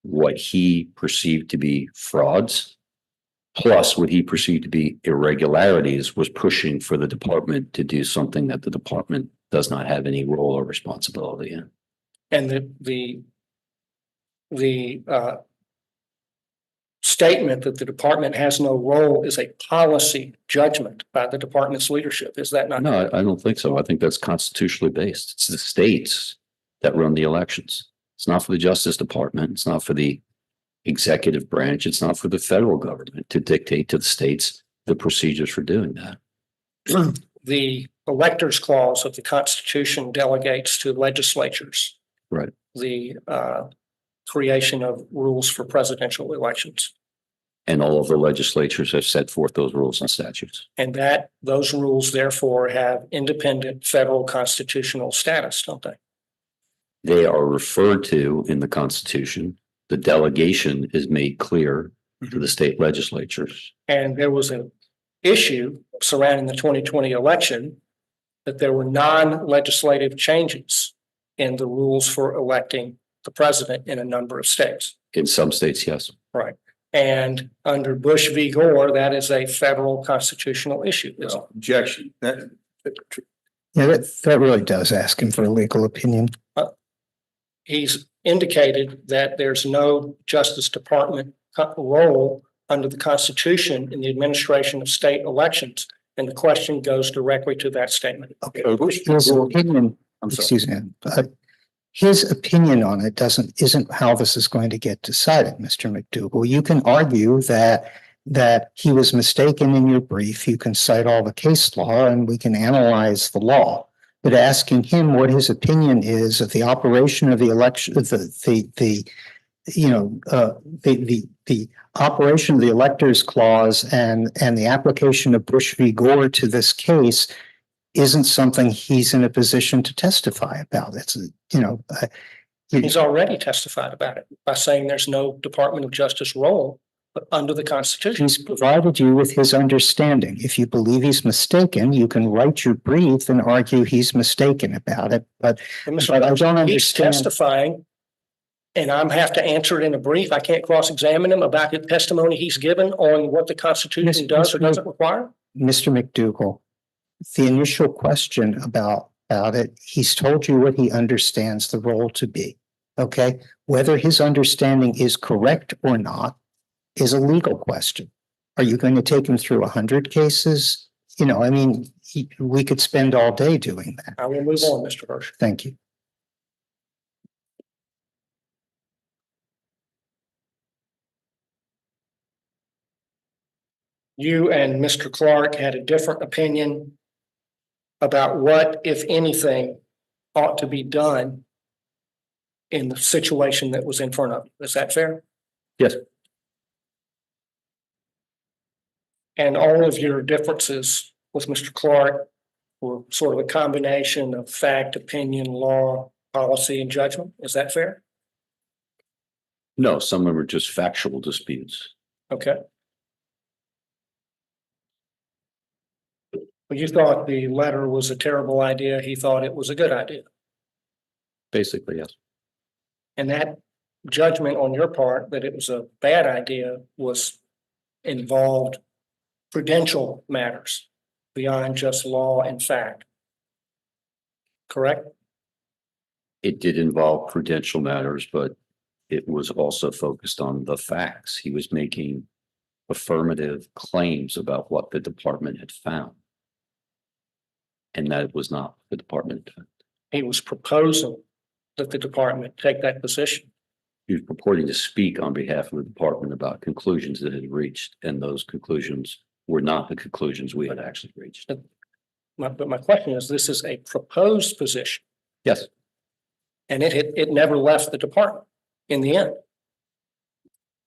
what he perceived to be frauds, plus what he perceived to be irregularities, was pushing for the department to do something that the department does not have any role or responsibility in. And the statement that the department has no role is a policy judgment by the department's leadership. Is that not? No, I don't think so. I think that's constitutionally based. It's the states that run the elections. It's not for the Justice Department. It's not for the executive branch. It's not for the federal government to dictate to the states the procedures for doing that. The electors clause of the Constitution delegates to legislatures. Right. The creation of rules for presidential elections. And all of the legislatures have set forth those rules and statutes. And that those rules therefore have independent federal constitutional status, don't they? They are referred to in the Constitution. The delegation is made clear to the state legislatures. And there was an issue surrounding the 2020 election that there were non-legislative changes in the rules for electing the president in a number of states. In some states, yes. Right. And under Bush v. Gore, that is a federal constitutional issue. isn't it? Objection. Yeah, that really does ask him for a legal opinion. He's indicated that there's no Justice Department role under the Constitution in the administration of state elections. And the question goes directly to that statement. Okay. His opinion, excuse me, his opinion on it isn't how this is going to get decided, Mr. McDougall. You can argue that he was mistaken in your brief. You can cite all the case law and we can analyze the law. But asking him what his opinion is of the operation of the election, the operation of the electors clause and the application of Bush v. Gore to this case isn't something he's in a position to testify about. It's, He's already testified about it by saying there's no Department of Justice role under the Constitution. he's provided you with his understanding. If you believe he's mistaken, you can write your brief and argue he's mistaken about it. But I don't He's understand. testifying, and I'm have to answer it in a brief. I can't cross-examine him about the testimony he's given on what the Constitution does or doesn't require. Mr. McDougall, the initial question about it, he's told you what he understands the role to be. Okay, whether his understanding is correct or not is a legal question. Are you going to take him through 100 cases? We could spend all day doing that. I will move on, Mr. Hirsch. Thank you. you and Mr. Clark had a different opinion about what, if anything, ought to be done in the situation that was in front of you. Is that fair? Yes. And all of your differences with Mr. Clark were sort of a combination of fact, opinion, law, policy, and judgment. Is that fair? No, some of them are just factual disputes. Okay. Well, you thought the letter was a terrible idea. He thought it was a good idea. Basically, yes. And that judgment on your part that it was a bad idea was involved prudential matters beyond just law and fact. Correct? It did involve prudential matters, but it was also focused on the facts. He was making affirmative claims about what the department had found. And that was not the department. He was proposing that the department take that position. He was purporting to speak on behalf of the department about conclusions that it had reached, and those conclusions were not the conclusions we had actually reached. But my question is, this is a proposed position, Yes, and it never left the department in the end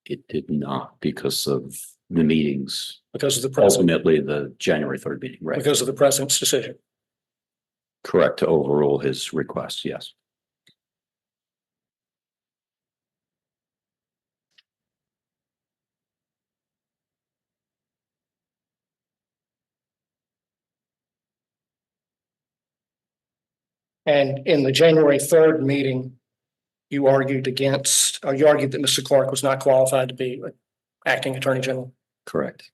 it did not because of the meetings, because of the president, ultimately the January 3rd meeting, right? because of the president's decision. Correct, to overrule his request, yes. And in the January 3rd meeting, you argued that Mr. Clark was not qualified to be acting attorney general. Correct,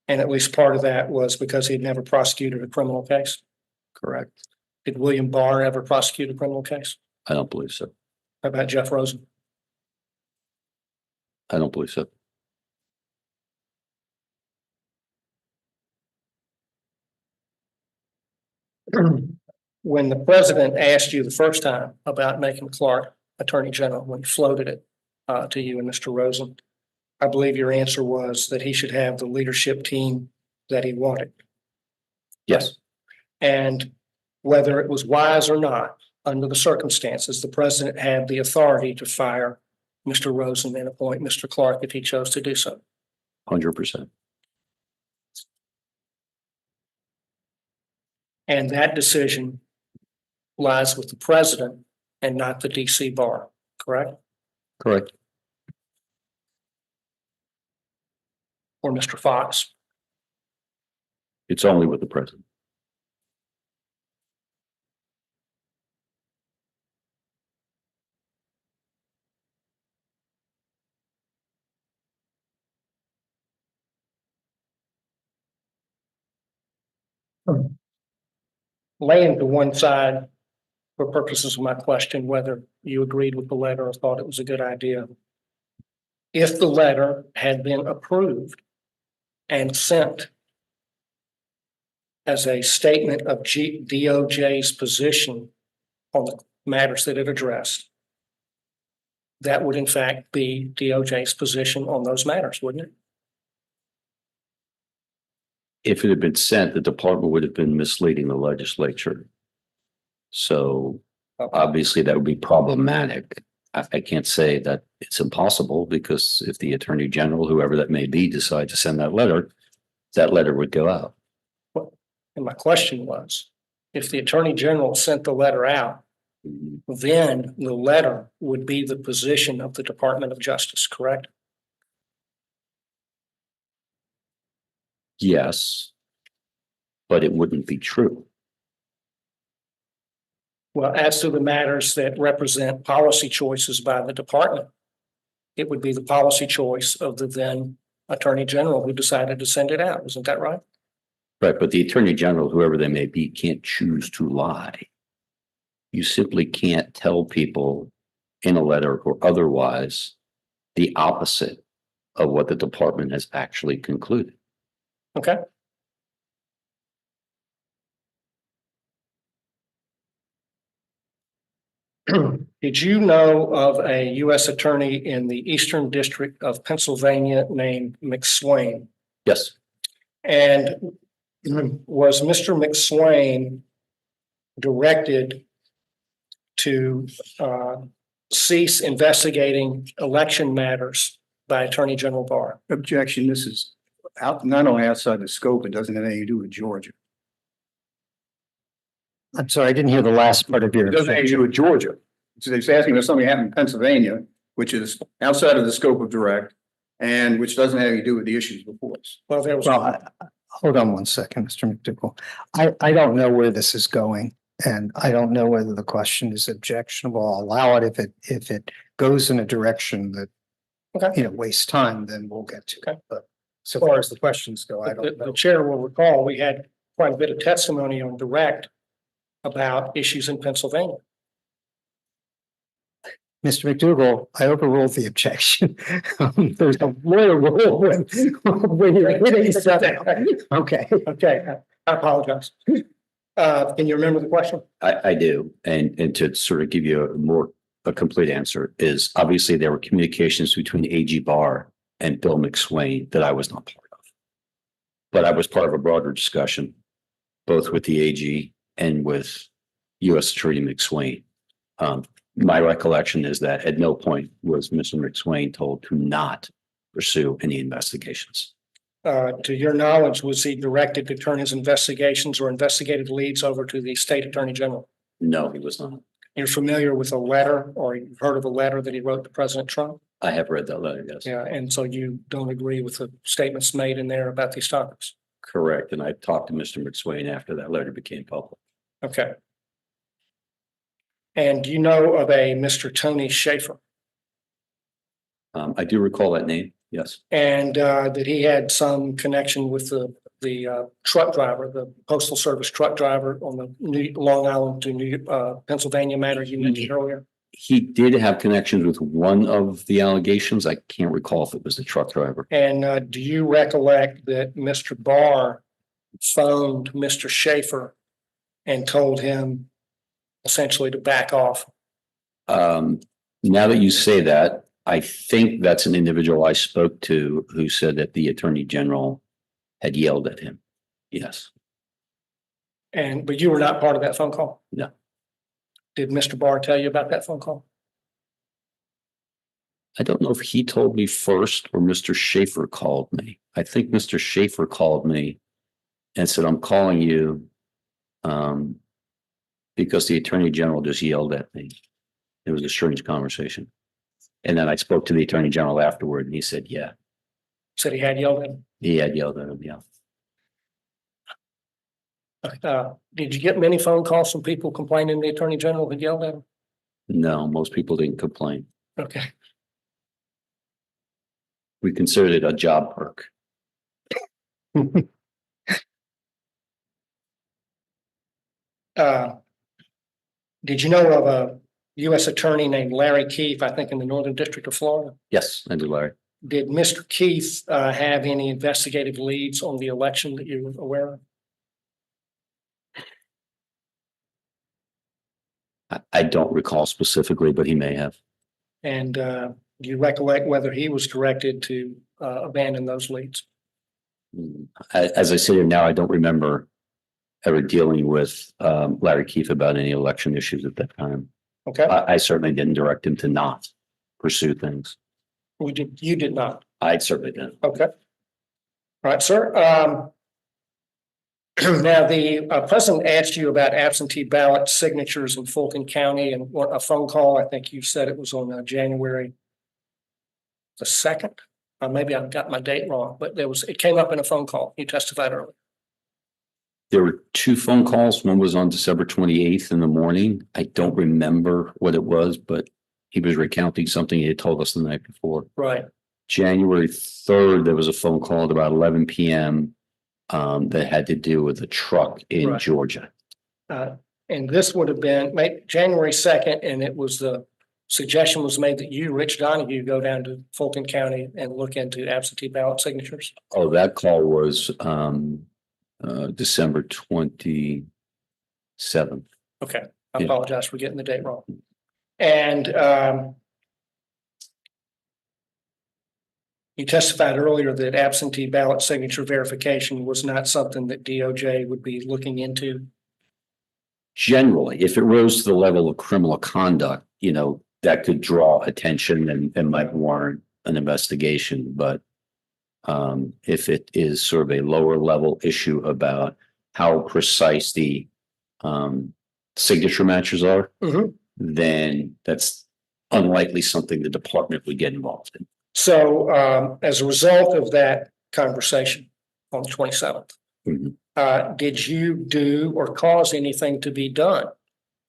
And at least part of that was because he'd never prosecuted a criminal case. correct. Did William Barr ever prosecute a criminal case? I don't believe so. How about Jeff Rosen? I don't believe so. When the president asked you the first time about making Clark attorney general, when he floated it to you and Mr. Rosen, I believe your answer was that he should have the leadership team that he wanted. Yes, And whether it was wise or not, under the circumstances, the president had the authority to fire Mr. Rosen and appoint Mr. Clark if he chose to do so. 100%. And that decision lies with the president and not the DC bar, correct? Correct. Or Mr. Fox? It's only with the president. Laying to one side, for purposes of my question, whether you agreed with the letter or thought it was a good idea. If the letter had been approved and sent as a statement of DOJ's position on the matters that it addressed, that would in fact be DOJ's position on those matters, wouldn't it? If it had been sent, the department would have been misleading the legislature. So obviously that would be problematic. I can't say that it's impossible because if the attorney general, whoever that may be, decide to send that letter would go out. And my question was, if the attorney general sent the letter out, then the letter would be the position of the Department of Justice, correct? Yes, but it wouldn't be true. Well, as to the matters that represent policy choices by the department, it would be the policy choice of the then attorney general who decided to send it out. Isn't that right? Right, but the attorney general, whoever they may be, can't choose to lie. You simply can't tell people in a letter or otherwise the opposite of what the department has actually concluded. Okay. Did you know of a U.S. attorney in the Eastern District of Pennsylvania named McSwain? Yes, And was Mr. McSwain directed to cease investigating election matters by Attorney General Barr? Objection, this is out, not only outside the scope, it doesn't have anything to do with Georgia. I'm sorry, I didn't hear the last part of your. It doesn't have anything to do with Georgia. So they're asking if something happened in Pennsylvania, which is outside of the scope of direct, and which doesn't have anything to do with the issues before us. Well, there was. Well, hold on one second, Mr. McDougall. I don't know where this is going, and I don't know whether the question is objectionable. I'll allow it if it goes in a direction that, Okay. wastes time, then we'll get to Okay. it. But so far as the questions go, I The don't the know. chair will recall, we had quite a bit of testimony on direct about issues in Pennsylvania. Mr. McDougall, I overruled the objection. There's a lawyer rule when you're hitting something. Okay. Okay, I apologize. Can you remember the question? I do. And to sort of give you a complete answer is obviously there were communications between AG Barr and Bill McSwain that I was not part of. But I was part of a broader discussion, both with the AG and with U.S. Attorney McSwain. My recollection is that at no point was Mr. McSwain told to not pursue any investigations. To your knowledge, was he directed to turn his investigations or investigative leads over to the state attorney general? No, he was not. You're familiar with a letter, or you've heard of a letter that he wrote to President Trump? I have read that letter, yes. Yeah, and so you don't agree with the statements made in there about these topics? Correct. And I talked to Mr. McSwain after that letter became public. Okay. And do you know of a Mr. Tony Schaefer? I do recall that name, yes. And that he had some connection with the truck driver, the postal service truck driver on the Long Island to Pennsylvania matter you mentioned earlier? He did have connections with one of the allegations. I can't recall if it was the truck driver. And do you recollect that Mr. Barr phoned Mr. Schaefer and told him essentially to back off? Now that you say that, I think that's an individual I spoke to who said that the attorney general had yelled at him. Yes. But you were not part of that phone call? No. Did Mr. Barr tell you about that phone call? I don't know if he told me first or Mr. Schaefer called me. I think Mr. Schaefer called me and said, I'm calling you because the attorney general just yelled at me. It was a strange conversation. And then I spoke to the attorney general afterward and he said, yeah. Said he had yelled at him? He had yelled at him, yeah. Did you get many phone calls from people complaining the attorney general had yelled at him? No, most people didn't complain. Okay. We considered it a job perk. Did you know of a U.S. attorney named Larry Keefe, I think in the Northern District of Florida? Yes, I do, Larry. Did Mr. Keefe have any investigative leads on the election that you were aware of? I don't recall specifically, but he may have. And do you recollect whether he was directed to abandon those leads? As I sit here now, I don't remember ever dealing with Larry Keefe about any election issues at that time. Okay, I certainly didn't direct him to not pursue things. you did not. I certainly didn't. Okay. All right, sir. Now, the president asked you about absentee ballot signatures in Fulton County and a phone call. I think you said it was on January the 2nd. Maybe I've got my date wrong, but it came up in a phone call. You testified earlier. There were two phone calls. One was on December 28th in the morning. I don't remember what it was, but he was recounting something he had told us the night before. Right. January 3rd, there was a phone call at about 11 p.m. That had to do with a truck in Right. Georgia. And this would have been January 2nd, and it was the suggestion was made that you, Rich Donahue, go down to Fulton County and look into absentee ballot signatures. Oh, that call was December 27th. Okay, I Yeah. apologize for getting the date wrong. And You testified earlier that absentee ballot signature verification was not something that DOJ would be looking into. Generally, if it rose to the level of criminal conduct, that could draw attention and might warrant an investigation, but if it is sort of a lower level issue about how precise the signature matches are, then that's unlikely something the department would get involved in. So as a result of that conversation on the 27th, did you do or cause anything to be done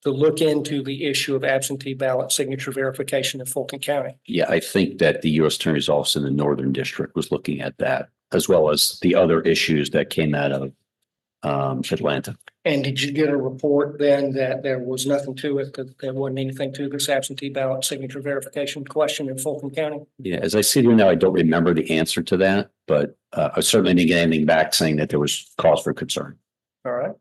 to look into the issue of absentee ballot signature verification in Fulton County? Yeah, I think that the U.S. Attorney's Office in the Northern District was looking at that, as well as the other issues that came out of Atlanta. And did you get a report then that there was nothing to it, that there wasn't anything to this absentee ballot signature verification question in Fulton County? Yeah, as I sit here now, I don't remember the answer to that, but I certainly didn't get anything back saying that there was cause for concern. All right.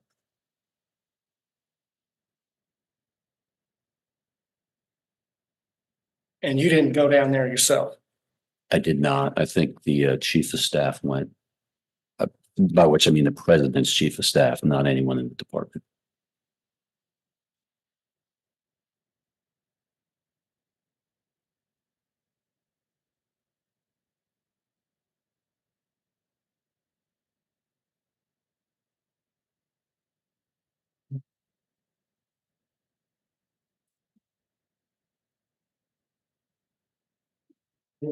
And you didn't go down there yourself? I did not. I think the chief of staff went, by which I mean the president's chief of staff, not anyone in the department.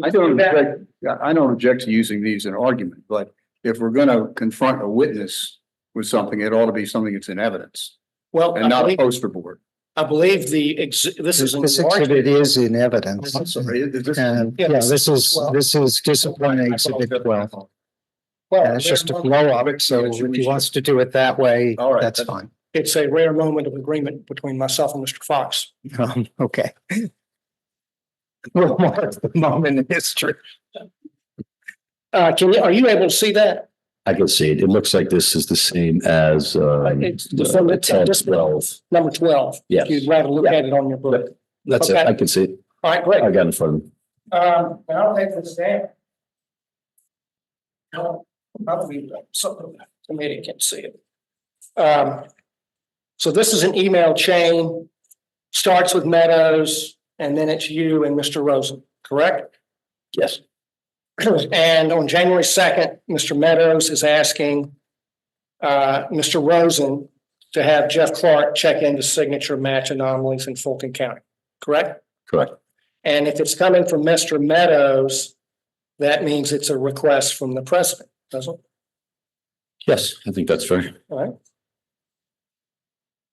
I don't object to using these in argument, but if we're going to confront a witness with something, it ought to be something that's in evidence Well, and not a poster board. I believe this is. This exhibit is in evidence. I'm sorry, And yeah, this is discipline exhibit 12. Well, And it's just a blow up. So if he wants to do it that way, All right, that's fine. It's a rare moment of agreement between myself and Mr. Fox. Okay. We'll mark the moment in history. Are you able to see that? I can see it. It looks like this is the same as It's from the tab this 12. number 12. Yes. You'd rather look at it on your book. That's it. Okay. I can see it. All right, great. I got it in front of me. I'll take this down. No, probably something the committee can see it. So this is an email chain, starts with Meadows, and then it's you and Mr. Rosen, correct? Yes. And on January 2nd, Mr. Meadows is asking Mr. Rosen to have Jeff Clark check into signature match anomalies in Fulton County, correct? Correct. And if it's coming from Mr. Meadows, that means it's a request from the president, doesn't it? Yes, I think that's fair. All right.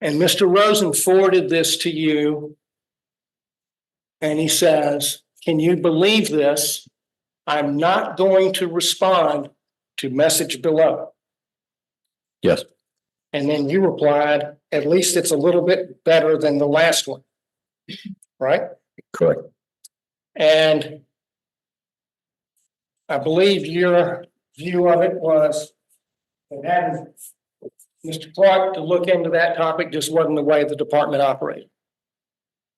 And Mr. Rosen forwarded this to you. And he says, can you believe this? I'm not going to respond to message below. Yes. And then you replied, at least it's a little bit better than the last one. Right? Correct. And I believe your view of it was that having Mr. Clark to look into that topic just wasn't the way the department operated.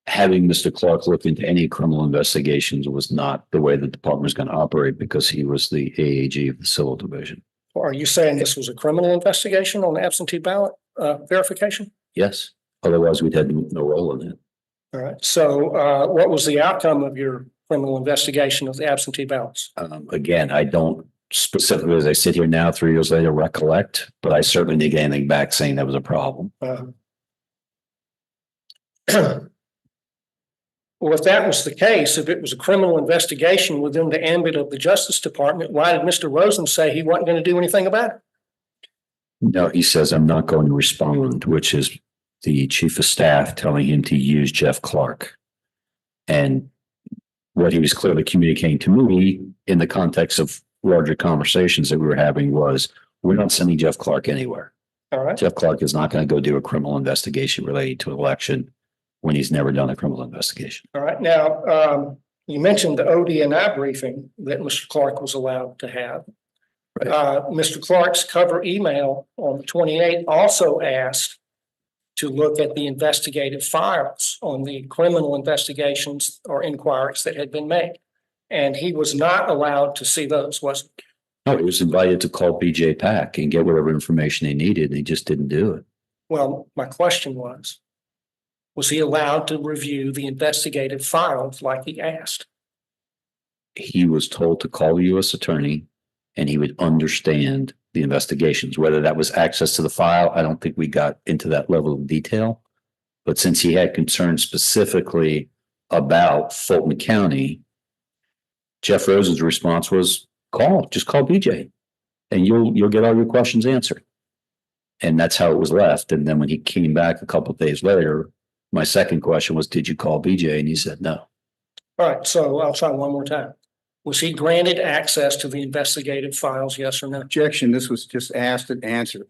Having Mr. Clark look into any criminal investigations was not the way the department was going to operate because he was the AAG of the Civil Division. Or are you saying this was a criminal investigation on absentee ballot verification? Yes. Otherwise, we'd had no role in it. All right. So what was the outcome of your criminal investigation of the absentee ballots? Again, I don't specifically, as I sit here now, 3 years later, recollect, but I certainly didn't get anything back saying that was a problem. Well, if that was the case, if it was a criminal investigation within the ambit of the Justice Department, why did Mr. Rosen say he wasn't going to do anything about it? No, he says, I'm not going to respond, which is the chief of staff telling him to use Jeff Clark. And what he was clearly communicating to me in the context of larger conversations that we were having was, we're not sending Jeff Clark anywhere. All right. Jeff Clark is not going to go do a criminal investigation related to election when he's never done a criminal investigation. All right. Now, you mentioned the ODNI briefing that Mr. Clark was allowed to have. Right. Mr. Clark's cover email on the 28th also asked to look at the investigative files on the criminal investigations or inquiries that had been made. And he was not allowed to see those, was he? No, he was invited to call BJ Pack and get whatever information they needed, and he just didn't do it. Well, my question was he allowed to review the investigative files like he asked? He was told to call the U.S. attorney and he would understand the investigations, whether that was access to the file. I don't think we got into that level of detail. But since he had concerns specifically about Fulton County, Jeff Rosen's response was just call BJ and you'll get all your questions answered. And that's how it was left. And then when he came back a couple of days later, my second question was, did you call BJ? And he said no. All right, so I'll try one more time. Was he granted access to the investigative files, yes or no? Objection, this was just asked and answered.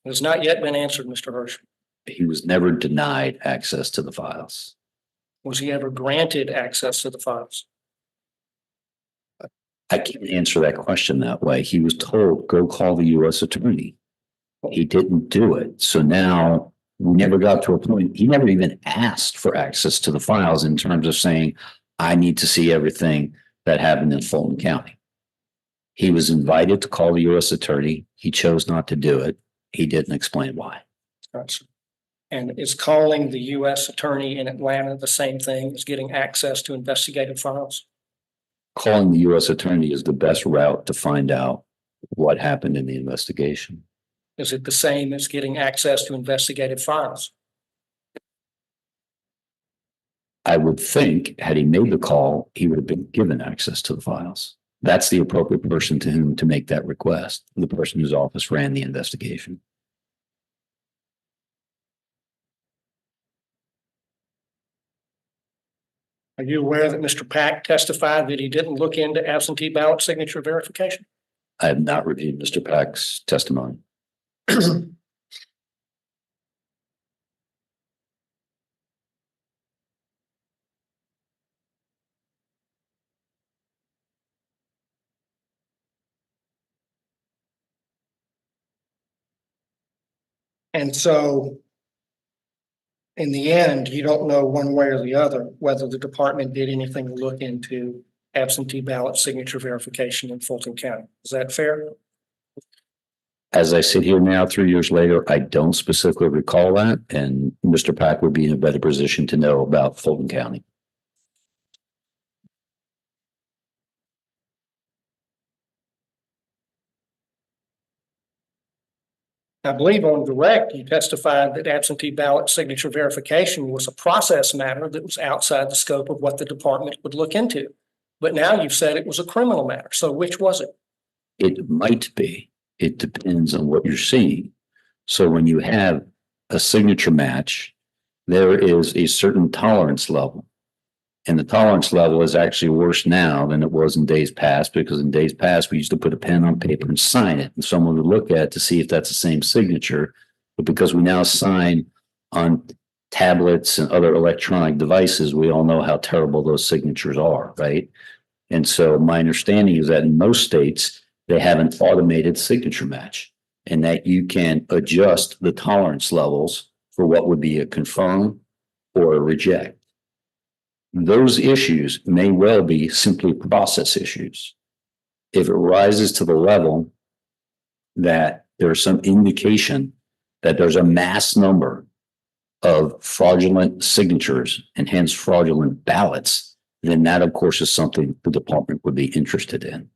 It has not yet been answered, Mr. Hirsch. He was never denied access to the files. Was he ever granted access to the files? I can't answer that question that way. He was told, go call the U.S. attorney. He didn't do it. So now we never got to a point. He never even asked for access to the files in terms of saying, I need to see everything that happened in Fulton County. He was invited to call the U.S. attorney. He chose not to do it. He didn't explain why. And is calling the U.S. attorney in Atlanta the same thing as getting access to investigative files? Calling the U.S. attorney is the best route to find out what happened in the investigation. Is it the same as getting access to investigative files? I would think had he made the call, he would have been given access to the files. That's the appropriate person to whom to make that request, the person whose office ran the investigation. Are you aware that Mr. Pack testified that he didn't look into absentee ballot signature verification? I have not reviewed Mr. Pack's testimony. And so in the end, you don't know one way or the other whether the department did anything to look into absentee ballot signature verification in Fulton County. Is that fair? As I sit here now, 3 years later, I don't specifically recall that, and Mr. Pack would be in a better position to know about Fulton County. I believe on direct, you testified that absentee ballot signature verification was a process matter that was outside the scope of what the department would look into. But now you've said it was a criminal matter. So which was it? It might be. It depends on what you're seeing. So when you have a signature match, there is a certain tolerance level. And the tolerance level is actually worse now than it was in days past, because in days past, we used to put a pen on paper and sign it, and someone would look at it to see if that's the same signature. But because we now sign on tablets and other electronic devices, we all know how terrible those signatures are, right? And so my understanding is that in most states, they have an automated signature match, and that you can adjust the tolerance levels for what would be a confirm or a reject. Those issues may well be simply process issues. If it rises to the level that there's some indication that there's a mass number of fraudulent signatures and hence fraudulent ballots, then that, of course, is something the department would be interested in.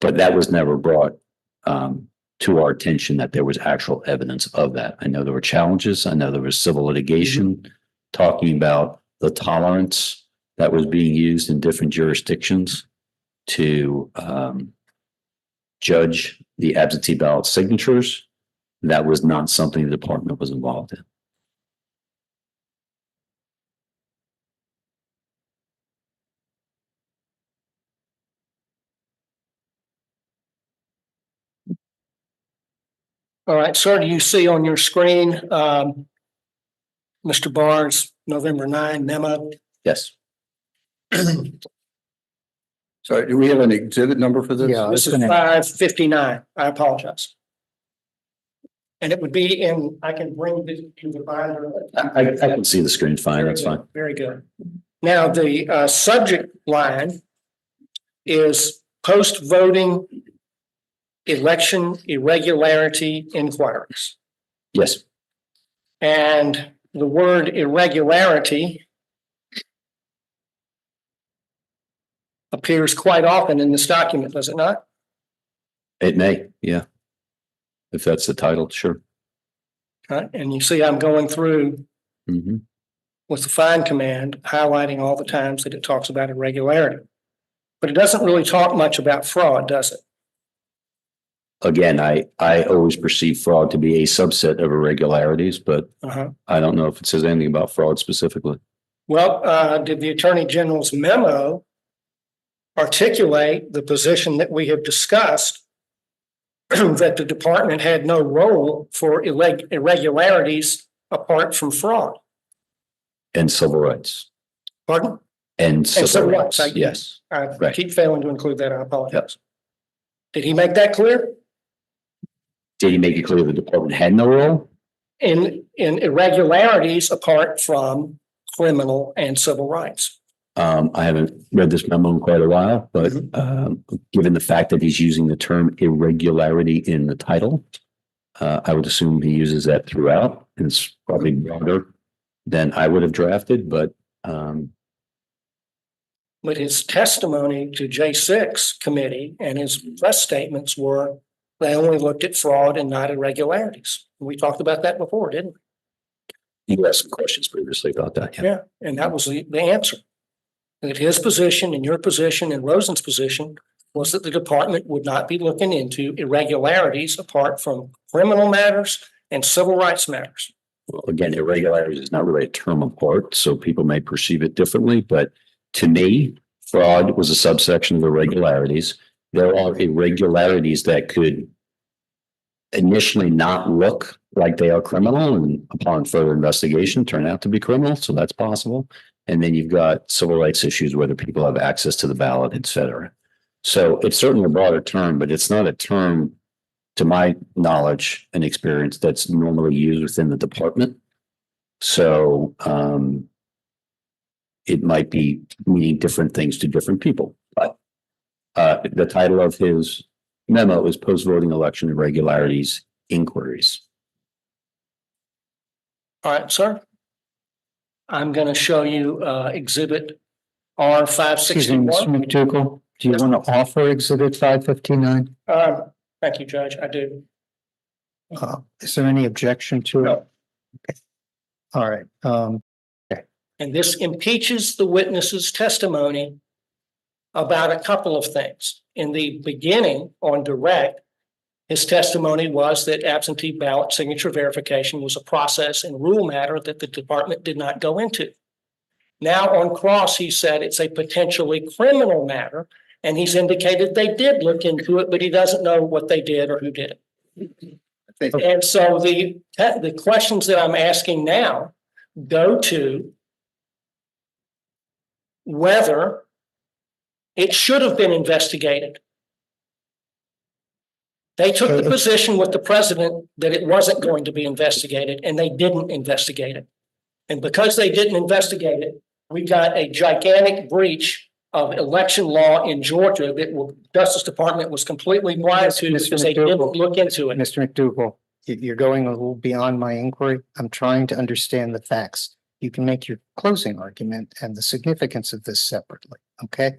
But that was never brought to our attention that there was actual evidence of that. I know there were challenges. I know there was civil litigation talking about the tolerance that was being used in different jurisdictions to judge the absentee ballot signatures. That was not something the department was involved in. All right, sir, do you see on your screen, Mr. Barnes' November 9 memo? Yes. So do we have an exhibit number for this? Yeah. This is 559. I apologize. And it would be in, I can bring this to the binder. I can see the screen fine. That's fine. Very good. Now, the subject line is post-voting election irregularity inquiries. Yes, And the word irregularity appears quite often in this document, does it not? it may, yeah. If that's the title, sure. And you see I'm going through Mhm. with the find command, highlighting all the times that it talks about irregularity. But it doesn't really talk much about fraud, does it? Again, I always perceive fraud to be a subset of irregularities, but I don't know if it says anything about fraud specifically. Well, did the Attorney General's memo articulate the position that we have discussed that the department had no role for irregularities apart from fraud? And civil rights. Pardon? And civil rights, I- yes. I Right. keep failing to include that. I apologize. Did he make that clear? Did he make it clear the department had no role? In irregularities apart from criminal and civil rights. I haven't read this memo in quite a while, but given the fact that he's using the term irregularity in the title, I would assume he uses that throughout. And it's probably broader than I would have drafted, but his testimony to J6 committee and his press statements were they only looked at fraud and not irregularities. We talked about that before, didn't we? you asked some questions previously about that. Yeah. Yeah, and that was the answer. That his position and your position and Rosen's position was that the department would not be looking into irregularities apart from criminal matters and civil rights matters. Well, again, irregularities is not really a term of art, so people may perceive it differently. But to me, fraud was a subsection of irregularities. There are irregularities that could initially not look like they are criminal and upon further investigation turn out to be criminal. So that's possible. And then you've got civil rights issues, whether people have access to the ballot, et cetera. So it's certainly a broader term, but it's not a term, to my knowledge and experience, that's normally used within the department. So it might be meaning different things to different people. But the title of his memo is Post-Voting Election Irregularities Inquiries. All right, sir. I'm going to show you exhibit Excuse me, Mr. R561. McDougall, do you want to offer exhibit 559? Thank you, Judge. I do. Is there any objection to it? No. Okay. All right. And this impeaches the witness's testimony about a couple of things. In the beginning, on direct, his testimony was that absentee ballot signature verification was a process and rule matter that the department did not go into. Now on cross, he said it's a potentially criminal matter, and he's indicated they did look into it, but he doesn't know what they did or who did it. And so the questions that I'm asking now go to whether it should have been investigated. They took the position with the president that it wasn't going to be investigated, and they didn't investigate it. And because they didn't investigate it, we got a gigantic breach of election law in Georgia that the Justice Department was completely blind to Mr. because they didn't McDougall. look into it. Mr. McDougall, you're going a little beyond my inquiry. I'm trying to understand the facts. You can make your closing argument and the significance of this separately, okay?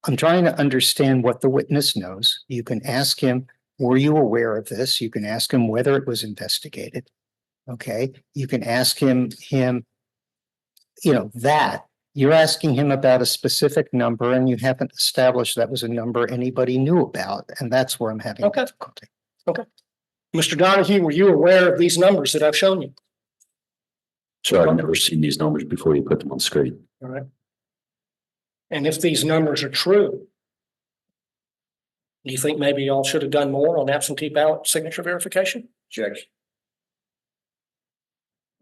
I'm trying to understand what the witness knows. You can ask him, were you aware of this? You can ask him whether it was investigated. Okay, you can ask him, that. You're asking him about a specific number and you haven't established that was a number anybody knew about. And that's where I'm having Okay. difficulty. Mr. Donahue, were you aware of these numbers that I've shown you? Sorry, I've never seen these numbers before you put them on screen. All right. And if these numbers are true, do you think maybe y'all should have done more on absentee ballot signature verification? Objection.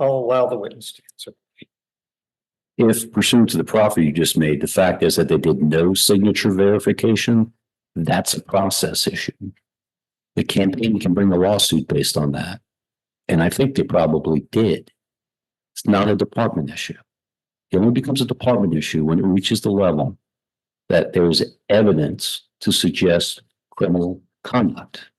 I'll allow the witness to answer. If pursuant to the proffer you just made, the fact is that they did no signature verification, that's a process issue. The campaign can bring a lawsuit based on that. And I think they probably did. It's not a department issue. It only becomes a department issue when it reaches the level that there is evidence to suggest criminal conduct.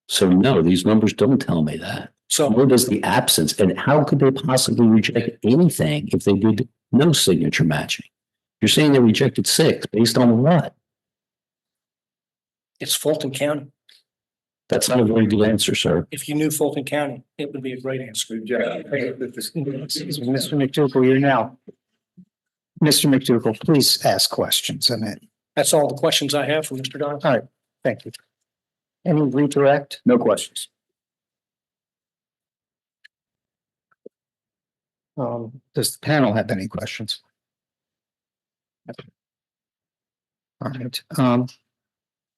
So no, these numbers don't tell me that. So Nor does the absence. And how could they possibly reject anything if they did no signature matching? You're saying they rejected 6 based on what? it's Fulton County. That's not a very good answer, sir. If you knew Fulton County, it would be a great answer. Excuse me, Mr. McDougal, you're now. Mr. McDougal, please ask questions. That's all the questions I have for Mr. Donovan. All right, thank you. Any redirect? No questions. Does the panel have any questions? All right,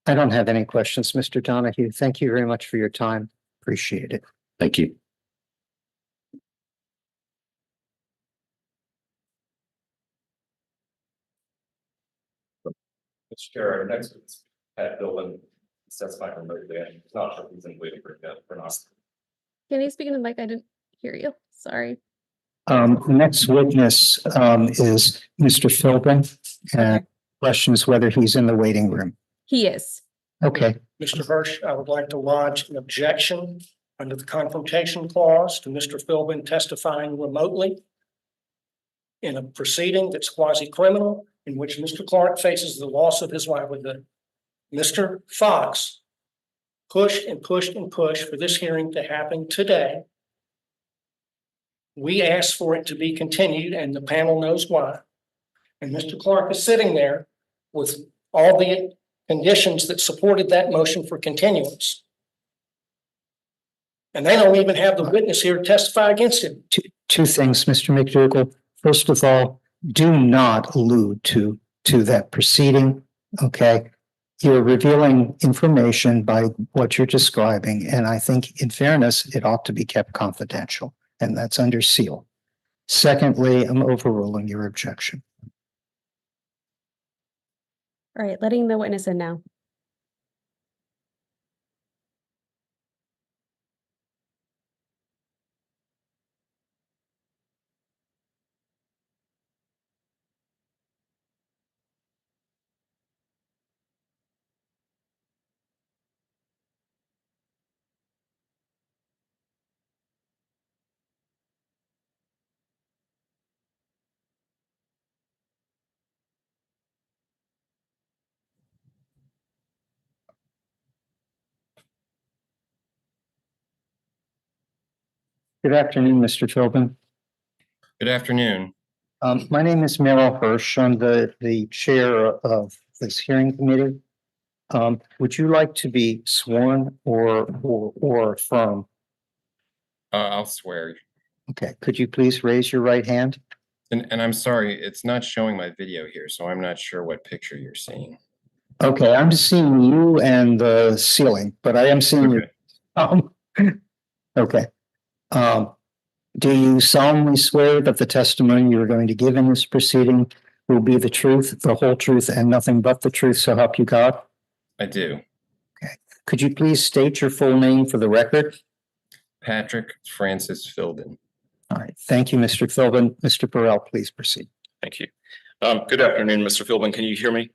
I don't have any questions, Mr. Donahue. Thank you very much for your time. Appreciate it. Thank you. Mr. Chair, next is Pat Dillon, testifying remotely. I'm not sure if he's in waiting for that or not. Can you speak into the mic? I didn't hear you. Sorry. The next witness is Mr. Philbin. And question is whether he's in the waiting room. He is. Okay, Mr. Hirsch, I would like to lodge an objection under the confrontation clause to Mr. Philbin testifying remotely in a proceeding that's quasi-criminal in which Mr. Clark faces the loss of his livelihood. Mr. Fox pushed and pushed and pushed for this hearing to happen today. We asked for it to be continued, and the panel knows why. And Mr. Clark is sitting there with all the conditions that supported that motion for continuance. And they don't even have the witness here to testify against him. two things, Mr. McDougal. First of all, do not allude to that proceeding, okay? You're revealing information by what you're describing, and I think in fairness, it ought to be kept confidential, and that's under seal. Secondly, I'm overruling your objection. All right, letting the witness in now. Good afternoon, Mr. Philbin. Good afternoon. My name is Merrill Hirsch. I'm the chair of this hearing committee. Would you like to be sworn or affirm? I'll swear. Okay, could you please raise your right hand? And I'm sorry, it's not showing my video here, so I'm not sure what picture you're seeing. Okay, I'm just seeing you and the ceiling, but I am seeing you. Okay. Do you solemnly swear that the testimony you are going to give in this proceeding will be the truth, the whole truth, and nothing but the truth, so help you God? I do. Okay. Could you please state your full name for the record? Patrick Francis Philbin. All right. Thank you, Mr. Philbin. Mr. Burrell, please proceed. Thank you. Good afternoon, Mr. Philbin. Can you hear me?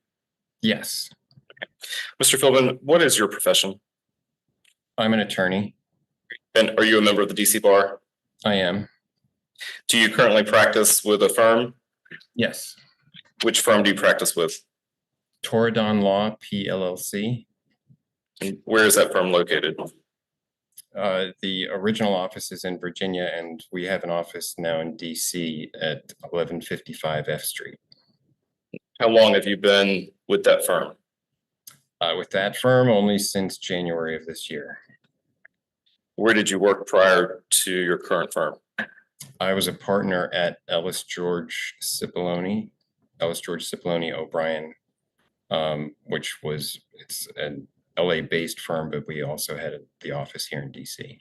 Yes. Mr. Philbin, what is your profession? I'm an attorney. And are you a member of the DC Bar? I am. Do you currently practice with a firm? Yes. Which firm do you practice with? Toradon Law, PLLC. And where is that firm located? The original office is in Virginia, and we have an office now in DC at 1155 F Street. How long have you been with that firm? With that firm, only since January of this year. Where did you work prior to your current firm? I was a partner at Ellis George Cipollone O'Brien, it's an LA-based firm, but we also had the office here in DC.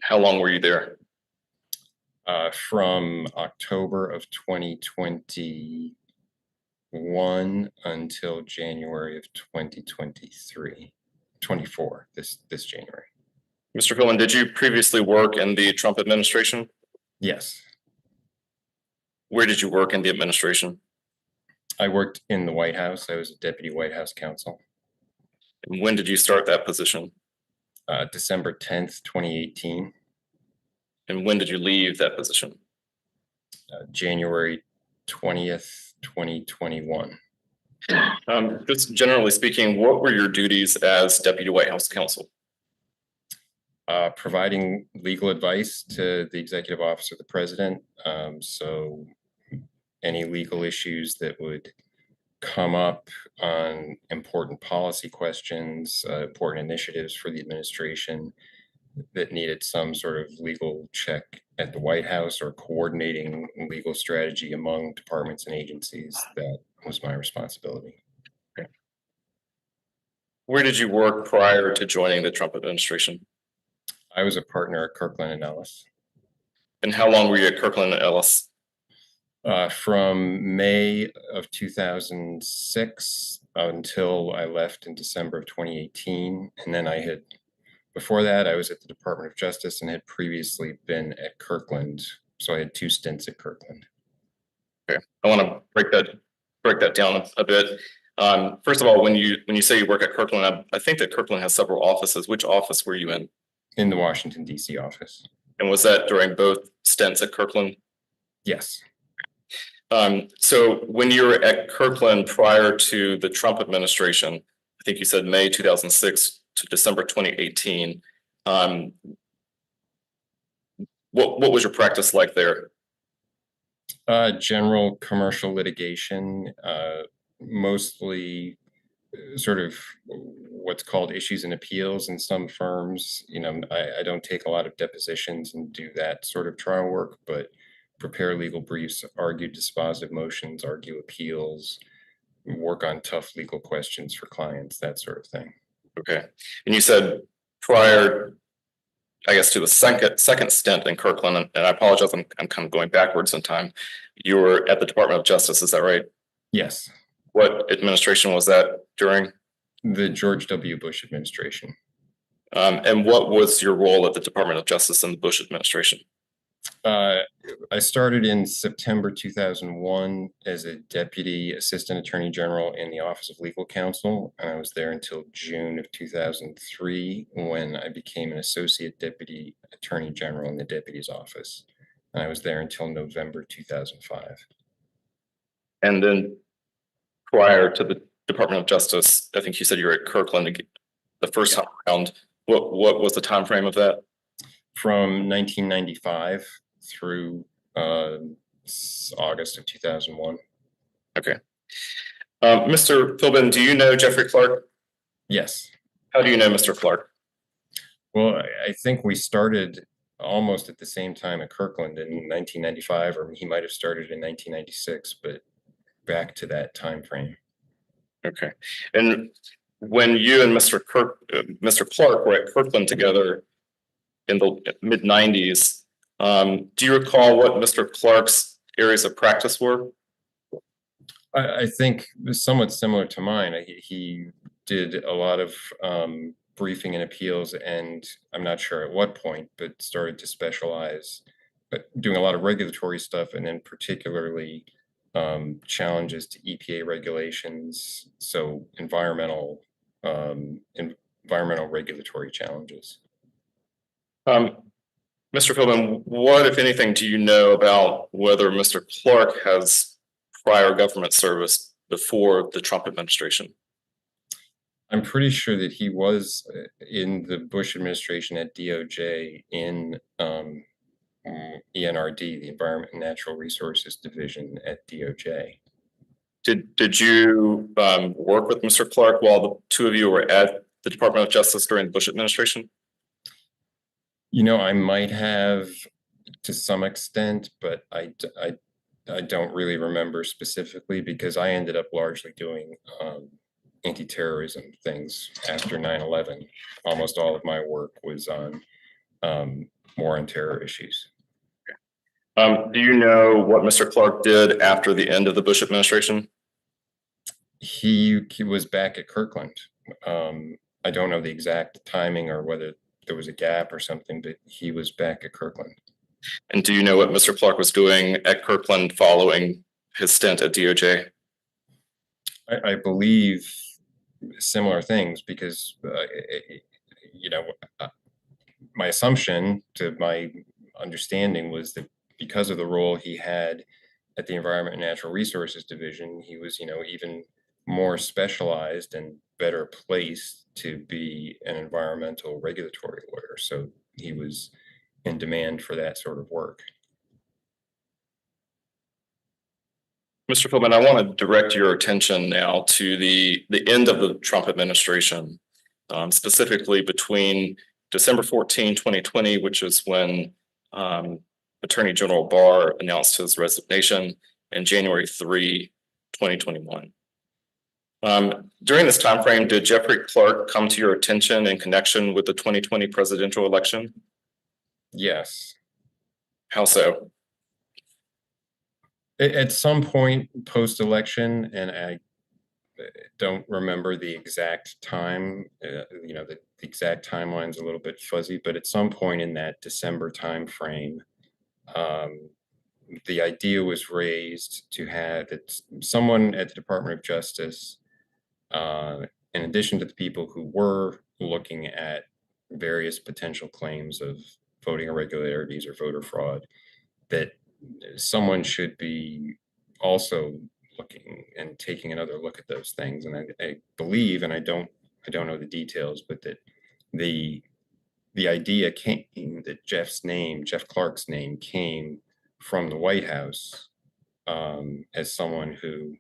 How long were you there? From October of 2021 until January of 24, this January. Mr. Philbin, did you previously work in the Trump administration? Yes. Where did you work in the administration? I worked in the White House. I was a deputy White House counsel. And when did you start that position? December 10th, 2018. And when did you leave that position? January 20th, 2021. Just generally speaking, what were your duties as deputy White House counsel? Providing legal advice to the executive office of the president. So any legal issues that would come up on important policy questions, important initiatives for the administration that needed some sort of legal check at the White House, or coordinating legal strategy among departments and agencies. That was my responsibility. Okay. Where did you work prior to joining the Trump administration? I was a partner at Kirkland and Ellis. And how long were you at Kirkland and Ellis? From May of 2006 until I left in December of 2018. And then before that, I was at the Department of Justice and had previously been at Kirkland. So I had 2 stints at Kirkland. Okay, I want to break that down a bit. First of all, when you say you work at Kirkland, I think that Kirkland has several offices. Which office were you in? In the Washington, D.C. office. And was that during both stints at Kirkland? Yes. So when you were at Kirkland prior to the Trump administration, I think you said May 2006 to December 2018. What was your practice like there? General commercial litigation, mostly sort of what's called issues and appeals in some firms. I don't take a lot of depositions and do that sort of trial work, but prepare legal briefs, argue dispositive motions, argue appeals, work on tough legal questions for clients, that sort of thing. Okay. And you said prior, I guess, to the second stint in Kirkland, and I apologize, I'm kind of going backwards in time. You were at the Department of Justice, is that right? Yes. What administration was that during? The George W. Bush administration. And what was your role at the Department of Justice in the Bush administration? I started in September 2001 as a deputy assistant attorney general in the Office of Legal Counsel, and I was there until June of 2003 when I became an associate deputy attorney general in the deputy's office. And I was there until November 2005. And then prior to the Department of Justice, I think you said you were at Kirkland the first time around. What was the time frame of that? From 1995 through August of 2001. Okay. Mr. Philbin, do you know Jeffrey Clark? Yes. How do you know Mr. Clark? Well, I think we started almost at the same time at Kirkland in 1995, or he might have started in 1996, but back to that time frame. Okay. And when you and Mr. Clark were at Kirkland together in the mid-90s, do you recall what Mr. Clark's areas of practice were? I think somewhat similar to mine. He did a lot of briefing and appeals, and I'm not sure at what point, but started to specialize, but doing a lot of regulatory stuff, and then particularly challenges to EPA regulations, so environmental regulatory challenges. Mr. Philbin, what, if anything, do you know about whether Mr. Clark has prior government service before the Trump administration? I'm pretty sure that he was in the Bush administration at DOJ in ENRD, the Environment and Natural Resources Division at DOJ. Did you work with Mr. Clark while the two of you were at the Department of Justice during the Bush administration? I might have to some extent, but I don't really remember specifically, because I ended up largely doing anti-terrorism things after 9/11. Almost all of my work was on war on terror issues. Do you know what Mr. Clark did after the end of the Bush administration? He was back at Kirkland. I don't know the exact timing or whether there was a gap or something, but he was back at Kirkland. And do you know what Mr. Clark was doing at Kirkland following his stint at DOJ? I believe similar things because, you know, my assumption to my understanding was that because of the role he had at the Environment and Natural Resources Division, he was, you know, even more specialized and better placed to be an environmental regulatory lawyer. So he was in demand for that sort of work. Mr. Philbin, I want to direct your attention now to the end of the Trump administration, specifically between December 14, 2020, which is when Attorney General Barr announced his resignation, and January 3, 2021. During this timeframe, did Jeffrey Clark come to your attention in connection with the 2020 presidential election? Yes. How so? At some point post-election, and I don't remember the exact time, you know, the exact timeline's a little bit fuzzy, but at some point in that December timeframe, the idea was raised to have that someone at the Department of Justice, in addition to the people who were looking at various potential claims of voting irregularities or voter fraud, that someone should be also looking and taking another look at those things. And I believe, and I don't know the details, but that the idea came that Jeff Clark's name came from the White House as someone who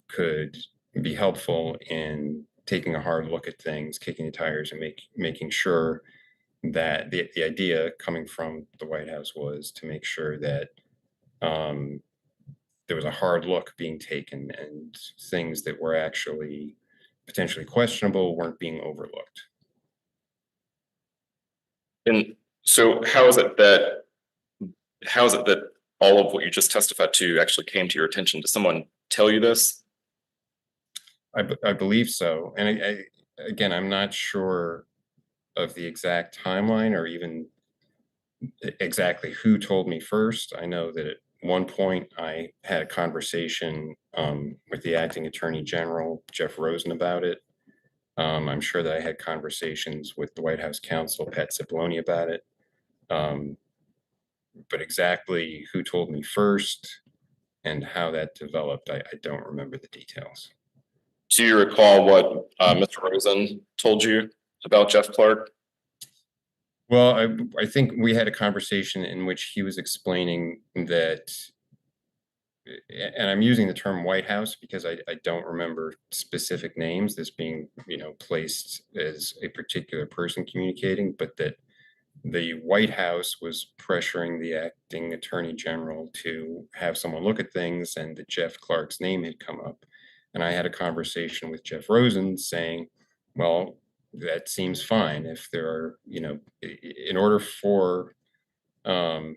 could be helpful in taking a hard look at things, kicking the tires, and making sure that the idea coming from the White House was to make sure that there was a hard look being taken and things that were actually potentially questionable weren't being overlooked. And so how is it that all of what you just testified to actually came to your attention? Did someone tell you this? I believe so. And again, I'm not sure of the exact timeline or even exactly who told me first. I know that at one point I had a conversation with the acting attorney general, Jeff Rosen, about it. I'm sure that I had conversations with the White House counsel, Pat Cipollone, about it. But exactly who told me first and how that developed, I don't remember the details. Do you recall what Mr. Rosen told you about Jeff Clark? Well, I think we had a conversation in which he was explaining that, and I'm using the term White House because I don't remember specific names, this being, you know, placed as a particular person communicating, but that the White House was pressuring the acting attorney general to have someone look at things, and that Jeff Clark's name had come up. And I had a conversation with Jeff Rosen saying, well, that seems fine. If there are, you know, in order for the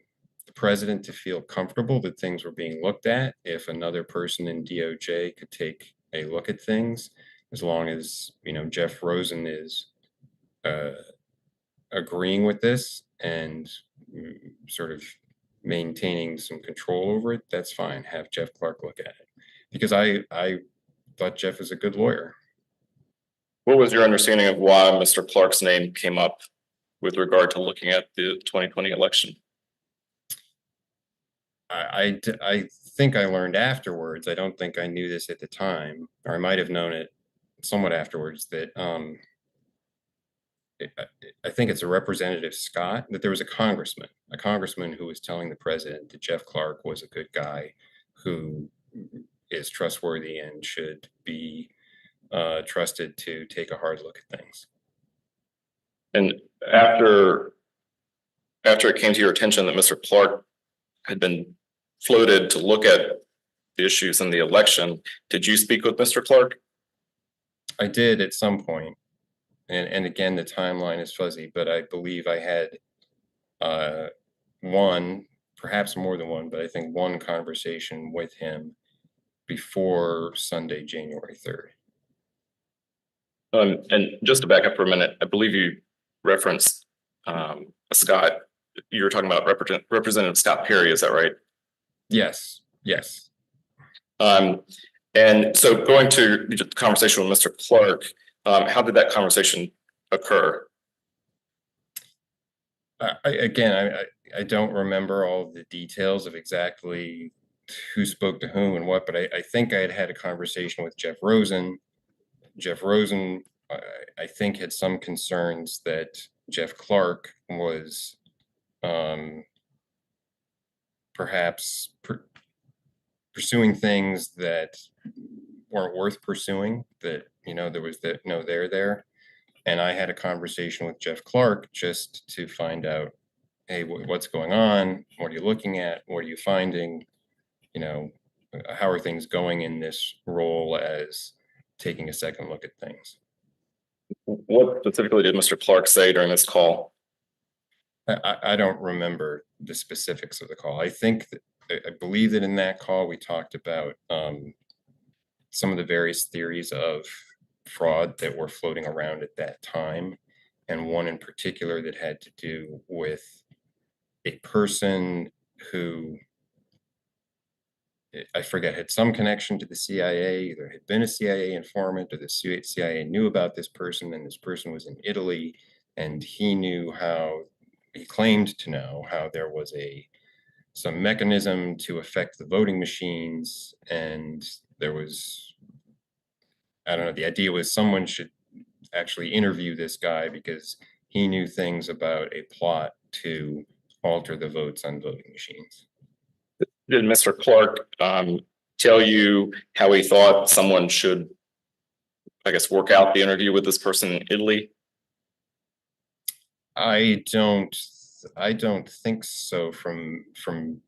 president to feel comfortable that things were being looked at, if another person in DOJ could take a look at things, as long as, you know, Jeff Rosen is agreeing with this and sort of maintaining some control over it, that's fine. Have Jeff Clark look at it. Because I thought Jeff is a good lawyer. What was your understanding of why Mr. Clark's name came up with regard to looking at the 2020 election? I think I learned afterwards. I don't think I knew this at the time, or I might have known it somewhat afterwards, that I think it's a Representative Scott, that there was a congressman who was telling the president that Jeff Clark was a good guy who is trustworthy and should be trusted to take a hard look at things. And after it came to your attention that Mr. Clark had been floated to look at the issues in the election, did you speak with Mr. Clark? I did at some point. And again, the timeline is fuzzy, but I believe I had one, perhaps more than one, but I think one conversation with him before Sunday, January 3rd. And just to back up for a minute, I believe you referenced Scott. you're talking about Representative Scott Perry, is that right? Yes, yes. And so going to the conversation with Mr. Clark, how did that conversation occur? I don't remember all the details of exactly who spoke to whom and what, but I think I had had a conversation with Jeff Rosen. Jeff Rosen, I think, had some concerns that Jeff Clark was perhaps pursuing things that weren't worth pursuing, that, you know, there was no there there. And I had a conversation with Jeff Clark just to find out, hey, what's going on? What are you looking at? What are you finding? You know, how are things going in this role as taking a second look at things? What specifically did Mr. Clark say during this call? I don't remember the specifics of the call. I believe that in that call, we talked about some of the various theories of fraud that were floating around at that time, and one in particular that had to do with a person who, I forget, had some connection to the CIA, either had been a CIA informant or the CIA knew about this person, and this person was in Italy, and he claimed to know how there was some mechanism to affect the voting machines, and there was, I don't know, the idea was someone should actually interview this guy because he knew things about a plot to alter the votes on voting machines. Did Mr. Clark tell you how he thought someone should, I guess, work out the interview with this person in Italy? I don't think so from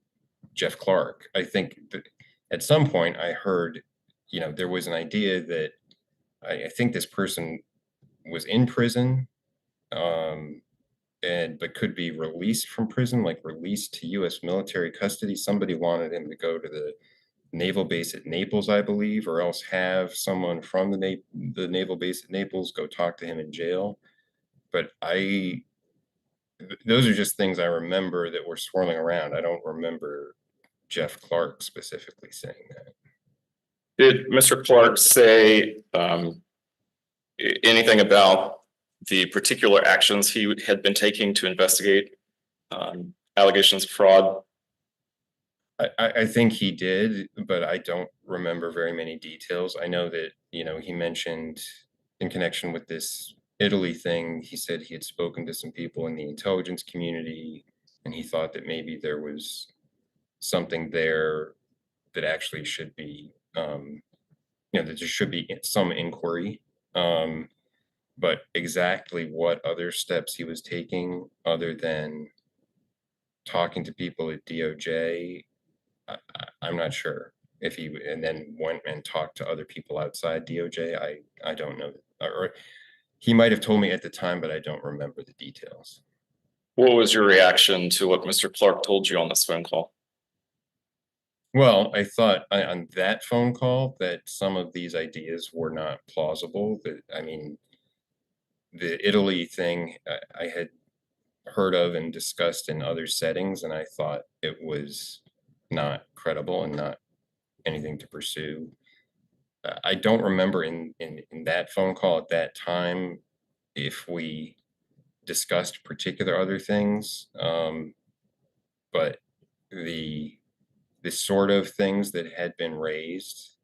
Jeff Clark. I think that at some point I heard, you know, there was an idea that I think this person was in prison, but could be released from prison, like released to U.S. military custody. Somebody wanted him to go to the naval base at Naples, I believe, or else have someone from the naval base at Naples go talk to him in jail. But those are just things I remember that were swirling around. I don't remember Jeff Clark specifically saying that. Did Mr. Clark say anything about the particular actions he had been taking to investigate allegations of fraud? I think he did, but I don't remember very many details. I know that, you know, he mentioned in connection with this Italy thing, he said he had spoken to some people in the intelligence community, and he thought that maybe there was something there that actually should be, you know, that there should be some inquiry. But exactly what other steps he was taking other than talking to people at DOJ, I'm not sure. If he and then went and talked to other people outside DOJ, I don't know. Or he might have told me at the time, but I don't remember the details. What was your reaction to what Mr. Clark told you on this phone call? Well, I thought on that phone call that some of these ideas were not plausible. That, I mean, the Italy thing I had heard of and discussed in other settings, and I thought it was not credible and not anything to pursue. I don't remember in that phone call at that time if we discussed particular other things, but the sort of things that had been raised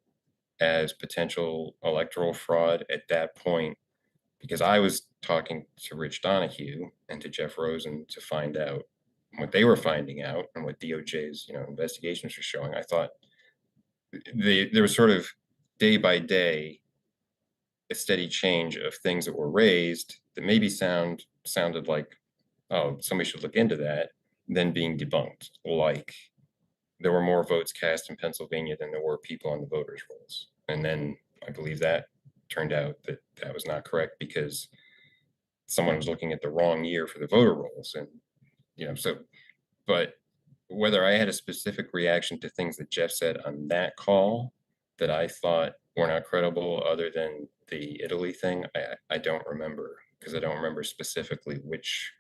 as potential electoral fraud at that point, because I was talking to Rich Donahue and to Jeff Rosen to find out what they were finding out and what DOJ's, you know, investigations were showing. I thought there was sort of day by day a steady change of things that were raised that maybe sounded like, oh, somebody should look into that, then being debunked. Like there were more votes cast in Pennsylvania than there were people on the voters' rolls. And then I believe that turned out that that was not correct because someone was looking at the wrong year for the voter rolls. And, you know, so, but whether I had a specific reaction to things that Jeff said on that call that I thought were not credible other than the Italy thing, I don't remember, because I don't remember specifically which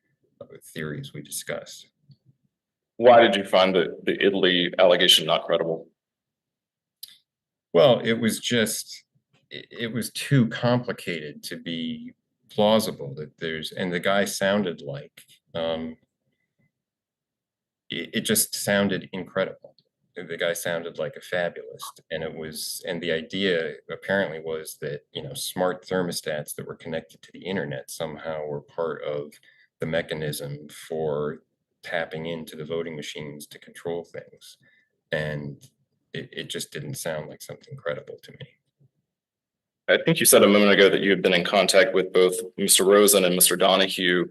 theories we discussed. Why did you find the Italy allegation not credible? Well, it was just, it was too complicated to be plausible that and the guy sounded like, it just sounded incredible. The guy sounded like a fabulist, and the idea apparently was that, smart thermostats that were connected to the internet somehow were part of the mechanism for tapping into the voting machines to control things. And it just didn't sound like something credible to me. I think you said a moment ago that you had been in contact with both Mr. Rosen and Mr. Donahue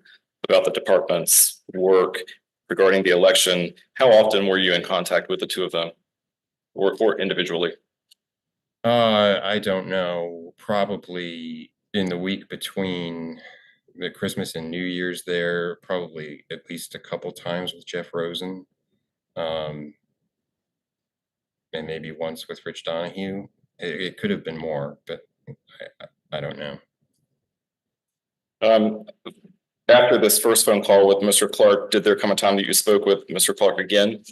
about the department's work regarding the election. How often were you in contact with the two of them, or individually? I don't know, probably in the week between the Christmas and New Year's there, probably at least a couple times with Jeff Rosen. And maybe once with Rich Donahue. It could have been more, but I don't know. After this first phone call with Mr. Clark, did there come a time that you spoke with Mr. Clark again?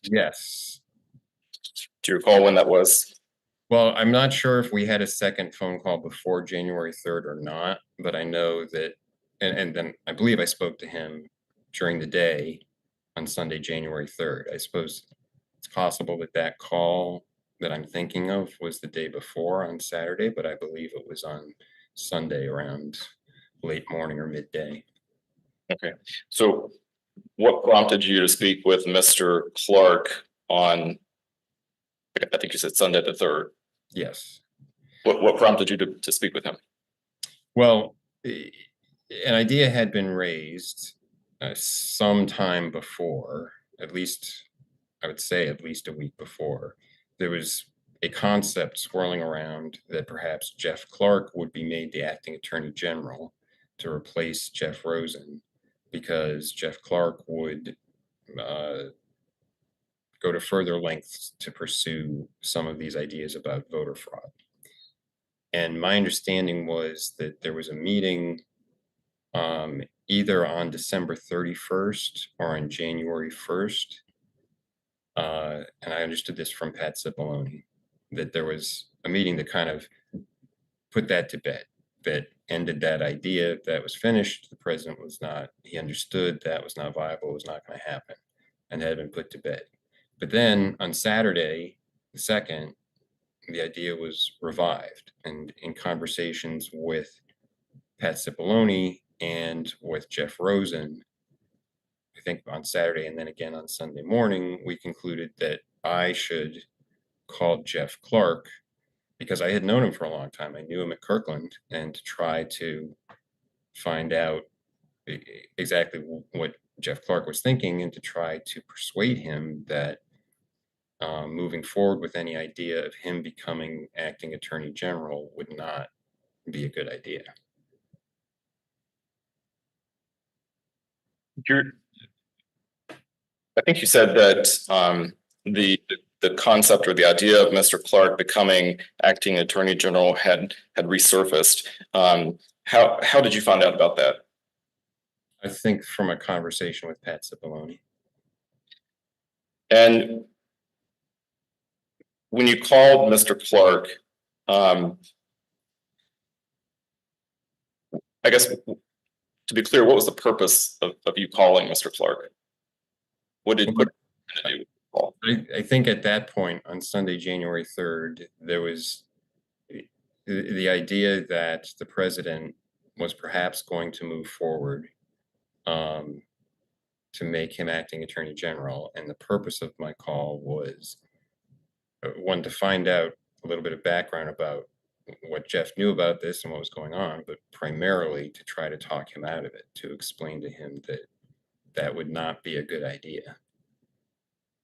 Yes. Do you recall when that was? Well, I'm not sure if we had a second phone call before January 3rd or not, but I know that, and then I believe I spoke to him during the day on Sunday, January 3rd. I suppose it's possible that that call that I'm thinking of was the day before on Saturday, but I believe it was on Sunday around late morning or midday. Okay. So what prompted you to speak with Mr. Clark on, I think you said Sunday the 3rd? Yes. What prompted you to speak with him? Well, an idea had been raised some time before, at least, I would say at least a week before. There was a concept swirling around that perhaps Jeff Clark would be made the acting attorney general to replace Jeff Rosen, because Jeff Clark would go to further lengths to pursue some of these ideas about voter fraud. And my understanding was that there was a meeting either on December 31st or on January 1st. And I understood this from Pat Cipollone, that there was a meeting that kind of put that to bed, that ended that idea. That was finished. The president was not, he understood that was not viable, it was not going to happen, and that had been put to bed. But then on Saturday, the 2nd, the idea was revived, and in conversations with Pat Cipollone and with Jeff Rosen, I think on Saturday and then again on Sunday morning, we concluded that I should call Jeff Clark, because I had known him for a long time. I knew him at Kirkland, and to try to find out exactly what Jeff Clark was thinking, and to try to persuade him that moving forward with any idea of him becoming acting attorney general would not be a good idea. I think you said that the concept or the idea of Mr. Clark becoming acting attorney general had resurfaced. How did you find out about that? I think from a conversation with Pat Cipollone. And when you called Mr. Clark, I guess, to be clear, what was the purpose of you calling Mr. Clark? What did you call? I think at that point on Sunday, January 3rd, there was the idea that the president was perhaps going to move forward to make him acting attorney general. And the purpose of my call was, one, to find out a little bit of background about what Jeff knew about this and what was going on, but primarily to try to talk him out of it, to explain to him that that would not be a good idea.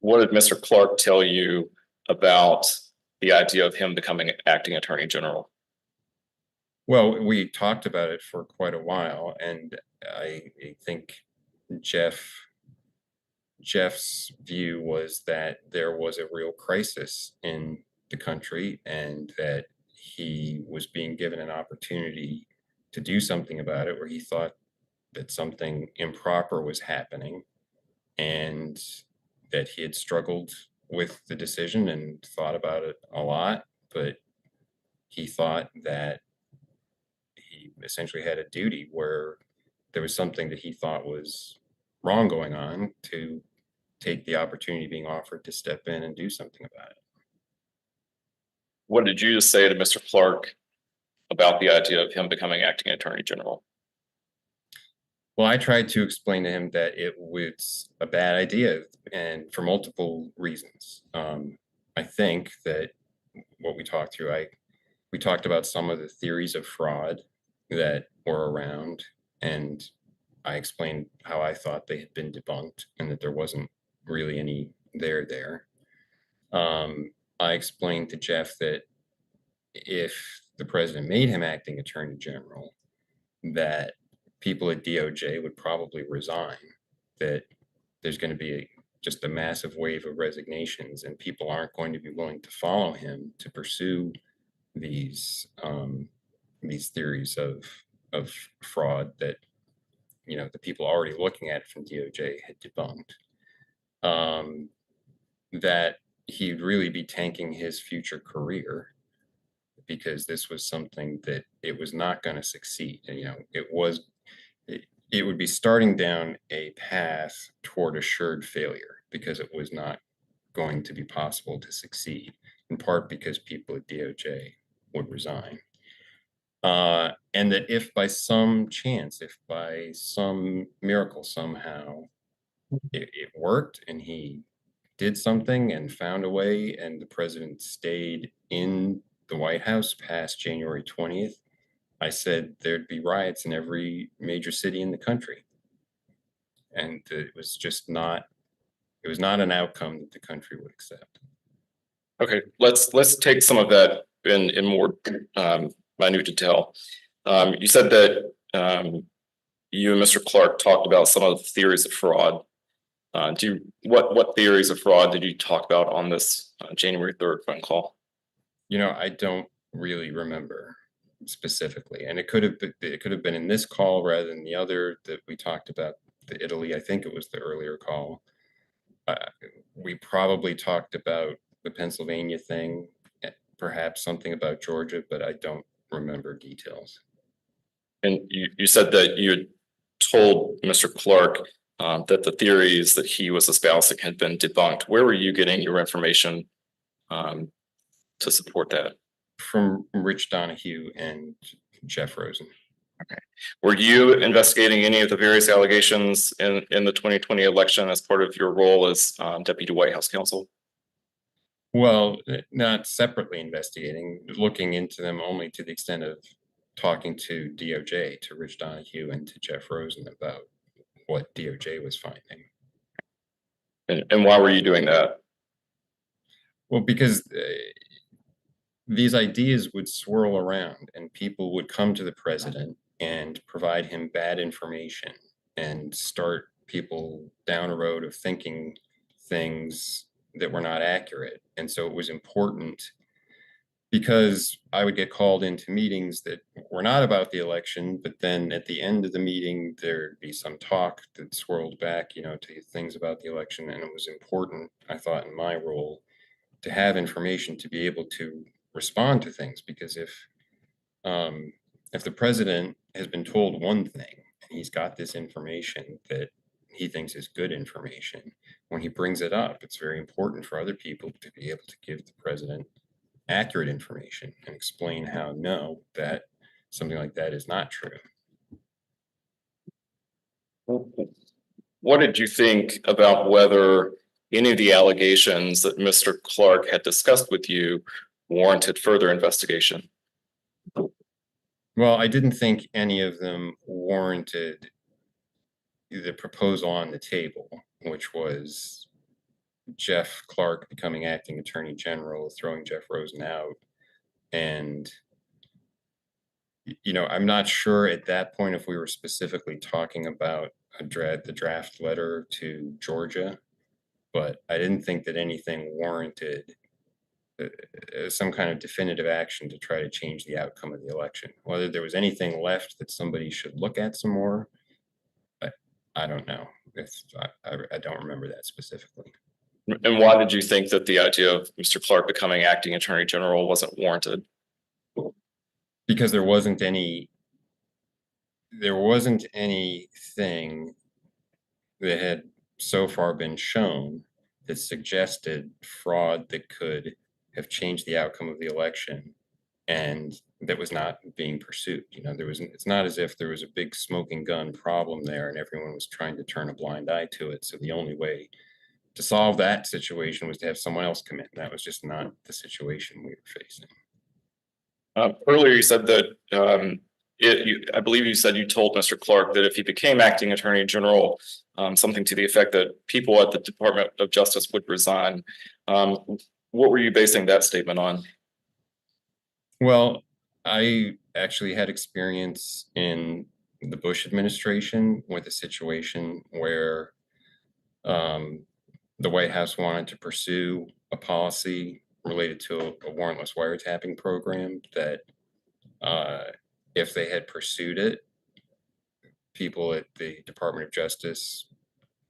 What did Mr. Clark tell you about the idea of him becoming acting attorney general? Well, we talked about it for quite a while, and I think Jeff's view was that there was a real crisis in the country, and that he was being given an opportunity to do something about it, where he thought that something improper was happening. and that he had struggled with the decision and thought about it a lot, but he thought that he essentially had a duty where there was something that he thought was wrong going on to take the opportunity being offered to step in and do something about it. What did you say to Mr. Clark about the idea of him becoming acting attorney general? Well, I tried to explain to him that it was a bad idea, and for multiple reasons. I think that what we talked through, we talked about some of the theories of fraud that were around, and I explained how I thought they had been debunked and that there wasn't really any there. I explained to Jeff that if the president made him acting attorney general, that people at DOJ would probably resign, that there's going to be just a massive wave of resignations and people aren't going to be willing to follow him to pursue these theories of fraud that, you know, the people already looking at it from DOJ had debunked. That he'd really be tanking his future career because this was something that it was not going to succeed. And, you know, it would be starting down a path toward assured failure because it was not going to be possible to succeed, in part because people at DOJ would resign. And that if by some chance, if by some miracle somehow it worked and he did something and found a way and the president stayed in the White House past January 20th, I said there'd be riots in every major city in the country. And it was not an outcome that the country would accept. Okay, let's take some of that in more minute detail. You said that you and Mr. Clark talked about some of the theories of fraud. What theories of fraud did you talk about on this January 3rd phone call? You know, I don't really remember specifically, and it could have been in this call rather than the other that we talked about, the Italy. I think it was the earlier call. We probably talked about the Pennsylvania thing, perhaps something about Georgia, but I don't remember details. And you said that you had told Mr. Clark that the theories that he was espousing had been debunked. Where were you getting your information to support that? From Rich Donahue and Jeff Rosen. Okay. Were you investigating any of the various allegations in the 2020 election as part of your role as Deputy White House counsel? Well, not separately investigating, looking into them only to the extent of talking to DOJ, to Rich Donahue and to Jeff Rosen about what DOJ was finding. And why were you doing that? Well, because these ideas would swirl around and people would come to the president and provide him bad information and start people down a road of thinking things that were not accurate. And so it was important, because I would get called into meetings that were not about the election, but then at the end of the meeting, there'd be some talk that swirled back, you know, to things about the election. And it was important, I thought, in my role to have information to be able to respond to things, because if the president has been told one thing and he's got this information that he thinks is good information, when he brings it up, it's very important for other people to be able to give the president accurate information and explain how that something like that is not true. What did you think about whether any of the allegations that Mr. Clark had discussed with you warranted further investigation? Well, I didn't think any of them warranted the proposal on the table, which was Jeff Clark becoming acting attorney general, throwing Jeff Rosen out. And, you know, I'm not sure at that point if we were specifically talking about the draft letter to Georgia, but I didn't think that anything warranted some kind of definitive action to try to change the outcome of the election. Whether there was anything left that somebody should look at some more, I don't know. if I don't remember that specifically. And why did you think that the idea of Mr. Clark becoming acting attorney general wasn't warranted? Because there wasn't anything that had so far been shown that suggested fraud that could have changed the outcome of the election, and that was not being pursued. You know, it's not as if there was a big smoking gun problem there and everyone was trying to turn a blind eye to it. So the only way to solve that situation was to have someone else come in. That was just not the situation we were facing. Earlier, you said that I believe you said you told Mr. Clark that if he became acting attorney general, something to the effect that people at the Department of Justice would resign. What were you basing that statement on? Well, I actually had experience in the Bush administration with a situation where the White House wanted to pursue a policy related to a warrantless wiretapping program that if they had pursued it, people at the Department of Justice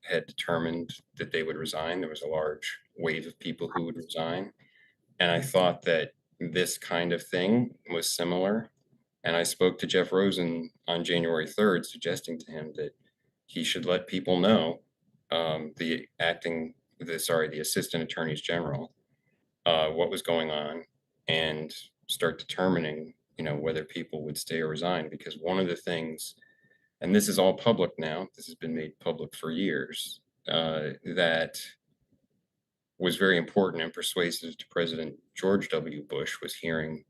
had determined that they would resign. There was a large wave of people who would resign. And I thought that this kind of thing was similar. And I spoke to Jeff Rosen on January 3rd, suggesting to him that he should let people know, the assistant attorneys general, what was going on, and start determining, whether people would stay or resign. Because one of the things, and this is all public now, this has been made public for years, that was very important and persuasive to President George W. Bush, was hearing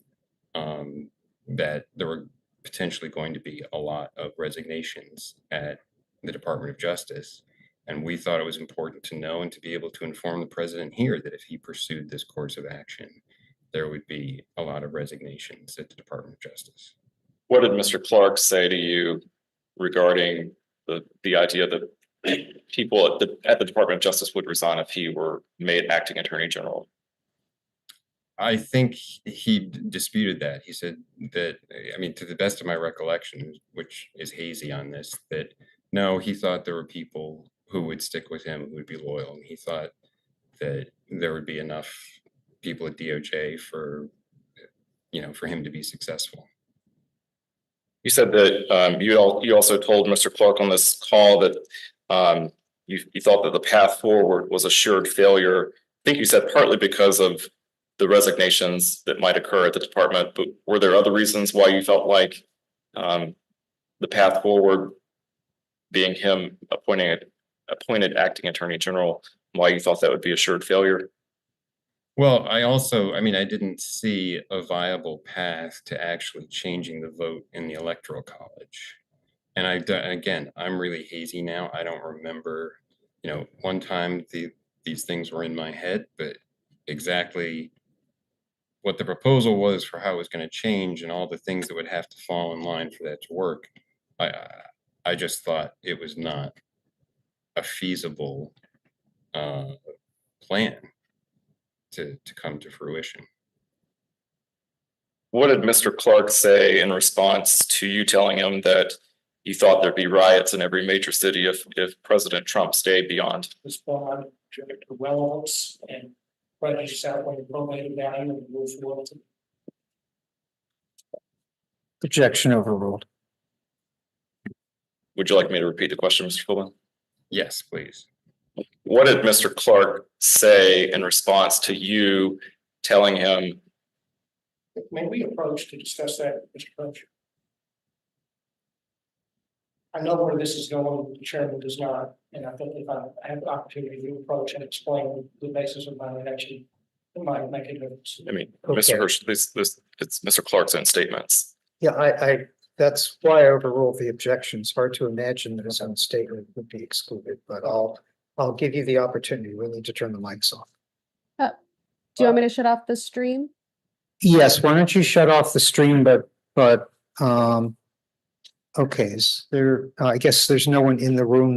that there were potentially going to be a lot of resignations at the Department of Justice. And we thought it was important to know and to be able to inform the president here that if he pursued this course of action, there would be a lot of resignations at the Department of Justice. What did Mr. Clark say to you regarding the idea that people at the Department of Justice would resign if he were made acting attorney general? I think he disputed that. He said that, to the best of my recollection, which is hazy on this, that no, he thought there were people who would stick with him, who would be loyal. And he thought that there would be enough people at DOJ for him to be successful. You said that you also told Mr. Clark on this call that you thought that the path forward was assured failure. I think you said partly because of the resignations that might occur at the department, but were there other reasons why you felt like the path forward, being him appointed acting attorney general, why you thought that would be assured failure? Well, I didn't see a viable path to actually changing the vote in the Electoral College. And again, I'm really hazy now. I don't remember, one time these things were in my head, but exactly what the proposal was for how it was going to change and all the things that would have to fall in line for that to work, I just thought it was not a feasible plan to come to fruition. What did Mr. Clark say in response to you telling him that you thought there'd be riots in every major city if President Trump stayed beyond? Respond to relevance and prejudice outweighing probative value and move forward. Objection overruled. Would you like me to repeat the question, Mr. Philbin? Yes, please. What did Mr. Clark say in response to you telling him? May we approach to discuss that, Mr. Coach? I know where this is going, the chairman does not, and I think if I have the opportunity to approach and explain the basis of my election, it might make a difference. Mr. Hirsch, it's Mr. Clark's own statements. Yeah, that's why I overruled the objection. It's hard to imagine that his own statement would be excluded, but I'll give you the opportunity. We need to turn the mics off. Do you want me to shut off the stream? Yes, why don't you shut off the stream, but okay, I guess there's no one in the room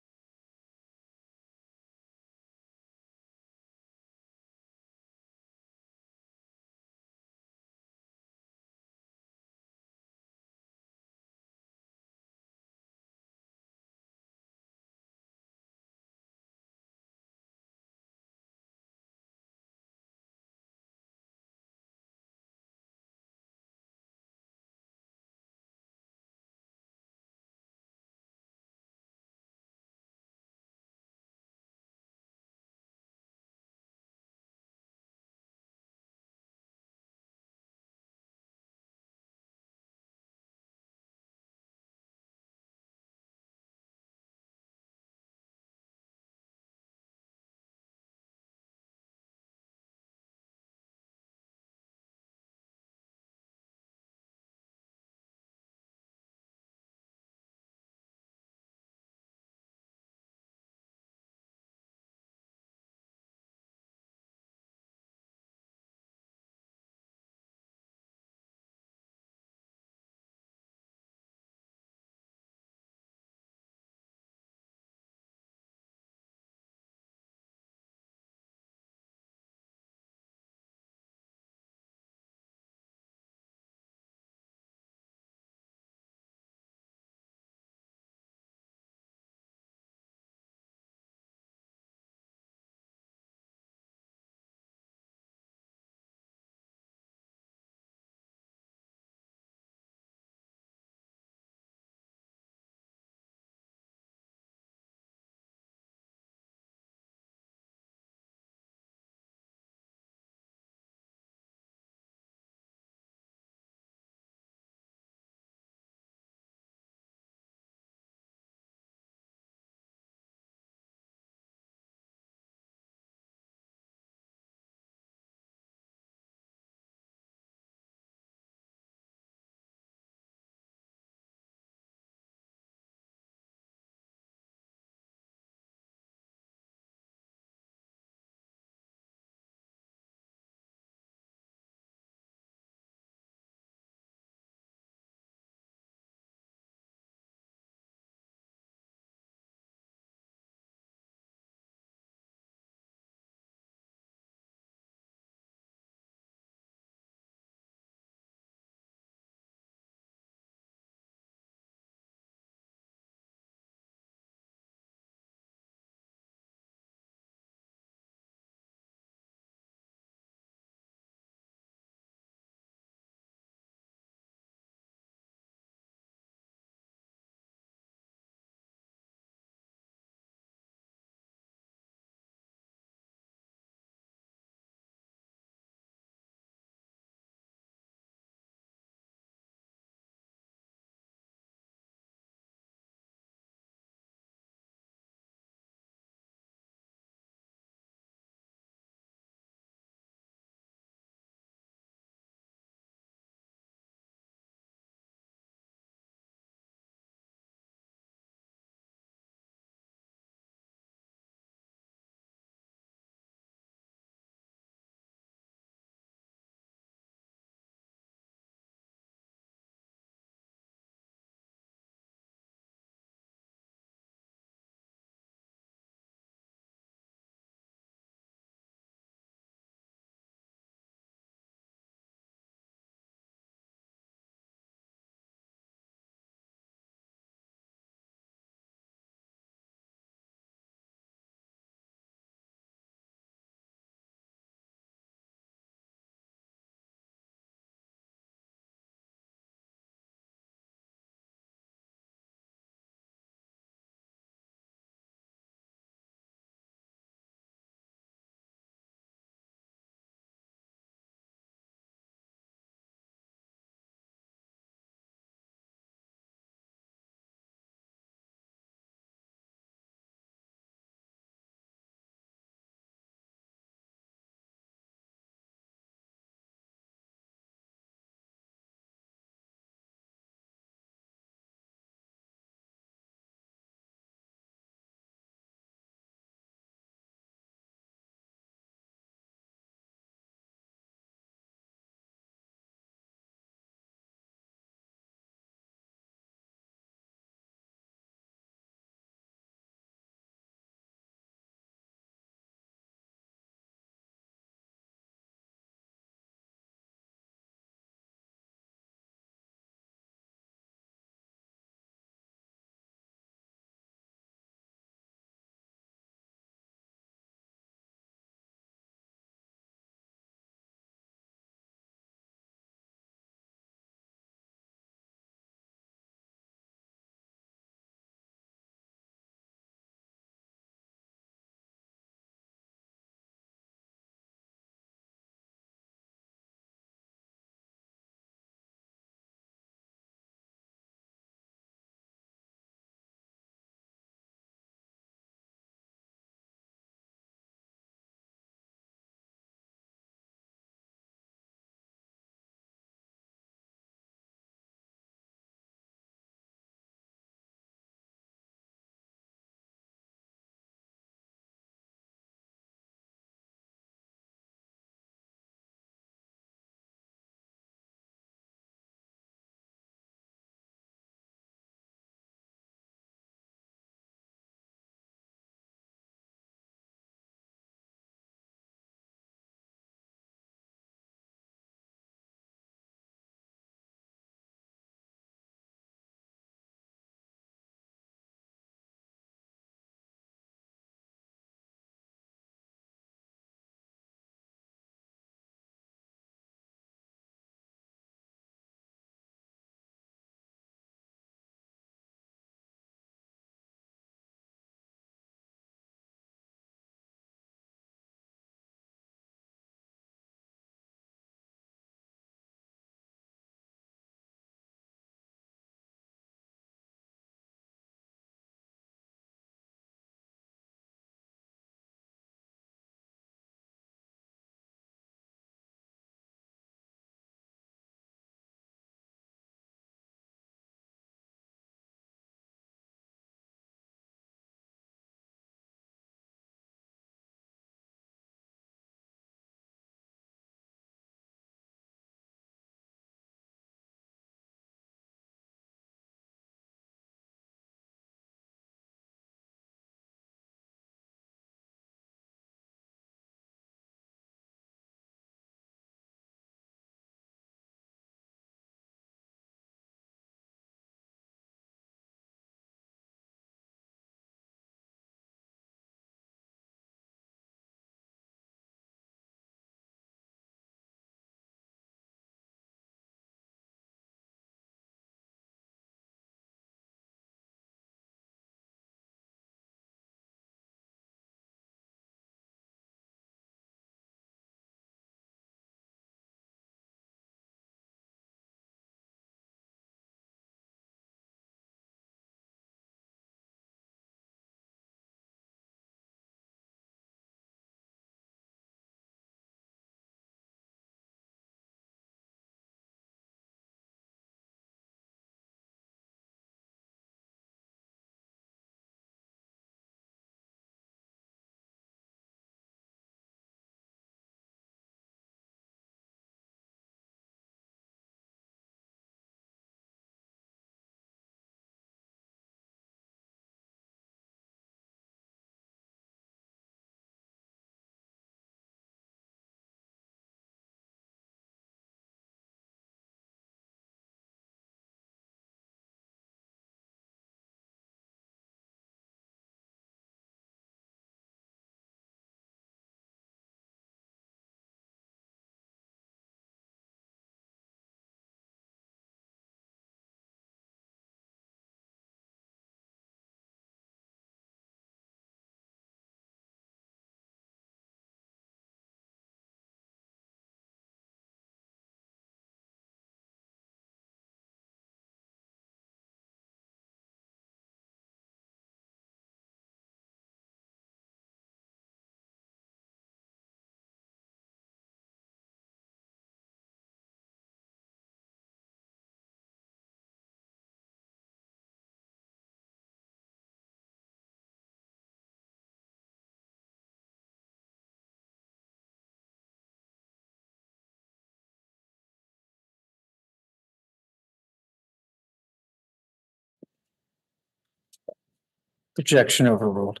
Objection overruled.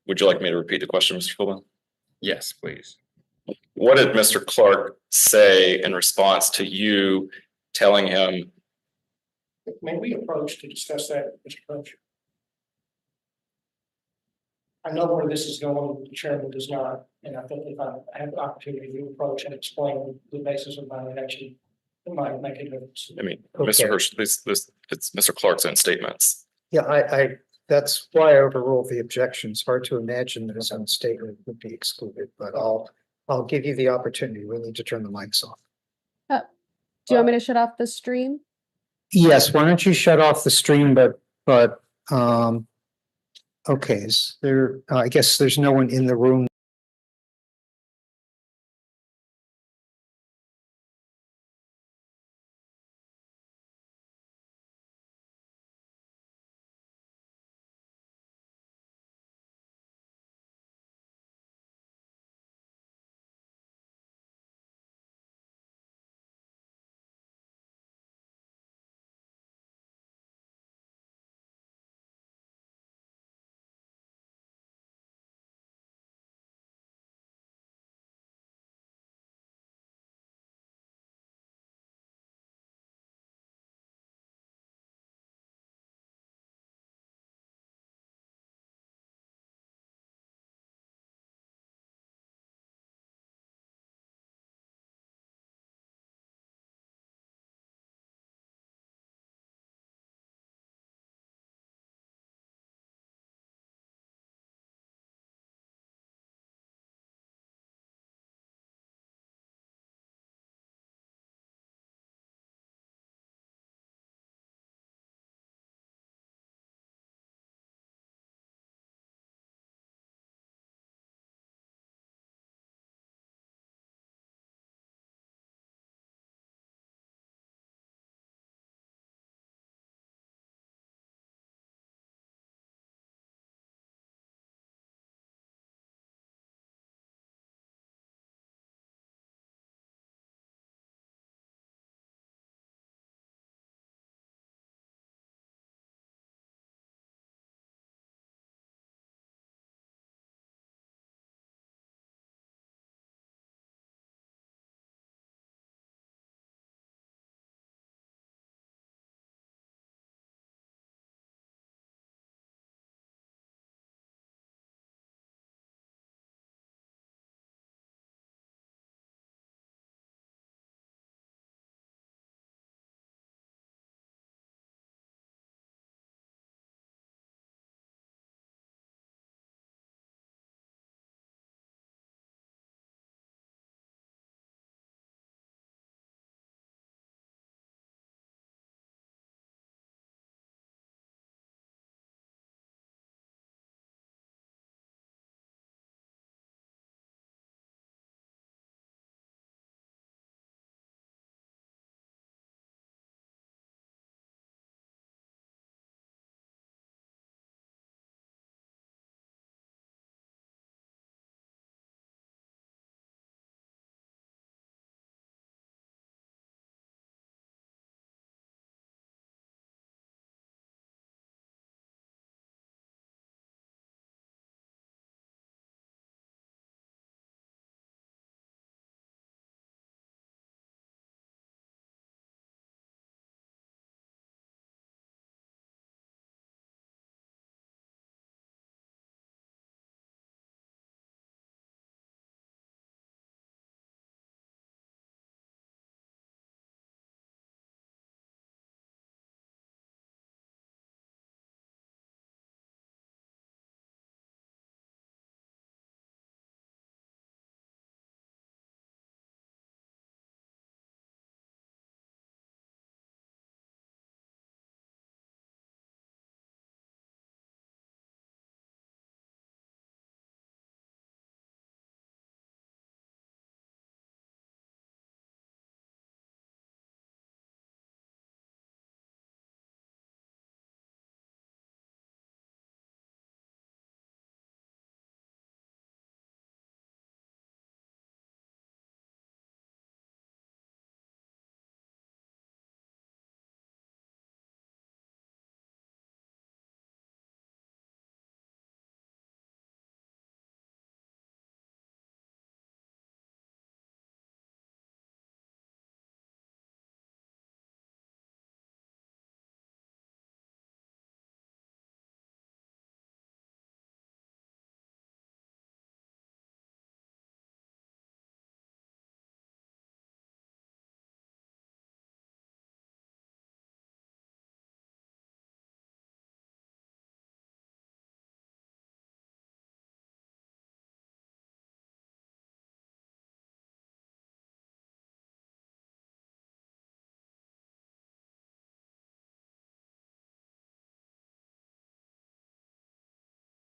Would you like me to repeat the question, Mr. Philbin? Yes, please. What did Mr. Clark say in response to you telling him, May we approach to discuss that, Mr. Coach? I know where this is going, the chairman does not, and I think if I have the opportunity to approach and explain the basis of my action, it might make a difference. I mean, Okay. Mr. Hirsch, it's Mr. Clark's own statements. Yeah, that's why I overruled the objection. It's hard to imagine that his own statement would be excluded, but I'll give you the opportunity. We need to turn the mics off. Do you want me to shut off the stream? Yes, why don't you shut off the stream, okay, is there, I guess there's no one in the room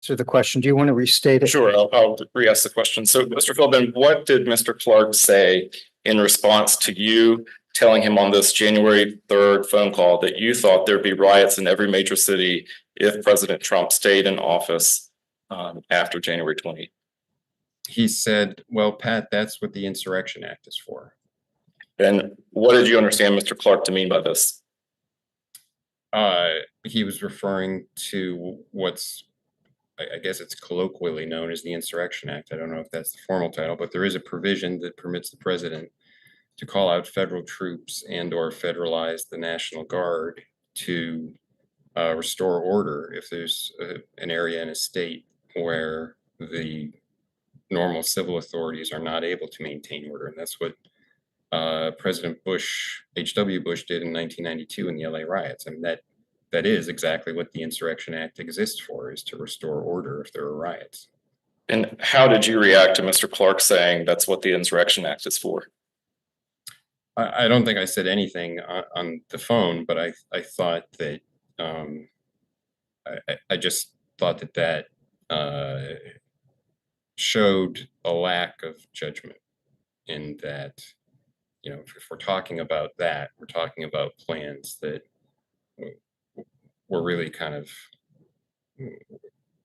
answer the question. Do you want to restate it? Sure, I'll re-ask the question. So, Mr. Philbin, what did Mr. Clark say in response to you telling him on this January 3rd phone call that you thought there'd be riots in every major city if President Trump stayed in office after January 20? He said, well, Pat, that's what the Insurrection Act is for. And what did you understand Mr. Clark to mean by this? He was referring to what's, I guess it's colloquially known as the Insurrection Act. I don't know if that's the formal title, but there is a provision that permits the president to call out federal troops and or federalize the National Guard to restore order if there's an area in a state where the normal civil authorities are not able to maintain order. And that's what President Bush, H.W. Bush did in 1992 in the LA riots. I mean, that is exactly what the Insurrection Act exists for, is to restore order if there are riots. And how did you react to Mr. Clark saying that's what the Insurrection Act is for? I don't think I said anything on the phone, but I thought that I just thought that showed a lack of judgment in that, you know, if we're talking about that, we're talking about plans that we're really kind of,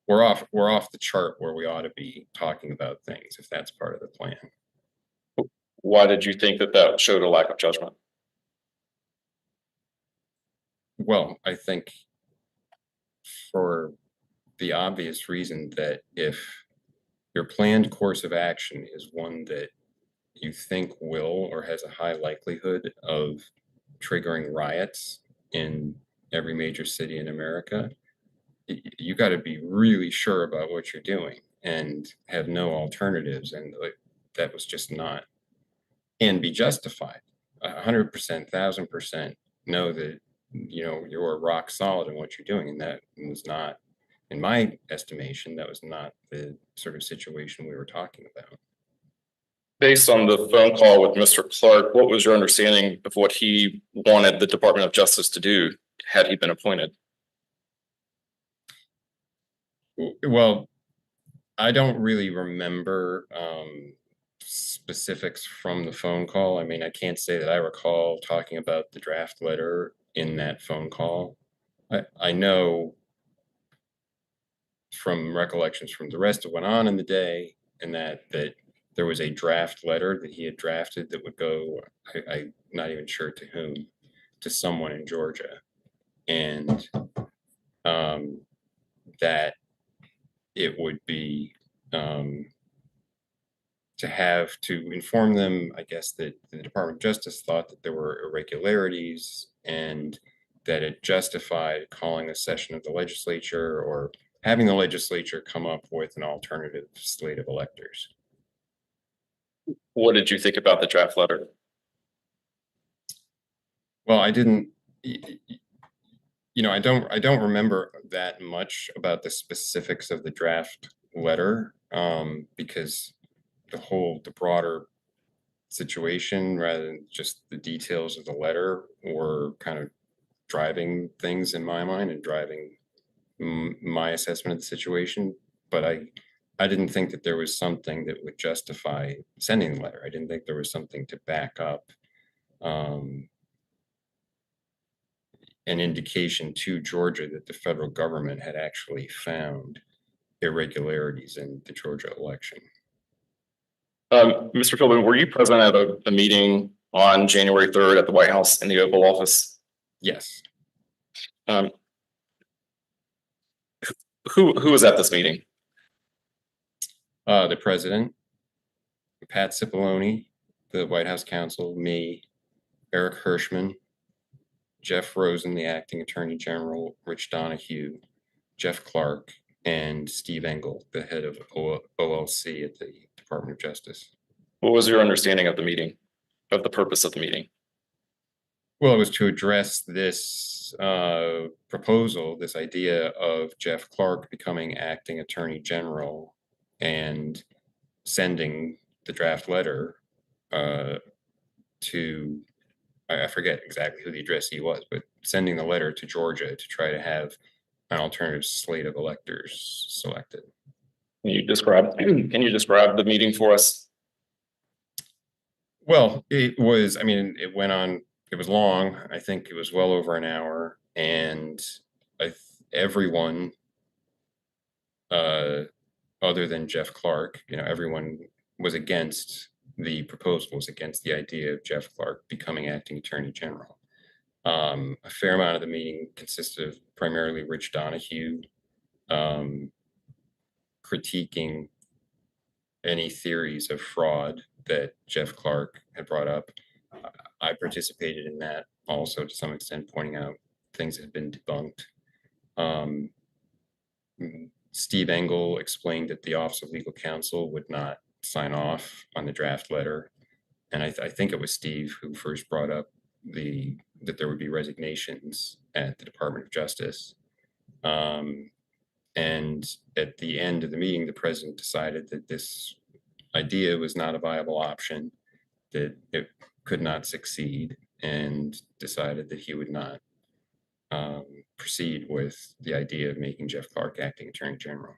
we're off the chart where we ought to be talking about things if that's part of the plan. Why did you think that showed a lack of judgment? Well, I think for the obvious reason that if your planned course of action is one that you think will or has a high likelihood of triggering riots in every major city in America, you got to be really sure about what you're doing and have no alternatives. And that was just not, and be justified 100%, 1000% know that, you know, you're rock solid in what you're doing. And that was not, in my estimation, that was not the sort of situation we were talking about. Based on the phone call with Mr. Clark, what was your understanding of what he wanted the Department of Justice to do had he been appointed? Well, I don't really remember specifics from the phone call. I mean, I can't say that I recall talking about the draft letter in that phone call. I know from recollections from the rest of what went on in the day, and that there was a draft letter that he had drafted that would go, I'm not even sure to whom, to someone in Georgia, and that it would be to have to inform them, I guess, that the Department of Justice thought that there were irregularities and that it justified calling a session of the legislature or having the legislature come up with an alternative slate of electors. What did you think about the draft letter? Well, I didn't, you know, I don't remember that much about the specifics of the draft letter because the broader situation rather than just the details of the letter were kind of driving things in my mind and driving my assessment of the situation. But I didn't think that there was something that would justify sending the letter. I didn't think there was something to back up an indication to Georgia that the federal government had actually found irregularities in the Georgia election. Mr. Philbin, were you present at a meeting on January 3rd at the White House in the Oval Office? Yes. Who was at this meeting? The president, Pat Cipollone, the White House counsel, me, Eric Hirschman, Jeff Rosen, the acting attorney general, Rich Donahue, Jeff Clark, and Steve Engel, the head of OLC at the Department of Justice. What was your understanding of the meeting, of the purpose of the meeting? Well, it was to address this proposal, this idea of Jeff Clark becoming acting attorney general and sending the draft letter to, I forget exactly who the addressee was, but sending the letter to Georgia to try to have an alternative slate of electors selected. Can you describe the meeting for us? Well, it was, I mean, it went on, it was long. I think it was well over an hour, and everyone, other than Jeff Clark, everyone was against the proposal, was against the idea of Jeff Clark becoming acting attorney general. A fair amount of the meeting consisted of primarily Rich Donahue critiquing any theories of fraud that Jeff Clark had brought up. I participated in that also to some extent, pointing out things that had been debunked. Steve Engel explained that the Office of Legal Counsel would not sign off on the draft letter. And I think it was Steve who first brought up that there would be resignations at the Department of Justice. And at the end of the meeting, the president decided that this idea was not a viable option, that it could not succeed, and decided that he would not proceed with the idea of making Jeff Clark acting attorney general.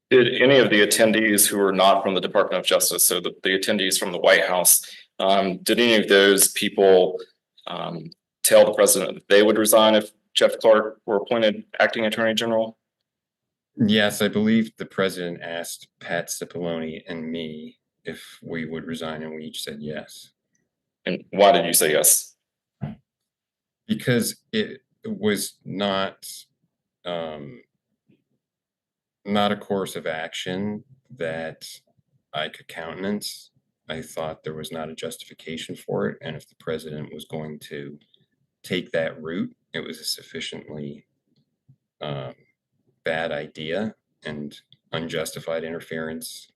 Did any of the attendees who were not from the Department of Justice, so the attendees from the White House, did any of those people tell the president that they would resign if Jeff Clark were appointed acting attorney general? Yes, I believe the president asked Pat Cipollone and me if we would resign, and we each said yes. And why did you say yes? Because it was not a course of action that I could countenance. I thought there was not a justification for it, and if the president was going to take that route, it was a sufficiently bad idea and unjustified interference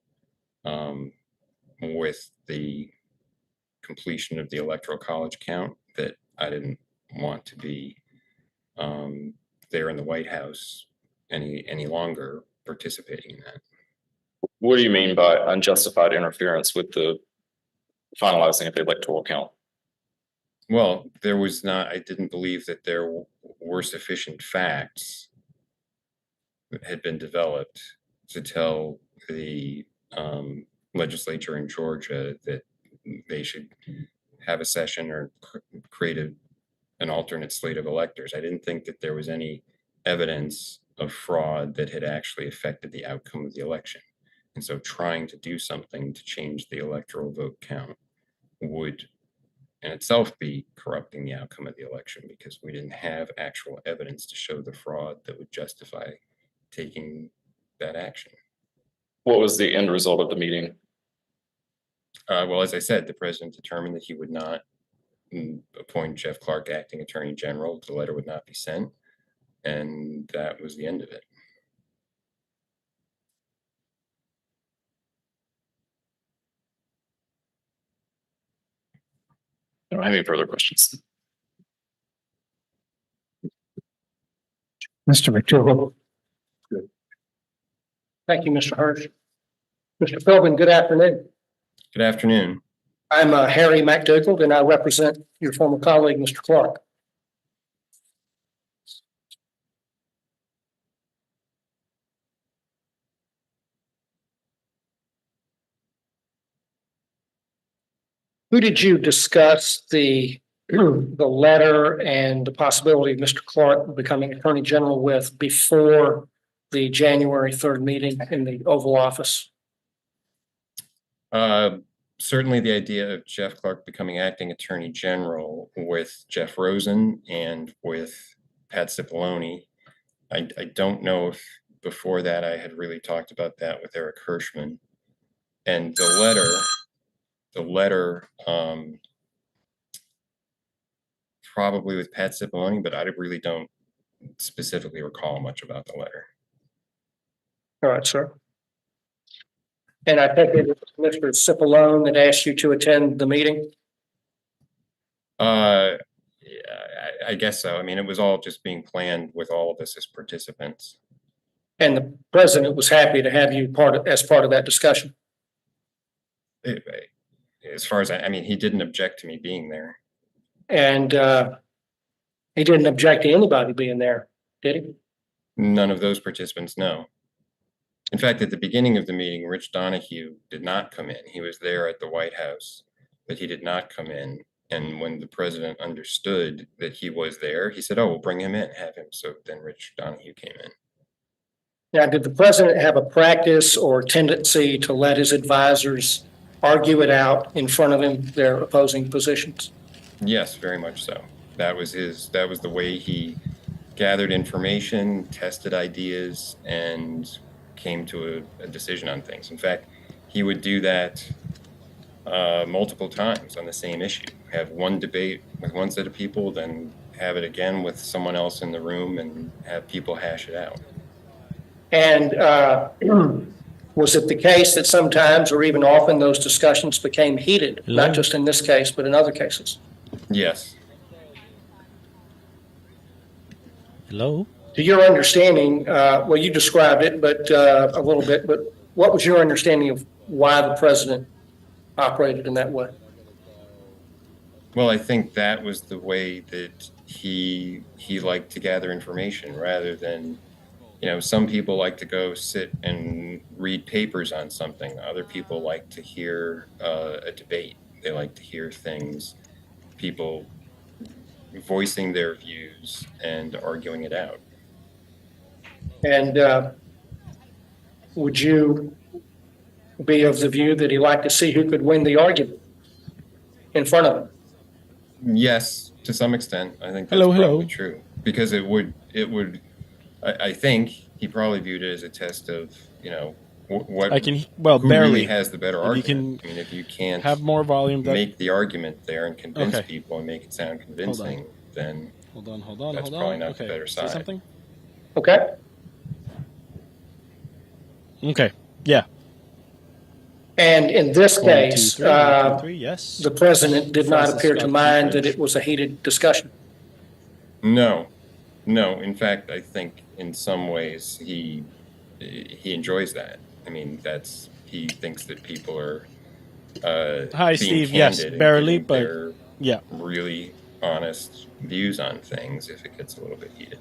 with the completion of the Electoral College count that I didn't want to be there in the White House any longer participating in that. What do you mean by unjustified interference with the finalizing of the electoral count? Well, I didn't believe that there were sufficient facts that had been developed to tell the legislature in Georgia that they should have a session or create an alternate slate of electors. I didn't think that there was any evidence of fraud that had actually affected the outcome of the election. And so trying to do something to change the electoral vote count would in itself be corrupting the outcome of the election, because we didn't have actual evidence to show the fraud that would justify taking that action. What was the end result of the meeting? Well, as I said, the president determined that he would not appoint Jeff Clark acting attorney general. The letter would not be sent, and that was the end of it. I don't have any further questions. Mr. McDougall. Thank you, Mr. Hirsch. Mr. Philbin, good afternoon. Good afternoon. I'm Harry McDougall, and I represent your former colleague, Mr. Clark. Who did you discuss the letter and the possibility of Mr. Clark becoming Attorney General with before the January 3rd meeting in the Oval Office? Certainly the idea of Jeff Clark becoming acting attorney general with Jeff Rosen and with Pat Cipollone. I don't know if before that I had really talked about that with Eric Hirschman. And the letter probably with Pat Cipollone, but I really don't specifically recall much about the letter. All right, sir. And I think it was Mr. Cipollone that asked you to attend the meeting? Yeah, I guess so. I mean, it was all just being planned with all of us as participants. And the president was happy to have you as part of that discussion? As far as I mean, he didn't object to me being there. And he didn't object to anybody being there, did he? None of those participants know. In fact, at the beginning of the meeting, Rich Donahue did not come in. He was there at the White House, but he did not come in. And when the president understood that he was there, he said, "Oh, we'll bring him in, have him." So then Rich Donahue came in. Now, did the president have a practice or tendency to let his advisors argue it out in front of him, their opposing positions? Yes, very much so. That was the way he gathered information, tested ideas, and came to a decision on things. In fact, he would do that multiple times on the same issue. Have one debate with one set of people, then have it again with someone else in the room, and have people hash it out. And was it the case that sometimes or even often those discussions became heated, not just in this case, but in other cases? Yes. Hello? To your understanding, well, you described it, but a little bit, but what was your understanding of why the president operated in that way? Well, I think that was the way that he liked to gather information rather than, some people like to go sit and read papers on something. Other people like to hear a debate. They like to hear things, people voicing their views and arguing it out. And would you be of the view that he liked to see who could win the argument in front of him? Yes, to some extent. I think that's probably true. Because I think he probably viewed it as a test of, who really has the better argument. I mean, if you can't have more volume, make the argument there and convince people and make it sound convincing, then that's probably not the better side. Say something? Okay. Okay. Yeah. And in this case, one, two, three, yes. the president did not Francis appear to Scott mind Key that it was a heated discussion. No. In fact, I think in some ways he enjoys that. I mean, he thinks that people are Hi, being Steve. Yes, candid and barely, giving but their yeah, really honest views on things if it gets a little bit heated.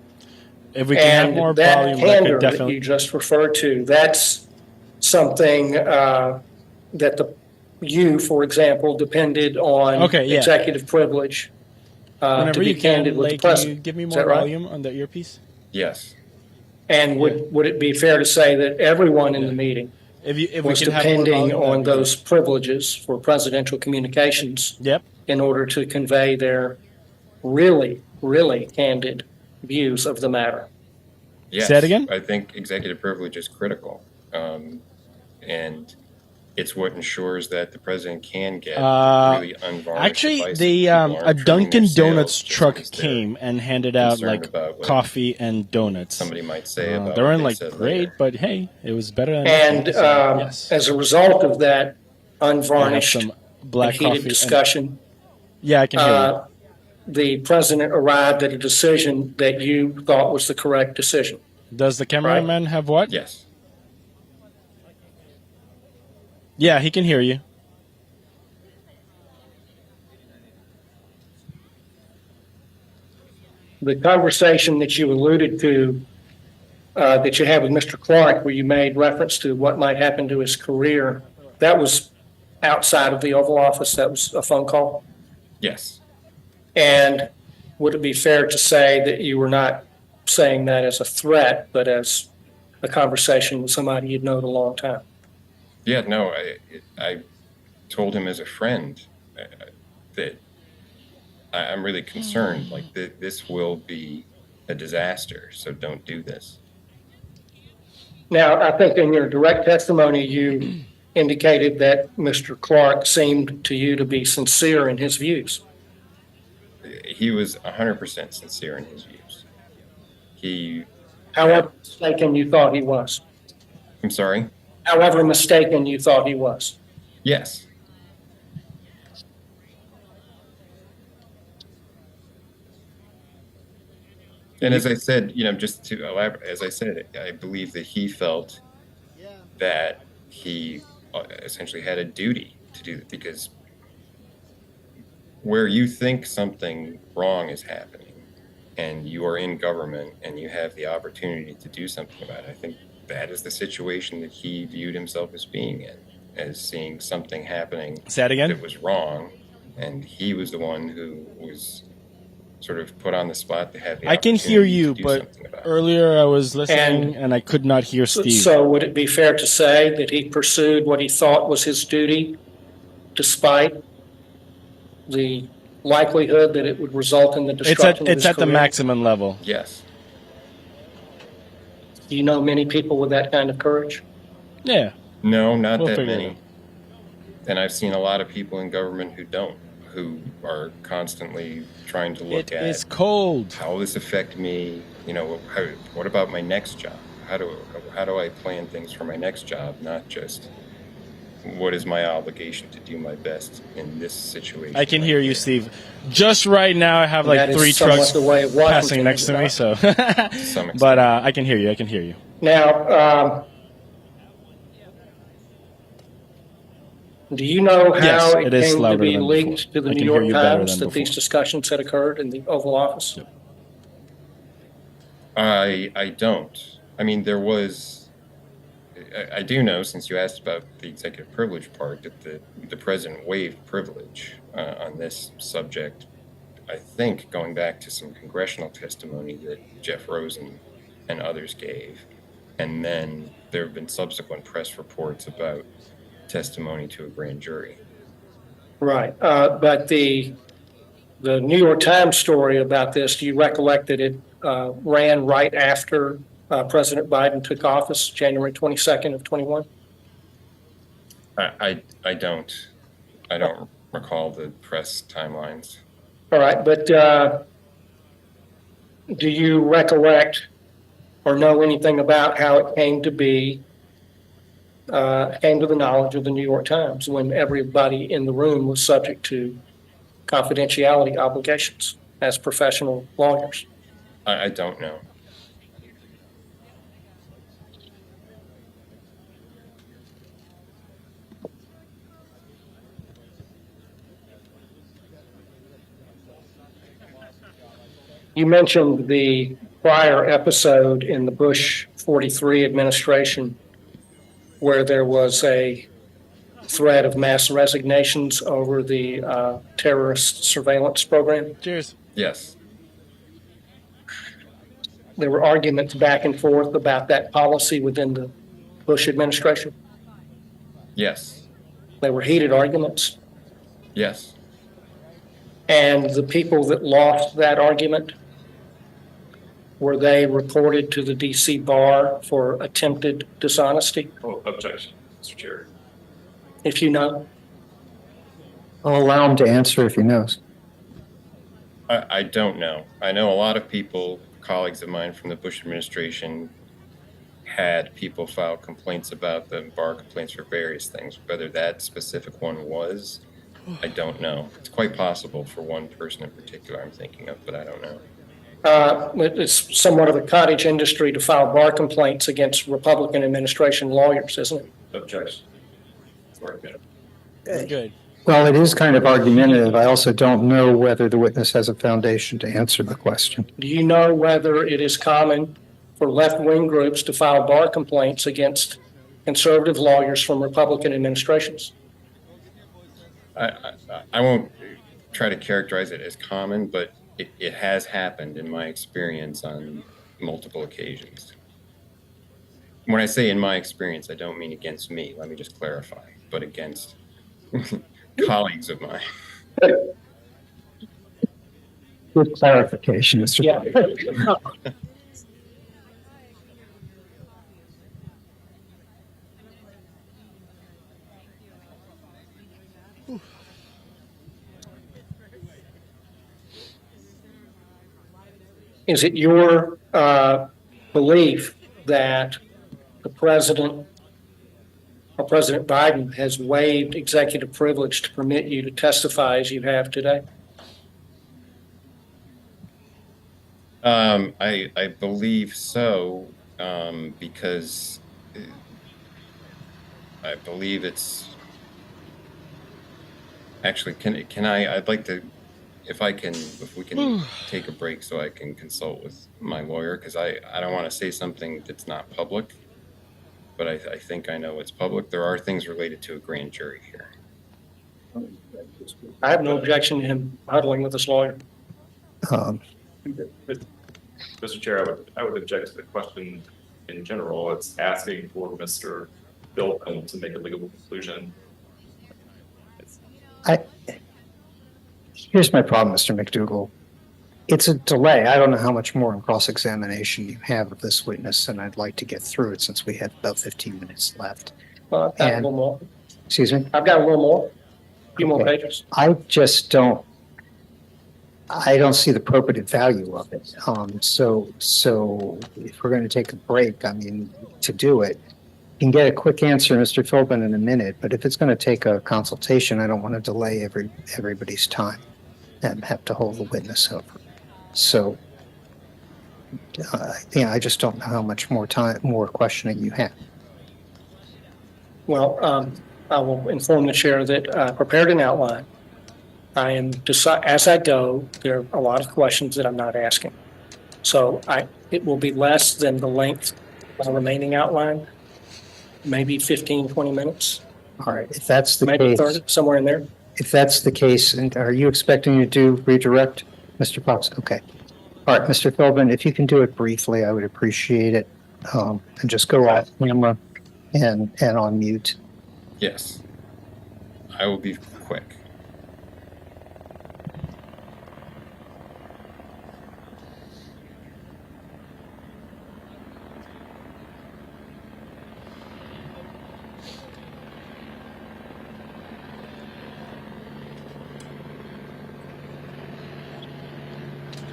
If we can have more that volume, that candor could that definitely. you just referred to, that's something that you, for example, depended on executive privilege to Whenever be you can, candid with the can you president. give me Is more that right? volume on the earpiece? Yes. And would it be fair to say that everyone in the meeting If we was can have more depending volume, on that'd be good. those privileges for presidential communications in order to convey their really, really candid views of the matter? Yes. Say it again? I think executive privilege is critical. And it's what ensures that the president can get really unvarnished Actually, advice. the People aren't a trimming Dunkin' their Donuts sails just truck because they're came and handed out concerned like about what coffee and donuts. somebody might say about they what weren't they like said great, later. but hey, it was better than And nothing. So, yes, as a result of that I have unvarnished some black and heated coffee. discussion, Yeah, I can hear the president arrived at a decision that you thought was the correct decision. you. Does the cameraman have what? Yes. Yeah, he can hear you. The conversation that you alluded to, that you had with Mr. Clark, where you made reference to what might happen to his career, that was outside of the Oval Office. That was a phone call. Yes. And would it be fair to say that you were not saying that as a threat, but as a conversation with somebody you'd known a long time? Yeah, no, I told him as a friend that I'm really concerned, like this will be a disaster, so don't do this. Now, I think in your direct testimony, you indicated that Mr. Clark seemed to you to be sincere in his views. He was 100% sincere in his views. However mistaken you thought he was. I'm sorry? However mistaken you thought he was. Yes. And as I said, just to elaborate, as I said, I believe that he felt that he essentially had a duty to do that, because where you think something wrong is happening, and you are in government and you have the opportunity to do something about it. I think that is the situation that he viewed himself as being in, as seeing something happening Say that again? that was wrong, and he was the one who was sort of put on the spot to have the I can hear opportunity you, to do but something about it. earlier I was listening and I could not hear Steve. So would it be fair to say that he pursued what he thought was his duty despite the likelihood that it would result in the destruction of his It's at the career? maximum level. Yes. Do you know many people with that kind of courage? Yeah. No, not We'll that figure it many. out. And I've seen a lot of people in government who don't, who are constantly trying to look It at is cold. how will this affect me? You know, what about my next job? How do I plan things for my next job? Not just what is my obligation to do my best in this situation. I can hear you, Steve. Just right now, I have like That is 3 somewhat trucks the way of passing Washington next is to me, about. so. some extent. But I can hear you. I can hear you. Now, do you know Yes, how it it is came to louder be than leaked to before. the I New can hear York you better Times than that these before. discussions had occurred in the Oval Office? I don't. I mean, there was. I do know, since you asked about the executive privilege part, that the president waived privilege on this subject. I think going back to some congressional testimony that Jeff Rosen and others gave, and then there have been subsequent press reports about testimony to a grand jury. Right, but the New York Times story about this, do you recollect that it ran right after President Biden took office, January 22nd of 21? I don't recall the press timelines. All right, but do you recollect or know anything about how it came to be, came to the knowledge of the New York Times when everybody in the room was subject to confidentiality obligations as professional lawyers? I don't know. You mentioned the prior episode in the Bush 43 administration where there was a threat of mass resignations over the terrorist surveillance program. Cheers. Yes. There were arguments back and forth about that policy within the Bush administration. Yes. They were heated arguments. Yes. And the people that lost that argument, were they reported to the DC bar for attempted dishonesty? Oh, objection, Mr. Chair. If you know, I'll allow him to answer if he knows. I don't know. I know a lot of people, colleagues of mine from the Bush administration, had people file complaints about them, bar complaints for various things. Whether that specific one was, I don't know. It's quite possible for one person in particular I'm thinking of, but I don't know. it's somewhat of a cottage industry to file bar complaints against Republican administration lawyers, isn't it? Objection. Sorry, man. Good. Well, it is kind of argumentative. I also don't know whether the witness has a foundation to answer the question. Do you know whether it is common for left-wing groups to file bar complaints against conservative lawyers from Republican administrations? I won't try to characterize it as common, but it has happened in my experience on multiple occasions. When I say in my experience, I don't mean against me. Let me just clarify, but against colleagues of mine. Good clarification, Mr. Yeah. Is it your belief that the president or President Biden has waived executive privilege to permit you to testify as you have today? I believe so, because I believe it's actually, can I, I'd like to if we can take a break so I can consult with my lawyer, because I don't want to say something that's not public, but I think I know it's public. There are things related to a grand jury here. I have no objection to him huddling with his lawyer. Um, Mr. Chair, I would object to the question in general. It's asking for Mr. Philbin to make a legal conclusion. Here's my problem, Mr. McDougall. It's a delay. I don't know how much more in cross-examination you have of this witness, and I'd like to get through it since we have about 15 minutes left. Well, I've got a And- little more. Excuse me? I've got a little more. A few more Okay. pages. I just don't see the probative value of it. So if we're going to take a break, I mean, to do it, you can get a quick answer, Mr. Philbin, in a minute, but if it's going to take a consultation, I don't want to delay everybody's time and have to hold the witness over. So, I just don't know how much more questioning you have. Well, I will inform the chair that I prepared an outline. I am as I go, there are a lot of questions that I'm not asking. So it will be less than the length of the remaining outline, maybe 15, 20 minutes, All right, if that's the maybe case, 30, somewhere in there. if that's the case, and are you expecting to do redirect, Mr. Fox? Okay. All right, Mr. Philbin, if you can do it briefly, I would appreciate it. And just go off camera and on mute. Yes, I will be quick.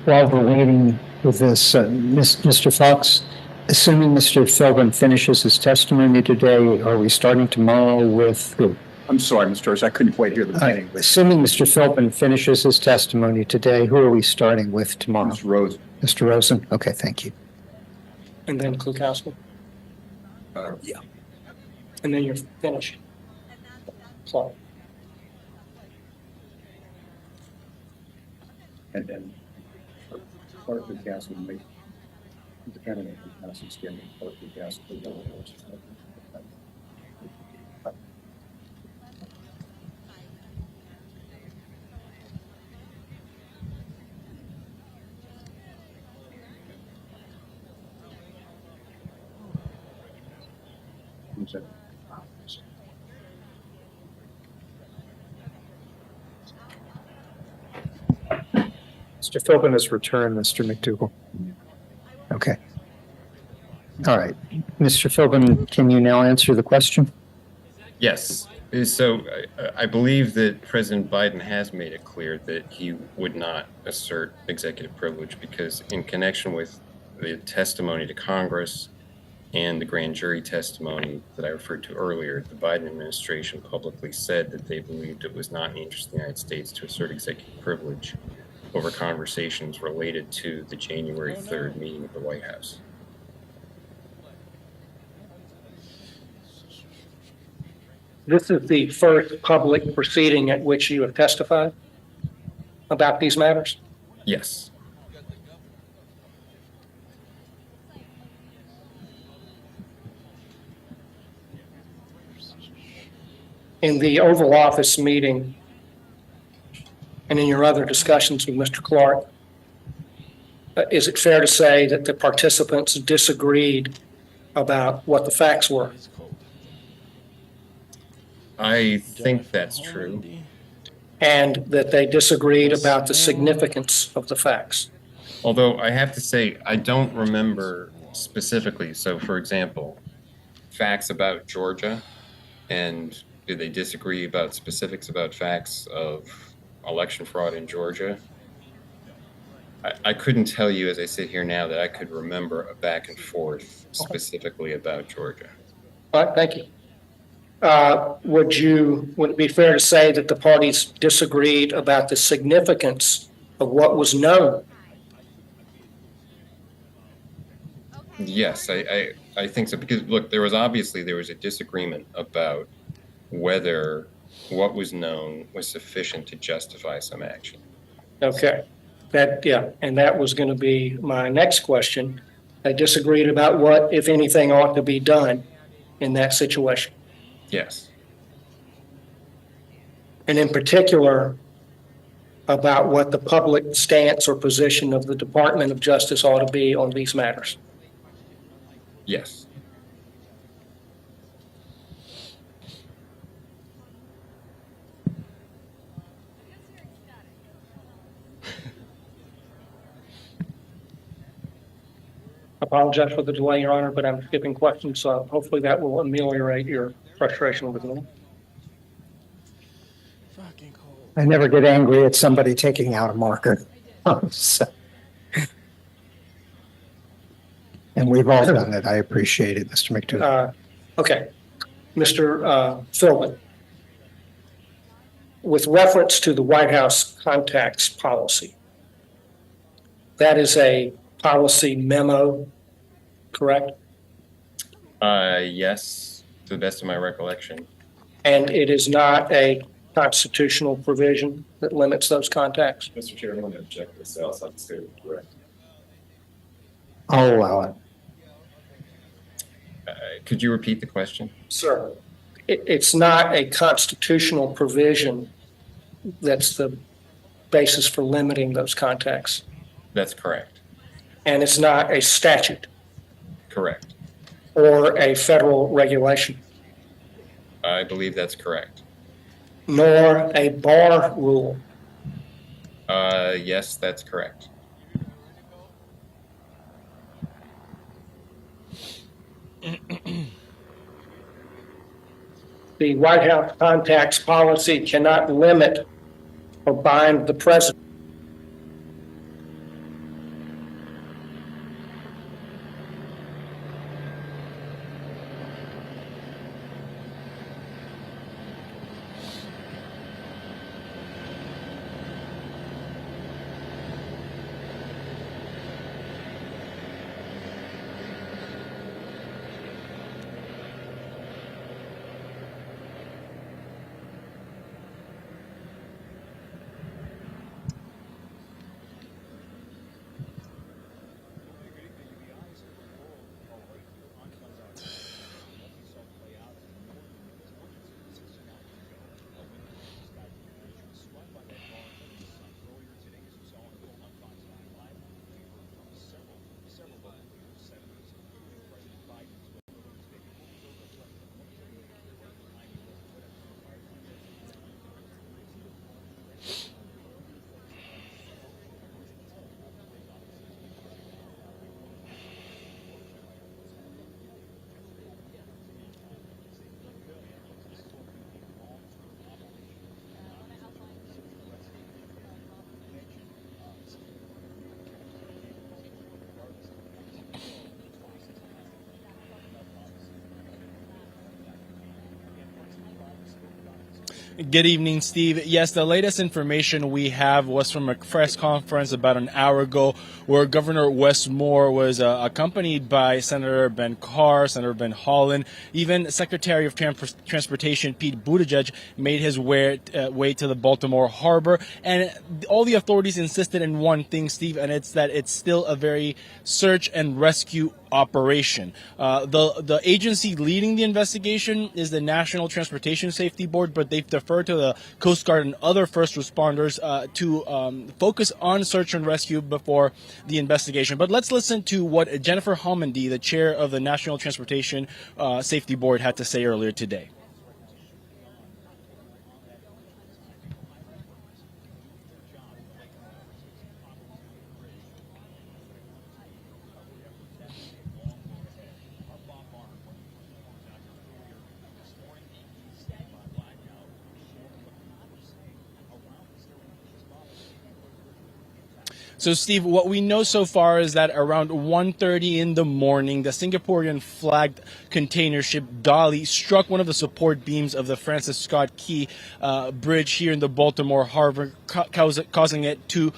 While we're waiting with this, Mr. Fox, assuming Mr. Philbin finishes his testimony today, are we starting tomorrow with who? I'm sorry, Mr. Hurst, I couldn't quite hear the beginning. Assuming Mr. Philbin finishes his testimony today, who are we starting with tomorrow? Ms. Rose. Mr. Rosen? Okay, thank you. And then Klukowski. Yeah. And then you're finished. So, And then part of the gas would make, depending on the gas is getting, part of the gas would go. Mr. Philbin has returned, Mr. McDougall. Okay. All right. Mr. Philbin, can you now answer the question? Yes. So I believe that President Biden has made it clear that he would not assert executive privilege because in connection with the testimony to Congress and the grand jury testimony that I referred to earlier, the Biden administration publicly said that they believed it was not in the interest of the United States to assert executive privilege over conversations related to the January 3rd meeting of the White House. this is the first public proceeding at which you have testified about these matters? Yes. In the Oval Office meeting and in your other discussions with Mr. Clark, is it fair to say that the participants disagreed about what the facts were? I think that's true. And that they disagreed about the significance of the facts? Although I have to say, I don't remember specifically. So for example, facts about Georgia, and did they disagree about specifics about facts of election fraud in Georgia? I couldn't tell you as I sit here now that I could remember a back and forth specifically about Georgia. All right, thank you. Would it be fair to say that the parties disagreed about the significance of what was known? Yes, I think so. Because look, there was a disagreement about whether what was known was sufficient to justify some action. Okay, and that was going to be my next question. They disagreed about what, if anything, ought to be done in that situation. Yes. And in particular, about what the public stance or position of the Department of Justice ought to be on these matters. Yes. Apologize for the delay, Your Honor, but I'm skipping questions, so hopefully that will ameliorate your frustration with me. I never get angry at somebody taking out a marker. So- And we've all done it. I appreciate it, Mr. McDougall. Okay, Mr. Philbin. With reference to the White House contacts policy, that is a policy memo, correct? Yes, to the best of my recollection. And it is not a constitutional provision that limits those contacts? Mr. Chair, I'm going to object to the sales on the state correct. I'll allow it. Could you repeat the question? Sir, it's not a constitutional provision that's the basis for limiting those contacts. That's correct. And it's not a statute Correct. or a federal regulation, I believe that's correct. nor a bar rule. Yes, that's correct. The White House contacts policy cannot limit or bind the president. Good evening, Steve. Yes, the latest information we have was from a press conference about an hour ago where Governor Wes Moore was accompanied by Senator Ben Carr, Senator Ben Holland, even Secretary of Transportation Pete Buttigieg made his way to the Baltimore harbor. And all the authorities insisted in one thing, Steve, and it's that it's still a very search and rescue operation. The agency leading the investigation is the National Transportation Safety Board, but they've deferred to the Coast Guard and other first responders to focus on search and rescue before the investigation. But let's listen to what Jennifer Homendy, the chair of the National Transportation Safety Board, had to say earlier today. So, Steve, what we know so far is that around 1:30 in the morning, the Singaporean flagged container ship Dolly struck one of the support beams of the Francis Scott Key bridge here in the Baltimore Harbor, causing it to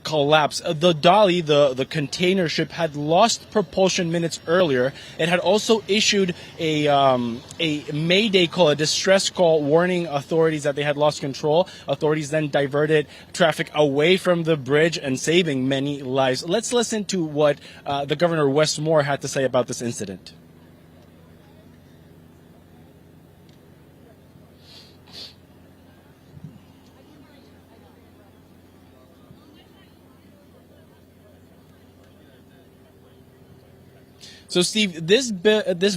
collapse. The Dolly, the container ship, had lost propulsion minutes earlier. It had also issued a mayday call, a distress call, warning authorities that they had lost control. Authorities then diverted traffic away from the bridge and saving many lives. Let's listen to what the Governor Wes Moore had to say about this incident. So, Steve, this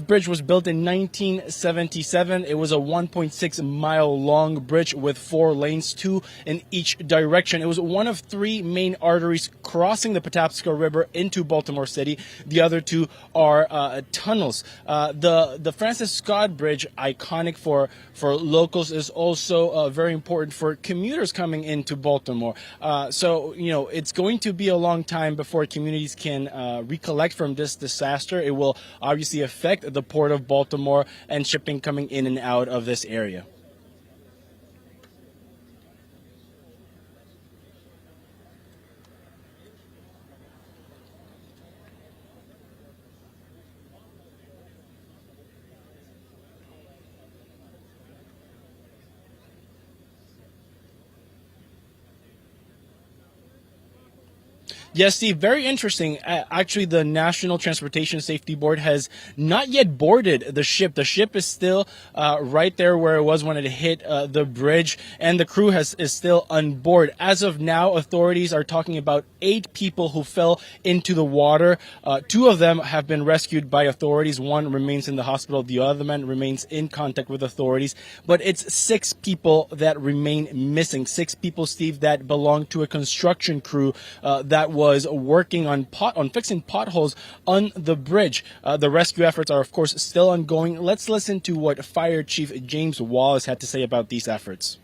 bridge was built in 1977. It was a 1.6 mile long bridge with 4 lanes, 2 in each direction. It was one of 3 main arteries crossing the Patapsco River into Baltimore City. The other 2 are tunnels. The Francis Scott Bridge, iconic for locals, is also very important for commuters coming into Baltimore. So, you know, it's going to be a long time before communities can recollect from this disaster. It will obviously affect the Port of Baltimore and shipping coming in and out of this area. Yes, Steve, very interesting. Actually, the National Transportation Safety Board has not yet boarded the ship. The ship is still right there where it was when it hit the bridge, and the crew is still on board. As of now, authorities are talking about 8 people who fell into the water. 2 of them have been rescued by authorities. 1 remains in the hospital. The other man remains in contact with authorities. But it's 6 people that remain missing. 6 people, Steve, that belong to a construction crew that was working on fixing potholes on the bridge. The rescue efforts are, of course, still ongoing. Let's listen to what Fire Chief James Wallace had to say about these efforts.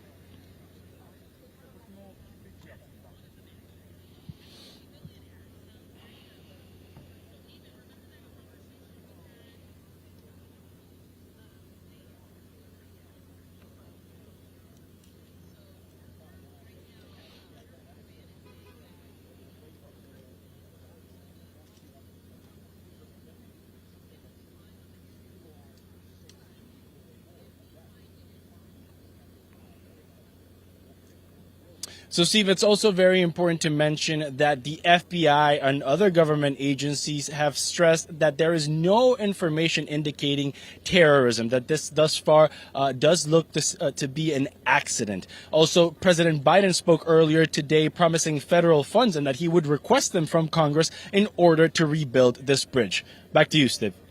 So, Steve, it's also very important to mention that the FBI and other government agencies have stressed that there is no information indicating terrorism, that this thus far does look to be an accident. Also, President Biden spoke earlier today promising federal funds and that he would request them from Congress in order to rebuild this bridge. Back to you, Steve.